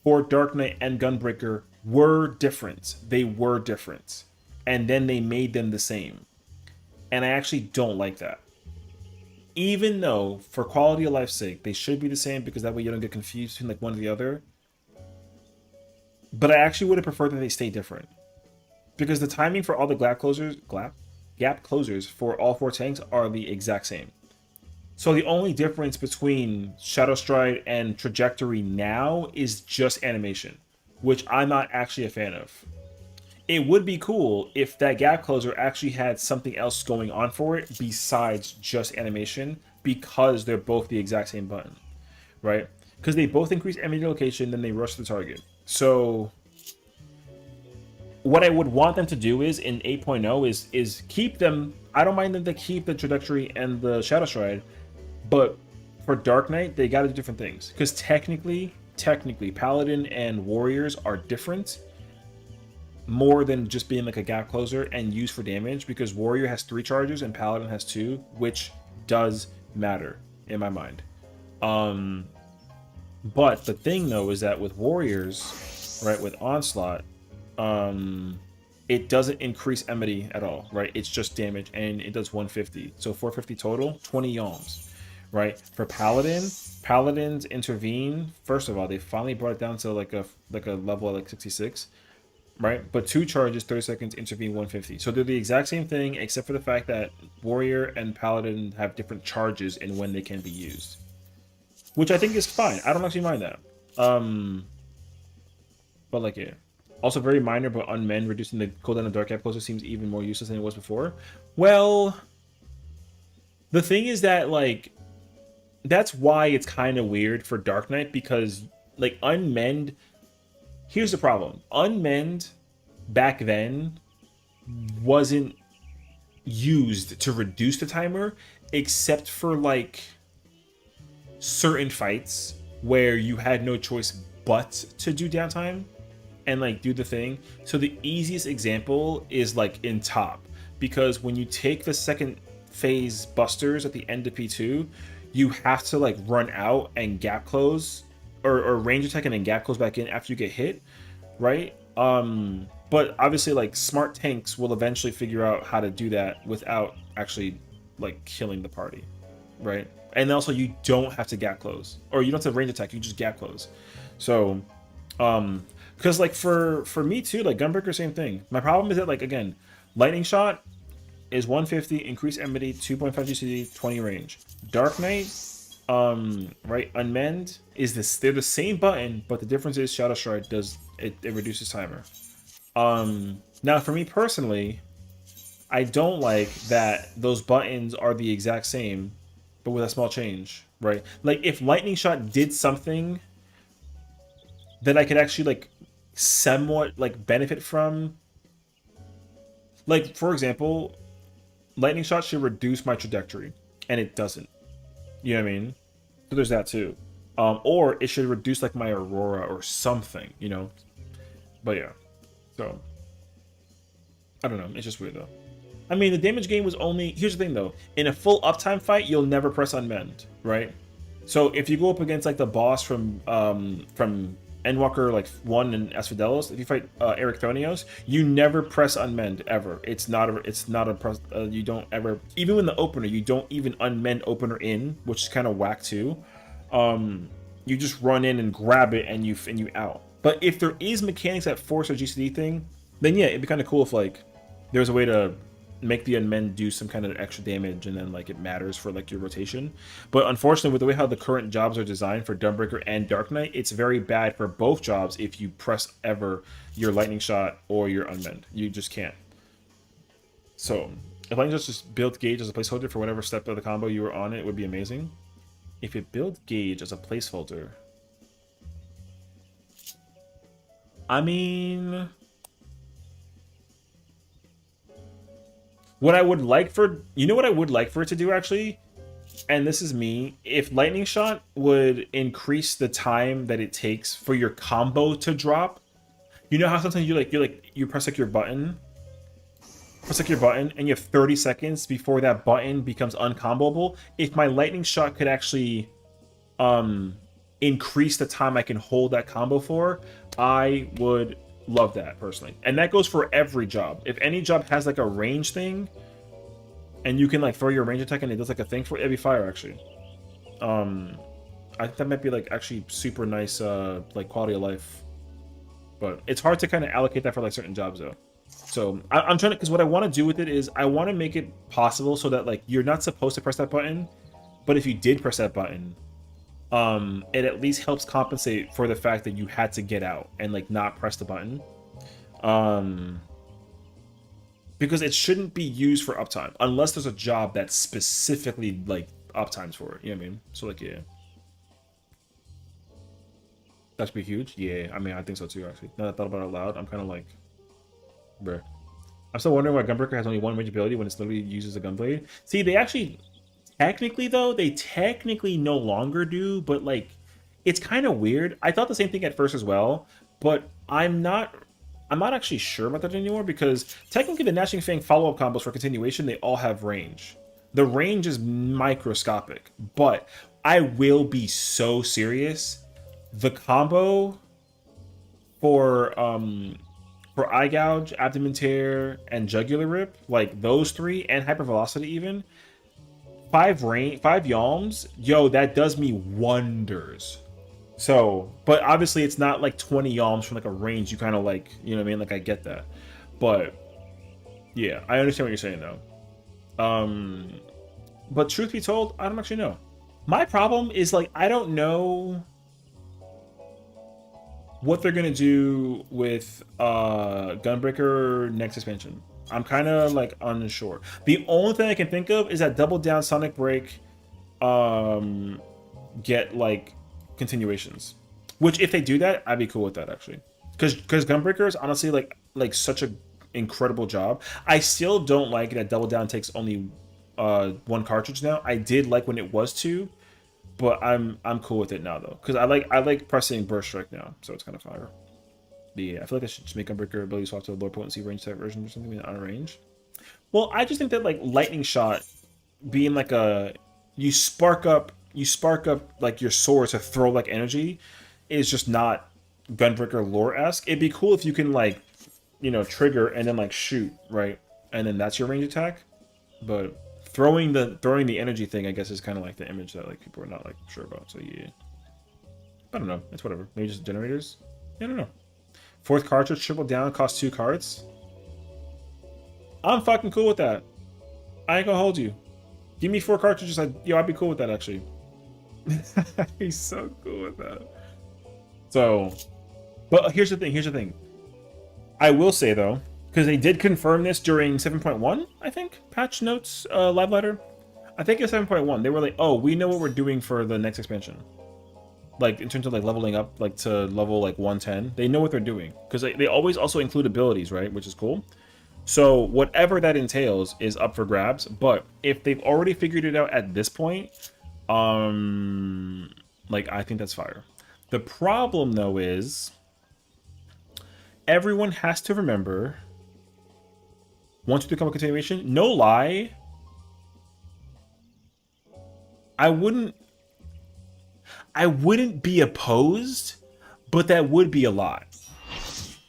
for Dark Knight and Gunbreaker were different. They were different. And then they made them the same. And I actually don't like that. Even though, for quality of life's sake, they should be the same because that way you don't get confused between like one or the other. But I actually would have preferred that they stay different. Because the timing for all the gap closers for all 4 tanks are the exact same. So the only difference between Shadow Stride and Trajectory now is just animation, which I'm not actually a fan of. It would be cool if that gap closer actually had something else going on for it besides just animation, because they're both the exact same button, right? Because they both increase enemy location, then they rush the target. So what I would want them to do is in 8.0 is keep them. I don't mind them to keep the trajectory and the Shadow Stride, but for Dark Knight they got to do different things because technically, Paladin and Warriors are different more than just being like a gap closer and used for damage because Warrior has 3 charges and Paladin has 2, which does matter in my mind. But the thing though is that with Warriors, right, with Onslaught, it doesn't increase enmity at all, right? It's just damage and it does 150. So 450 total, 20 yalms, right? For Paladins intervene. First of all, they finally brought it down to like a level of like 66, right? But 2 charges, 30 seconds, intervene 150. So they're the exact same thing except for the fact that Warrior and Paladin have different charges and when they can be used, which I think is fine. I don't actually mind that. But like, yeah. Also very minor, but unmend, reducing the cooldown of Dark Gap Closer seems even more useless than it was before. Well, the thing is that, like, that's why it's kind of weird for Dark Knight, because, like, unmend... Here's the problem. Unmend, back then, wasn't used to reduce the timer, except for, like, certain fights where you had no choice but to do downtime and like do the thing. So the easiest example is like in top, because when you take the second phase busters at the end of P2, you have to like run out and gap close or range attack and then gap close back in after you get hit, right? But obviously like smart tanks will eventually figure out how to do that without actually like killing the party, right? And also you don't have to gap close, or you don't have to range attack, you just gap close. So because like for me too, like Gunbreaker, same thing. My problem is that, like, again, Lightning Shot is 150, increase enmity, 2.5 GCD, 20 range. Dark Knight, right, Unmend is this, they're the same button, but the difference is Shadow Stride does it reduces timer. Now for me personally, I don't like that those buttons are the exact same, but with a small change, right? Like if Lightning Shot did something that I could actually like somewhat like benefit from, like for example, Lightning Shot should reduce my trajectory, and it doesn't. You know what I mean? So there's that too. Or it should reduce like my Aurora or something, you know? But yeah. So I don't know. It's just weird though. I mean, the damage gain was only... Here's the thing though. In a full uptime fight, you'll never press Unmend, right? So if you go up against like the boss from Endwalker like 1 and Asphodelos, if you fight Eric Thonios, you never press Unmend ever. It's not a press. You don't ever, even in the opener, you don't even Unmend opener in, which is kind of whack too. You just run in and grab it and you out. But if there is mechanics that force a GCD thing, then yeah, it'd be kind of cool if like there's a way to make the Unmend do some kind of extra damage and then like it matters for like your rotation. But unfortunately, with the way how the current jobs are designed for Dawnbreaker and Dark Knight, it's very bad for both jobs if you press ever your Lightning Shot or your Unmend. You just can't. So if Lightning Shot just built Gauge as a placeholder for whatever step of the combo you were on, it would be amazing. If it built Gauge as a placeholder, I mean... What I would like for... You know what I would like for it to do, actually? And this is me. If Lightning Shot would increase the time that it takes for your combo to drop. You know how sometimes you press like your button? Press like your button, and you have 30 seconds before that button becomes uncomboable. If my Lightning Shot could actually increase the time I can hold that combo for, I would... love that personally. And that goes for every job. If any job has like a range thing and you can like throw your range attack and it does like a thing for it, it'd be fire actually. I think that might be like actually super nice like quality of life, but it's hard to kind of allocate that for like certain jobs though. So I'm trying to, because what I want to do with it is I want to make it possible so that like you're not supposed to press that button, but if you did press that button, it at least helps compensate for the fact that you had to get out and like not press the button, because it shouldn't be used for uptime unless there's a job that's specifically like uptimes for it. You know what I mean? So like, yeah, that should be huge. Yeah, I mean, I think so too. Actually, now that I thought about it out loud, I'm kind of like, Bruh. I'm still wondering why Gunbreaker has only one range ability when it's literally uses a gunblade. See, they actually, technically though, they technically no longer do, but like, it's kind of weird. I thought the same thing at first as well, but I'm not actually sure about that anymore because technically the Gnashing Fang follow-up combos for continuation, they all have range. The range is microscopic, but I will be so serious. The combo for Eye Gouge, Abdomen Tear, and Jugular Rip, like those three, and Hypervelocity even, 5 yalms, yo, that does me wonders. So, but obviously it's not like 20 yalms from like a range you kind of like, you know what I mean? Like I get that. But yeah, I understand what you're saying though. But truth be told, I don't actually know. My problem is like I don't know what they're gonna do with Gunbreaker next expansion. I'm kind of like unsure. The only thing I can think of is that Double Down, Sonic Break get like continuations. Which if they do that, I'd be cool with that actually. Because Gunbreaker is honestly like such a incredible job. I still don't like that Double Down takes only 1 cartridge now. I did like when it was 2, but I'm cool with it now though. Because I like pressing Burst Strike now, so it's kind of fire. But yeah, I feel like I should just make Gunbreaker ability swap to a lower potency range type version or something on range. Well, I just think that like Lightning Shot being like a you spark up like your sword to throw like energy is just not Gunbreaker lore-esque. It'd be cool if you can like, you know, trigger and then like shoot, right? And then that's your range attack. But throwing the energy thing, I guess, is kind of like the image that like people are not like sure about. So yeah, I don't know. It's whatever. Maybe just generators. I don't know. 4th cartridge, triple down, costs 2 cards. I'm fucking cool with that. I ain't gonna hold you. Give me 4 cartridges. I'd be cool with that actually. He's so cool with that. So, but here's the thing. I will say though, because they did confirm this during 7.1, I think, patch notes, live letter. I think it's 7.1. They were like, oh, we know what we're doing for the next expansion. Like in terms of like leveling up like to level like 110. They know what they're doing. Because they always also include abilities, right? Which is cool. So whatever that entails is up for grabs. But if they've already figured it out at this point, like I think that's fire. The problem though is everyone has to remember once you become a continuation, no lie, I wouldn't be opposed, but that would be a lot.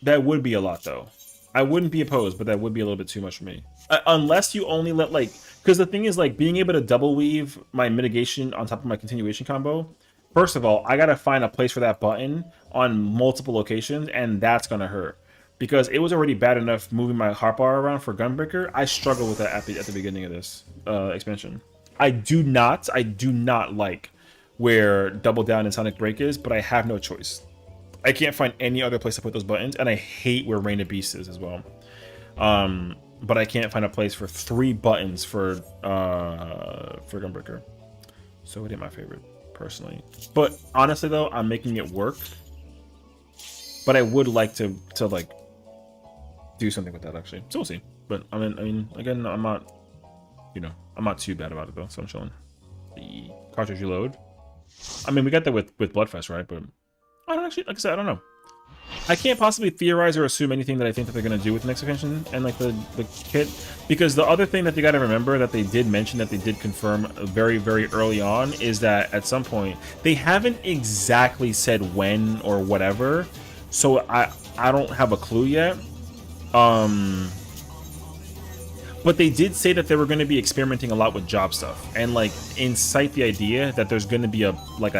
That would be a lot though. I wouldn't be opposed, but that would be a little bit too much for me. Unless you only let like, because the thing is like being able to double weave my mitigation on top of my continuation combo. First of all, I gotta find a place for that button on multiple locations, and that's gonna hurt. Because it was already bad enough moving my hotbar around for Gunbreaker. I struggle with that at the beginning of this expansion. I do not like where Double Down and Sonic Break is, but I have no choice. I can't find any other place to put those buttons, and I hate where Rain of Beast is as well. But I can't find a place for 3 buttons for Gunbreaker. So it ain't my favorite, personally. But honestly though, I'm making it work. But I would like to like do something with that actually. So we'll see. But I mean, again, I'm not, you know, I'm not too bad about it though. So I'm chilling. The cartridge reload. I mean, we got that with Bloodfest, right? But I don't actually, like I said, I don't know. I can't possibly theorize or assume anything that I think that they're gonna do with the next expansion and like the kit, because the other thing that they got to remember that they did mention, that they did confirm very, very early on, is that at some point they haven't exactly said when or whatever. So I don't have a clue yet. But they did say that they were going to be experimenting a lot with job stuff and like incite the idea that there's going to be a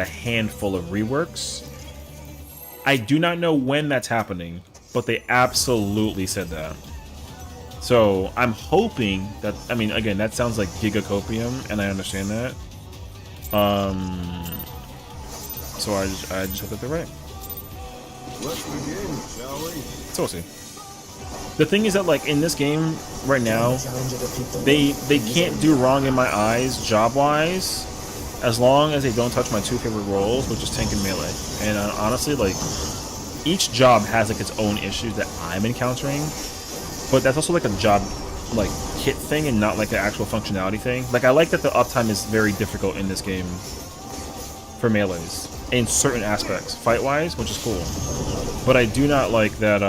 handful of reworks. I do not know when that's happening, but they absolutely said that. So I'm hoping that, I mean, again, that sounds like gigacopium, and I understand that. So I just hope that they're right. Let's begin, shall we? So we'll see. The thing is that like in this game right now, they can't do wrong in my eyes job wise, as long as they don't touch my 2 favorite roles, which is tank and melee. And honestly, like each job has like its own issues that I'm encountering. but that's also like a job like kit thing and not like an actual functionality thing. Like I like that the uptime is very difficult in this game for melees in certain aspects, fight-wise, which is cool. But I do not like that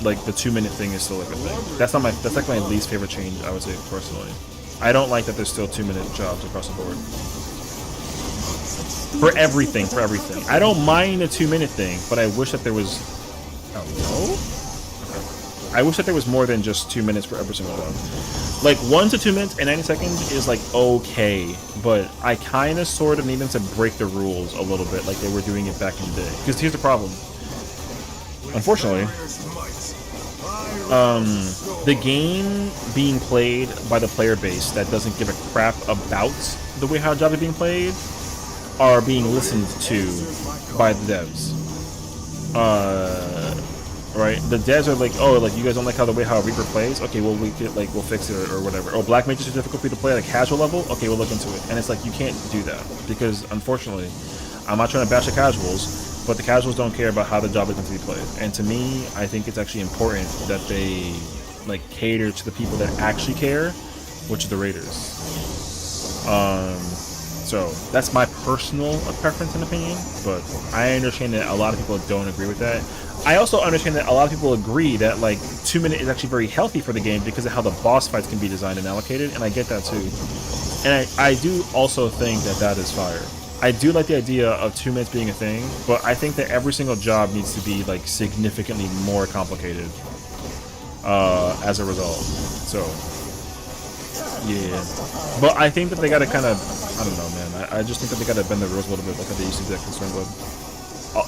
like the 2-minute thing is still like a thing. That's like my least favorite change, I would say personally. I don't like that there's still 2-minute jobs across the board. For everything. I don't mind the 2-minute thing, but I wish that there was... Oh, no? Okay. I wish that there was more than just 2 minutes for every single one. Like, 1 to 2 minutes and 90 seconds is, like, okay, but I kind of sort of need them to break the rules a little bit, like they were doing it back in the day. Because here's the problem. Unfortunately, the game being played by the player base that doesn't give a crap about the way how jobs are being played are being listened to by the devs. Right? The devs are like, oh, like you guys don't like how the way how Reaper plays? Okay, well we'll fix it or whatever. Oh, Black Mage is too difficult for you to play at a casual level? Okay, we'll look into it. And it's like you can't do that because unfortunately, I'm not trying to bash the casuals, but the casuals don't care about how the job is going to be played. And to me, I think it's actually important that they like cater to the people that actually care, which are the raiders. So that's my personal preference and opinion, but I understand that a lot of people don't agree with that. I also understand that a lot of people agree that like 2 minute is actually very healthy for the game because of how the boss fights can be designed and allocated, and I get that too. And I do also think that that is fire. I do like the idea of 2 minutes being a thing, but I think that every single job needs to be like significantly more complicated as a result. So yeah, but I think that they gotta kind of, I don't know, man. I just think that they gotta bend the rules a little bit, like how they used to be concerned with.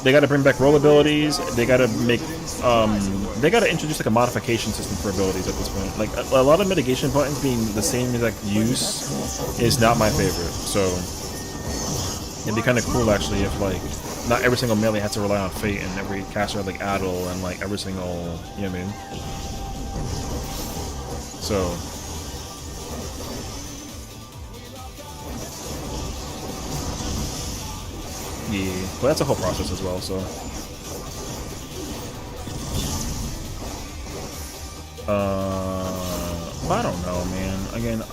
They gotta bring back roll abilities. They gotta make, they gotta introduce like a modification system for abilities at this point. Like a lot of mitigation buttons being the same exact use is not my favorite. So it'd be kind of cool actually if like not every single melee has to rely on fate and every caster had like Addle and like every single, you know what I mean? So. Yeah, but that's a whole process as well, so. But I don't know, man. Again,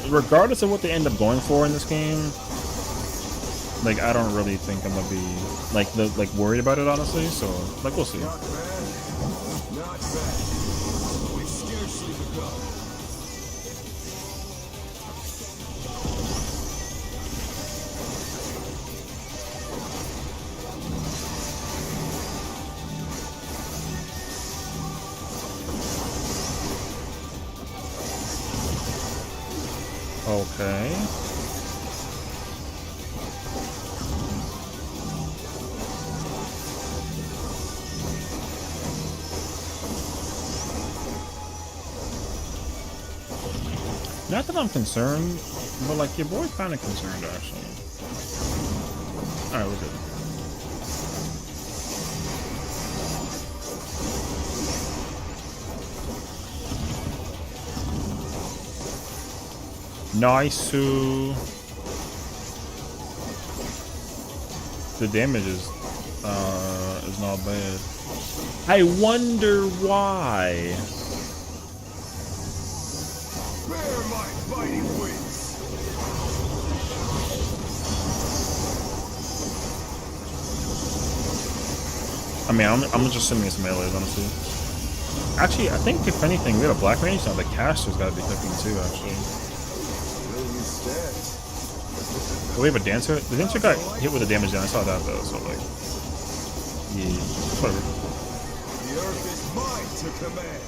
regardless of what they end up going for in this game, like, I don't really think I'm gonna be, like, worried about it, honestly, so, like, we'll see. Not bad. Not bad. We've scarcely begun. Okay. Not that I'm concerned, but like your boy's kind of concerned actually. Alright, we're good. Nice. The damage is not bad. I wonder why. Bear my mighty wings. I mean, I'm just assuming it's melee, honestly. Actually, I think if anything, we have a black range now. The caster's got to be cooking too, actually. Oh, we have a dancer. The dancer got hit with a damage down. I saw that though, so like, yeah, whatever. The earth is mine to command.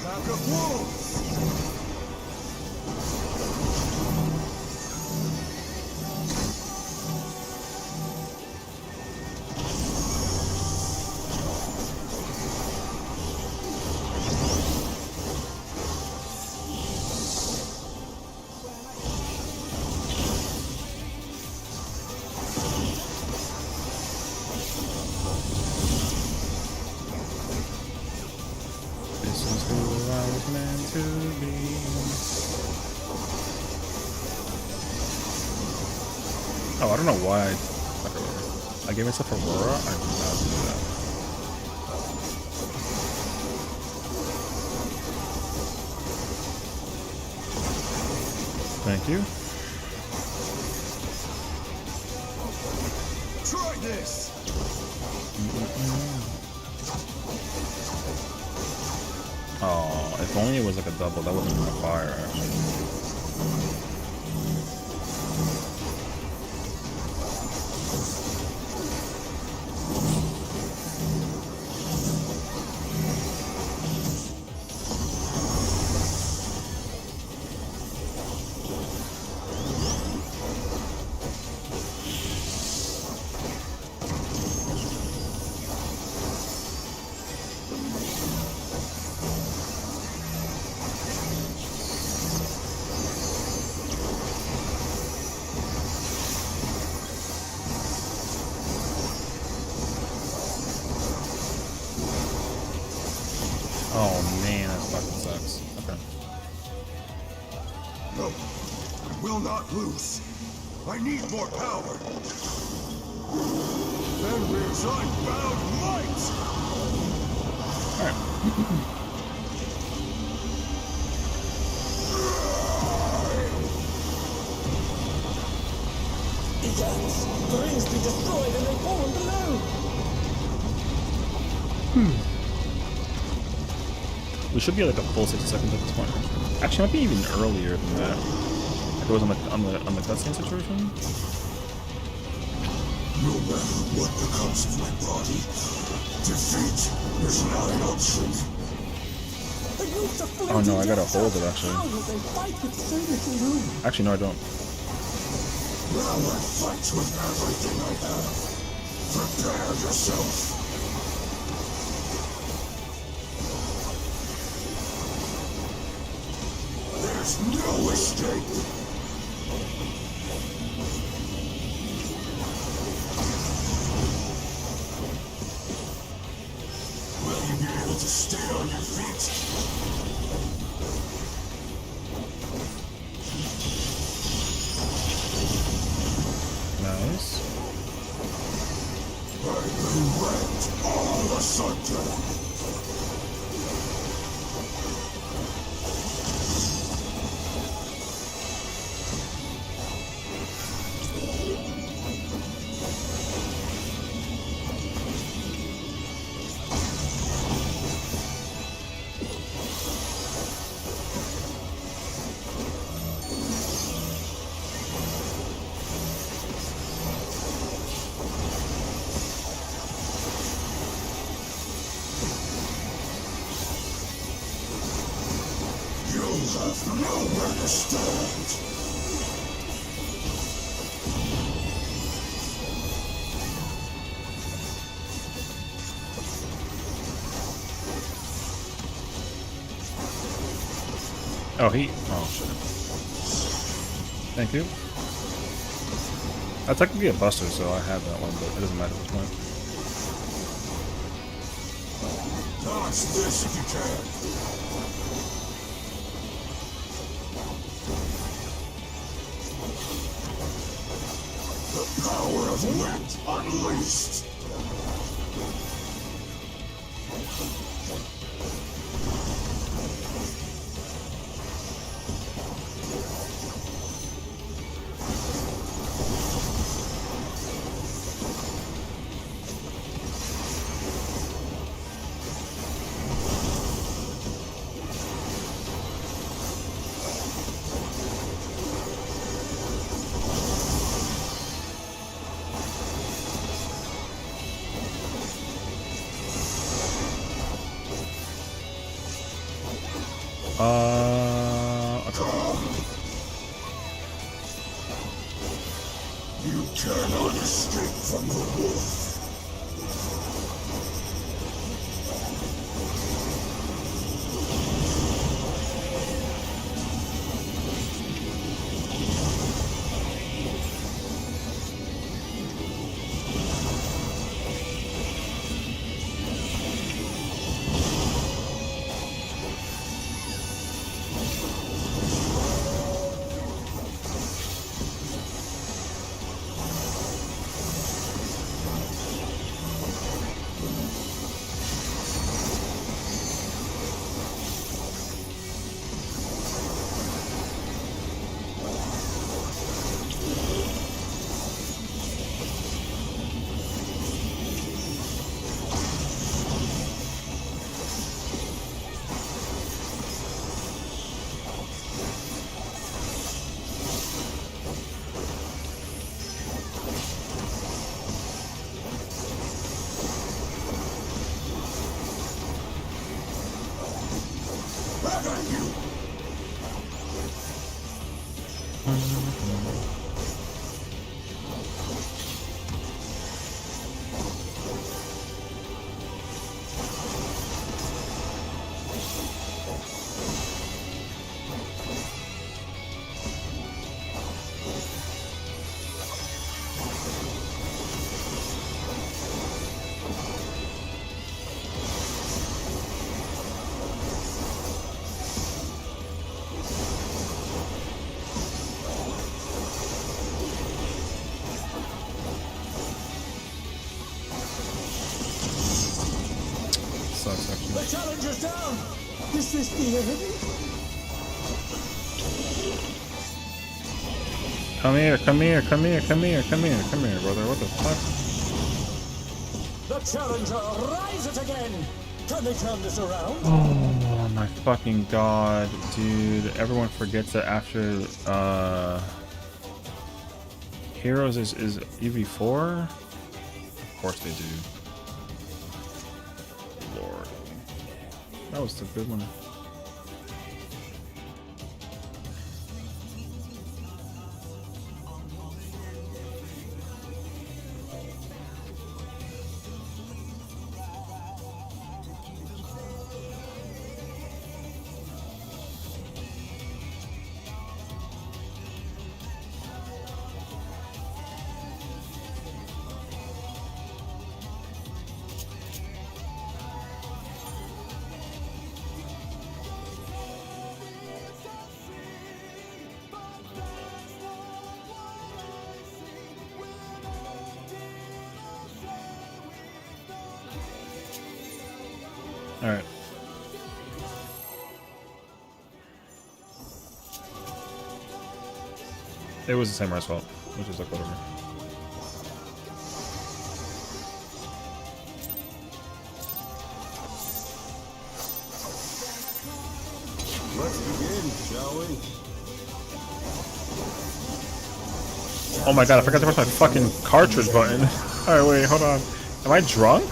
Pack of wolves. Oh, I don't know why I gave myself Aurora. I did not do that. Thank you. Try this. Oh, if only it was like a double, that would have been a fire, actually. Oh man, that fucking sucks. Okay. No, I will not lose. I need more power. Fenrir's unbound might! Alright. Yes, the rings be destroyed and they fall below. We should be at like a full 60 seconds at this point. Actually, it might be even earlier than that. Like it was on the cutscene situation. No matter what becomes of my body, defeat is not an option. Oh no, I gotta hold it actually. How will they fight with so little room? Actually, no, I don't. Now I fight with everything I have. Prepare yourself. There's no escape. Will you be able to stay on your feet? Nice. I will rend all asunder. You have nowhere to stand. Oh, oh shit. Thank you. I technically a buster, so I have that one, but it doesn't matter at this point. Dodge this if you can. The power of wind unleashed. Okay. You cannot escape from the wolf. Sucks actually. The challenger's down! Is this the end? Come here, brother. What the fuck? The challenger rises again! Can they turn this around? Oh my fucking god, dude. Everyone forgets that after Heroes is EV4? Of course they do. Lord. That was a good one. Alright. It was the samurai's fault, which is like whatever. Let's begin, shall we? Oh my god, I forgot to press my fucking cartridge button. Alright, wait, hold on. Am I drunk?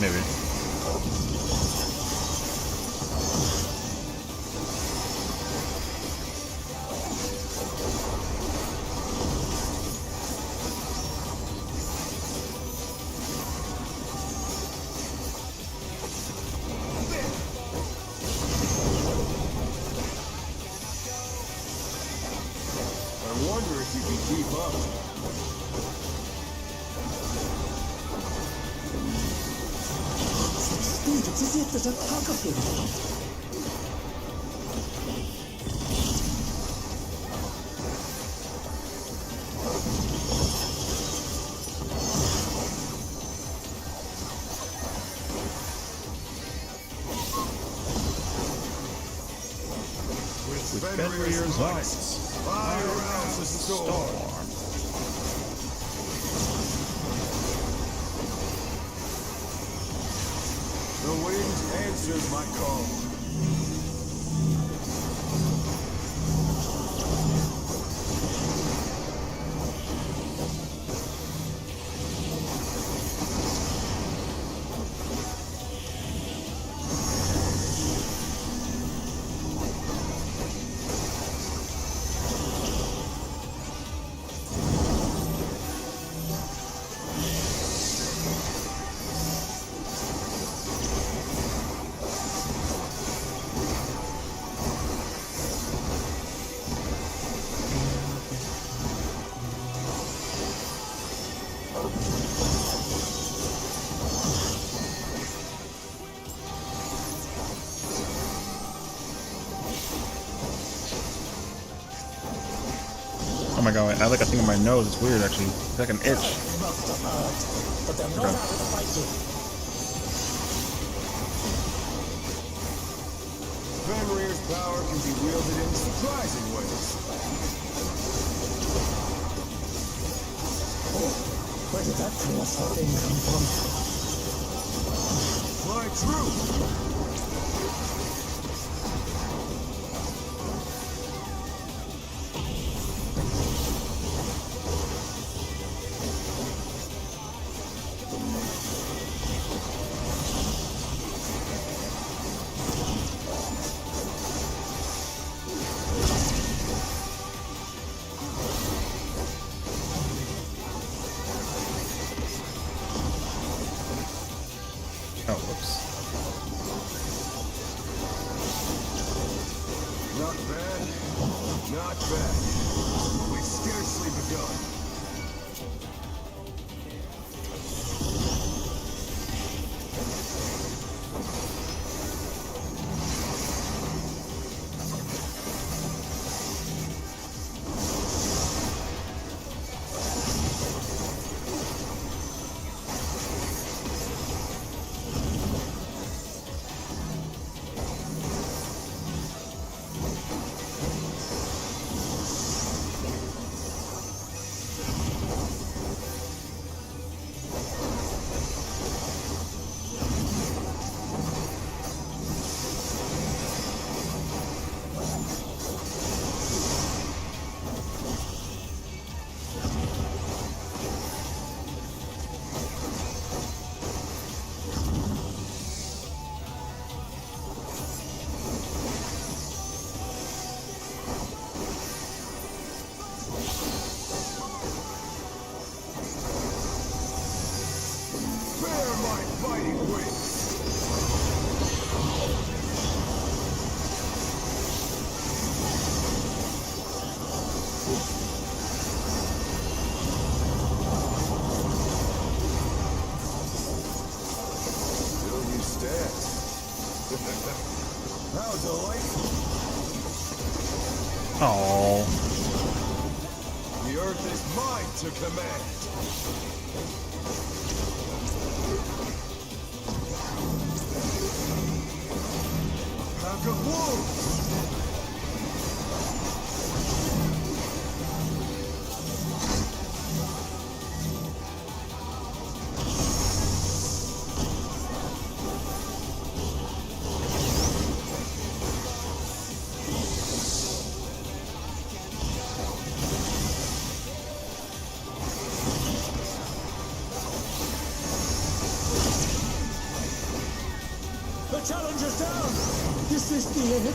Maybe. I wonder if you can keep up. Dude, it's as if there's a pack of him. With Fenrir's lights, fire around the storm. The wind answers my call. Oh my god, I have like a thing in my nose. It's weird actually. It's like an itch. Must have hurt, but they're not out of fighting. Fenrir's power can be wielded in surprising ways. Where did that colossal thing come from? Fly true! bad. Not bad. We've scarcely begun. Bear my fighting wings! Still you stand. How delightful! Oh, The earth is mine to command! Pack of wolves! The challenger's down! Is this the end?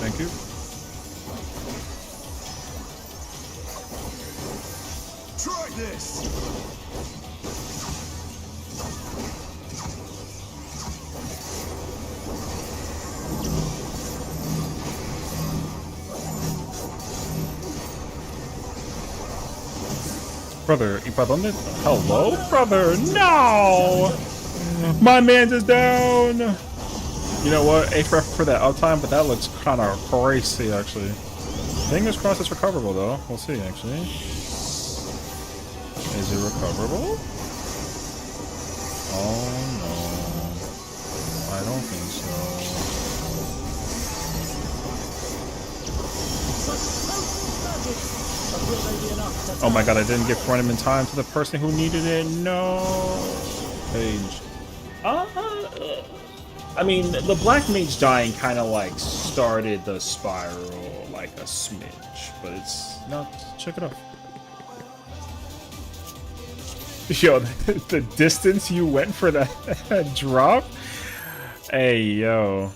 thank you. Try this! Brother, ¿y para dónde? Hello, brother? No! My man's is down! You know what? A for that uptime, but that looks kind of crazy, actually. Fingers crossed it's recoverable, though. We'll see, actually. Is it recoverable? Oh, no. I don't think so. Oh my god, I didn't get front him in time to the person who needed it. No. Page. I mean, the Black Mage dying kind of like started the spiral like a smidge, but it's not. Check it out. Yo, the distance you went for that drop? Hey, yo.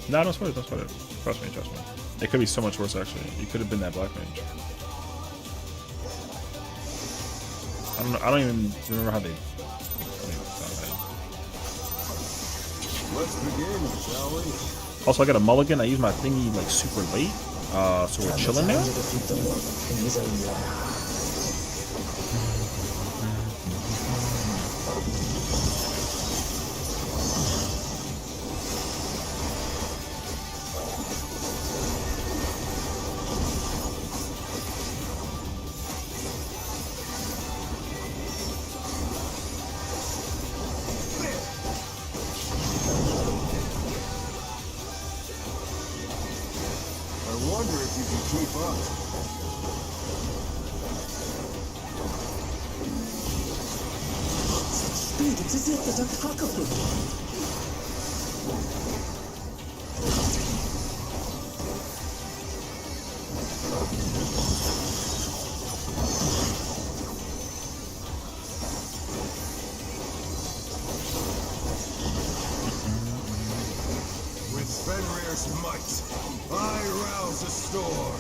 No, don't sweat it, don't sweat it. Trust me, trust me. It could be so much worse, actually. You could have been that Black Mage. I don't even remember how they... Let's begin, shall we? Also, I got a mulligan. I used my thingy, like, super late. So we're chilling now? I wonder if you can keep up. Speed, it's as if there's a cacophony. With Fenrir's might, I rouse a storm.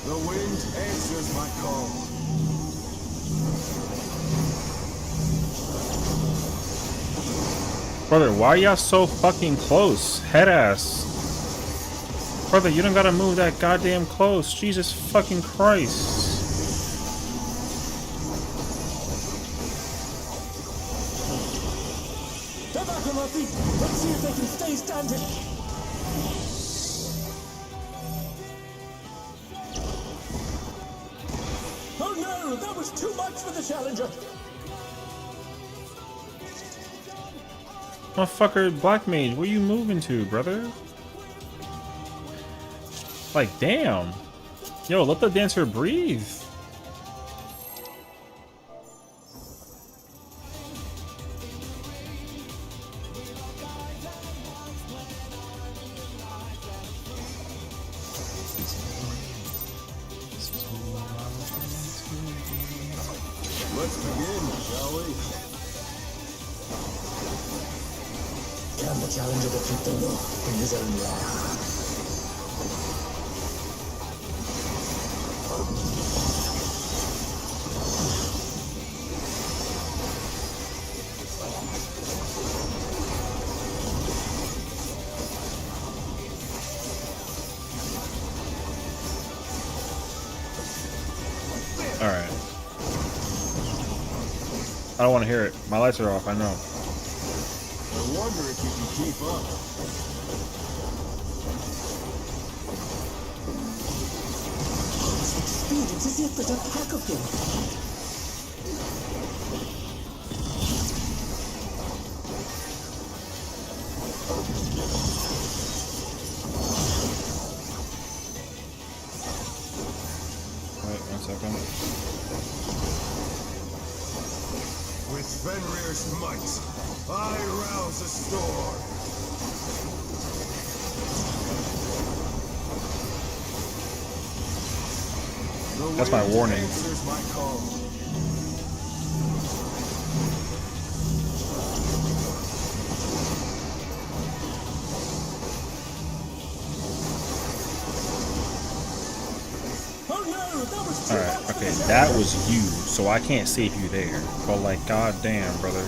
The wind answers my call. Brother, why y'all so fucking close? Head ass. Brother, you don't gotta move that goddamn close. Jesus fucking Christ. They're back on their feet. Let's see if they can stay standing. Oh no, that was too much for the challenger. Motherfucker, Black Mage, where you moving to, brother? Like, damn. Yo, let the dancer breathe. Let's begin, shall we? Can the challenger defeat the Lord in his own lair? Alright. I don't want to hear it. My lights are off, I know. I wonder if you can keep up. Such speed, it's as if there's a pack of them. Wait, 1 second. With Fenrir's might, I rouse a storm. The That's my wind warning. answers my call. Oh no, that was too Alright, much for okay, the that challenger. was you, so I can't save you there. But like, goddamn, brother.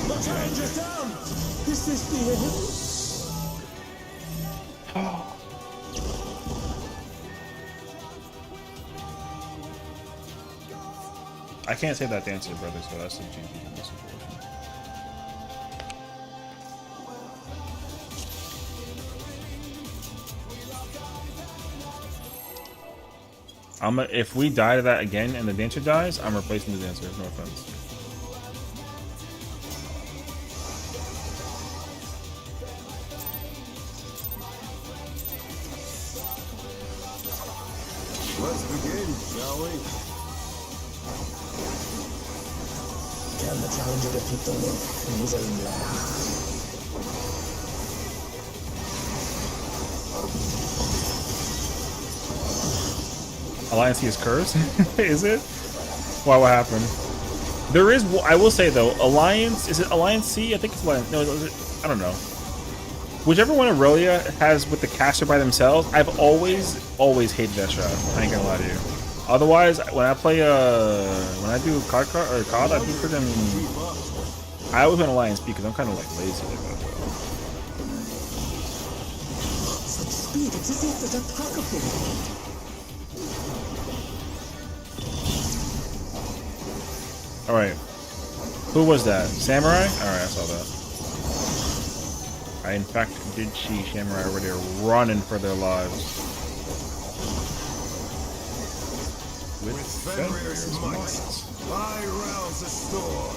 The challenger's down. Is this the end? I can't save that dancer, brother, so that's a GG in this situation. If we die to that again and the dancer dies, I'm replacing the dancer, no offense. Let's begin, shall we? Can the challenger defeat the Lord in his own lair? Alliance is cursed? Is it? Why, what happened? There is, I will say though, Alliance, is it Alliance C? I think it's Alliance, no, is it, I don't know. Whichever one Aurelia has with the caster by themselves, I've always hated that strat. I ain't gonna lie to you. Otherwise, when I play, when I do COD, I do freaking, I always went Alliance B because I'm kind of like lazy like that. Such speed, it's as if there's a pack of them. Alright. Who was that? Samurai? Alright, I saw that. I in fact did see Samurai over there running for their lives. With Fenrir's might, I rouse a storm.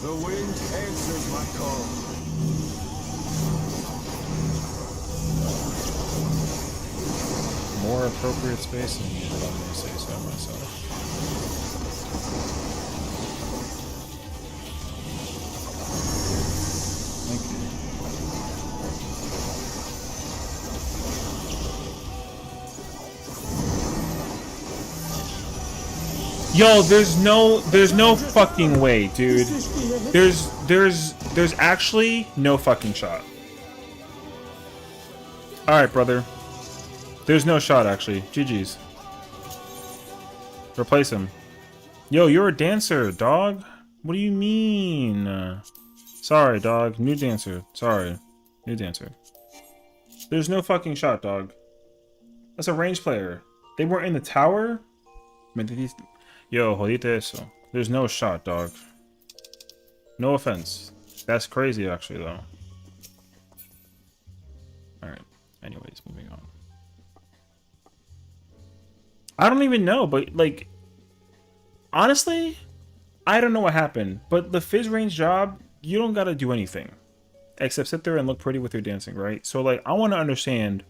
The wind answers my call. More appropriate spacing, if I'm going to say so myself. Thank you. Yo, there's no fucking way, dude. There's actually no fucking shot. Alright, brother. There's no shot, actually. GG's. Replace him. Yo, you're a dancer, dog. What do you mean? Sorry, dog. New dancer. Sorry. New dancer. There's no fucking shot, dog. That's a range player. They weren't in the tower? Yo, jodite eso. There's no shot, dog. No offense. That's crazy, actually, though. Alright. Anyways, moving on. I don't even know, but, like... Honestly, I don't know what happened. But the Fizz range job, you don't gotta do anything. Except sit there and look pretty with your dancing, right? So, like, I want to understand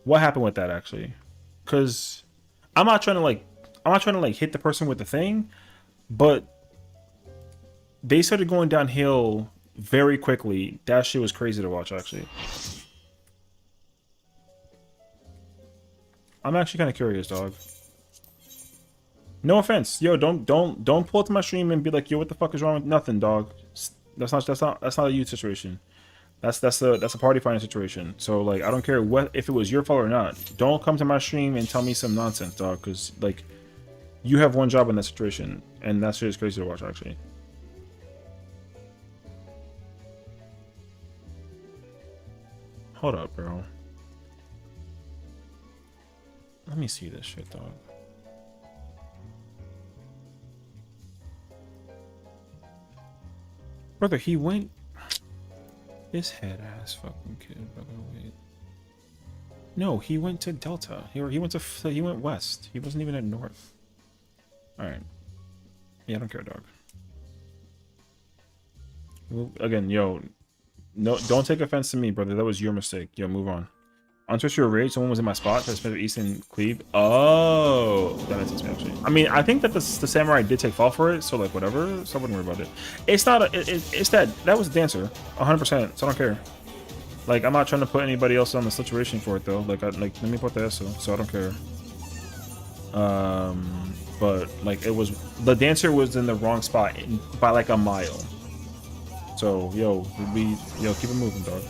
what happened with that, actually. Because I'm not trying to, like, hit the person with the thing. But they started going downhill very quickly. That shit was crazy to watch, actually. I'm actually kind of curious, dog. No offense, yo, don't pull up to my stream and be like, yo, what the fuck is wrong with nothing, dog? That's not a you situation. That's a party fighting situation. So like, I don't care what if it was your fault or not. Don't come to my stream and tell me some nonsense, dog. Because like, you have one job in that situation, and that shit is crazy to watch, actually. Hold up, bro. Let me see this shit, dog. Brother, he went... This head ass fucking kid, brother, wait. No, he went to Delta. He went west. He wasn't even at north. Alright. Yeah, I don't care, dog. Well, again, yo, no, don't take offense to me, brother. That was your mistake. Yo, move on. Untwist your rage. Someone was in my spot. That's better East and Cleve. Oh, that makes sense, actually. I mean, I think that the samurai did take fall for it, so like whatever. So I wouldn't worry about it. It's not. It's that was a dancer, 100%. So I don't care. Like I'm not trying to put anybody else on the situation for it though. Like let me put that so I don't care. But like it was the dancer was in the wrong spot by like a mile. So yo, keep it moving, dog.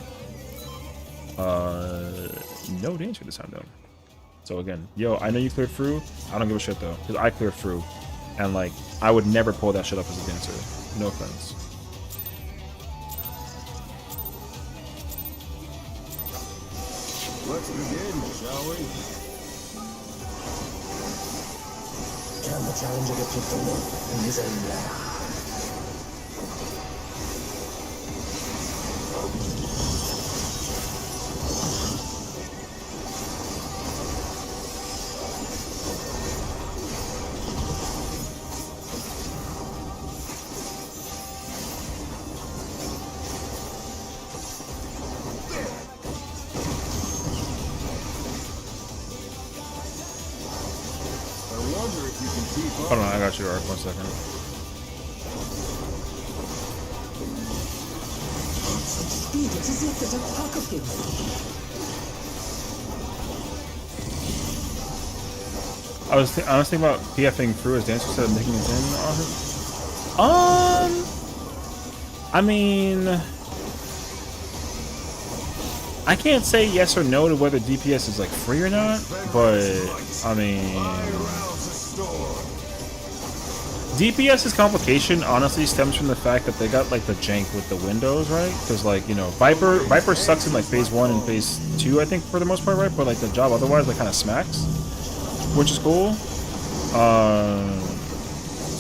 No dancer this time though. So again, yo, I know you cleared through. I don't give a shit though, because I cleared through, and like I would never pull that shit up as a dancer. No offense. Let's begin, shall we? Can the challenger get fulfilled in his own land? Hold on, I got you, Ark. 1 second. Speed, it is if there's a pack of him. I was thinking about PFing through his dancer instead of making it in on her. I mean, I can't say yes or no to whether DPS is like free or not, but I mean, DPS's complication honestly stems from the fact that they got like the jank with the windows, right? Because like, you know, Viper sucks in like phase 1 and phase 2, I think, for the most part, right? But like the job otherwise like kind of smacks, which is cool.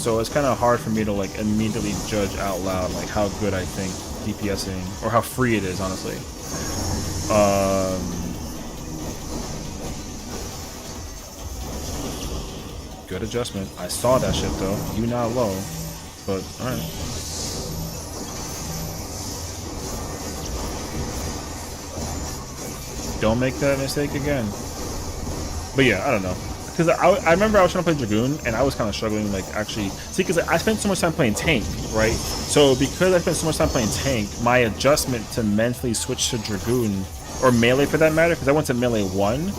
So it's kind of hard for me to like immediately judge out loud like how good I think DPSing or how free it is, honestly. Good adjustment. I saw that shit though. You not low, but all right. Don't make that mistake again. But yeah, I don't know. Because I remember I was trying to play Dragoon and I was kind of struggling, like actually see, because I spent so much time playing tank, right? So because I spent so much time playing tank, my adjustment to mentally switch to Dragoon or melee for that matter, because I went to melee 1.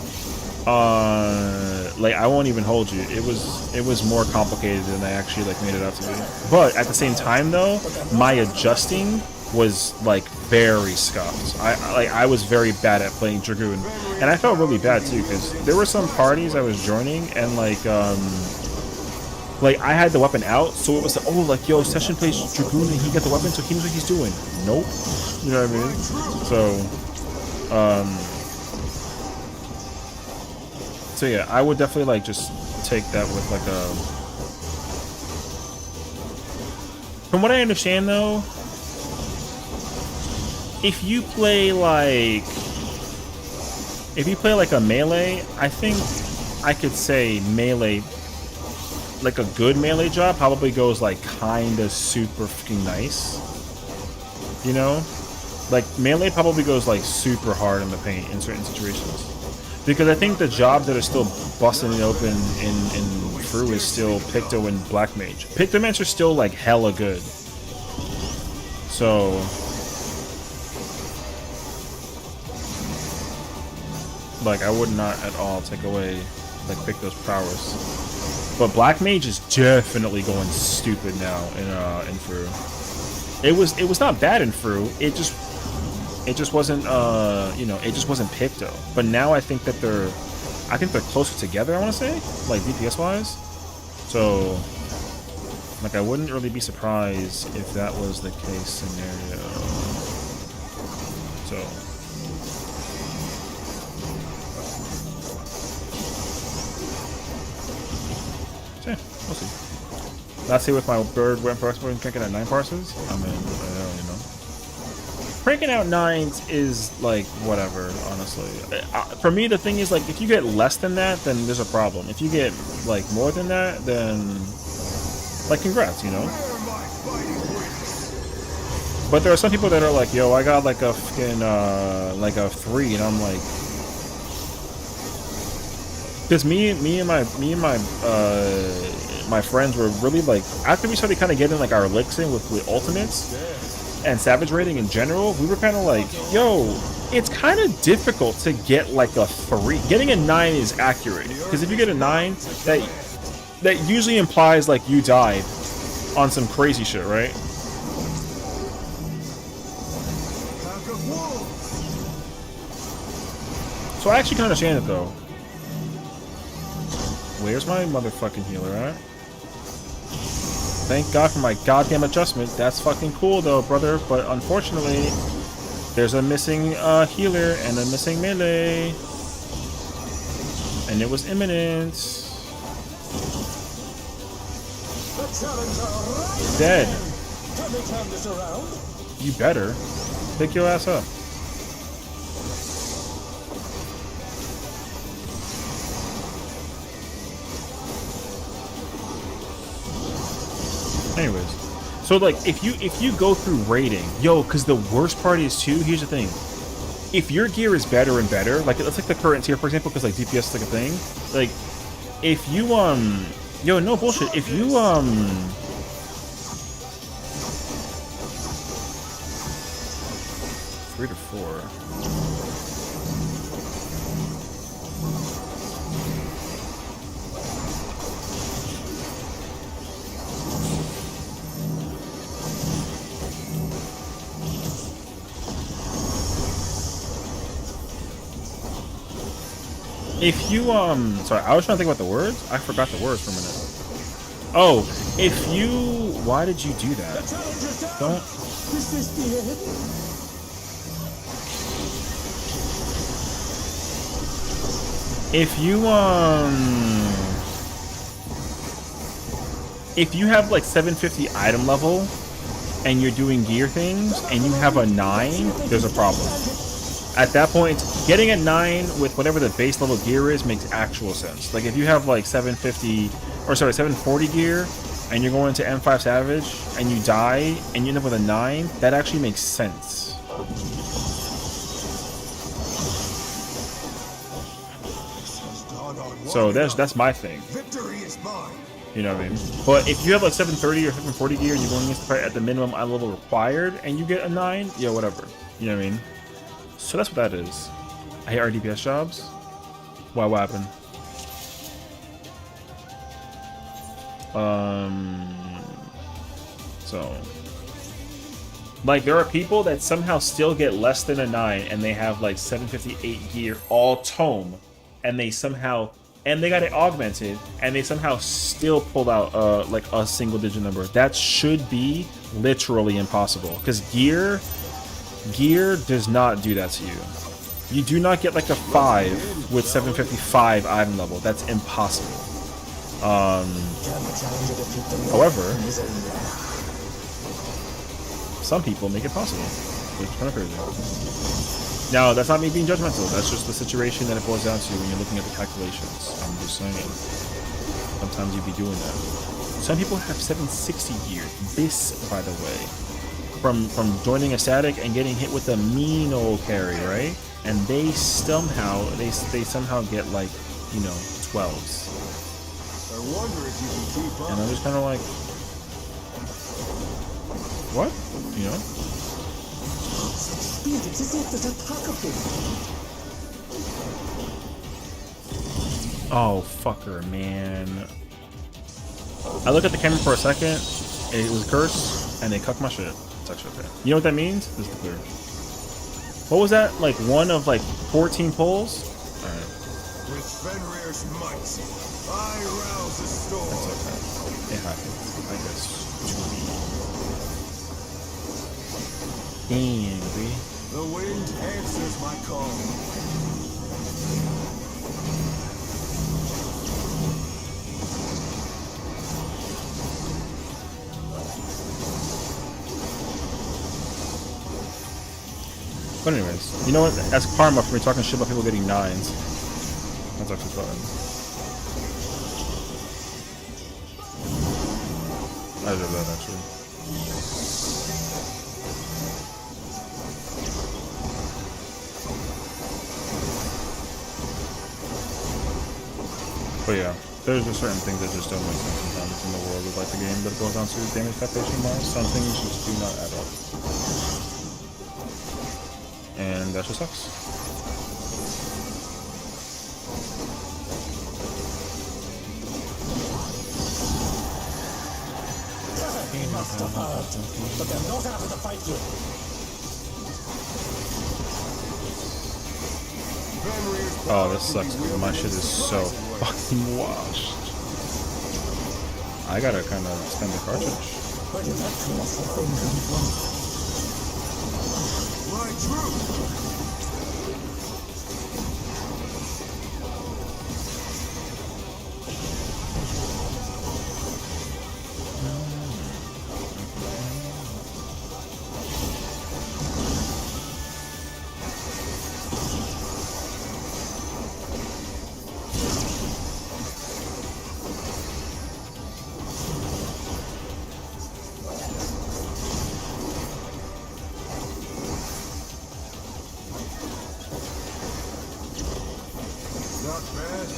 Like I won't even hold you. It was more complicated than I actually like made it out to be. But at the same time though, my adjusting was like very scuffed. I was very bad at playing Dragoon, and I felt really bad too because there were some parties I was joining and like I had the weapon out, so it was like, oh, like, yo, Sessiion plays Dragoon and he got the weapon, so he knows what he's doing. Nope. You know what I mean? So yeah, I would definitely, like, just take that with, like, a... From what I understand, though, if you play, like... If you play, like, a melee, I think I could say melee... Like a good melee job probably goes like kinda super freaking nice, you know, like melee probably goes like super hard in the paint in certain situations, because I think the jobs that are still busting it open in Fru is still Picto and Black Mage. Pictomans are still like hella good, so like I would not at all take away like Picto's prowess. But Black Mage is definitely going stupid now in Fru. It was not bad in Fru. It just wasn't you know, it just wasn't Picto. But now I think they're closer together, I want to say, like DPS wise. So like I wouldn't really be surprised if that was the case scenario. So yeah, we'll see. Let's see with my bird went parse and cranking at 9 parses. I mean, I don't really know. Cranking out 9s is like whatever, honestly. For me, the thing is like if you get less than that, then there's a problem. If you get like more than that, then like congrats, you know. But there are some people that are like, yo, I got like a fucking like a 3, and I'm like. Because me and my friends were really like, after we started kind of getting like our licks in with ultimates and savage rating in general, we were kind of like, yo, it's kind of difficult to get like a 3. Getting a 9 is accurate, because if you get a 9, that usually implies like you died on some crazy shit, right? So I actually can understand it though. Where's my motherfucking healer at? Thank God for my goddamn adjustment. That's fucking cool though, brother. But unfortunately, there's a missing healer and a missing melee. And it was imminent. Dead. You better. Pick your ass up. Anyways, so like if you go through rating, yo, because the worst part is too. Here's the thing: if your gear is better and better, like let's take the current tier for example, because like DPS is like a thing. Like if you yo, no bullshit. If you 3 to 4. If you, sorry, I was trying to think about the words. I forgot the words for a minute. Oh, if you, why did you do that? Don't. Is this the end? If you have like 750 item level and you're doing gear things and you have a 9, there's a problem. At that point, getting a 9 with whatever the base level gear is makes actual sense. Like if you have like 740 gear and you're going to M5 Savage and you die and you end up with a 9, that actually makes sense. So that's my thing. Victory is mine. You know what I mean? But if you have like 730 or 740 gear and you're going against the fight at the minimum item level required and you get a 9, yeah, whatever. You know what I mean? So that's what that is. I hate our DPS jobs. Why? What happened? So, like, there are people that somehow still get less than a 9, and they have like 758 gear all tome, and they somehow, and they got it augmented, and they somehow still pulled out like a single digit number. That should be literally impossible, because gear does not do that to you. You do not get like a 5 with 755 item level. That's impossible. However, some people make it possible, which is kind of crazy. Now, that's not me being judgmental. That's just the situation that it boils down to when you're looking at the calculations. I'm just saying. Sometimes you'd be doing that. Some people have 760 gear. This, by the way, from joining a static and getting hit with a mean old carry, right? And they somehow get like, you know, 12s. I wonder if you can keep up. And I'm just kind of like, what? You know? Speed, it's as if there's a pack of them. Oh, fucker, man. I looked at the camera for a second, it was cursed, and they cucked my shit. It's actually okay. You know what that means? This is the clear. What was that? Like one of like 14 pulls? Alright. With Fenrir's might, I rouse the storm. That's okay. It happens, I guess. Damn, baby. The wind answers my call. But anyways, you know what? As karma for me talking shit about people getting 9s. That's actually fun. I deserve that, actually. But yeah, there's just certain things that just don't make sense sometimes in the world of like the game that it goes down to damage calculation wise. Some things just do not add up. And that just sucks. But they're not out of the fight yet. Oh, this sucks because my shit is so fucking washed. I gotta kind of extend the cartridge. Right through.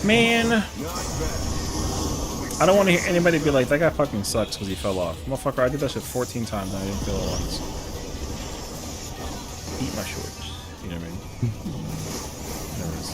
Man, I don't want to hear anybody be like, that guy fucking sucks because he fell off. Motherfucker, I did that shit 14 times and I didn't feel it once. Eat my shorts. You know what I mean? Anyways.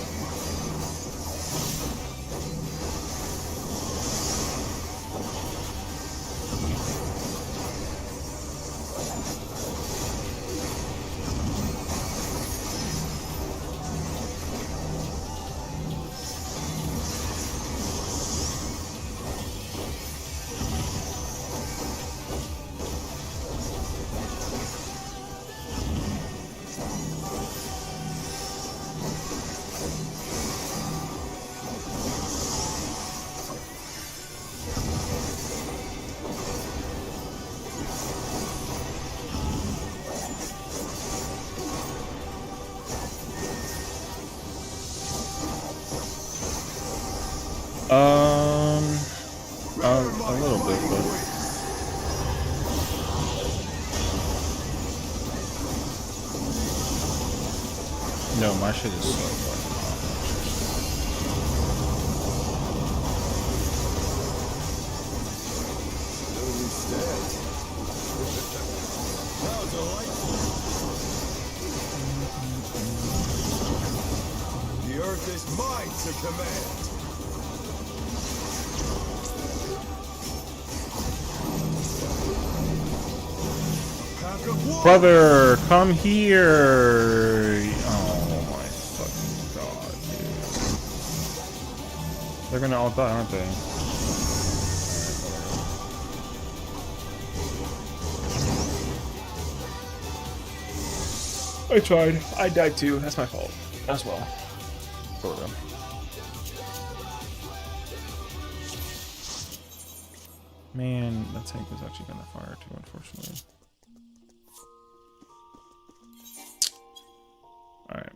A little bit, but no, my shit is so fucking The earth is Mine to command. Pack of wolves. Brother, come here. Oh my fucking god, dude. They're gonna all die, aren't they? I tried. I died too. That's my fault. As well. Sort of. Man, that tank was actually gonna fire too, unfortunately. Alright.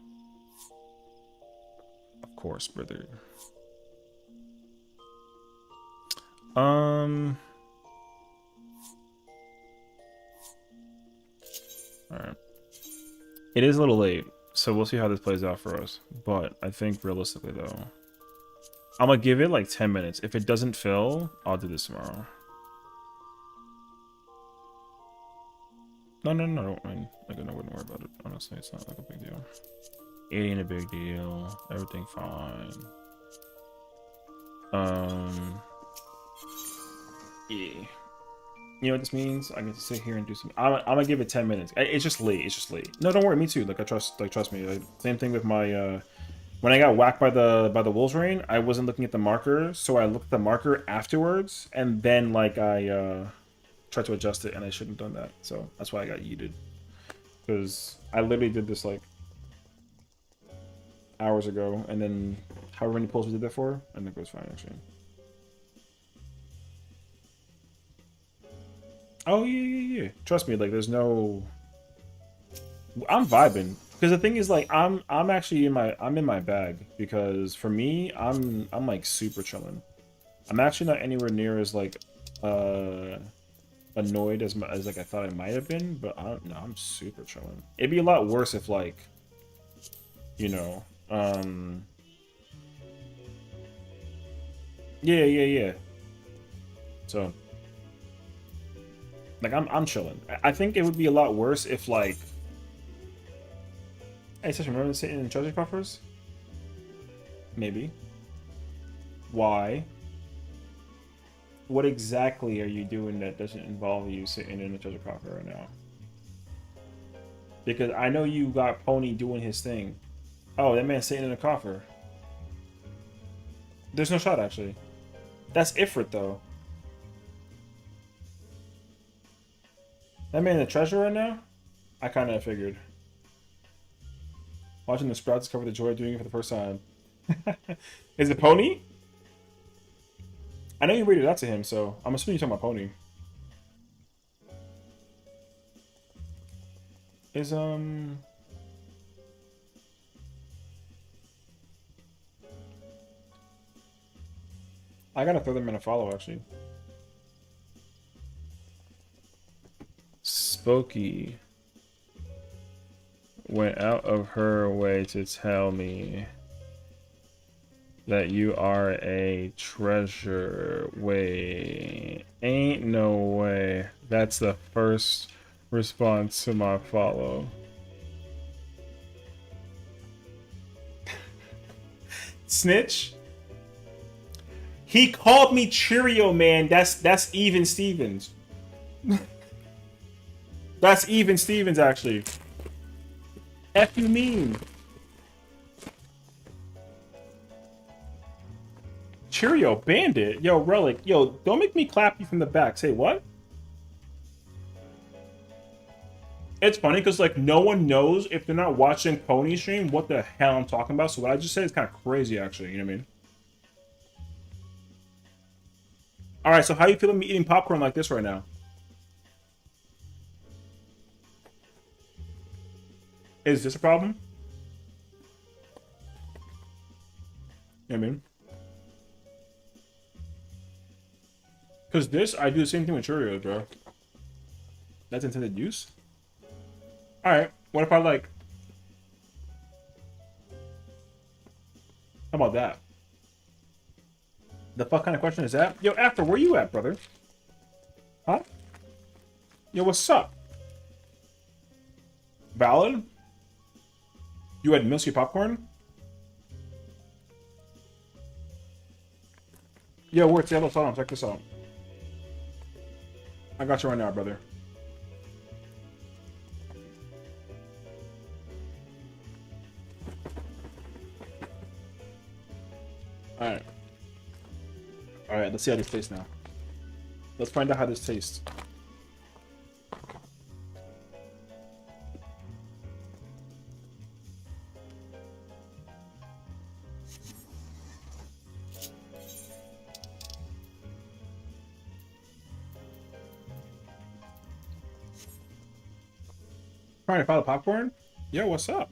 Of course, brother. Alright. It is a little late, so we'll see how this plays out for us. But I think realistically, though, I'm gonna give it like 10 minutes. If it doesn't fill, I'll do this tomorrow. No, don't mind. Like, I wouldn't worry about it. Honestly, it's not like a big deal. It ain't a big deal. Everything fine. Yeah. You know what this means? I get to sit here and do some. I'm gonna give it 10 minutes. It's just late. It's just late. No, don't worry. Me too. Like trust me. Like, same thing with my. When I got whacked by the wolves rain, I wasn't looking at the marker, so I looked at the marker afterwards, and then like I tried to adjust it, and I shouldn't have done that. So that's why I got yeeted. Because I literally did this like hours ago, and then however many pulls we did that for, I think it was fine actually. Oh yeah. Trust me, like there's no. I'm vibing because the thing is like I'm actually in my bag because for me I'm like super chilling. I'm actually not anywhere near as like annoyed as like I thought I might have been, but I'm super chilling. It'd be a lot worse if like, you know, yeah. So. Like I'm chilling. I think it would be a lot worse if like. Hey, Sessiion, remember sitting in treasure coffers? Maybe. Why? What exactly are you doing that doesn't involve you sitting in a treasure coffer right now? Because I know you got Pony doing his thing. Oh, that man's sitting in a coffer. There's no shot actually. That's Ifrit though. That man in the treasure right now? I kind of figured. Watching the sprouts discover the joy of doing it for the first time. Is it Pony? I know you rated out to him, so I'm assuming you're talking about Pony. Is, I gotta throw them in a follow, actually. Spooky went out of her way to tell me that you are a treasure. Wait, ain't no way. That's the first response to my follow. Snitch? He called me Cheerio Man. That's even Stevens. That's even Stevens, actually. F you mean? Cheerio Bandit? Yo, Relic. Yo, don't make me clap you from the back. Say what? It's funny because, like, no one knows if they're not watching Pony stream what the hell I'm talking about. So what I just said is kind of crazy, actually. You know what I mean? Alright, so how you feeling me eating popcorn like this right now? Is this a problem? You know what I mean? Because this, I do the same thing with Cheerios, bro. That's intended use? Alright, what if I like... How about that? The fuck kind of question is that? Yo, After, where you at, brother? Huh? Yo, what's up? Valid? You had Milky popcorn? Yo, where's Yellow? Hold on, check this out. I got you right now, brother. Alright. Alright, let's see how this tastes now. Let's find out how this tastes. Trying to find the popcorn? Yo, what's up?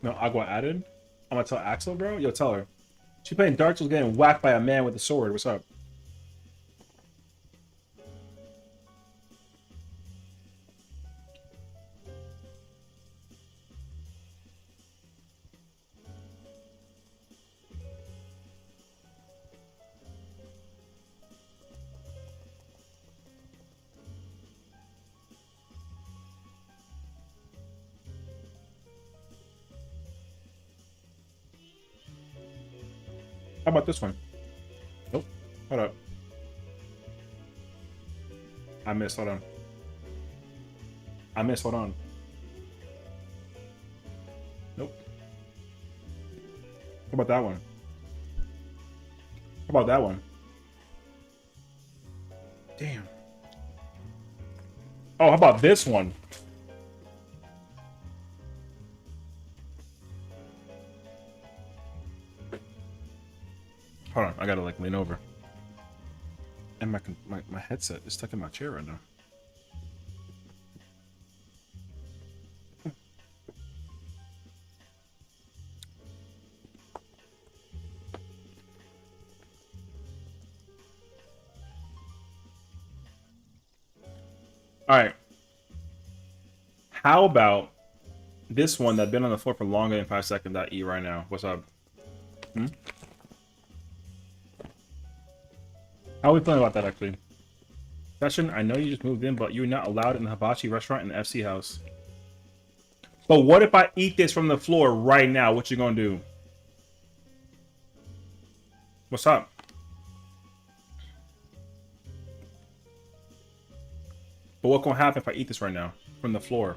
No agua added? I'm gonna tell Axel, bro? Yo, tell her. She playing darts was getting whacked by a man with a sword. What's up? How about this one? Nope. Hold up. I missed. Hold on. I missed. Hold on. Nope. How about that one? How about that one? Damn. Oh, how about this one? Hold on, I gotta like lean over. And my headset is stuck in my chair right now. All right. How about this one that's been on the floor for longer than 5 seconds that I eat right now? What's up? Hmm? How are we feeling about that, actually? Session, I know you just moved in, but you're not allowed in the hibachi restaurant in the FC house. But what if I eat this from the floor right now? What you gonna do? What's up? But what gonna happen if I eat this right now from the floor?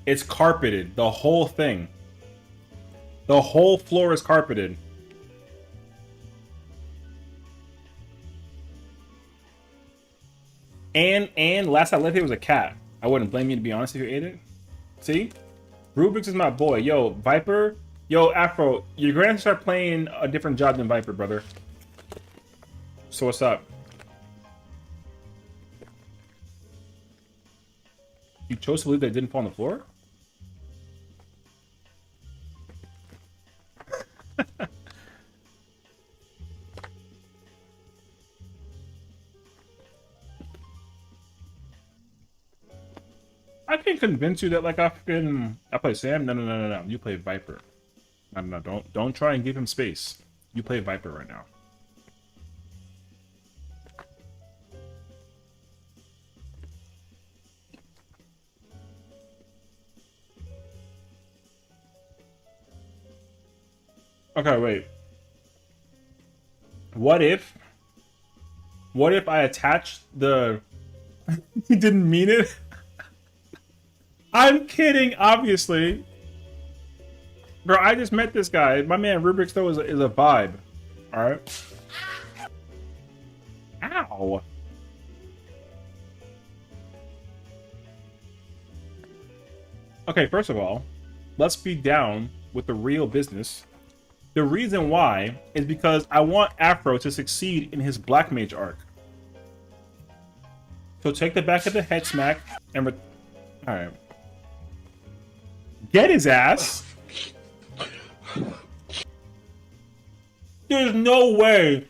It's carpeted, the whole thing. The whole floor is carpeted. And last I lived here was a cat. I wouldn't blame you, to be honest, if you ate it. See? Rubik's is my boy. Yo, Viper. Yo, Afro, you're going to start playing a different job than Viper, brother. So what's up? You chose to believe that it didn't fall on the floor? I can convince you that like I play Sam. No. You play Viper. No. Don't try and give him space. You play Viper right now. Okay, wait. What if I attached the... He didn't mean it? I'm kidding, obviously. Bro, I just met this guy. My man Rubik's though is a vibe. Alright. Ow. Okay, first of all, let's be down with the real business. The reason why is because I want Afro to succeed in his Black Mage arc. So take the back of the head smack and... Alright. Get his ass! There's no way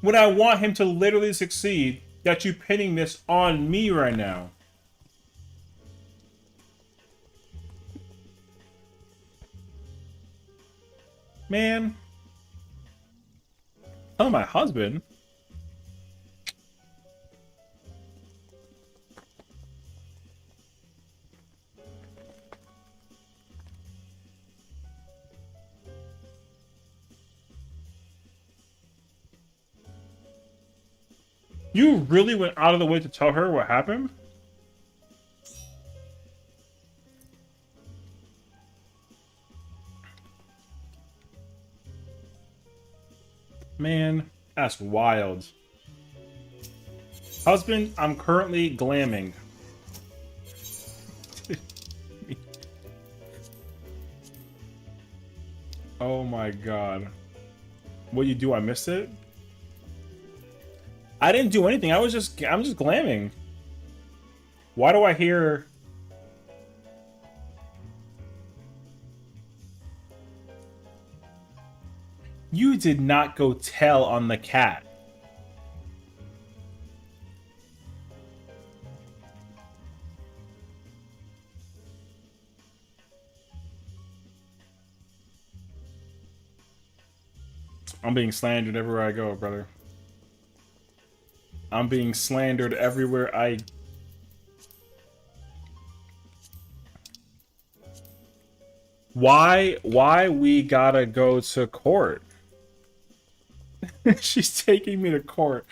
when I want him to literally succeed that you pinning this on me right now. Man. Oh, my husband. You really went out of the way to tell her what happened? Man, that's wild. Husband, I'm currently glamming. Oh my god. What you do? I missed it? I didn't do anything. I'm just glamming. Why do I hear... You did not go tell on the cat. I'm being slandered everywhere I go, brother. I'm being slandered everywhere I... Why we gotta go to court? She's taking me to court.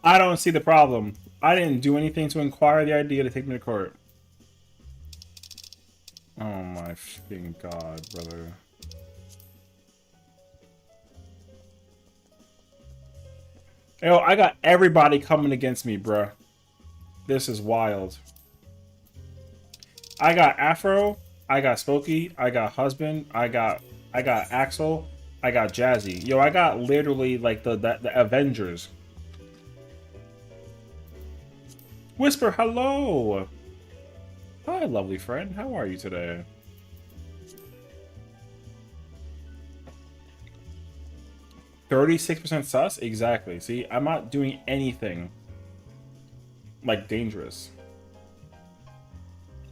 I don't see the problem. I didn't do anything to inquire the idea to take me to court. Oh my fucking god, brother. Yo, I got everybody coming against me, bruh. This is wild. I got Afro, I got Spooky, I got Husband, I got Axel, I got Jazzy. Yo, I got literally like the Avengers. Whisper, hello. Hi, lovely friend. How are you today? $36% sus? Exactly. See, I'm not doing anything like dangerous.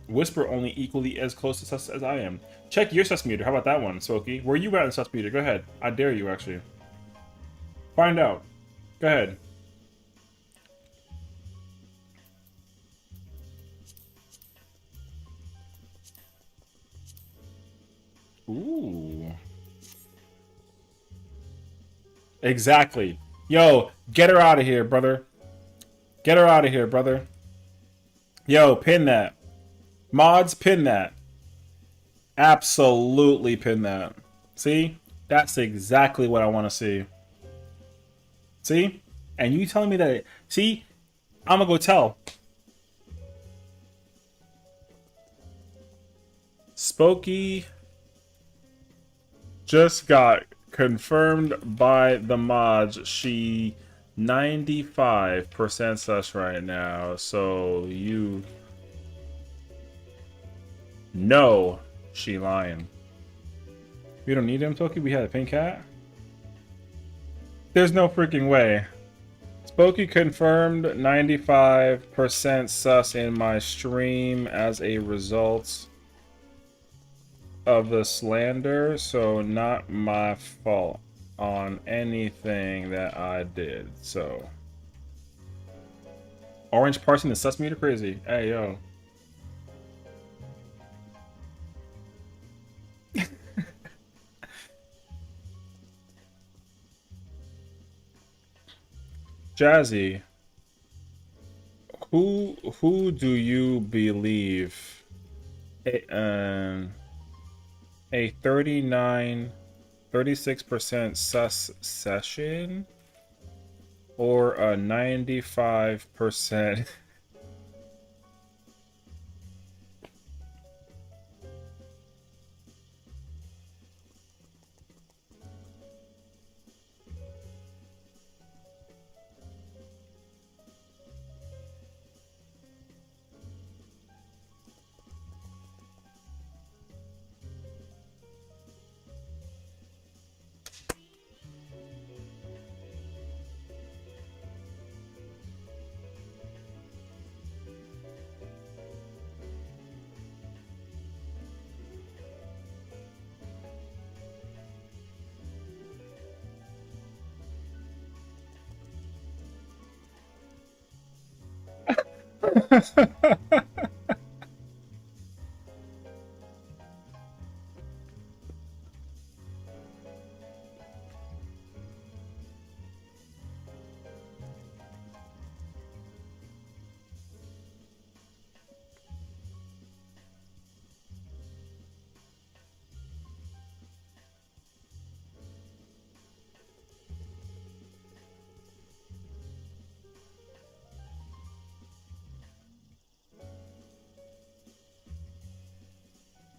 Whisper only equally as close to sus as I am. Check your sus meter. How about that one, Smokey? Where you at in sus meter? Go ahead. I dare you, actually. Find out. Go ahead. Ooh. Exactly. Yo, get her out of here, brother. Get her out of here, brother. Yo, pin that. Mods, pin that. Absolutely pin that. See? That's exactly what I want to see. See? And you telling me that it... See? I'm gonna go tell. Spooky just got confirmed by the mods. She 95% sus right now. So you know she lying. We don't need him, Toki. We had a pink cat. There's no freaking way. Spooky confirmed 95% sus in my stream as a result of the slander, so not my fault on anything that I did. So orange parsing the sus meter, crazy. Hey yo. Jazzy, who do you believe? A 36% sus session or a 95%?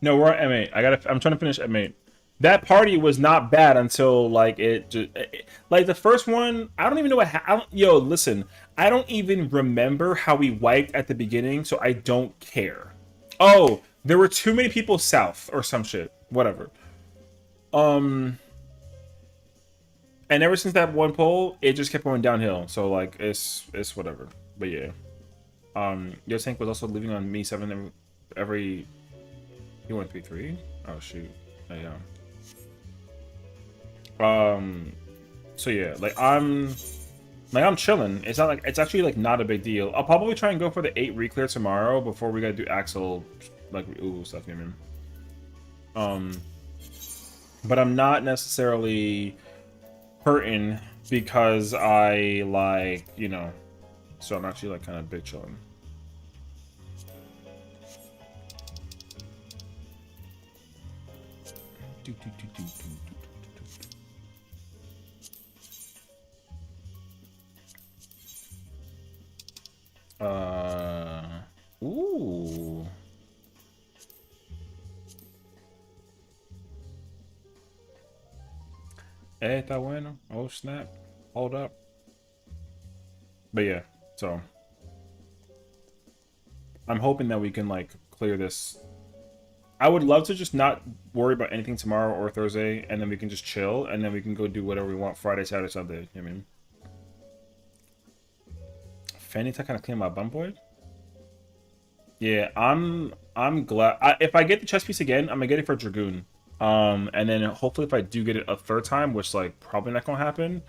No, we're at M8. I'm trying to finish M8. That party was not bad until like like the first one. I don't even know what. Yo, listen. I don't even remember how we wiped at the beginning, so I don't care. Oh, there were too many people south or some shit. Whatever. And ever since that one poll, it just kept going downhill. So like it's whatever. But yeah. Your tank was also leaving on me 7 every. You went 3-3? Oh shoot. Yeah. So yeah, like I'm chilling. It's not like it's actually like not a big deal. I'll probably try and go for the 8 Reclear tomorrow before we gotta do Axel like stuff, you know what I mean? But I'm not necessarily hurting because I like, you know, so I'm actually like kind of big chilling. Ooh. Está bueno. Oh snap. Hold up. But yeah, so I'm hoping that we can like clear this. I would love to just not worry about anything tomorrow or Thursday, and then we can just chill, and then we can go do whatever we want Friday, Saturday, Sunday. You know what I mean? Fanny to kind of clean my bum boy. Yeah, I'm glad. If I get the chest piece again, I'm gonna get it for Dragoon. And then hopefully if I do get it a third time, which like probably not gonna happen,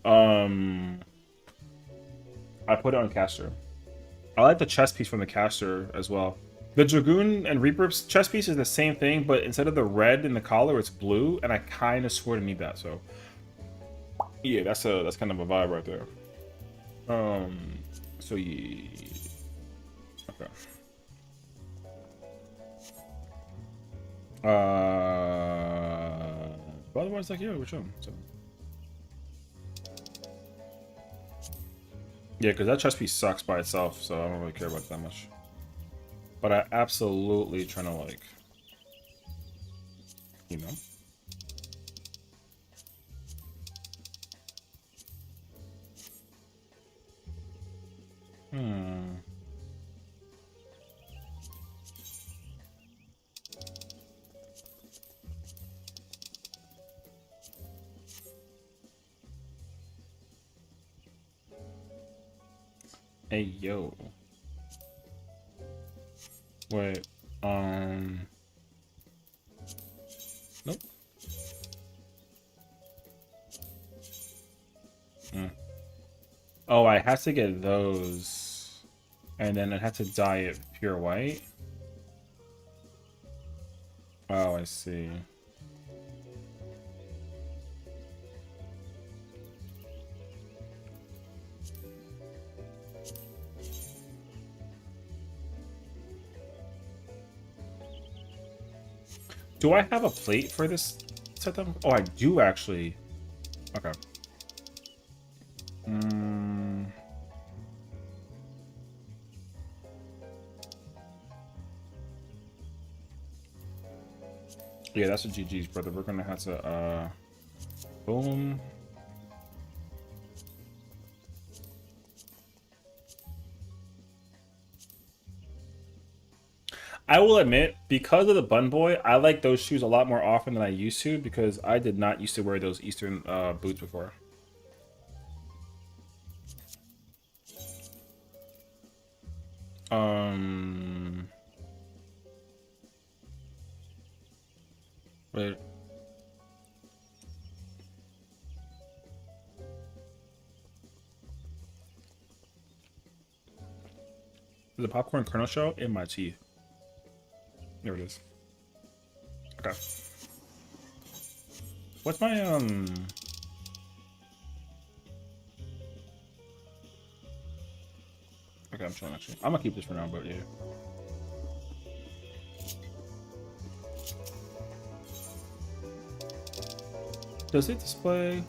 I put it on caster. I like the chest piece from the caster as well. The Dragoon and Reaper's chest piece is the same thing, but instead of the red in the collar, it's blue, and I kind of swear to need that. So yeah, that's kind of a vibe right there. So yeah, okay. But otherwise, like, yeah, we're chilling. So. Yeah, because that chest piece sucks by itself, so I don't really care about it that much. But I absolutely trying to, like, you know. Hey, yo. Wait, nope. Oh, I had to get those. And then I had to dye it pure white. Oh, I see. Do I have a plate for this setup? Oh, I do actually. Okay. Yeah, that's a GG's, brother. We're gonna have to, boom. I will admit, because of the bun boy, I like those shoes a lot more often than I used to because I did not used to wear those Eastern boots before. Wait. There's a popcorn kernel shell in my teeth. There it is. Okay. What's my Okay, I'm chilling actually. I'm gonna keep this for now, but yeah. Does it display?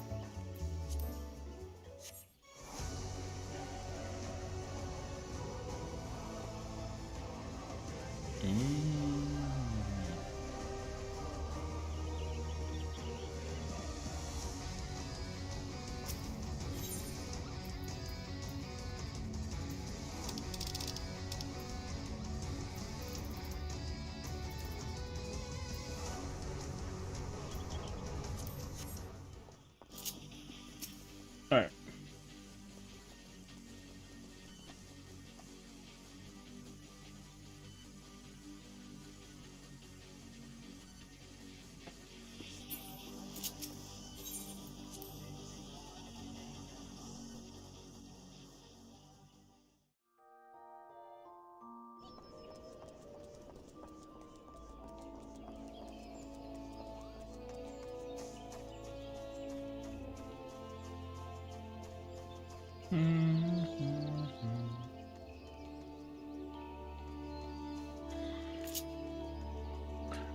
All right.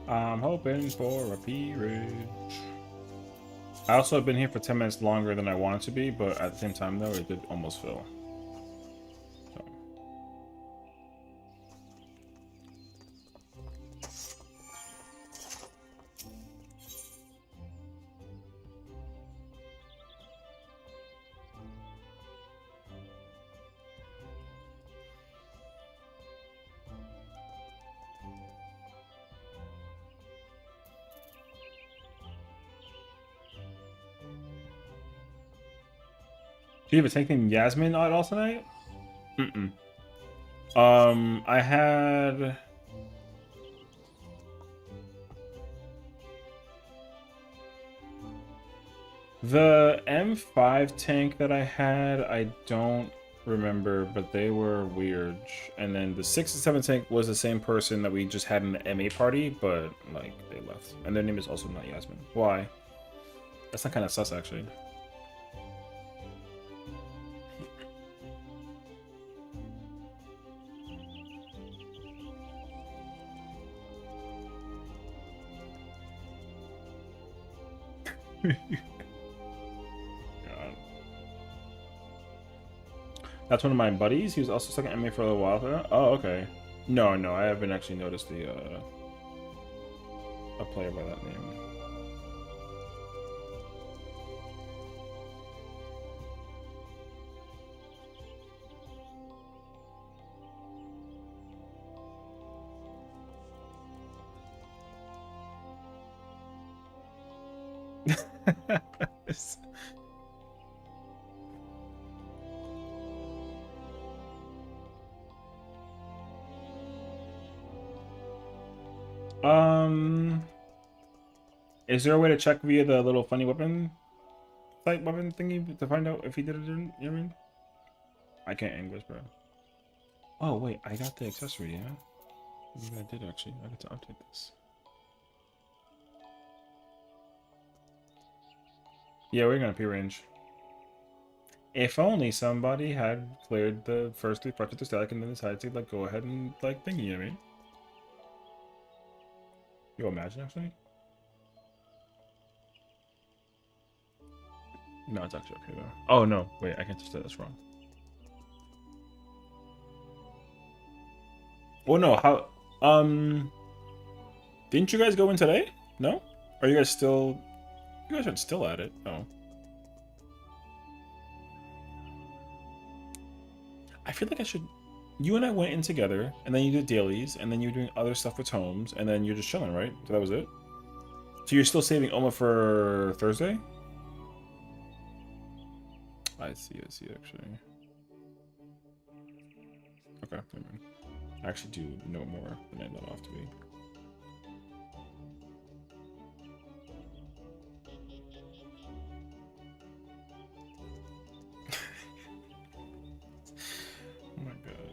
I'm hoping for a peerage. I also have been here for 10 minutes longer than I wanted to be, but at the same time, though, it did almost fill. So. Do you have a tank named Yasmin at all tonight? Mm-mm. I had... The M5 tank that I had, I don't remember, but they were weird. And then the 6 and 7 tank was the same person that we just had in the MA party, but, like, they left. And their name is also not Yasmin. Why? That's not kind of sus, actually. God. That's one of my buddies. He was also stuck in MA for a little while there. Oh, okay. No, I haven't actually noticed the a player by that name. Is there a way to check via the little funny weapon type weapon thingy to find out if he did it or didn't? You know what I mean? I can't English, bro. Oh wait, I got the accessory, yeah? Maybe I did actually. I got to update this. Yeah, we're gonna P range. If only somebody had cleared the first 3 parts of the stack and then decided to like go ahead and like thingy, you know what I mean? You imagine actually? No, it's actually okay though. Oh no, wait, I can't just say that's wrong. Well, no, how? Didn't you guys go in today? No? Are you guys still? You guys aren't still at it. Oh. I feel like I should. You and I went in together, and then you did dailies, and then you're doing other stuff with homes, and then you're just chilling, right? So that was it. So you're still saving Oma for Thursday? I see, actually. Okay, never mind. I actually do know more than I let off to be. Oh my god.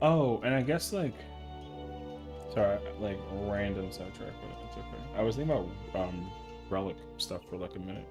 Oh, and I guess like, sorry, like random sidetrack, but it's okay. I was thinking about relic stuff for like a minute.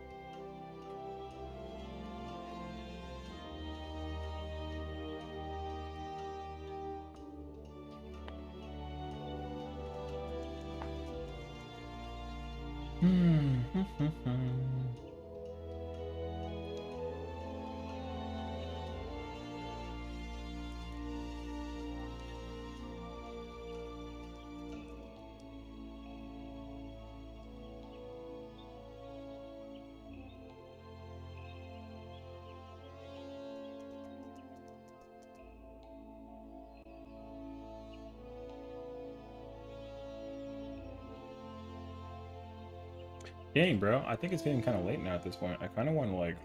Dang, bro. I think it's getting kind of late now at this point. I kind of want to like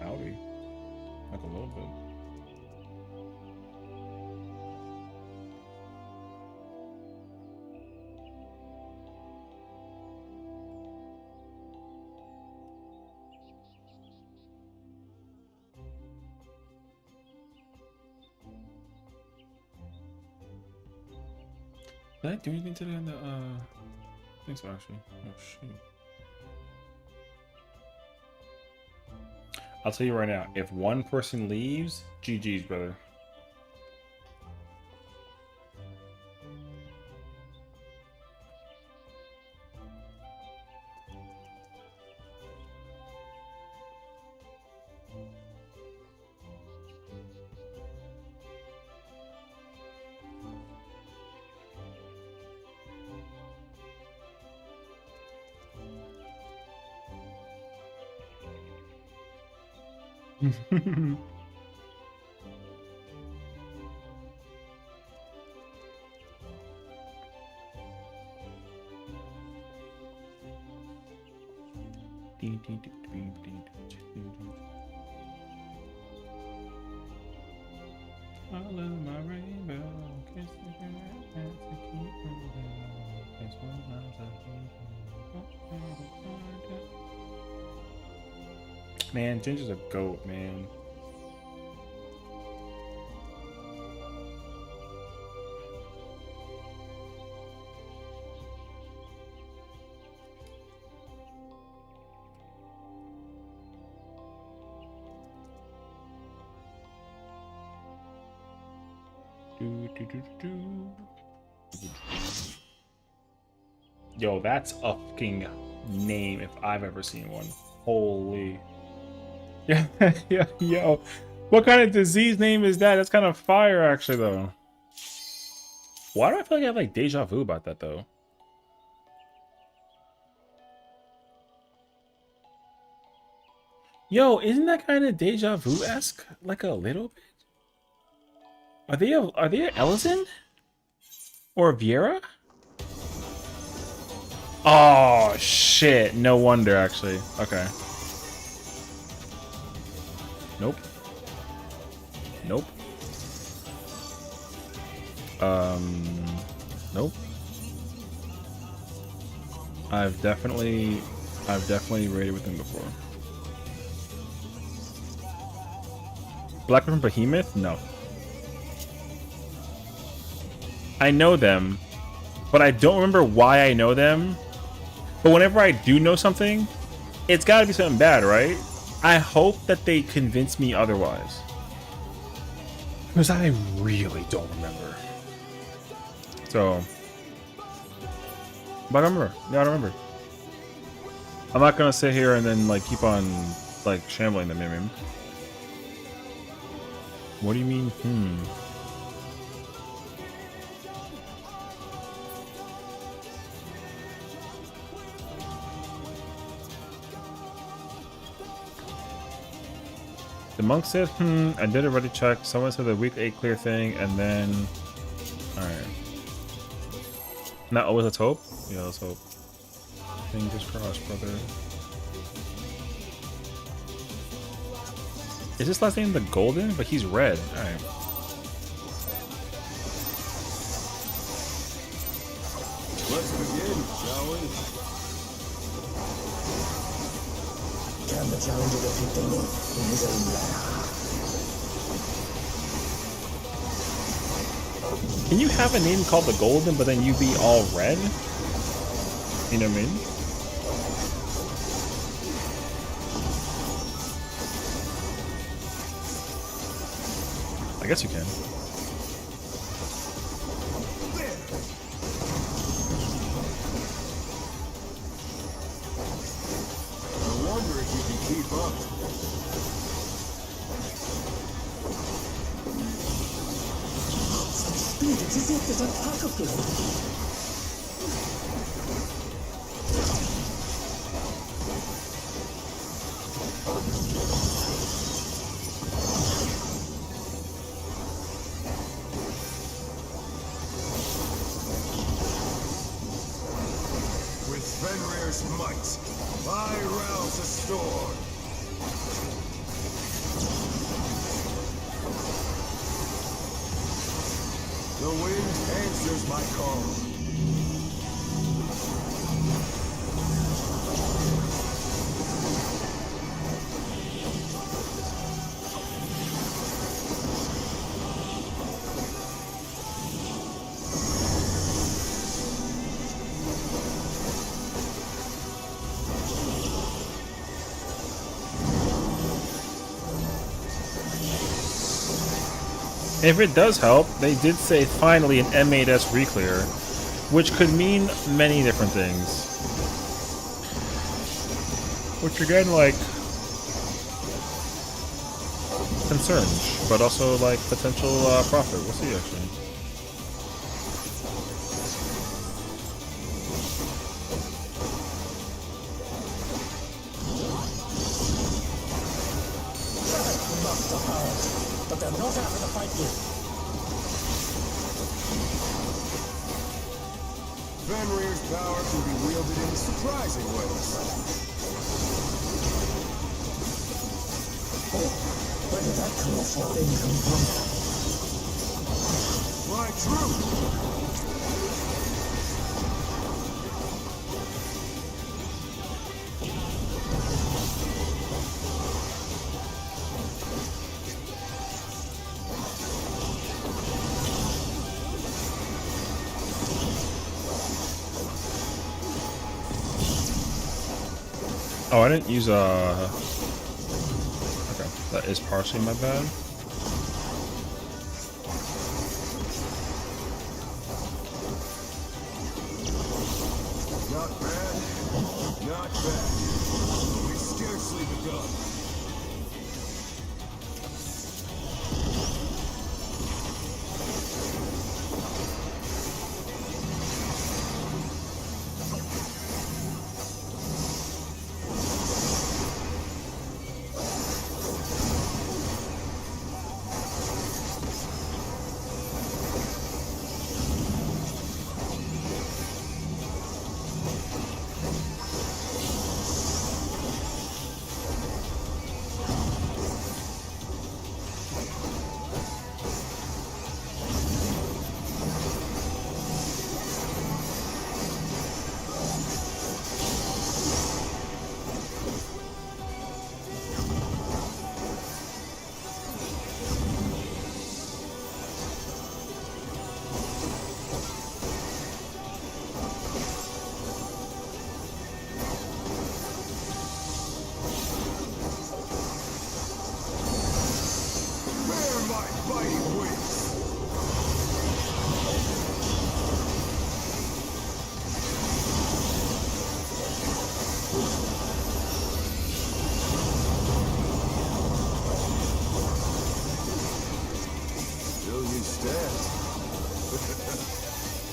Audi, like a little bit. Did I do anything today on the I think so actually. Oh shoot. I'll tell you right now, if one person leaves, GG's, brother. Follow my rainbow, kiss the ground, and to keep moving. It's one miles ahead. Man, Ginger's a goat, man. Yo, that's a fucking name if I've ever seen one. Holy. Yeah, yeah, yo. What kind of disease name is that? That's kind of fire, actually, though. Why do I feel like I have, like, deja vu about that, though? Yo, isn't that kind of deja vu-esque? Like, a little bit? Are they Ellison? Or Viera? Oh, shit. No wonder, actually. Okay. Nope. Nope. Nope. I've definitely raided with him before. Black from Behemoth? No. I know them, but I don't remember why I know them. But whenever I do know something, it's gotta be something bad, right? I hope that they convince me otherwise. Because I really don't remember. So. But I remember. Yeah, I remember. I'm not gonna sit here and then, like, keep on, like, shambling them, I mean. What do you mean, The monk said, I did already check. Someone said the week 8 clear thing, and then... Alright. Not always, let's hope? Yeah, let's hope. Fingers crossed, brother. Is this last name the Golden? But he's red. Alright. Let's begin, shall we? Can the challenger defeat the wolf in his own lair? Can you have a name called the Golden, but then you be all red? You know what I mean? I guess you can. I wonder if you can keep up. Some speed. It's as if there's a pack of them. With Fenrir's might, I rouse the storm. The wind answers my call. If it does help, they did say finally an M8S Reclear, which could mean many different things. Which again, like, concerns, but also like potential profit. We'll see actually. But they're not after the fight yet. Fenrir's power can be wielded in surprising ways. Where did that colossal thing come from? My truth! Oh, I didn't use okay, that is partially my bad. Not bad. Not bad. We've scarcely begun.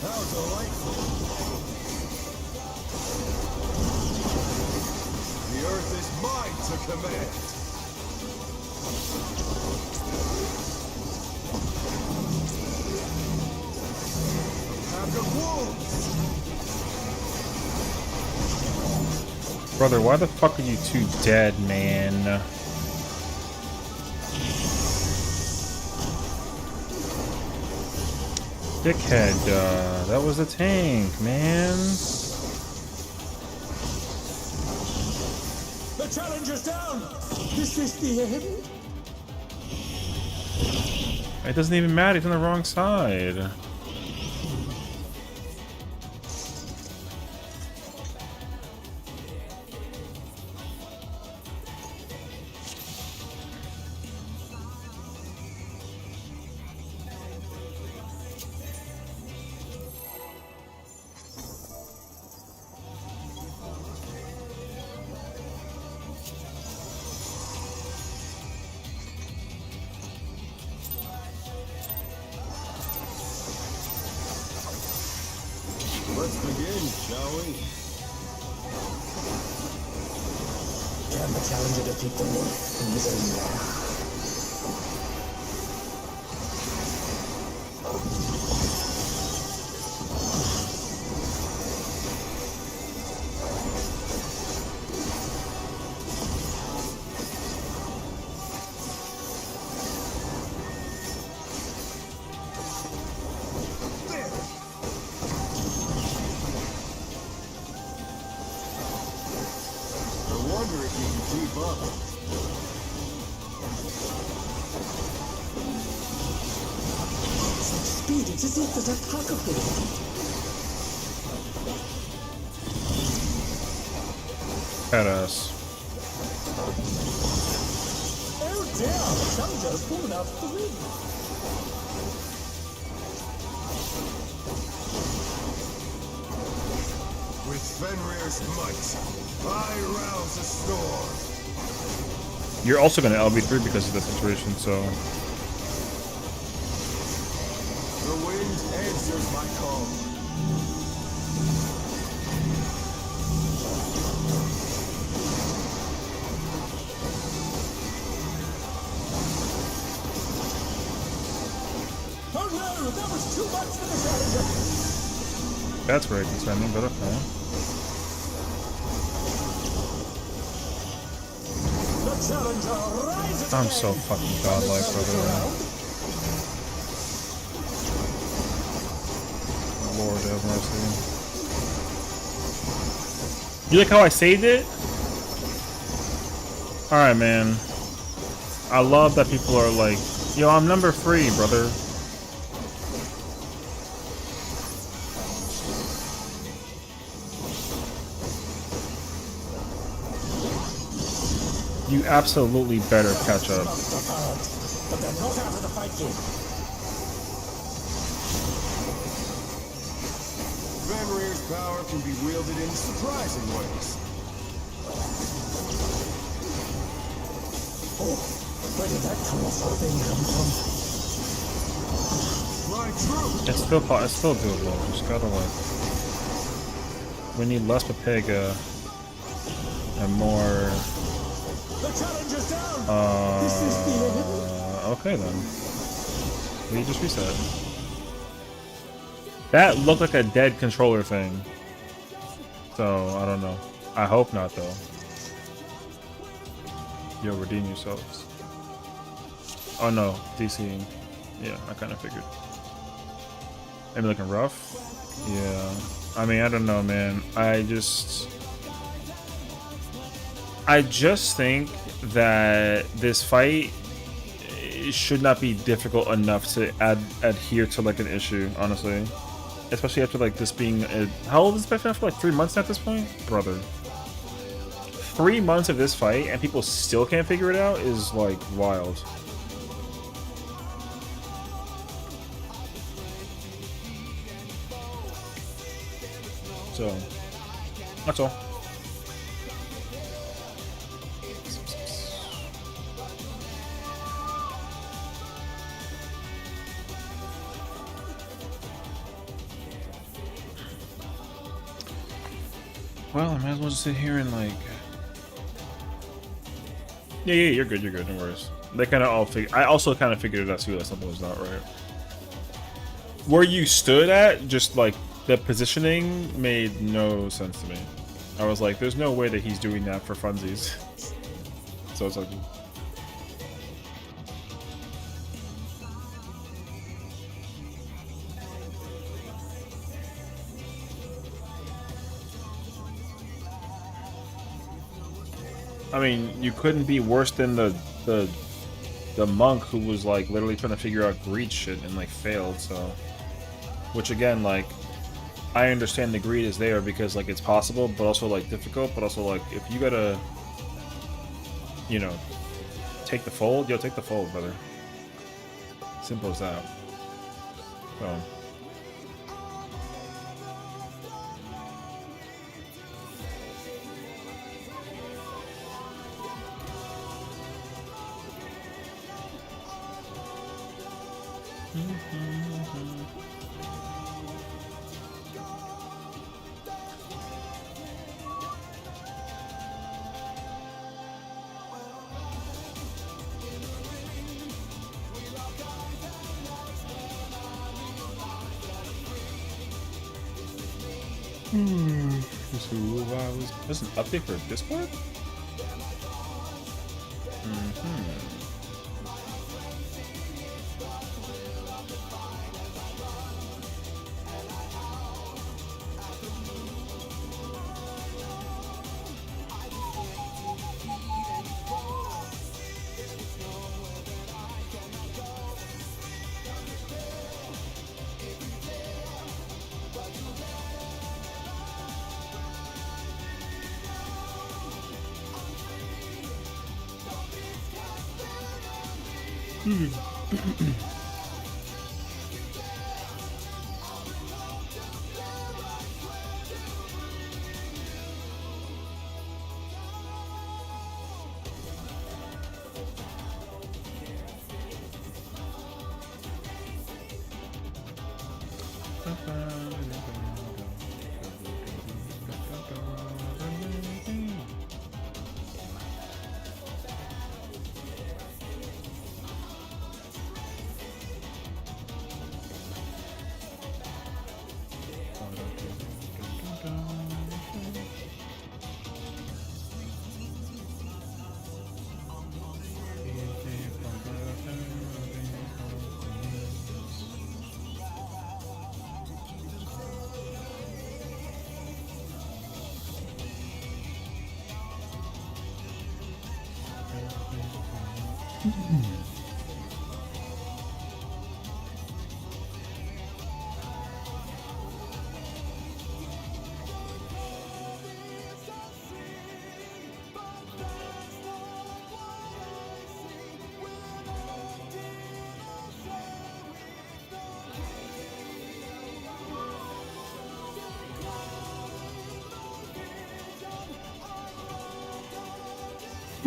How delightful! The earth is mine to command! A pack of wolves! Brother, why the fuck are you two dead, man? Dickhead, that was a tank, man. The challenger's down! Is this the end? It doesn't even matter. He's on the wrong side. Let's begin, shall we? Can the challenger defeat the wolf in his own lair? I wonder if you can keep up. Such speed, it's as if there's a pack of them. Badass. Oh dear, the challenger's fallen out of the ring. With Fenrir's might, I rouse a storm. You're also going to LB3 because of the situation, so... The wind answers my call. Oh no, that was too much for the challenger. That's very concerning, but okay. The challenger rises I'm again. so fucking godlike, brother. Lord have mercy. You like how I saved it? Alright, man. I love that people are like, yo, I'm number 3, brother. You absolutely better catch up. But they're not out of the fight yet. Fenrir's power can be wielded in surprising ways. Oh, where did that colossal thing come from? My truth! It's still doable. Just gotta like. We need less Papega and more. The challenger's down! This is the end. Okay then. We just reset. That looked like a dead controller thing. So, I don't know. I hope not though. Yo, redeem yourselves. Oh no, DC. Yeah, I kind of figured. Maybe looking rough? Yeah. I mean, I don't know, man. I just think that this fight should not be difficult enough to adhere to like an issue, honestly. Especially after like this being how old is this fight for? Like 3 months at this point? Brother. 3 months of this fight and people still can't figure it out is like wild. So that's all. Well, I might as well just sit here and like. Yeah, you're good, no worries. They kind of all figured. I also kind of figured it out too that something was not right. Where you stood at, just like the positioning made no sense to me. I was like, there's no way that he's doing that for funsies. So it's like. I mean, you couldn't be worse than the the monk who was like literally trying to figure out greed shit and like failed. So, which again, like, I understand the greed is there because like it's possible, but also like difficult. But also like if you gotta, you know, take the fold, yo, take the fold, brother. Simple as that. So. There's an update for Discord?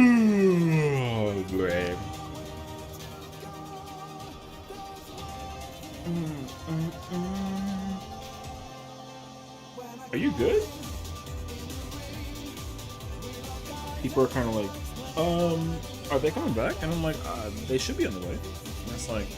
Oh, great. Are you good? People are kind of like, are they coming back? And I'm like, they should be on the way. And it's like,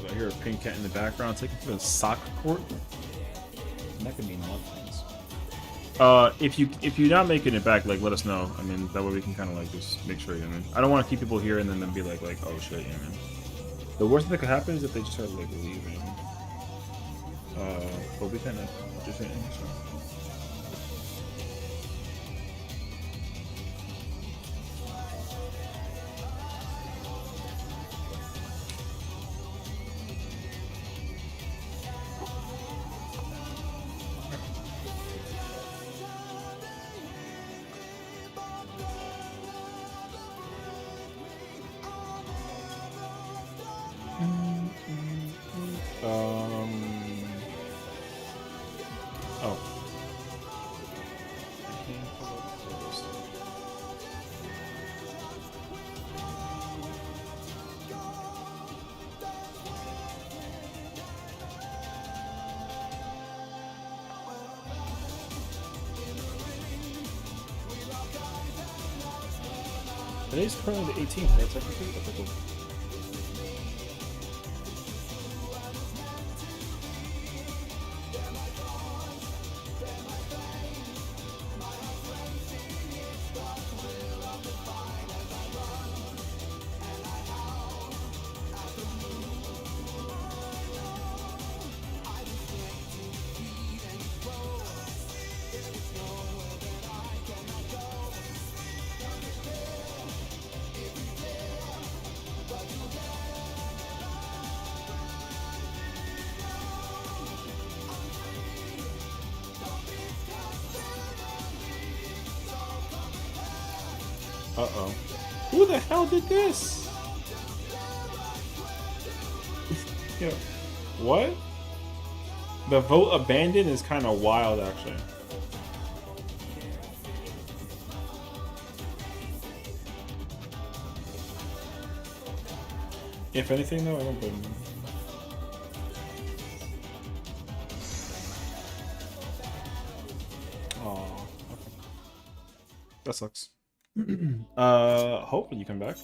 I hear a pink cat in the background taking to the soccer court. That could mean a lot of things. If you're not making it back, like let us know. I mean, that way we can kind of like just make sure. You know, what I mean, I don't want to keep people here and then be like oh shit, you know, man. The worst thing that could happen is if they just start to like leave. You know? But we kind of just so. Oh. Today's currently the 18th, right? Technically? Okay, cool. Uh-oh. Who the hell did this? Yo, what? The vote abandoned is kind of wild, actually. If anything, though, I don't blame him. Oh, okay. That sucks. Hopefully you come back.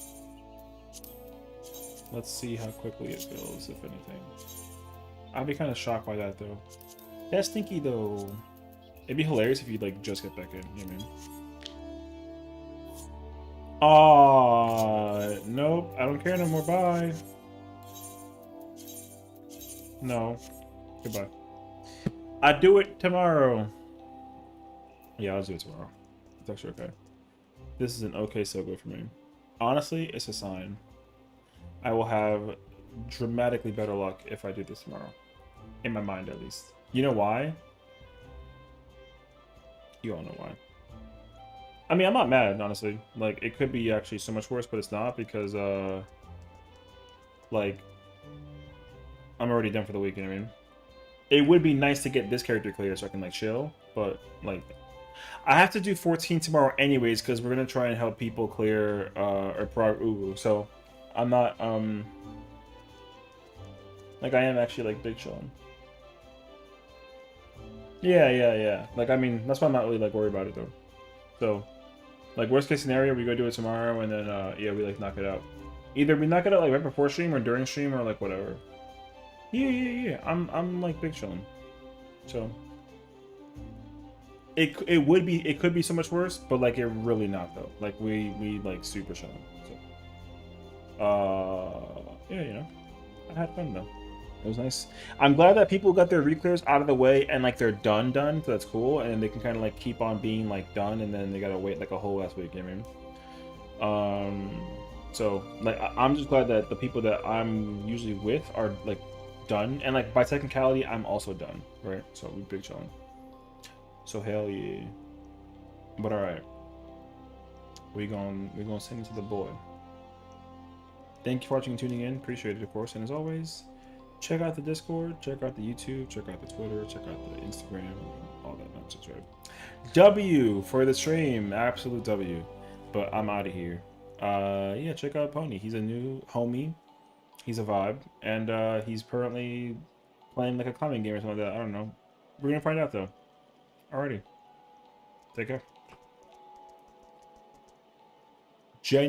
Let's see how quickly it goes, if anything. I'd be kind of shocked by that, though. That's stinky, though. It'd be hilarious if you like just get back in. You know what I mean? Aw, nope. I don't care no more. Bye. No. Goodbye. I do it tomorrow. Yeah, I'll do it tomorrow. It's actually okay. This is an okay segue for me. Honestly, it's a sign. I will have dramatically better luck if I do this tomorrow. In my mind, at least. You know why? You all know why. I mean, I'm not mad, honestly. Like, it could be actually so much worse, but it's not because, like, I'm already done for the week, you know what I mean? It would be nice to get this character clear so I can, like, chill, but, like, I have to do 14 tomorrow anyways because we're going to try and help people clear, or prog Uwu, so I'm not, like, I am actually, like, big chilling. Yeah. Like, I mean, that's why I'm not really, like, worried about it, though. So, like, worst case scenario, we go do it tomorrow, and then, yeah, we, like, knock it out. Either we knock it out, like, right before stream, or during stream, or, like, whatever. Yeah. I'm, like, big chilling. So, it could be so much worse, but, like, it really not, though. Like, we like, super chilling. So, yeah, you know. I had fun, though. It was nice. I'm glad that people got their reclears out of the way and like they're done, so that's cool, and they can kind of like keep on being like done, and then they gotta wait like a whole last week. You know what I mean? So like I'm just glad that the people that I'm usually with are like done, and like by technicality I'm also done, right? So we big chilling. So hell yeah. But all right, we gonna send it to the boy. Thank you for watching and tuning in. Appreciate it, of course, and as always. Check out the Discord, check out the YouTube, check out the Twitter, check out the Instagram, all that nonsense, right? W for the stream, absolute W. But I'm out of here. Yeah, check out Pony. He's a new homie. He's a vibe, and he's currently playing like a climbing game or something like that. I don't know. We're gonna find out though. Alrighty. Take care.